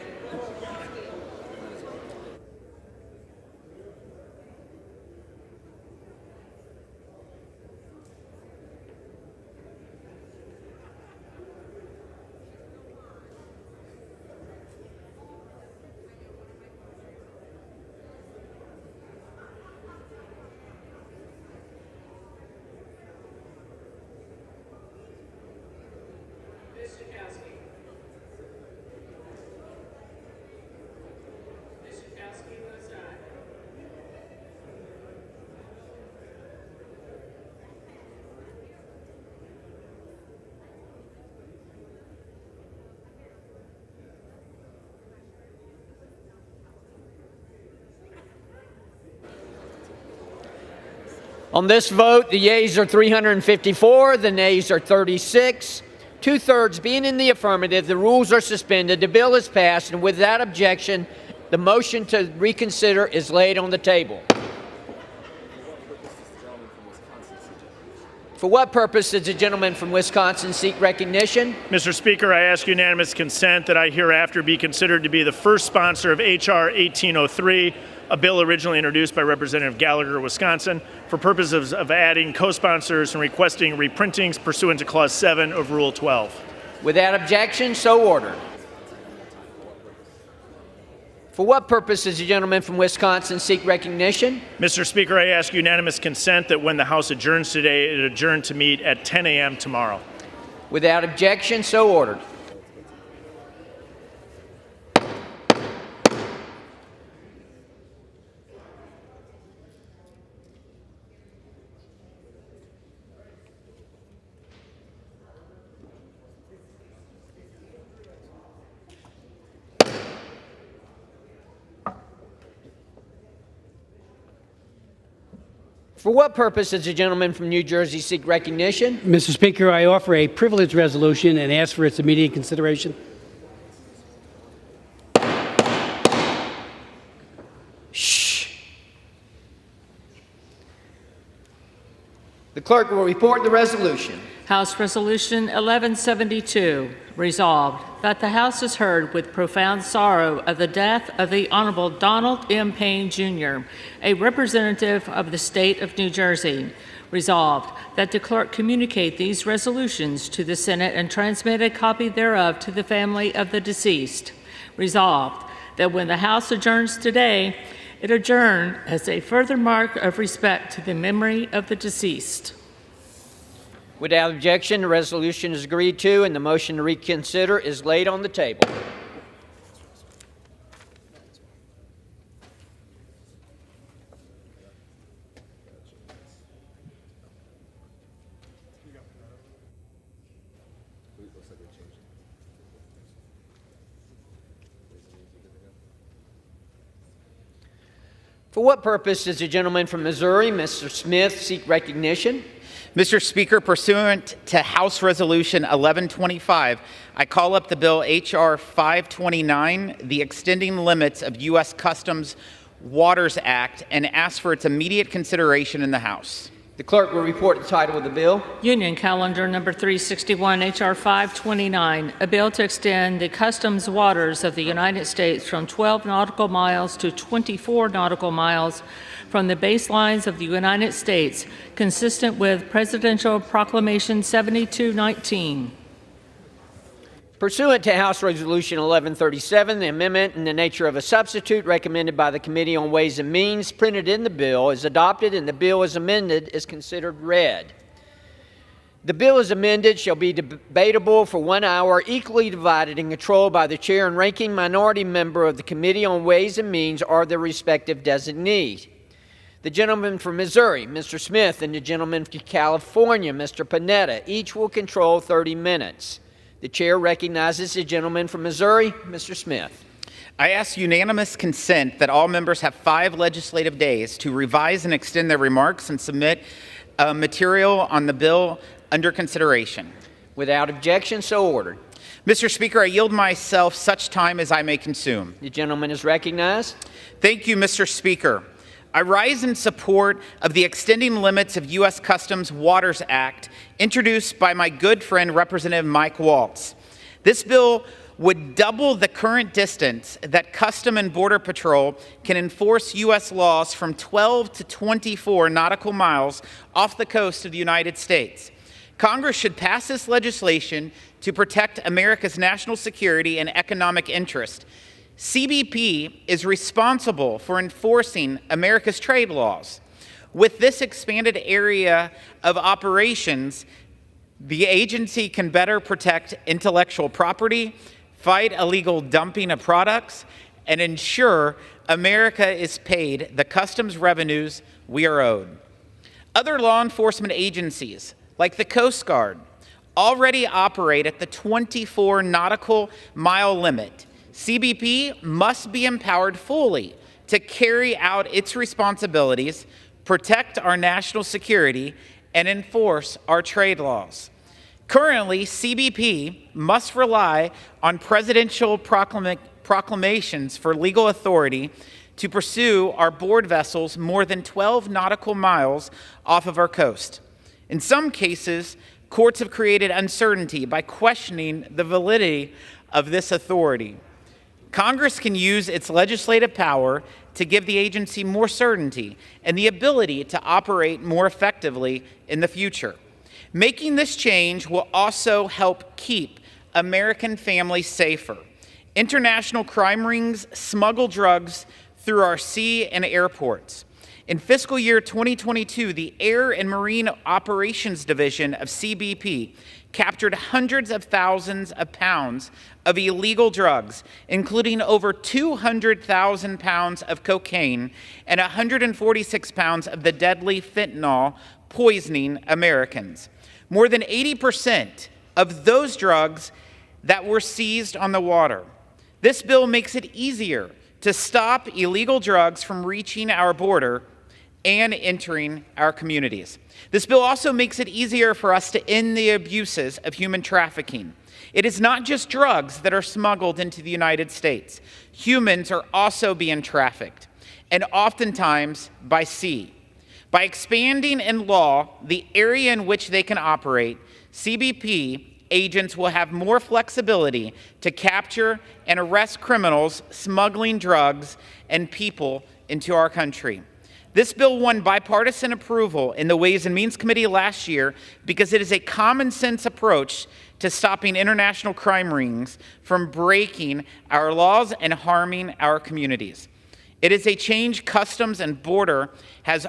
On this vote, the yeas are 354, the nays are 36. Two-thirds being in the affirmative, the rules are suspended, the bill is passed, and without objection, the motion to reconsider is laid on the table. For what purpose does the gentleman from Wisconsin seek recognition? Mr. Speaker, I ask unanimous consent that I hereafter be considered to be the first sponsor of H.R. 1803, a bill originally introduced by Representative Gallagher, Wisconsin, for purposes of adding co-sponsors and requesting reprintings pursuant to Clause 7 of Rule 12. Without objection, so ordered. For what purpose does the gentleman from Wisconsin seek recognition? Mr. Speaker, I ask unanimous consent that when the House adjourns today, it adjourn to meet at 10 a.m. tomorrow. Without objection, so ordered. For what purpose does the gentleman from New Jersey seek recognition? Mr. Speaker, I offer a privileged resolution and ask for its immediate consideration. Shh. The clerk will report the resolution. House Resolution 1172, resolved that the House has heard with profound sorrow of the death of the Honorable Donald M. Payne, Jr., a representative of the state of New Jersey. Resolved that the clerk communicate these resolutions to the Senate and transmit a copy thereof to the family of the deceased. Resolved that when the House adjourns today, it adjourn as a further mark of respect to the memory of the deceased. Without objection, the resolution is agreed to and the motion to reconsider is laid on the table. For what purpose does the gentleman from Missouri, Mr. Smith, seek recognition? Mr. Speaker, pursuant to House Resolution 1125, I call up the bill H.R. 529, the Extending Limits of U.S. Customs Waters Act, and ask for its immediate consideration in the House. The clerk will report the title of the bill. Union Calendar Number 361, H.R. 529, a bill to extend the customs waters of the United States from 12 nautical miles to 24 nautical miles from the baselines of the United States, consistent with Presidential Proclamation 7219. Pursuant to House Resolution 1137, the amendment in the nature of a substitute recommended by the Committee on Ways and Means printed in the bill is adopted and the bill as amended is considered read. The bill as amended shall be debatable for 1 hour, equally divided and controlled by the chair and ranking minority member of the Committee on Ways and Means or their respective designee. The gentleman from Missouri, Mr. Smith, and the gentleman from California, Mr. Panetta, each will control 30 minutes. The chair recognizes the gentleman from Missouri, Mr. Smith. I ask unanimous consent that all members have 5 legislative days to revise and extend their remarks and submit material on the bill under consideration. Without objection, so ordered. Mr. Speaker, I yield myself such time as I may consume. The gentleman is recognized. Thank you, Mr. Speaker. I rise in support of the Extending Limits of U.S. Customs Waters Act, introduced by my good friend, Representative Mike Waltz. This bill would double the current distance that Custom and Border Patrol can enforce U.S. laws from 12 to 24 nautical miles off the coast of the United States. Congress should pass this legislation to protect America's national security and economic interest. CBP is responsible for enforcing America's trade laws. With this expanded area of operations, the agency can better protect intellectual property, fight illegal dumping of products, and ensure America is paid the customs revenues we are owed. Other law enforcement agencies, like the Coast Guard, already operate at the 24 nautical mile limit. CBP must be empowered fully to carry out its responsibilities, protect our national security, and enforce our trade laws. Currently, CBP must rely on presidential proclamations for legal authority to pursue our board vessels more than 12 nautical miles off of our coast. In some cases, courts have created uncertainty by questioning the validity of this authority. Congress can use its legislative power to give the agency more certainty and the ability to operate more effectively in the future. Making this change will also help keep American families safer. International crime rings smuggle drugs through our sea and airports. In fiscal year 2022, the Air and Marine Operations Division of CBP captured hundreds of thousands of pounds of illegal drugs, including over 200,000 pounds of cocaine and 146 pounds of the deadly fentanyl poisoning Americans. More than 80% of those drugs that were seized on the water. This bill makes it easier to stop illegal drugs from reaching our border and entering our communities. This bill also makes it easier for us to end the abuses of human trafficking. It is not just drugs that are smuggled into the United States. Humans are also being trafficked, and oftentimes by sea. By expanding in law the area in which they can operate, CBP agents will have more flexibility to capture and arrest criminals smuggling drugs and people into our country. This bill won bipartisan approval in the Ways and Means Committee last year because it is a common sense approach to stopping international crime rings from breaking our laws and harming our communities. It is a change Customs and Border has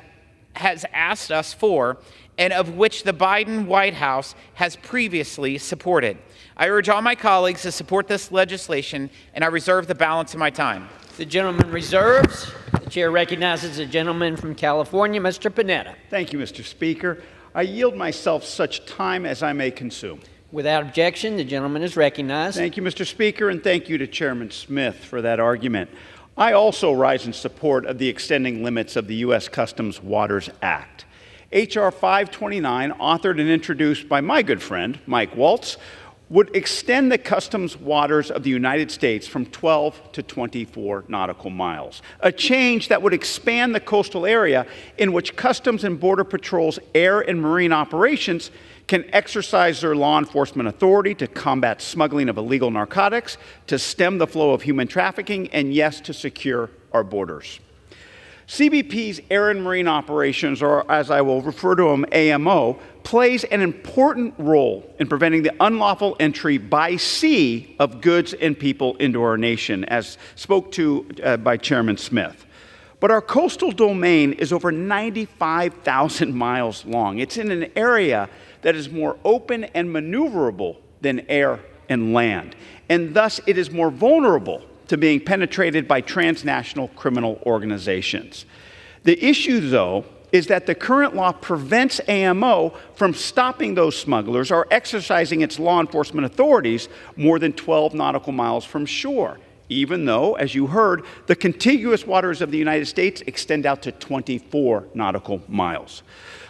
asked us for, and of which the Biden White House has previously supported. I urge all my colleagues to support this legislation, and I reserve the balance of my time. The gentleman reserves. The chair recognizes the gentleman from California, Mr. Panetta. Thank you, Mr. Speaker. I yield myself such time as I may consume. Without objection, the gentleman is recognized. Thank you, Mr. Speaker, and thank you to Chairman Smith for that argument. I also rise in support of the extending limits of the U.S. Customs Waters Act. H.R. 529, authored and introduced by my good friend, Mike Waltz, would extend the customs waters of the United States from 12 to 24 nautical miles, a change that would expand the coastal area in which Customs and Border Patrol's air and marine operations can exercise their law enforcement authority to combat smuggling of illegal narcotics, to stem the flow of human trafficking, and yes, to secure our borders. CBP's air and marine operations, or as I will refer to them, AMO, plays an important role in preventing the unlawful entry by sea of goods and people into our nation, as spoke to by Chairman Smith. But our coastal domain is over 95,000 miles long. It's in an area that is more open and maneuverable than air and land, and thus it is more vulnerable to being penetrated by transnational criminal organizations. The issue, though, is that the current law prevents AMO from stopping those smugglers or exercising its law enforcement authorities more than 12 nautical miles from shore, even though, as you heard, the contiguous waters of the United States extend out to 24 nautical miles.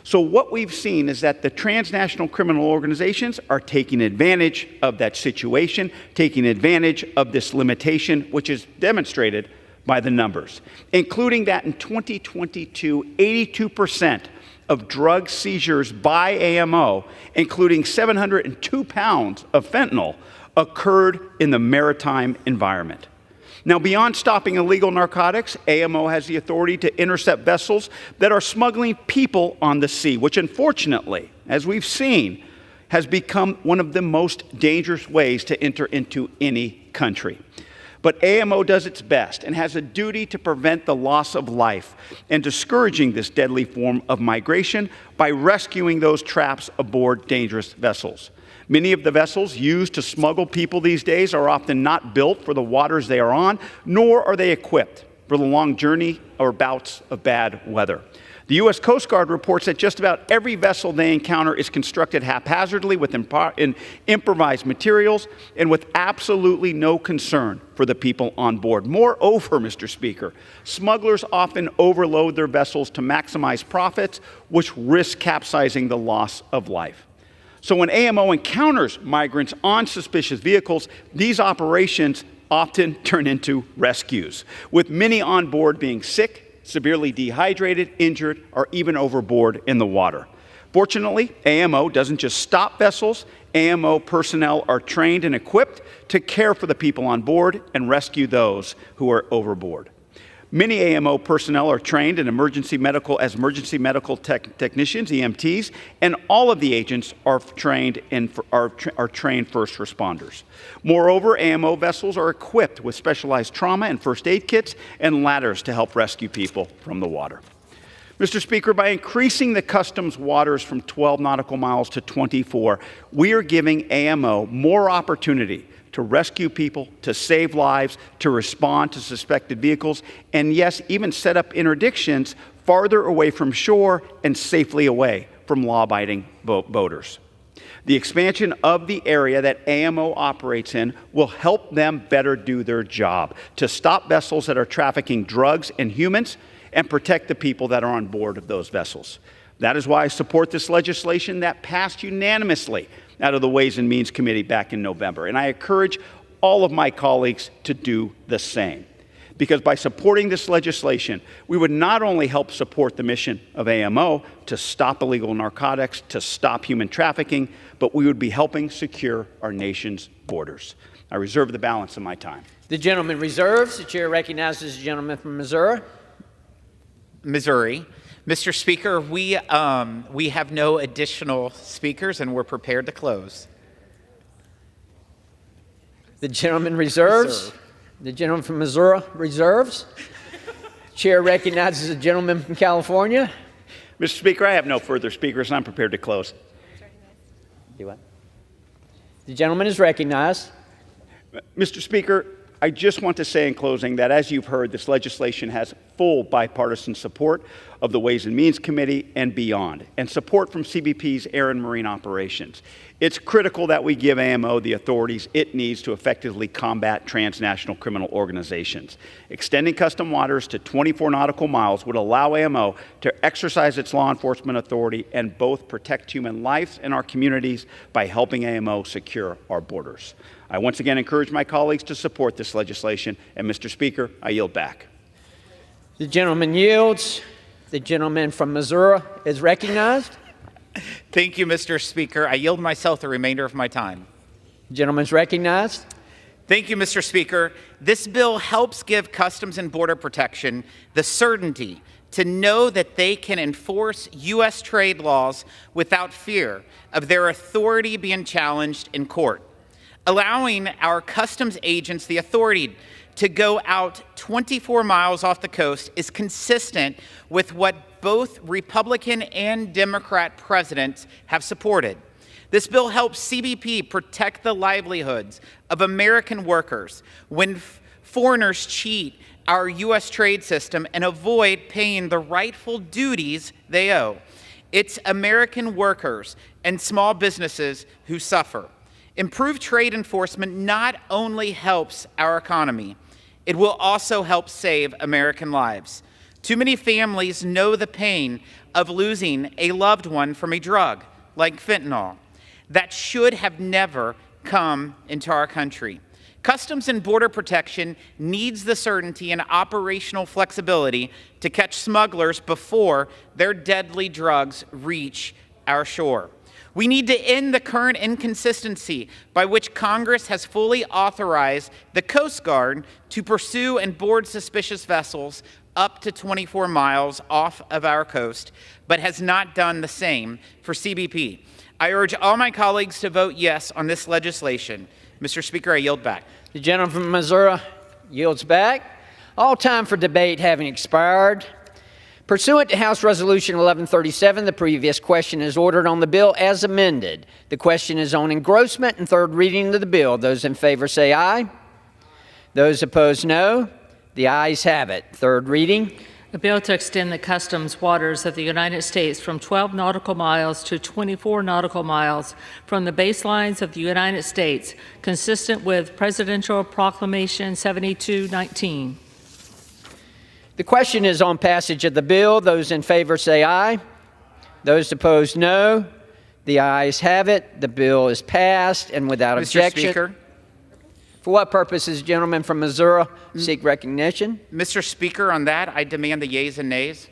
So what we've seen is that the transnational criminal organizations are taking advantage of that situation, taking advantage of this limitation, which is demonstrated by the numbers, including that in 2022, 82% of drug seizures by AMO, including 702 pounds of fentanyl, occurred in the maritime environment. Now, beyond stopping illegal narcotics, AMO has the authority to intercept vessels that are smuggling people on the sea, which unfortunately, as we've seen, has become one of the most dangerous ways to enter into any country. But AMO does its best and has a duty to prevent the loss of life and discouraging this deadly form of migration by rescuing those trapped aboard dangerous vessels. Many of the vessels used to smuggle people these days are often not built for the waters they are on, nor are they equipped for the long journey or bouts of bad weather. The U.S. Coast Guard reports that just about every vessel they encounter is constructed haphazardly with improvised materials and with absolutely no concern for the people on board. Moreover, Mr. Speaker, smugglers often overload their vessels to maximize profits, which risk capsizing the loss of life. So when AMO encounters migrants on suspicious vehicles, these operations often turn into rescues, with many on board being sick, severely dehydrated, injured, or even overboard in the water. Fortunately, AMO doesn't just stop vessels. AMO personnel are trained and equipped to care for the people on board and rescue those who are overboard. Many AMO personnel are trained in emergency medical technicians, EMTs, and all of the agents are trained first responders. Moreover, AMO vessels are equipped with specialized trauma and first aid kits and ladders to help rescue people from the water. Mr. Speaker, by increasing the customs waters from 12 nautical miles to 24, we are giving AMO more opportunity to rescue people, to save lives, to respond to suspected vehicles, and yes, even set up interdictions farther away from shore and safely away from law-abiding boaters. The expansion of the area that AMO operates in will help them better do their job, to stop vessels that are trafficking drugs and humans and protect the people that are on board of those vessels. That is why I support this legislation that passed unanimously out of the Ways and Means Committee back in November. And I encourage all of my colleagues to do the same. Because by supporting this legislation, we would not only help support the mission of AMO to stop illegal narcotics, to stop human trafficking, but we would be helping secure our nation's borders. I reserve the balance of my time. The gentleman reserves. The chair recognizes the gentleman from Missouri. Missouri. Mr. Speaker, we have no additional speakers, and we're prepared to close. The gentleman reserves. The gentleman from Missouri reserves. Chair recognizes the gentleman from California. Mr. Speaker, I have no further speakers, and I'm prepared to close. Do what? The gentleman is recognized. Mr. Speaker, I just want to say in closing that, as you've heard, this legislation has full bipartisan support of the Ways and Means Committee and beyond, and support from CBP's Air and Marine Operations. It's critical that we give AMO the authorities it needs to effectively combat transnational criminal organizations. Extending custom waters to 24 nautical miles would allow AMO to exercise its law enforcement authority and both protect human lives and our communities by helping AMO secure our borders. I once again encourage my colleagues to support this legislation, and Mr. Speaker, I yield back. The gentleman yields. The gentleman from Missouri is recognized. Thank you, Mr. Speaker. I yield myself the remainder of my time. The gentleman's recognized. Thank you, Mr. Speaker. This bill helps give Customs and Border Protection the certainty to know that they can enforce U.S. trade laws without fear of their authority being challenged in court, allowing our customs agents the authority to go out 24 miles off the coast is consistent with what both Republican and Democrat presidents have supported. This bill helps CBP protect the livelihoods of American workers when foreigners cheat our U.S. trade system and avoid paying the rightful duties they owe. It's American workers and small businesses who suffer. Improved trade enforcement not only helps our economy, it will also help save American lives. Too many families know the pain of losing a loved one from a drug like fentanyl that should have never come into our country. Customs and Border Protection needs the certainty and operational flexibility to catch smugglers before their deadly drugs reach our shore. We need to end the current inconsistency by which Congress has fully authorized the Coast Guard to pursue and board suspicious vessels up to 24 miles off of our coast, but has not done the same for CBP. I urge all my colleagues to vote yes on this legislation. Mr. Speaker, I yield back. The gentleman from Missouri yields back. All time for debate having expired. Pursuant to House Resolution 1137, the previous question is ordered on the bill as amended. The question is on engrossment and third reading of the bill. Those in favor say aye. Those opposed, no. The ayes have it. Third reading. A bill to extend the customs waters of the United States from 12 nautical miles to 24 nautical miles from the baselines of the United States, consistent with Presidential Proclamation 7219. The question is on passage of the bill. Those in favor say aye. Those opposed, no. The ayes have it. The bill is passed and without objection. Mr. Speaker. For what purposes, gentlemen from Missouri seek recognition? Mr. Speaker, on that, I demand the yeas and nays.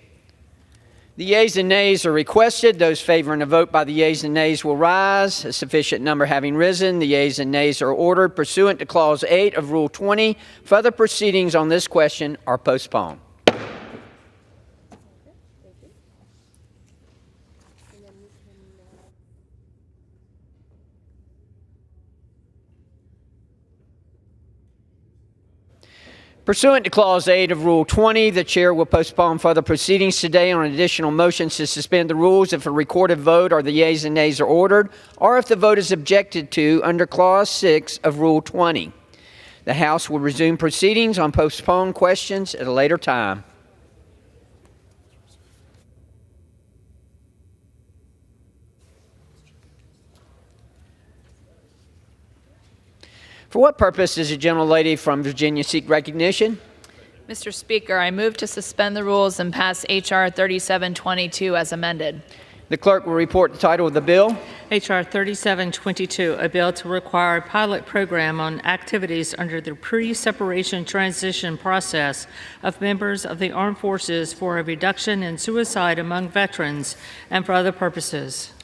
The yeas and nays are requested. Those favoring a vote by the yeas and nays will rise. A sufficient number having risen, the yeas and nays are ordered. Pursuant to Clause 8 of Rule 20, further proceedings on this question are postponed. Pursuant to Clause 8 of Rule 20, the Chair will postpone further proceedings today on additional motions to suspend the rules if a recorded vote or the yeas and nays are ordered, or if the vote is objected to under Clause 6 of Rule 20. The House will resume proceedings on postponed questions at a later time. For what purpose does the gentlelady from Virginia seek recognition? Mr. Speaker, I move to suspend the rules and pass H.R. 3722 as amended. The clerk will report the title of the bill. H.R. 3722, a bill to require a pilot program on activities under the pre-separation transition process of members of the armed forces for a reduction in suicide among veterans and for other purposes.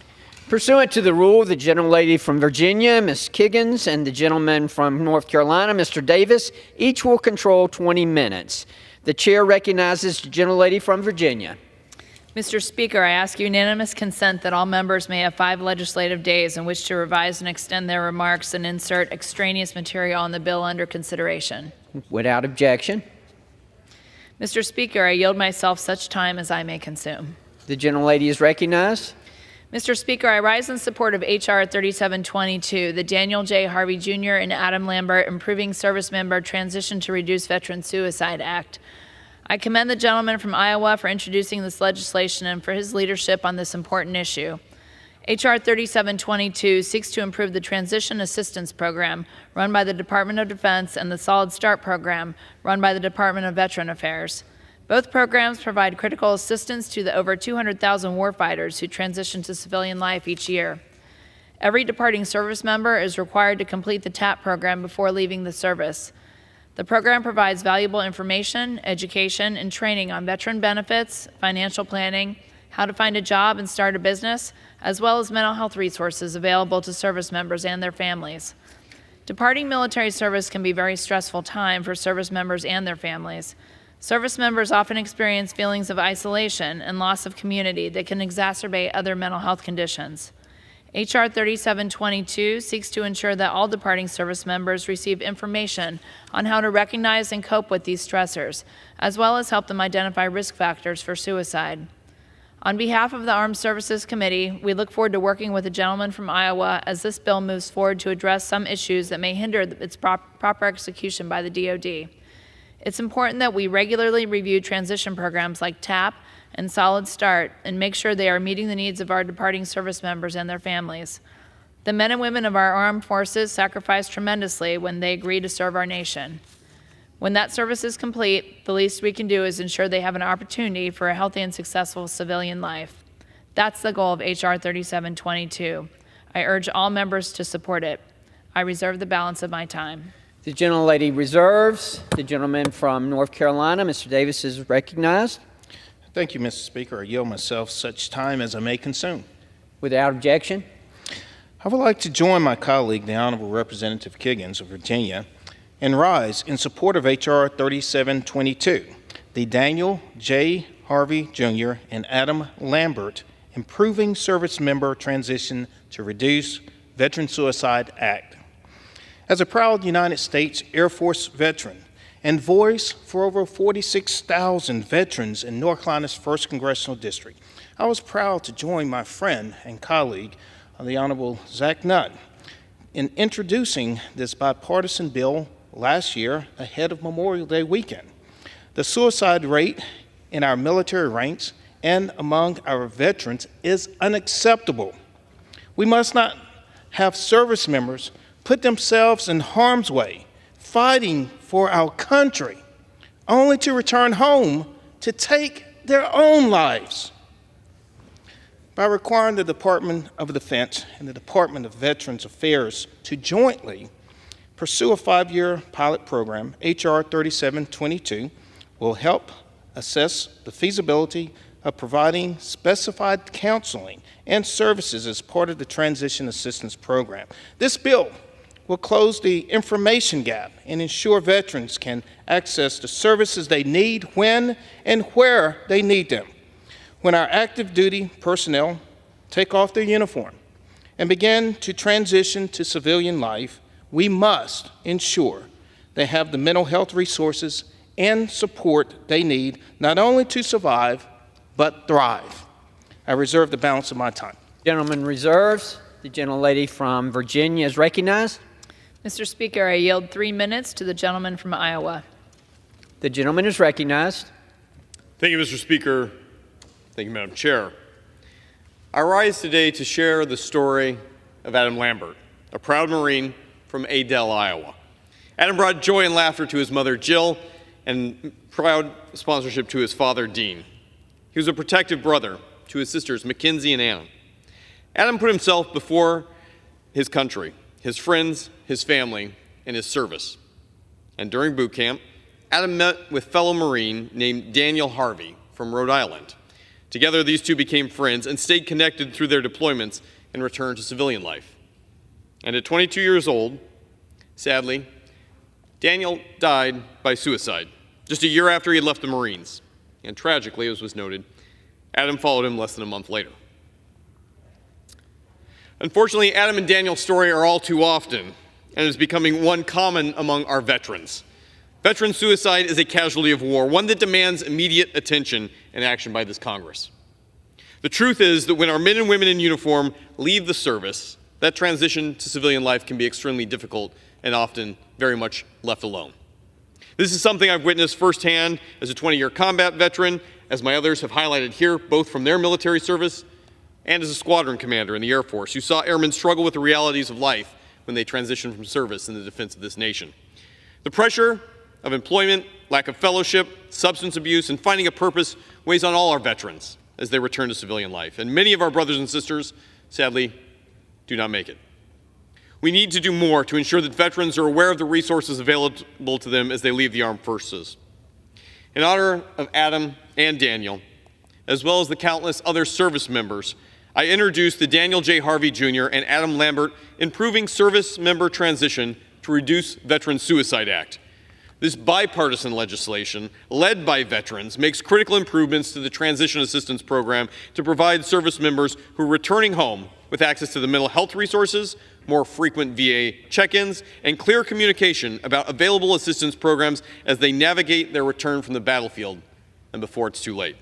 Pursuant to the rule, the gentlelady from Virginia, Ms. Kiggins, and the gentleman from North Carolina, Mr. Davis, each will control 20 minutes. The chair recognizes the gentlelady from Virginia. Mr. Speaker, I ask unanimous consent that all members may have 5 legislative days in which to revise and extend their remarks and insert extraneous material on the bill under consideration. Without objection. Mr. Speaker, I yield myself such time as I may consume. The gentlelady is recognized. Mr. Speaker, I rise in support of H.R. 3722, the Daniel J. Harvey Jr. and Adam Lambert Improving Service Member Transition to Reduce Veteran Suicide Act. I commend the gentleman from Iowa for introducing this legislation and for his leadership on this important issue. H.R. 3722 seeks to improve the Transition Assistance Program run by the Department of Defense and the Solid Start Program run by the Department of Veteran Affairs. Both programs provide critical assistance to the over 200,000 warfighters who transition to civilian life each year. Every departing service member is required to complete the TAP program before leaving the service. The program provides valuable information, education, and training on veteran benefits, financial planning, how to find a job and start a business, as well as mental health resources available to service members and their families. Departing military service can be a very stressful time for service members and their families. Service members often experience feelings of isolation and loss of community that can exacerbate other mental health conditions. H.R. 3722 seeks to ensure that all departing service members receive information on how to recognize and cope with these stressors, as well as help them identify risk factors for suicide. On behalf of the Armed Services Committee, we look forward to working with the gentleman from Iowa as this bill moves forward to address some issues that may hinder its proper execution by the DoD. It's important that we regularly review transition programs like TAP and Solid Start and make sure they are meeting the needs of our departing service members and their families. The men and women of our armed forces sacrifice tremendously when they agree to serve our nation. When that service is complete, the least we can do is ensure they have an opportunity for a healthy and successful civilian life. That's the goal of H.R. 3722. I urge all members to support it. I reserve the balance of my time. The gentlelady reserves. The gentleman from North Carolina, Mr. Davis, is recognized. Thank you, Mr. Speaker. I yield myself such time as I may consume. Without objection. I would like to join my colleague, the Honorable Representative Kiggins of Virginia, and rise in support of H.R. 3722, the Daniel J. Harvey Jr. and Adam Lambert Improving Service Member Transition to Reduce Veteran Suicide Act. As a proud United States Air Force veteran and voice for over 46,000 veterans in North Carolina's 1st Congressional District, I was proud to join my friend and colleague, the Honorable Zach Nutt, in introducing this bipartisan bill last year ahead of Memorial Day weekend. The suicide rate in our military ranks and among our veterans is unacceptable. We must not have service members put themselves in harm's way fighting for our country only to return home to take their own lives. By requiring the Department of Defense and the Department of Veterans Affairs to jointly pursue a 5-year pilot program, H.R. 3722 will help assess the feasibility of providing specified counseling and services as part of the Transition Assistance Program. This bill will close the information gap and ensure veterans can access the services they need when and where they need them. When our active duty personnel take off their uniform and begin to transition to civilian life, we must ensure they have the mental health resources and support they need not only to survive, but thrive. I reserve the balance of my time. Gentleman reserves. The gentlelady from Virginia is recognized. Mr. Speaker, I yield 3 minutes to the gentleman from Iowa. The gentleman is recognized. Thank you, Mr. Speaker. Thank you, Madam Chair. I rise today to share the story of Adam Lambert, a proud Marine from Adel, Iowa. Adam brought joy and laughter to his mother, Jill, and proud sponsorship to his father, Dean. He was a protective brother to his sisters, Mackenzie and Ann. Adam put himself before his country, his friends, his family, and his service. And during boot camp, Adam met with fellow Marine named Daniel Harvey from Rhode Island. Together, these two became friends and stayed connected through their deployments and returned to civilian life. And at 22 years old, sadly, Daniel died by suicide, just a year after he had left the Marines. And tragically, as was noted, Adam followed him less than a month later. Unfortunately, Adam and Daniel's story are all too often, and is becoming one common among our veterans. Veteran suicide is a casualty of war, one that demands immediate attention and action by this Congress. The truth is that when our men and women in uniform leave the service, that transition to civilian life can be extremely difficult and often very much left alone. This is something I've witnessed firsthand as a 20-year combat veteran, as my others have highlighted here, both from their military service and as a squadron commander in the Air Force, who saw airmen struggle with the realities of life when they transitioned from service in the defense of this nation. The pressure of employment, lack of fellowship, substance abuse, and finding a purpose weighs on all our veterans as they return to civilian life. And many of our brothers and sisters, sadly, do not make it. We need to do more to ensure that veterans are aware of the resources available to them as they leave the armed forces. In honor of Adam and Daniel, as well as the countless other service members, I introduced the Daniel J. Harvey Jr. and Adam Lambert Improving Service Member Transition to Reduce Veteran Suicide Act. This bipartisan legislation, led by veterans, makes critical improvements to the Transition Assistance Program to provide service members who are returning home with access to the mental health resources, more frequent VA check-ins, and clear communication about available assistance programs as they navigate their return from the battlefield and before it's too late.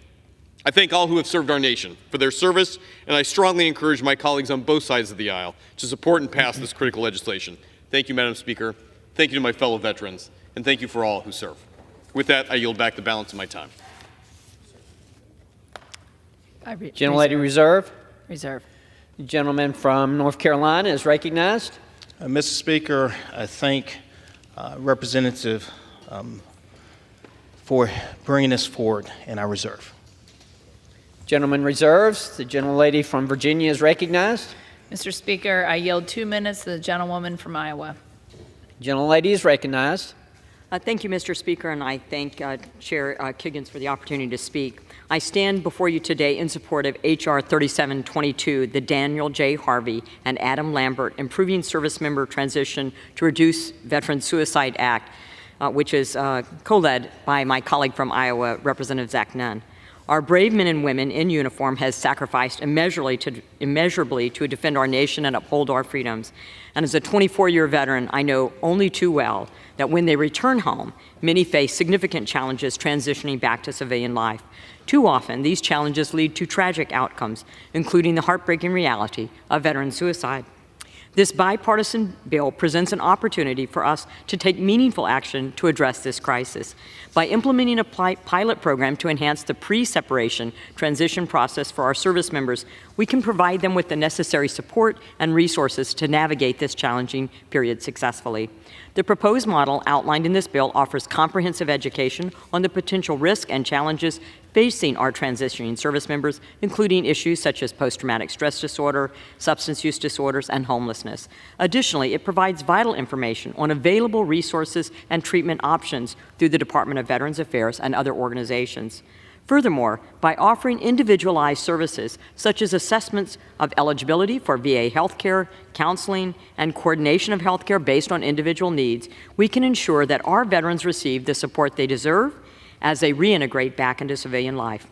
I thank all who have served our nation for their service, and I strongly encourage my colleagues on both sides of the aisle to support and pass this critical legislation. Thank you, Madam Speaker. Thank you to my fellow veterans, and thank you for all who serve. With that, I yield back the balance of my time. Gentlelady reserve. Reserve. The gentleman from North Carolina is recognized. Mr. Speaker, I thank Representative for bringing this forward, and I reserve. Gentleman reserves. The gentlelady from Virginia is recognized. Mr. Speaker, I yield 2 minutes to the gentlewoman from Iowa. Gentlelady is recognized. Thank you, Mr. Speaker, and I thank Chair Kiggins for the opportunity to speak. I stand before you today in support of H.R. 3722, the Daniel J. Harvey and Adam Lambert Improving Service Member Transition to Reduce Veteran Suicide Act, which is co-led by my colleague from Iowa, Representative Zach Nunn. Our brave men and women in uniform has sacrificed immeasurably to defend our nation and uphold our freedoms. And as a 24-year veteran, I know only too well that when they return home, many face significant challenges transitioning back to civilian life. Too often, these challenges lead to tragic outcomes, including the heartbreaking reality of veteran suicide. This bipartisan bill presents an opportunity for us to take meaningful action to address this crisis. By implementing a pilot program to enhance the pre-separation transition process for our service members, we can provide them with the necessary support and resources to navigate this challenging period successfully. The proposed model outlined in this bill offers comprehensive education on the potential risks and challenges facing our transitioning service members, including issues such as post-traumatic stress disorder, substance use disorders, and homelessness. Additionally, it provides vital information on available resources and treatment options through the Department of Veterans Affairs and other organizations. Furthermore, by offering individualized services such as assessments of eligibility for VA health care, counseling, and coordination of health care based on individual needs, we can ensure that our veterans receive the support they deserve as they reintegrate back into civilian life.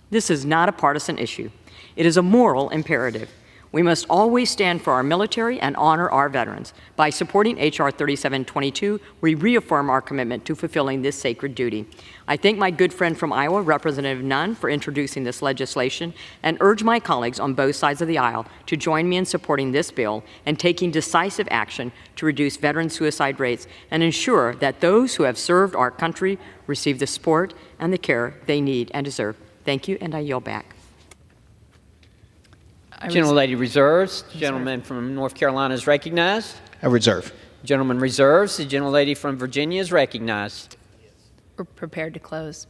This is not a partisan issue. It is a moral imperative. We must always stand for our military and honor our veterans. By supporting H.R. 3722, we reaffirm our commitment to fulfilling this sacred duty. I thank my good friend from Iowa, Representative Nunn, for introducing this legislation and urge my colleagues on both sides of the aisle to join me in supporting this bill and taking decisive action to reduce veteran suicide rates and ensure that those who have served our country receive the support and the care they need and deserve. Thank you, and I yield back. Gentlelady reserves. The gentleman from North Carolina is recognized. I reserve. Gentleman reserves. The gentlelady from Virginia is recognized. We're prepared to close.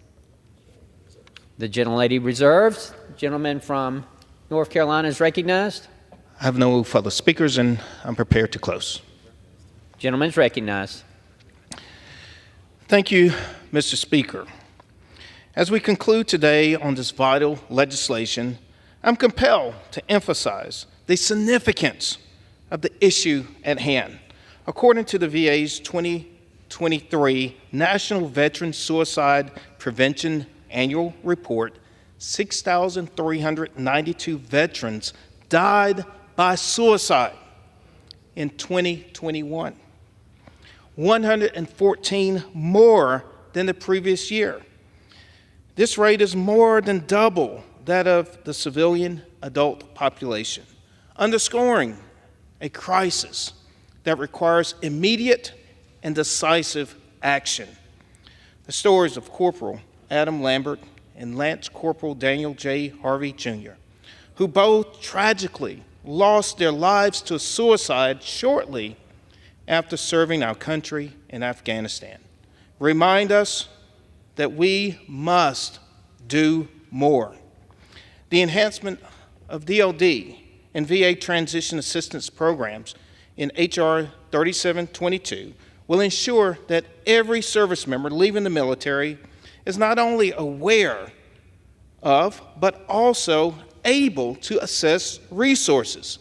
The gentlelady reserves. The gentleman from North Carolina is recognized. I have no further speakers, and I'm prepared to close. Gentleman is recognized. Thank you, Mr. Speaker. As we conclude today on this vital legislation, I'm compelled to emphasize the significance of the issue at hand. According to the VA's 2023 National Veteran Suicide Prevention Annual Report, 6,392 veterans died by suicide in 2021, 114 more than the previous year. This rate is more than double that of the civilian adult population, underscoring a crisis that requires immediate and decisive action. The stories of Corporal Adam Lambert and Lance Corporal Daniel J. Harvey Jr., who both tragically lost their lives to suicide shortly after serving our country in Afghanistan, remind us that we must do more. The enhancement of DLD and VA transition assistance programs in H.R. 3722 will ensure that every service member leaving the military is not only aware of, but also able to assess resources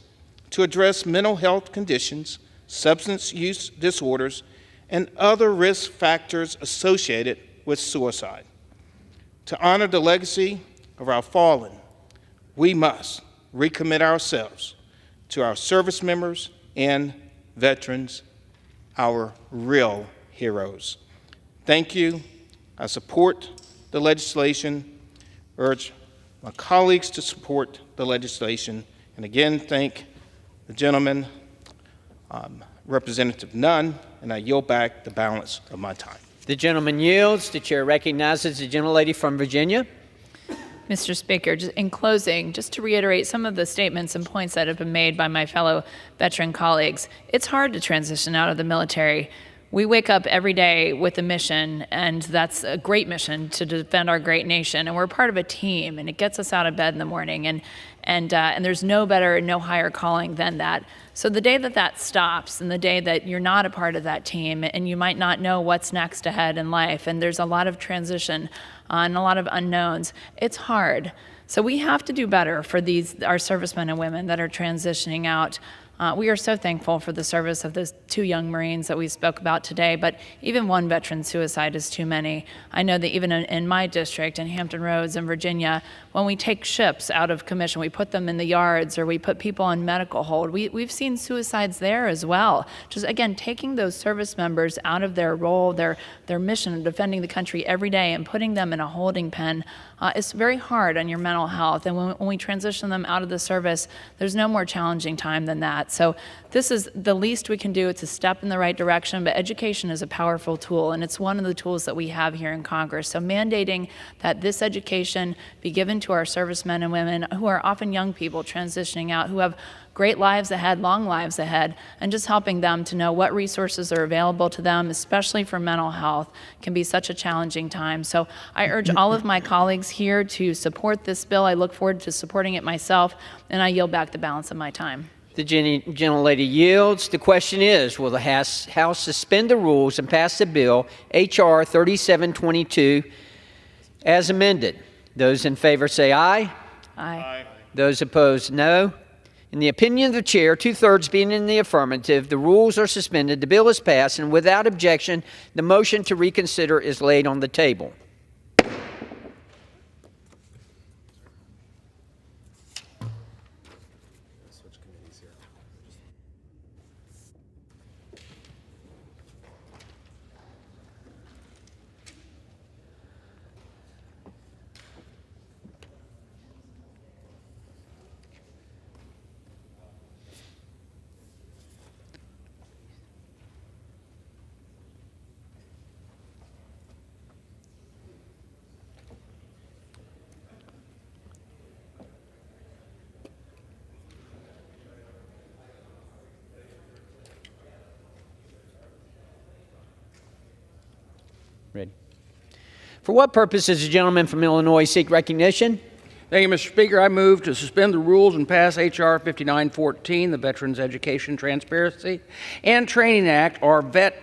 to address mental health conditions, substance use disorders, and other risk factors associated with suicide. To honor the legacy of our fallen, we must recommit ourselves to our service members and veterans, our real heroes. Thank you. I support the legislation, urge my colleagues to support the legislation, and again, thank the gentleman, Representative Nunn, and I yield back the balance of my time. The gentleman yields. The chair recognizes the gentlelady from Virginia. Mr. Speaker, just in closing, just to reiterate some of the statements and points that have been made by my fellow veteran colleagues, it's hard to transition out of the military We wake up every day with a mission, and that's a great mission to defend our great nation. And we're part of a team, and it gets us out of bed in the morning. And there's no better, no higher calling than that. So the day that that stops, and the day that you're not a part of that team, and you might not know what's next ahead in life, and there's a lot of transition and a lot of unknowns, it's hard. So we have to do better for our servicemen and women that are transitioning out. We are so thankful for the service of those 2 young Marines that we spoke about today, but even one veteran suicide is too many. I know that even in my district, in Hampton Roads in Virginia, when we take ships out of commission, we put them in the yards, or we put people on medical hold, we've seen suicides there as well. Just, again, taking those service members out of their role, their mission of defending the country every day, and putting them in a holding pen is very hard on your mental health. And when we transition them out of the service, there's no more challenging time than that. So this is the least we can do. It's a step in the right direction, but education is a powerful tool, and it's one of the tools that we have here in Congress. So mandating that this education be given to our servicemen and women who are often young people transitioning out, who have great lives ahead, long lives ahead, and just helping them to know what resources are available to them, especially for mental health, can be such a challenging time. So I urge all of my colleagues here to support this bill. I look forward to supporting it myself, and I yield back the balance of my time. The gentlelady yields. The question is, will the House suspend the rules and pass the bill, H.R. 3722, as amended? Those in favor say aye. Aye. Those opposed, no. In the opinion of the chair, 2/3 being in the affirmative, the rules are suspended, the bill is passed, and without objection, the motion to reconsider is laid on the table. Ready. For what purpose does the gentleman from Illinois seek recognition? Thank you, Mr. Speaker. I move to suspend the rules and pass H.R. 5914, the Veterans Education Transparency and Training Act, or VET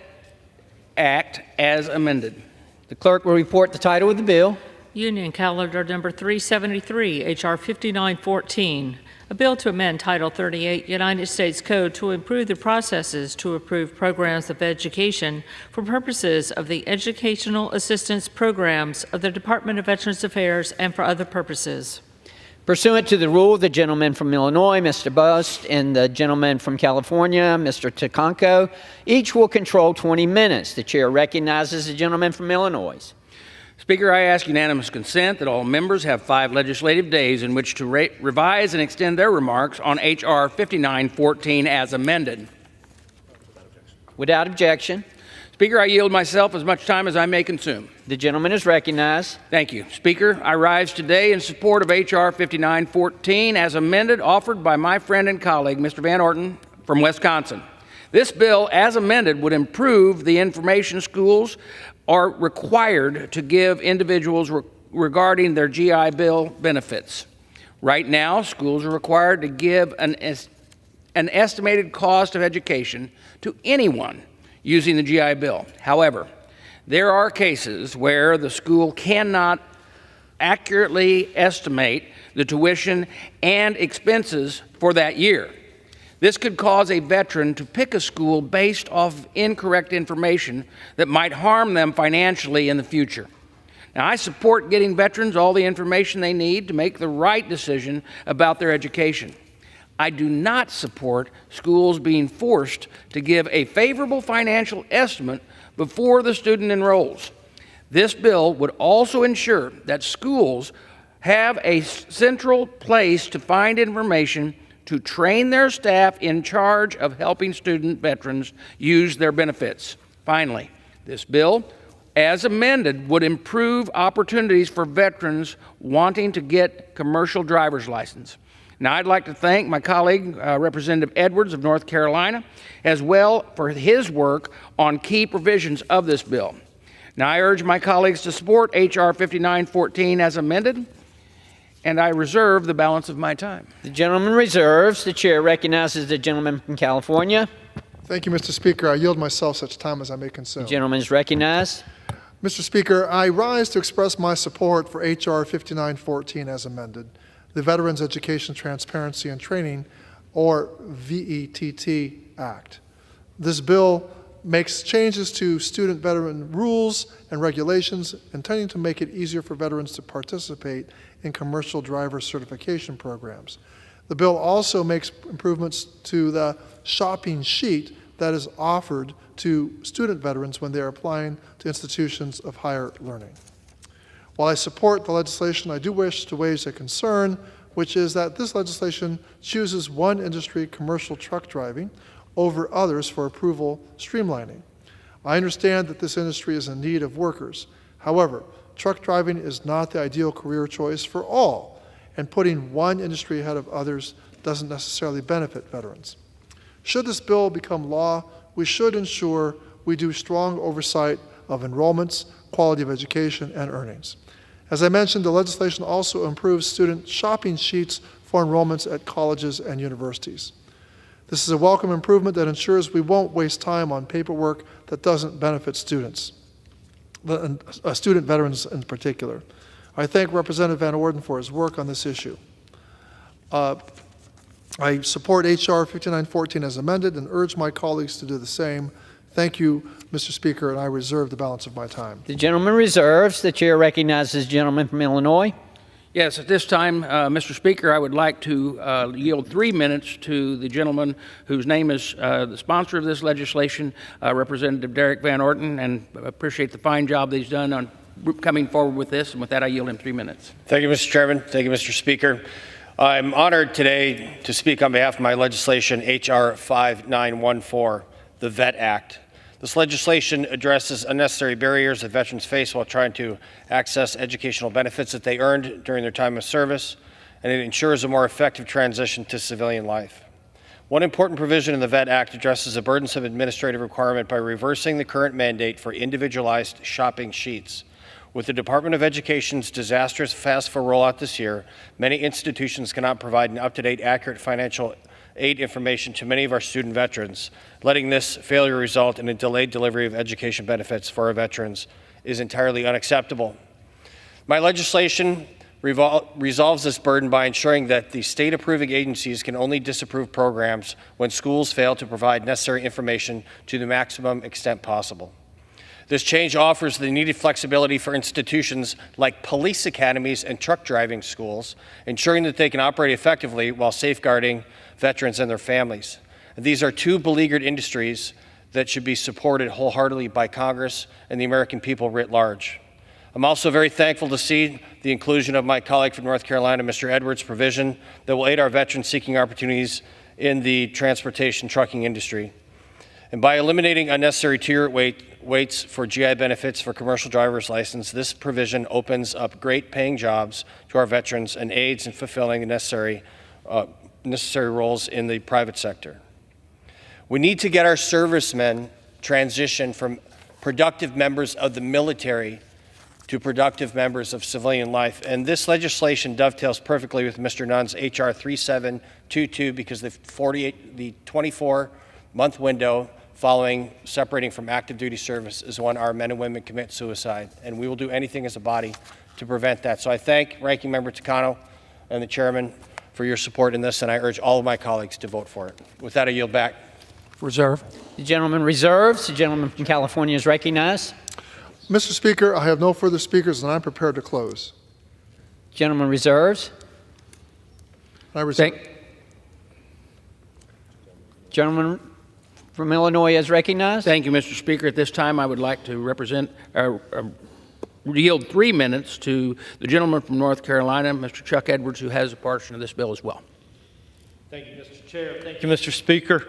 Act, as amended. The clerk will report the title of the bill. Union Calendar Number 373, H.R. 5914, a bill to amend Title 38 United States Code to improve the processes to approve programs of education for purposes of the educational assistance programs of the Department of Veterans Affairs and for other purposes. Pursuant to the rule, the gentleman from Illinois, Mr. Bust, and the gentleman from California, Mr. Takanko, each will control 20 minutes. The chair recognizes the gentleman from Illinois. Speaker, I ask unanimous consent that all members have 5 legislative days in which to revise and extend their remarks on H.R. 5914 as amended. Without objection. Speaker, I yield myself as much time as I may consume. The gentleman is recognized. Thank you. Speaker, I rise today in support of H.R. 5914 as amended, offered by my friend and colleague, Mr. Van Orton from Wisconsin. This bill, as amended, would improve the information schools are required to give individuals regarding their GI Bill benefits. Right now, schools are required to give an estimated cost of education to anyone using the GI Bill. However, there are cases where the school cannot accurately estimate the tuition and expenses for that year. This could cause a veteran to pick a school based off incorrect information that might harm them financially in the future. Now, I support getting veterans all the information they need to make the right decision about their education. I do not support schools being forced to give a favorable financial estimate before the student enrolls. This bill would also ensure that schools have a central place to find information to train their staff in charge of helping student veterans use their benefits. Finally, this bill, as amended, would improve opportunities for veterans wanting to get commercial driver's license. Now, I'd like to thank my colleague, Representative Edwards of North Carolina, as well for his work on key provisions of this bill. Now, I urge my colleagues to support H.R. 5914 as amended, and I reserve the balance of my time. The gentleman reserves. The chair recognizes the gentleman from California. Thank you, Mr. Speaker. I yield myself such time as I may consume. The gentleman is recognized. Mr. Speaker, I rise to express my support for H.R. 5914 as amended, the Veterans Education Transparency and Training, or VETT Act. This bill makes changes to student veteran rules and regulations intending to make it easier for veterans to participate in commercial driver certification programs. The bill also makes improvements to the shopping sheet that is offered to student veterans when they are applying to institutions of higher learning. While I support the legislation, I do wish to raise a concern, which is that this legislation chooses one industry, commercial truck driving, over others for approval streamlining. I understand that this industry is in need of workers. However, truck driving is not the ideal career choice for all, and putting one industry ahead of others doesn't necessarily benefit veterans. Should this bill become law, we should ensure we do strong oversight of enrollments, quality of education, and earnings. As I mentioned, the legislation also improves student shopping sheets for enrollments at colleges and universities. This is a welcome improvement that ensures we won't waste time on paperwork that doesn't benefit students, student veterans in particular. I thank Representative Van Orden for his work on this issue. I support H.R. 5914 as amended and urge my colleagues to do the same. Thank you, Mr. Speaker, and I reserve the balance of my time. The gentleman reserves. The chair recognizes the gentleman from Illinois. Yes, at this time, Mr. Speaker, I would like to yield 3 minutes to the gentleman whose name is the sponsor of this legislation, Representative Derek Van Orden, and appreciate the fine job that he's done on coming forward with this. And with that, I yield him 3 minutes. Thank you, Mr. Chairman. Thank you, Mr. Speaker. I'm honored today to speak on behalf of my legislation, H.R. 5914, the VET Act. This legislation addresses unnecessary barriers that veterans face while trying to access educational benefits that they earned during their time of service, and it ensures a more effective transition to civilian life. One important provision in the VET Act addresses a burdensome administrative requirement by reversing the current mandate for individualized shopping sheets. With the Department of Education's disastrous FAFSA rollout this year, many institutions cannot provide an up-to-date, accurate financial aid information to many of our student veterans. Letting this failure result in a delayed delivery of education benefits for our veterans is entirely unacceptable. My legislation resolves this burden by ensuring that the state approving agencies can only disapprove programs when schools fail to provide necessary information to the maximum extent possible. This change offers the needed flexibility for institutions like police academies and truck driving schools, ensuring that they can operate effectively while safeguarding veterans and their families. And these are two beleaguered industries that should be supported wholeheartedly by Congress and the American people writ large. I'm also very thankful to see the inclusion of my colleague from North Carolina, Mr. Edwards' provision that will aid our veterans seeking opportunities in the transportation trucking industry. And by eliminating unnecessary tier waits for GI benefits for commercial driver's license, this provision opens up great paying jobs to our veterans and aids in fulfilling the necessary roles in the private sector. We need to get our servicemen transitioned from productive members of the military to productive members of civilian life. And this legislation dovetails perfectly with Mr. Nunn's H.R. 3722 because the 24-month window following separating from active duty service is when our men and women commit suicide. And we will do anything as a body to prevent that. So I thank Ranking Member Takano and the Chairman for your support in this, and I urge all of my colleagues to vote for it. With that, I yield back. Reserve. The gentleman reserves. The gentleman from California is recognized. Mr. Speaker, I have no further speakers, and I'm prepared to close. Gentleman reserves. I reserve. Gentleman from Illinois is recognized. Thank you, Mr. Speaker. At this time, I would like to yield 3 minutes to the gentleman from North Carolina, Mr. Chuck Edwards, who has a portion of this bill as well. Thank you, Mr. Chair. Thank you, Mr. Speaker.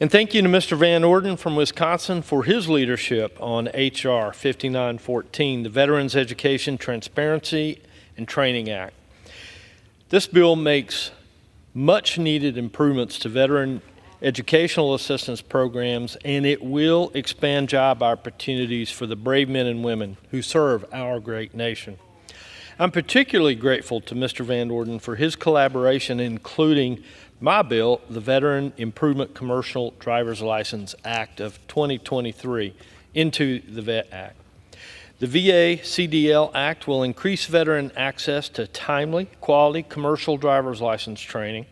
And thank you to Mr. Van Orden from Wisconsin for his leadership on H.R. 5914, the Veterans Education Transparency and Training Act. This bill makes much needed improvements to veteran educational assistance programs, and it will expand job opportunities for the brave men and women who serve our great nation. I'm particularly grateful to Mr. Van Orden for his collaboration, including my bill, the Veteran Improvement Commercial Driver's License Act of 2023, into the VET Act. The VA CDL Act will increase veteran access to timely, quality commercial driver's license training,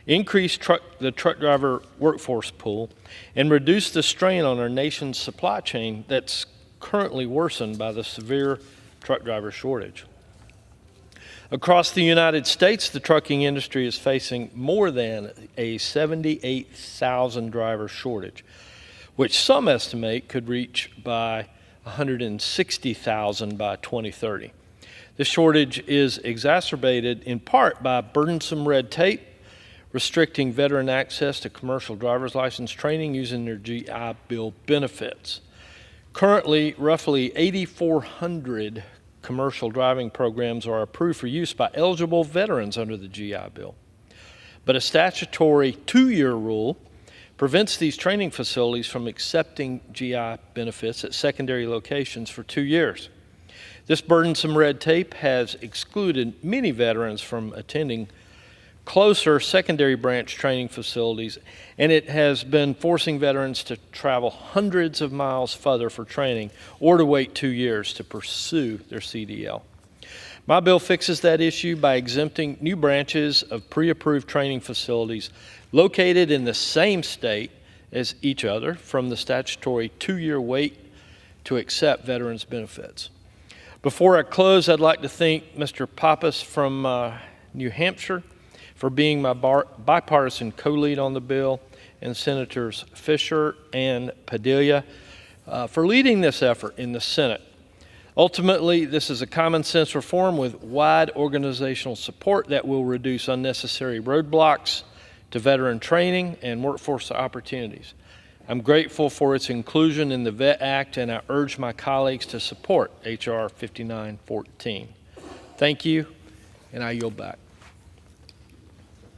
increase the truck driver workforce pool, and reduce the strain on our nation's supply chain that's currently worsened by the severe truck driver shortage. Across the United States, the trucking industry is facing more than a 78,000 driver shortage, which some estimate could reach by 160,000 by 2030. This shortage is exacerbated in part by burdensome red tape, restricting veteran access to commercial driver's license training using their GI Bill benefits. Currently, roughly 8,400 commercial driving programs are approved for use by eligible veterans under the GI Bill. But a statutory 2-year rule prevents these training facilities from accepting GI benefits at secondary locations for 2 years. This burdensome red tape has excluded many veterans from attending closer secondary branch training facilities, and it has been forcing veterans to travel hundreds of miles further for training or to wait 2 years to pursue their CDL. My bill fixes that issue by exempting new branches of pre-approved training facilities located in the same state as each other from the statutory 2-year wait to accept veterans' benefits. Before I close, I'd like to thank Mr. Pappas from New Hampshire for being my bipartisan co-lead on the bill, and Senators Fisher and Padilla for leading this effort in the Senate. Ultimately, this is a common sense reform with wide organizational support that will reduce unnecessary roadblocks to veteran training and workforce opportunities. I'm grateful for its inclusion in the VET Act, and I urge my colleagues to support H.R. 5914. Thank you, and I yield back.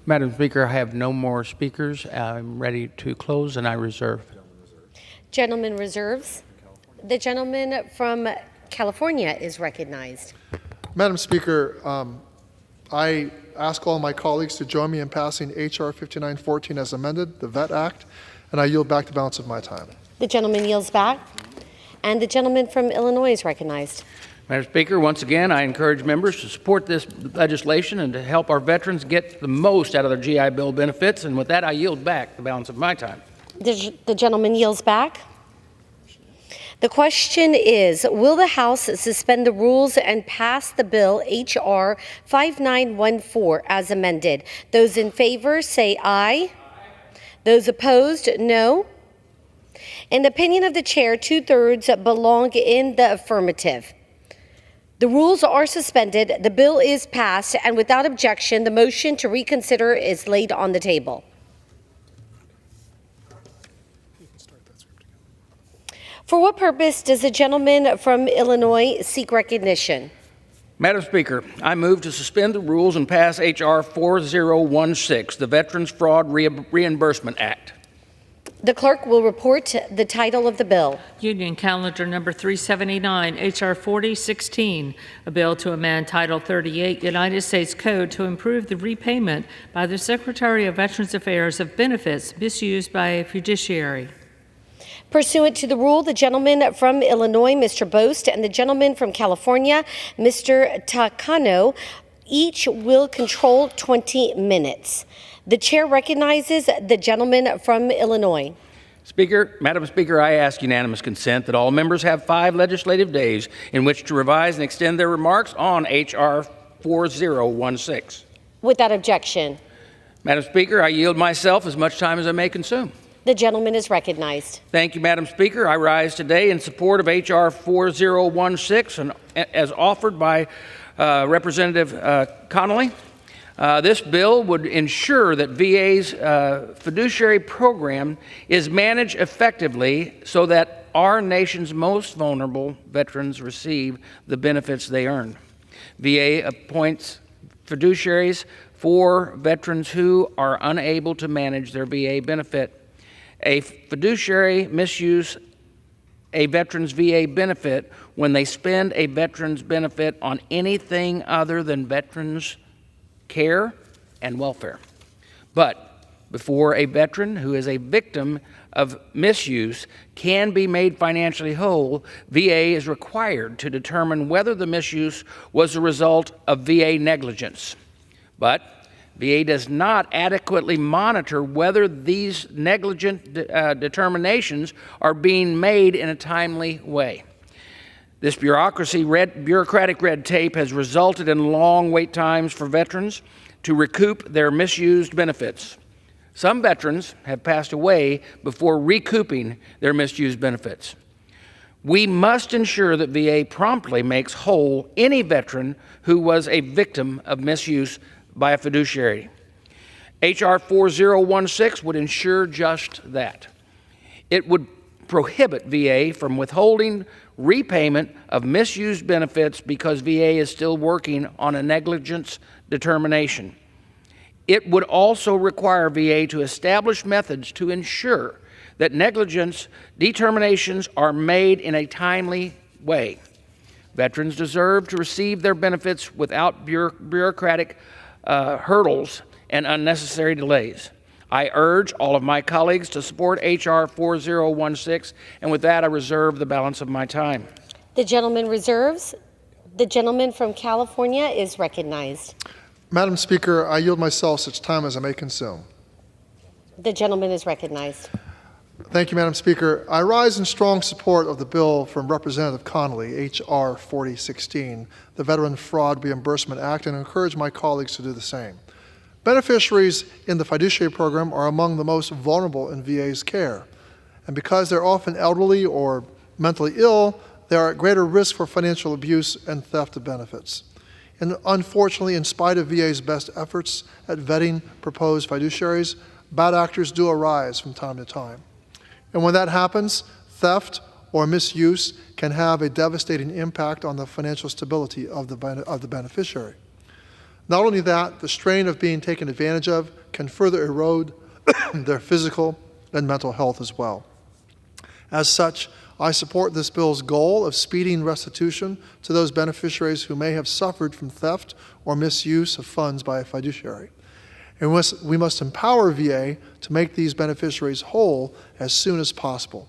Madam Speaker, I have no more speakers. I'm ready to close, and I reserve. Gentleman reserves. The gentleman from California is recognized. Madam Speaker, I ask all my colleagues to join me in passing H.R. 5914 as amended, the VET Act, and I yield back the balance of my time. The gentleman yields back, and the gentleman from Illinois is recognized. Madam Speaker, once again, I encourage members to support this legislation and to help our veterans get the most out of their GI Bill benefits. And with that, I yield back the balance of my time. The gentleman yields back. The question is, will the House suspend the rules and pass the bill H.R. 5914 as amended? Those in favor say aye. Those opposed, no. In the opinion of the chair, 2/3 belong in the affirmative. The rules are suspended, the bill is passed, and without objection, the motion to reconsider is laid on the table. For what purpose does the gentleman from Illinois seek recognition? Madam Speaker, I move to suspend the rules and pass H.R. 4016, the Veterans Fraud Reimbursement Act. The clerk will report the title of the bill. Union Calendar Number 379, H.R. 4016, a bill to amend Title 38 United States Code to improve the repayment by the Secretary of Veterans Affairs of benefits misused by a fiduciary. Pursuant to the rule, the gentleman from Illinois, Mr. Boast, and the gentleman from California, Mr. Takano, each will control 20 minutes. The chair recognizes the gentleman from Illinois. Madam Speaker, I ask unanimous consent that all members have 5 legislative days in which to revise and extend their remarks on H.R. 4016. Without objection. Madam Speaker, I yield myself as much time as I may consume. The gentleman is recognized. Thank you, Madam Speaker. I rise today in support of H.R. 4016 and as offered by Representative Connolly. This bill would ensure that VA's fiduciary program is managed effectively so that our nation's most vulnerable veterans receive the benefits they earn. VA appoints fiduciaries for veterans who are unable to manage their VA benefit. A fiduciary misuse a veteran's VA benefit when they spend a veteran's benefit on anything other than veterans' care and welfare. But before a veteran who is a victim of misuse can be made financially whole, VA is required to determine whether the misuse was a result of VA negligence. But VA does not adequately monitor whether these negligent determinations are being made in a timely way. This bureaucratic red tape has resulted in long wait times for veterans to recoup their misused benefits. Some veterans have passed away before recouping their misused benefits. We must ensure that VA promptly makes whole any veteran who was a victim of misuse by a fiduciary. H.R. 4016 would ensure just that. It would prohibit VA from withholding repayment of misused benefits because VA is still working on a negligence determination. It would also require VA to establish methods to ensure that negligence determinations are made in a timely way. Veterans deserve to receive their benefits without bureaucratic hurdles and unnecessary delays. I urge all of my colleagues to support H.R. 4016, and with that, I reserve the balance of my time. The gentleman reserves. The gentleman from California is recognized. Madam Speaker, I yield myself such time as I may consume. The gentleman is recognized. Thank you, Madam Speaker. I rise in strong support of the bill from Representative Connolly, H.R. 4016, the Veteran Fraud Reimbursement Act, and encourage my colleagues to do the same. Beneficiaries in the fiduciary program are among the most vulnerable in VA's care, and because they're often elderly or mentally ill, they are at greater risk for financial abuse and theft of benefits. And unfortunately, in spite of VA's best efforts at vetting proposed fiduciaries, bad actors do arise from time to time. And when that happens, theft or misuse can have a devastating impact on the financial stability of the beneficiary. Not only that, the strain of being taken advantage of can further erode their physical and mental health as well. As such, I support this bill's goal of speeding restitution to those beneficiaries who may have suffered from theft or misuse of funds by a fiduciary. And we must empower VA to make these beneficiaries whole as soon as possible.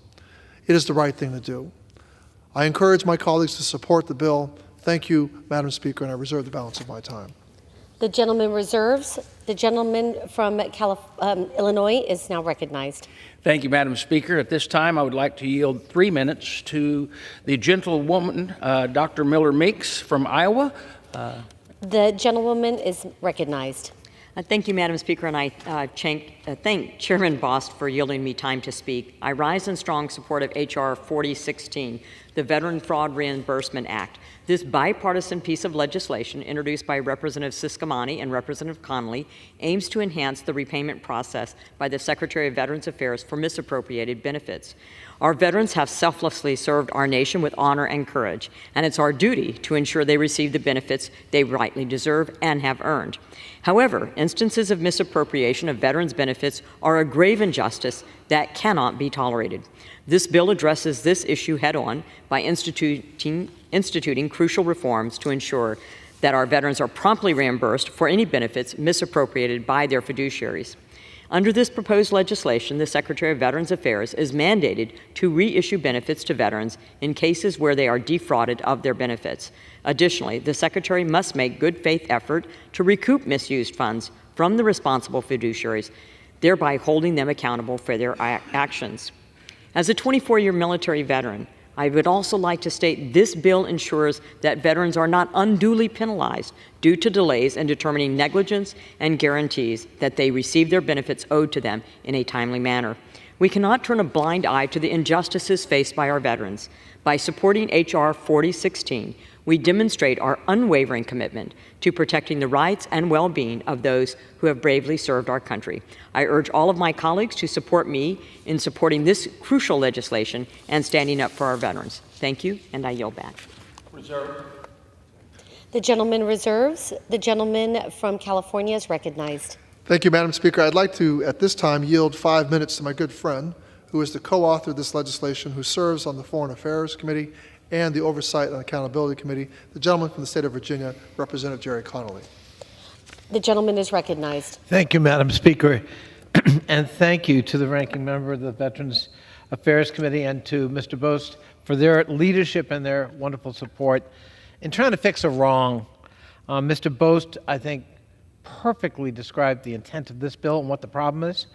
It is the right thing to do. I encourage my colleagues to support the bill. Thank you, Madam Speaker, and I reserve the balance of my time. The gentleman reserves. The gentleman from Illinois is now recognized. Thank you, Madam Speaker. At this time, I would like to yield 3 minutes to the gentlewoman, Dr. Miller Meeks from Iowa. The gentlewoman is recognized. Thank you, Madam Speaker, and I thank Chairman Bost for yielding me time to speak. I rise in strong support of H.R. 4016, the Veteran Fraud Reimbursement Act. This bipartisan piece of legislation, introduced by Representative Siscomani and Representative Connolly, aims to enhance the repayment process by the Secretary of Veterans Affairs for misappropriated benefits. Our veterans have selflessly served our nation with honor and courage, and it's our duty to ensure they receive the benefits they rightly deserve and have earned. However, instances of misappropriation of veterans' benefits are a grave injustice that cannot be tolerated. This bill addresses this issue head-on by instituting crucial reforms to ensure that our veterans are promptly reimbursed for any benefits misappropriated by their fiduciaries. Under this proposed legislation, the Secretary of Veterans Affairs is mandated to reissue benefits to veterans in cases where they are defrauded of their benefits. Additionally, the Secretary must make good faith effort to recoup misused funds from the responsible fiduciaries, thereby holding them accountable for their actions. As a 24-year military veteran, I would also like to state this bill ensures that veterans are not unduly penalized due to delays in determining negligence and guarantees that they receive their benefits owed to them in a timely manner. We cannot turn a blind eye to the injustices faced by our veterans. By supporting H.R. 4016, we demonstrate our unwavering commitment to protecting the rights and well-being of those who have bravely served our country. I urge all of my colleagues to support me in supporting this crucial legislation and standing up for our veterans. Thank you, and I yield back. Reserve. The gentleman reserves. The gentleman from California is recognized. Thank you, Madam Speaker. I'd like to, at this time, yield 5 minutes to my good friend, who is the co-author of this legislation, who serves on the Foreign Affairs Committee and the Oversight and Accountability Committee, the gentleman from the state of Virginia, Representative Jerry Connolly. The gentleman is recognized. Thank you, Madam Speaker. And thank you to the ranking member of the Veterans Affairs Committee and to Mr. Bost for their leadership and their wonderful support in trying to fix a wrong. Mr. Bost, I think, perfectly described the intent of this bill and what the problem is.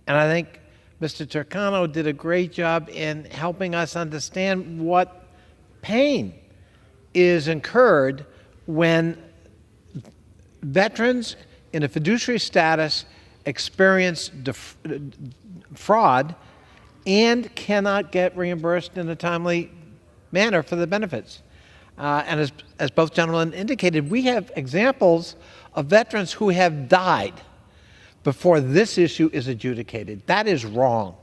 And I think Mr. Turcano did a great job in helping us understand what pain is incurred when veterans in a fiduciary status experience fraud and cannot get reimbursed in a timely manner for the benefits. And as both gentlemen indicated, we have examples of veterans who have died before this issue is adjudicated. That is wrong.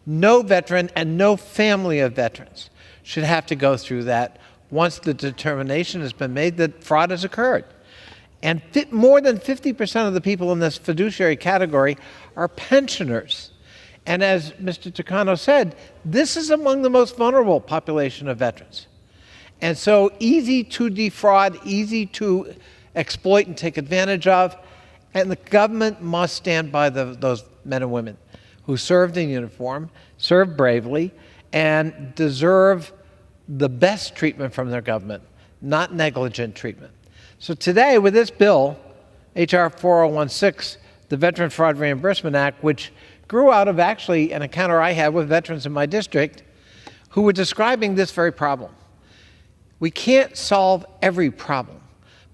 No veteran and no family of veterans should have to go through that once the determination has been made that fraud has occurred. And more than 50% of the people in this fiduciary category are pensioners. And as Mr. Turcano said, this is among the most vulnerable population of veterans. And so easy to defraud, easy to exploit and take advantage of, and the government must stand by those men and women who served in uniform, served bravely, and deserve the best treatment from their government, not negligent treatment. So today, with this bill, H.R. 4016, the Veteran Fraud Reimbursement Act, which grew out of actually an encounter I had with veterans in my district who were describing this very problem. We can't solve every problem,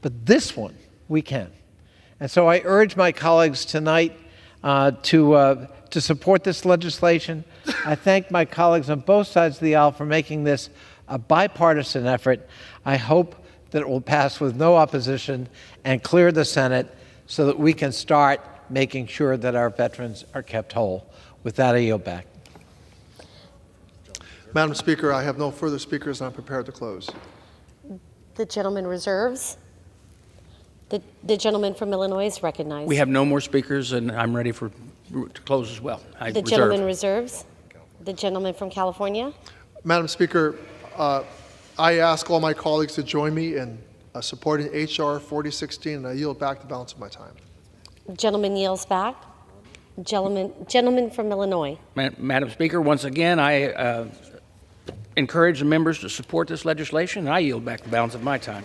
but this one we can. And so I urge my colleagues tonight to support this legislation. I thank my colleagues on both sides of the aisle for making this a bipartisan effort. I hope that it will pass with no opposition and clear the Senate so that we can start making sure that our veterans are kept whole. With that, I yield back. Madam Speaker, I have no further speakers, and I'm prepared to close. The gentleman reserves. The gentleman from Illinois is recognized. We have no more speakers, and I'm ready to close as well. The gentleman reserves. The gentleman from California. Madam Speaker, I ask all my colleagues to join me in supporting H.R. 4016, and I yield back the balance of my time. The gentleman yields back. Gentleman from Illinois. Madam Speaker, once again, I encourage the members to support this legislation, and I yield back the balance of my time.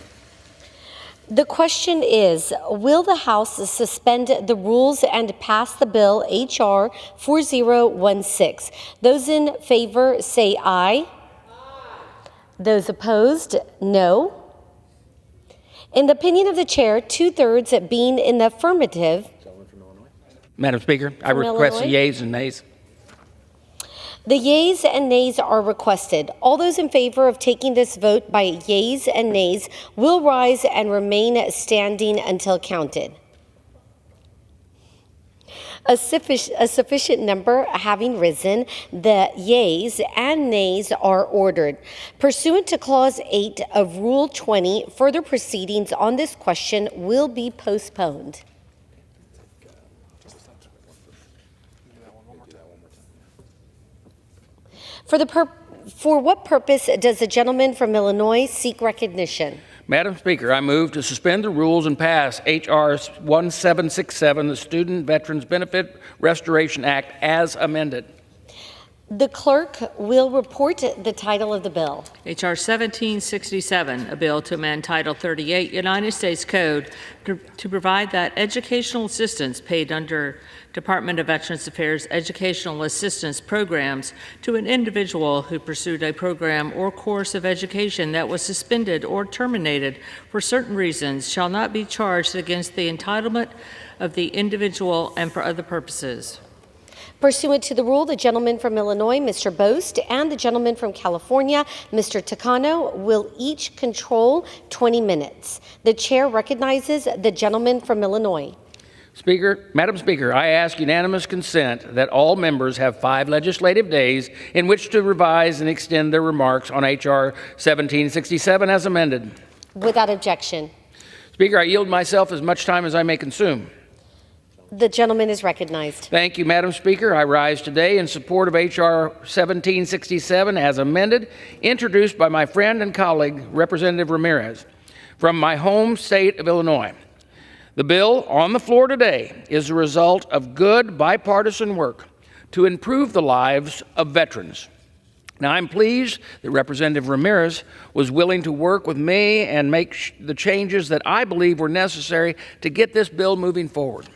The question is, will the House suspend the rules and pass the bill H.R. 4016? Those in favor say aye. Those opposed, no. In the opinion of the chair, 2/3 being in the affirmative. Madam Speaker, I request the yeas and nays. The yeas and nays are requested. All those in favor of taking this vote by yeas and nays will rise and remain standing until counted. A sufficient number having risen, the yeas and nays are ordered. Pursuant to Clause 8 of Rule 20, further proceedings on this question will be postponed. For what purpose does the gentleman from Illinois seek recognition? Madam Speaker, I move to suspend the rules and pass H.R. 1767, the Student Veterans Benefit Restoration Act, as amended. The clerk will report the title of the bill. H.R. 1767, a bill to amend Title 38 United States Code to provide that educational assistance paid under Department of Veterans Affairs educational assistance programs to an individual who pursued a program or course of education that was suspended or terminated for certain reasons shall not be charged against the entitlement of the individual and for other purposes. Pursuant to the rule, the gentleman from Illinois, Mr. Bost, and the gentleman from California, Mr. Turcano, will each control 20 minutes. The chair recognizes the gentleman from Illinois. Madam Speaker, I ask unanimous consent that all members have 5 legislative days in which to revise and extend their remarks on H.R. 1767 as amended. Without objection. Speaker, I yield myself as much time as I may consume. The gentleman is recognized. Thank you, Madam Speaker. I rise today in support of H.R. 1767 as amended, introduced by my friend and colleague, Representative Ramirez, from my home state of Illinois. The bill on the floor today is a result of good bipartisan work to improve the lives of veterans. Now, I'm pleased that Representative Ramirez was willing to work with me and make the changes that I believe were necessary to get this bill moving forward.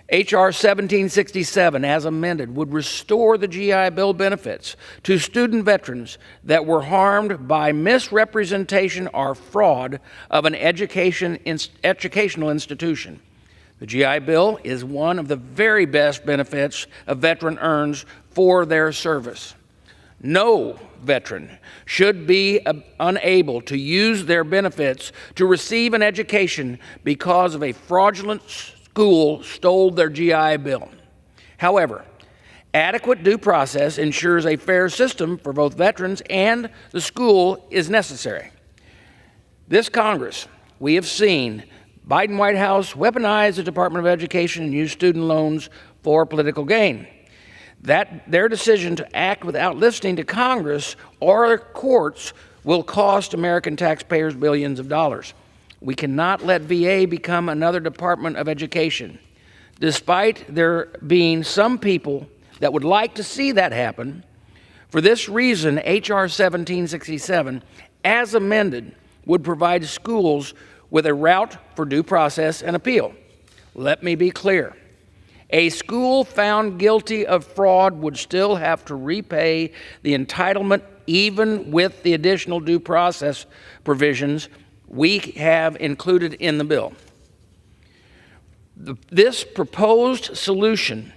H.R. 1767, as amended, would restore the GI Bill benefits to student veterans that were harmed by misrepresentation or fraud of an educational institution. The GI Bill is one of the very best benefits a veteran earns for their service. No veteran should be unable to use their benefits to receive an education because of a fraudulent school stole their GI Bill. However, adequate due process ensures a fair system for both veterans and the school is necessary. This Congress, we have seen Biden White House weaponize the Department of Education and use student loans for political gain. That their decision to act without listening to Congress or courts will cost American taxpayers billions of dollars. We cannot let VA become another Department of Education. Despite there being some people that would like to see that happen, for this reason, H.R. 1767, as amended, would provide schools with a route for due process and appeal. Let me be clear. A school found guilty of fraud would still have to repay the entitlement even with the additional due process provisions we have included in the bill. This proposed solution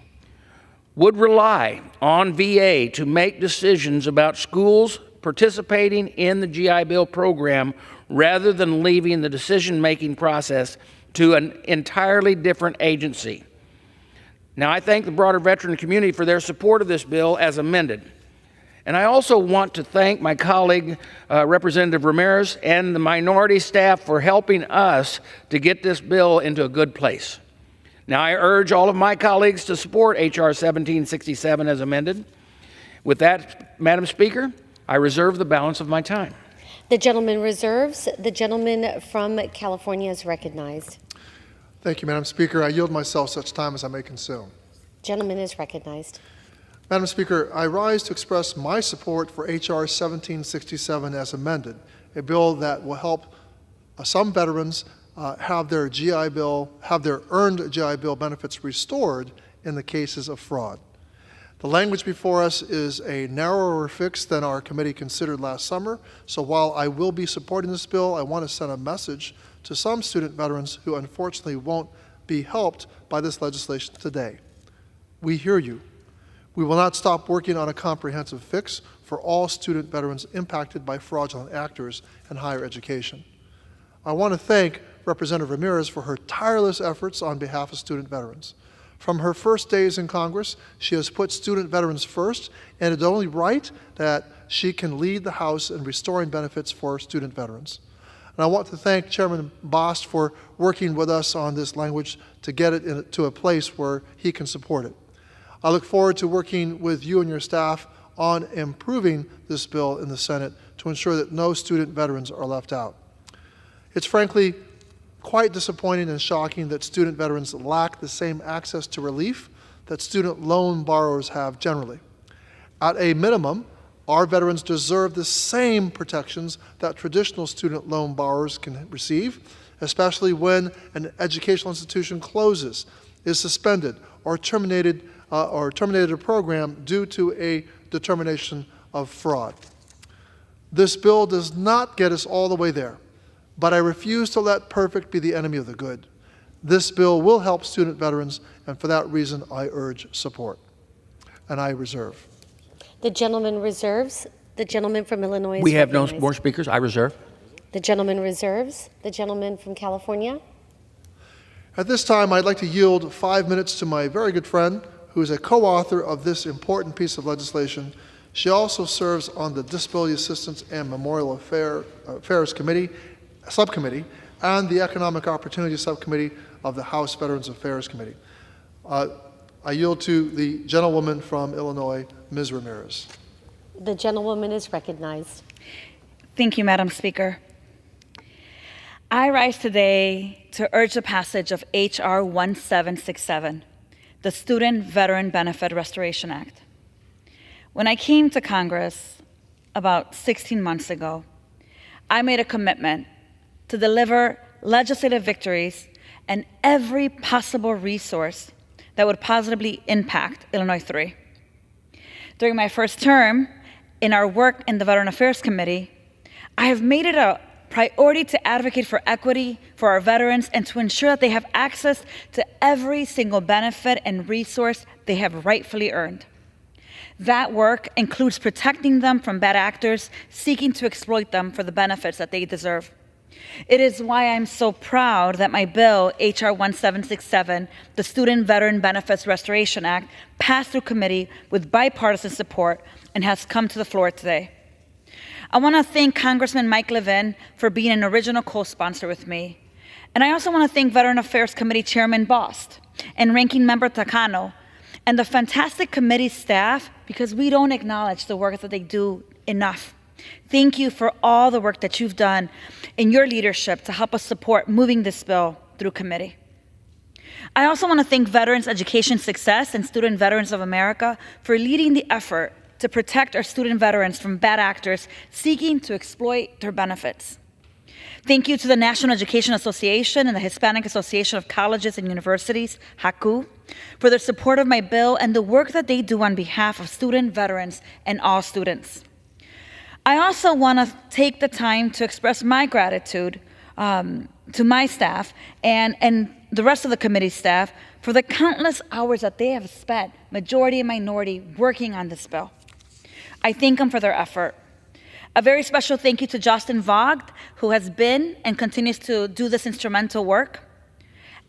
would rely on VA to make decisions about schools participating in the GI Bill program rather than leaving the decision-making process to an entirely different agency. Now, I thank the broader veteran community for their support of this bill as amended. And I also want to thank my colleague, Representative Ramirez, and the minority staff for helping us to get this bill into a good place. Now, I urge all of my colleagues to support H.R. 1767 as amended. With that, Madam Speaker, I reserve the balance of my time. The gentleman reserves. The gentleman from California is recognized. Thank you, Madam Speaker. I yield myself such time as I may consume. Gentleman is recognized. Madam Speaker, I rise to express my support for H.R. 1767 as amended, a bill that will help some veterans have their earned GI Bill benefits restored in the cases of fraud. The language before us is a narrower fix than our committee considered last summer, so while I will be supporting this bill, I want to send a message to some student veterans who unfortunately won't be helped by this legislation today. We hear you. We will not stop working on a comprehensive fix for all student veterans impacted by fraudulent actors in higher education. I want to thank Representative Ramirez for her tireless efforts on behalf of student veterans. From her first days in Congress, she has put student veterans first, and it's only right that she can lead the House in restoring benefits for student veterans. And I want to thank Chairman Bost for working with us on this language to get it to a place where he can support it. I look forward to working with you and your staff on improving this bill in the Senate to ensure that no student veterans are left out. It's frankly quite disappointing and shocking that student veterans lack the same access to relief that student loan borrowers have generally. At a minimum, our veterans deserve the same protections that traditional student loan borrowers can receive, especially when an educational institution closes, is suspended, or terminated a program due to a determination of fraud. This bill does not get us all the way there, but I refuse to let perfect be the enemy of the good. This bill will help student veterans, and for that reason, I urge support. And I reserve. The gentleman reserves. The gentleman from Illinois is We have no recognized. more speakers. I reserve. The gentleman reserves. The gentleman from California. At this time, I'd like to yield 5 minutes to my very good friend, who is a co-author of this important piece of legislation. She also serves on the Disability Assistance and Memorial Affairs Committee Subcommittee and the Economic Opportunity Subcommittee of the House Veterans Affairs Committee. I yield to the gentlewoman from Illinois, Ms. Ramirez. The gentlewoman is recognized. Thank you, Madam Speaker. I rise today to urge the passage of H.R. 1767, the Student Veteran Benefit Restoration Act. When I came to Congress about 16 months ago, I made a commitment to deliver legislative victories and every possible resource that would positively impact Illinois 3. During my first term, in our work in the Veteran Affairs Committee, I have made it a priority to advocate for equity for our veterans and to ensure that they have access to every single benefit and resource they have rightfully earned. That work includes protecting them from bad actors seeking to exploit them for the benefits that they deserve. It is why I'm so proud that my bill, H.R. 1767, the Student Veteran Benefits Restoration Act, passed through committee with bipartisan support and has come to the floor today. I want to thank Congressman Mike Levin for being an original co-sponsor with me. And I also want to thank Veteran Affairs Committee Chairman Bost and Ranking Member Takano and the fantastic committee staff, because we don't acknowledge the work that they do enough. Thank you for all the work that you've done in your leadership to help us support moving this bill through committee. I also want to thank Veterans Education Success and Student Veterans of America for leading the effort to protect our student veterans from bad actors seeking to exploit their benefits. Thank you to the National Education Association and the Hispanic Association of Colleges and Universities, HACU, for their support of my bill and the work that they do on behalf of student veterans and all students. I also want to take the time to express my gratitude to my staff and the rest of the committee staff for the countless hours that they have spent, majority and minority, working on this bill. I thank them for their effort. A very special thank you to Justin Vogt, who has been and continues to do this instrumental work.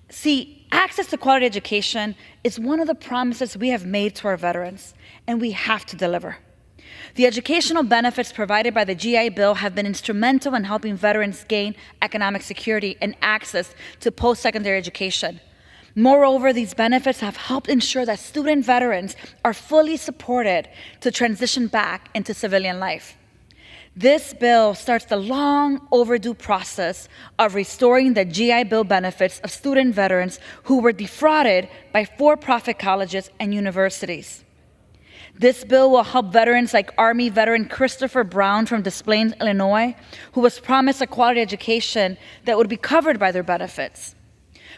See, access to quality education is one of the promises we have made to our veterans, and we have to deliver. The educational benefits provided by the GI Bill have been instrumental in helping veterans gain economic security and access to post-secondary education. Moreover, these benefits have helped ensure that student veterans are fully supported to transition back into civilian life. This bill starts the long overdue process of restoring the GI Bill benefits of student veterans who were defrauded by for-profit colleges and universities. This bill will help veterans like Army veteran Christopher Brown from Des Plaines, Illinois, who was promised a quality education that would be covered by their benefits.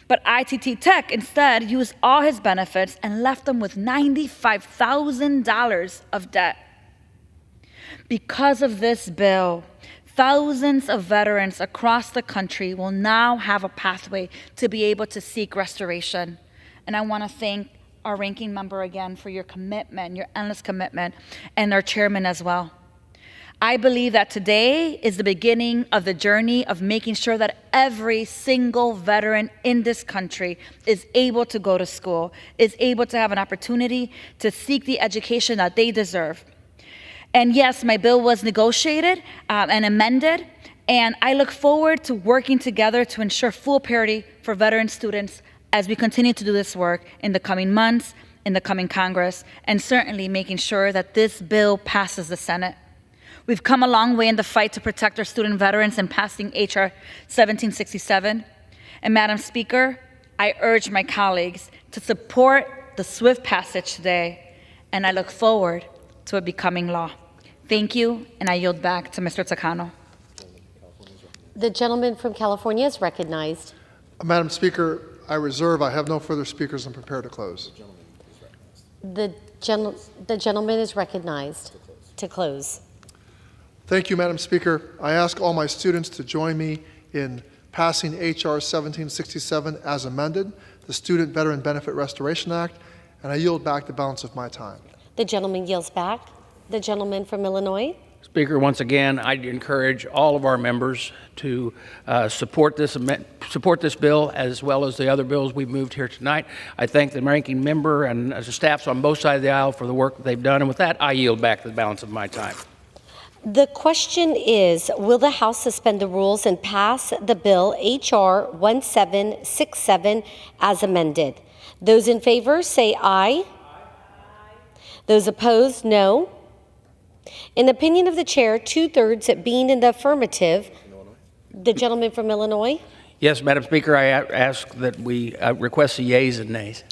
But ITT Tech instead used all his benefits and left him with $95,000 of debt. Because of this bill, thousands of veterans across the country will now have a pathway to be able to seek restoration. And I want to thank our ranking member again for your commitment, your endless commitment, and our chairman as well. I believe that today is the beginning of the journey of making sure that every single veteran in this country is able to go to school, is able to have an opportunity to seek the education that they deserve. And yes, my bill was negotiated and amended, and I look forward to working together to ensure full parity for veteran students as we continue to do this work in the coming months, in the coming Congress, and certainly making sure that this bill passes the Senate. We've come a long way in the fight to protect our student veterans in passing H.R. 1767. And Madam Speaker, I urge my colleagues to support the swift passage today, and I look forward to it becoming law. Thank you, and I yield back to Mr. Takano. The gentleman from California is recognized. Madam Speaker, I have no further speakers and prepare to close. The gentleman is recognized to close. Thank you, Madam Speaker. I ask all my students to join me in passing H.R. 1767 as amended, the Student Veteran Benefit Restoration Act, and I yield back the balance of my time. The gentleman yields back. The gentleman from Illinois. Speaker, once again, I'd encourage all of our members to support this bill as well as the other bills we've moved here tonight. I thank the ranking member and the staffs on both sides of the aisle for the work that they've done. And with that, I yield back the balance of my time. The question is, will the House suspend the rules and pass the bill H.R. 1767 as amended? Those in favor say aye. Those opposed, no. In the opinion of the chair, 2/3 being in the affirmative, the gentleman from Illinois. Yes, Madam Speaker, I ask that we request the yeas and nays.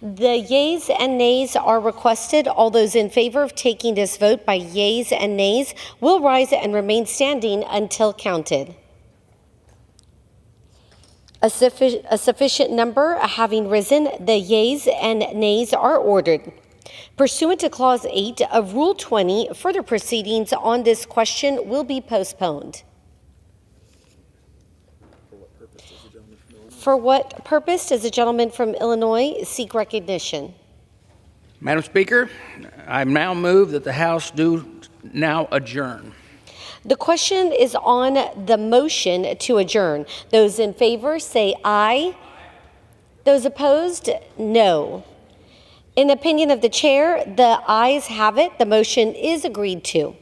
The yeas and nays are requested. All those in favor of taking this vote by yeas and nays will rise and remain standing until counted. A sufficient number having risen, the yeas and nays are ordered. Pursuant to Clause 8 of Rule 20, further proceedings on this question will be postponed. For what purpose does the gentleman from Illinois seek recognition? Madam Speaker, I now move that the House do now adjourn. The question is on the motion to adjourn. Those in favor say aye. Those opposed, no. In the opinion of the chair, the ayes have it. The motion is agreed to.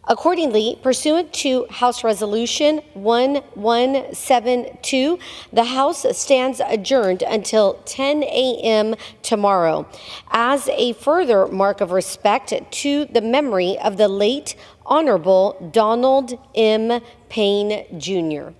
Accordingly, pursuant to House Resolution 1172, the House stands adjourned until 10 a.m. tomorrow as a further mark of respect to the memory of the late Honorable Donald M. Payne, Jr.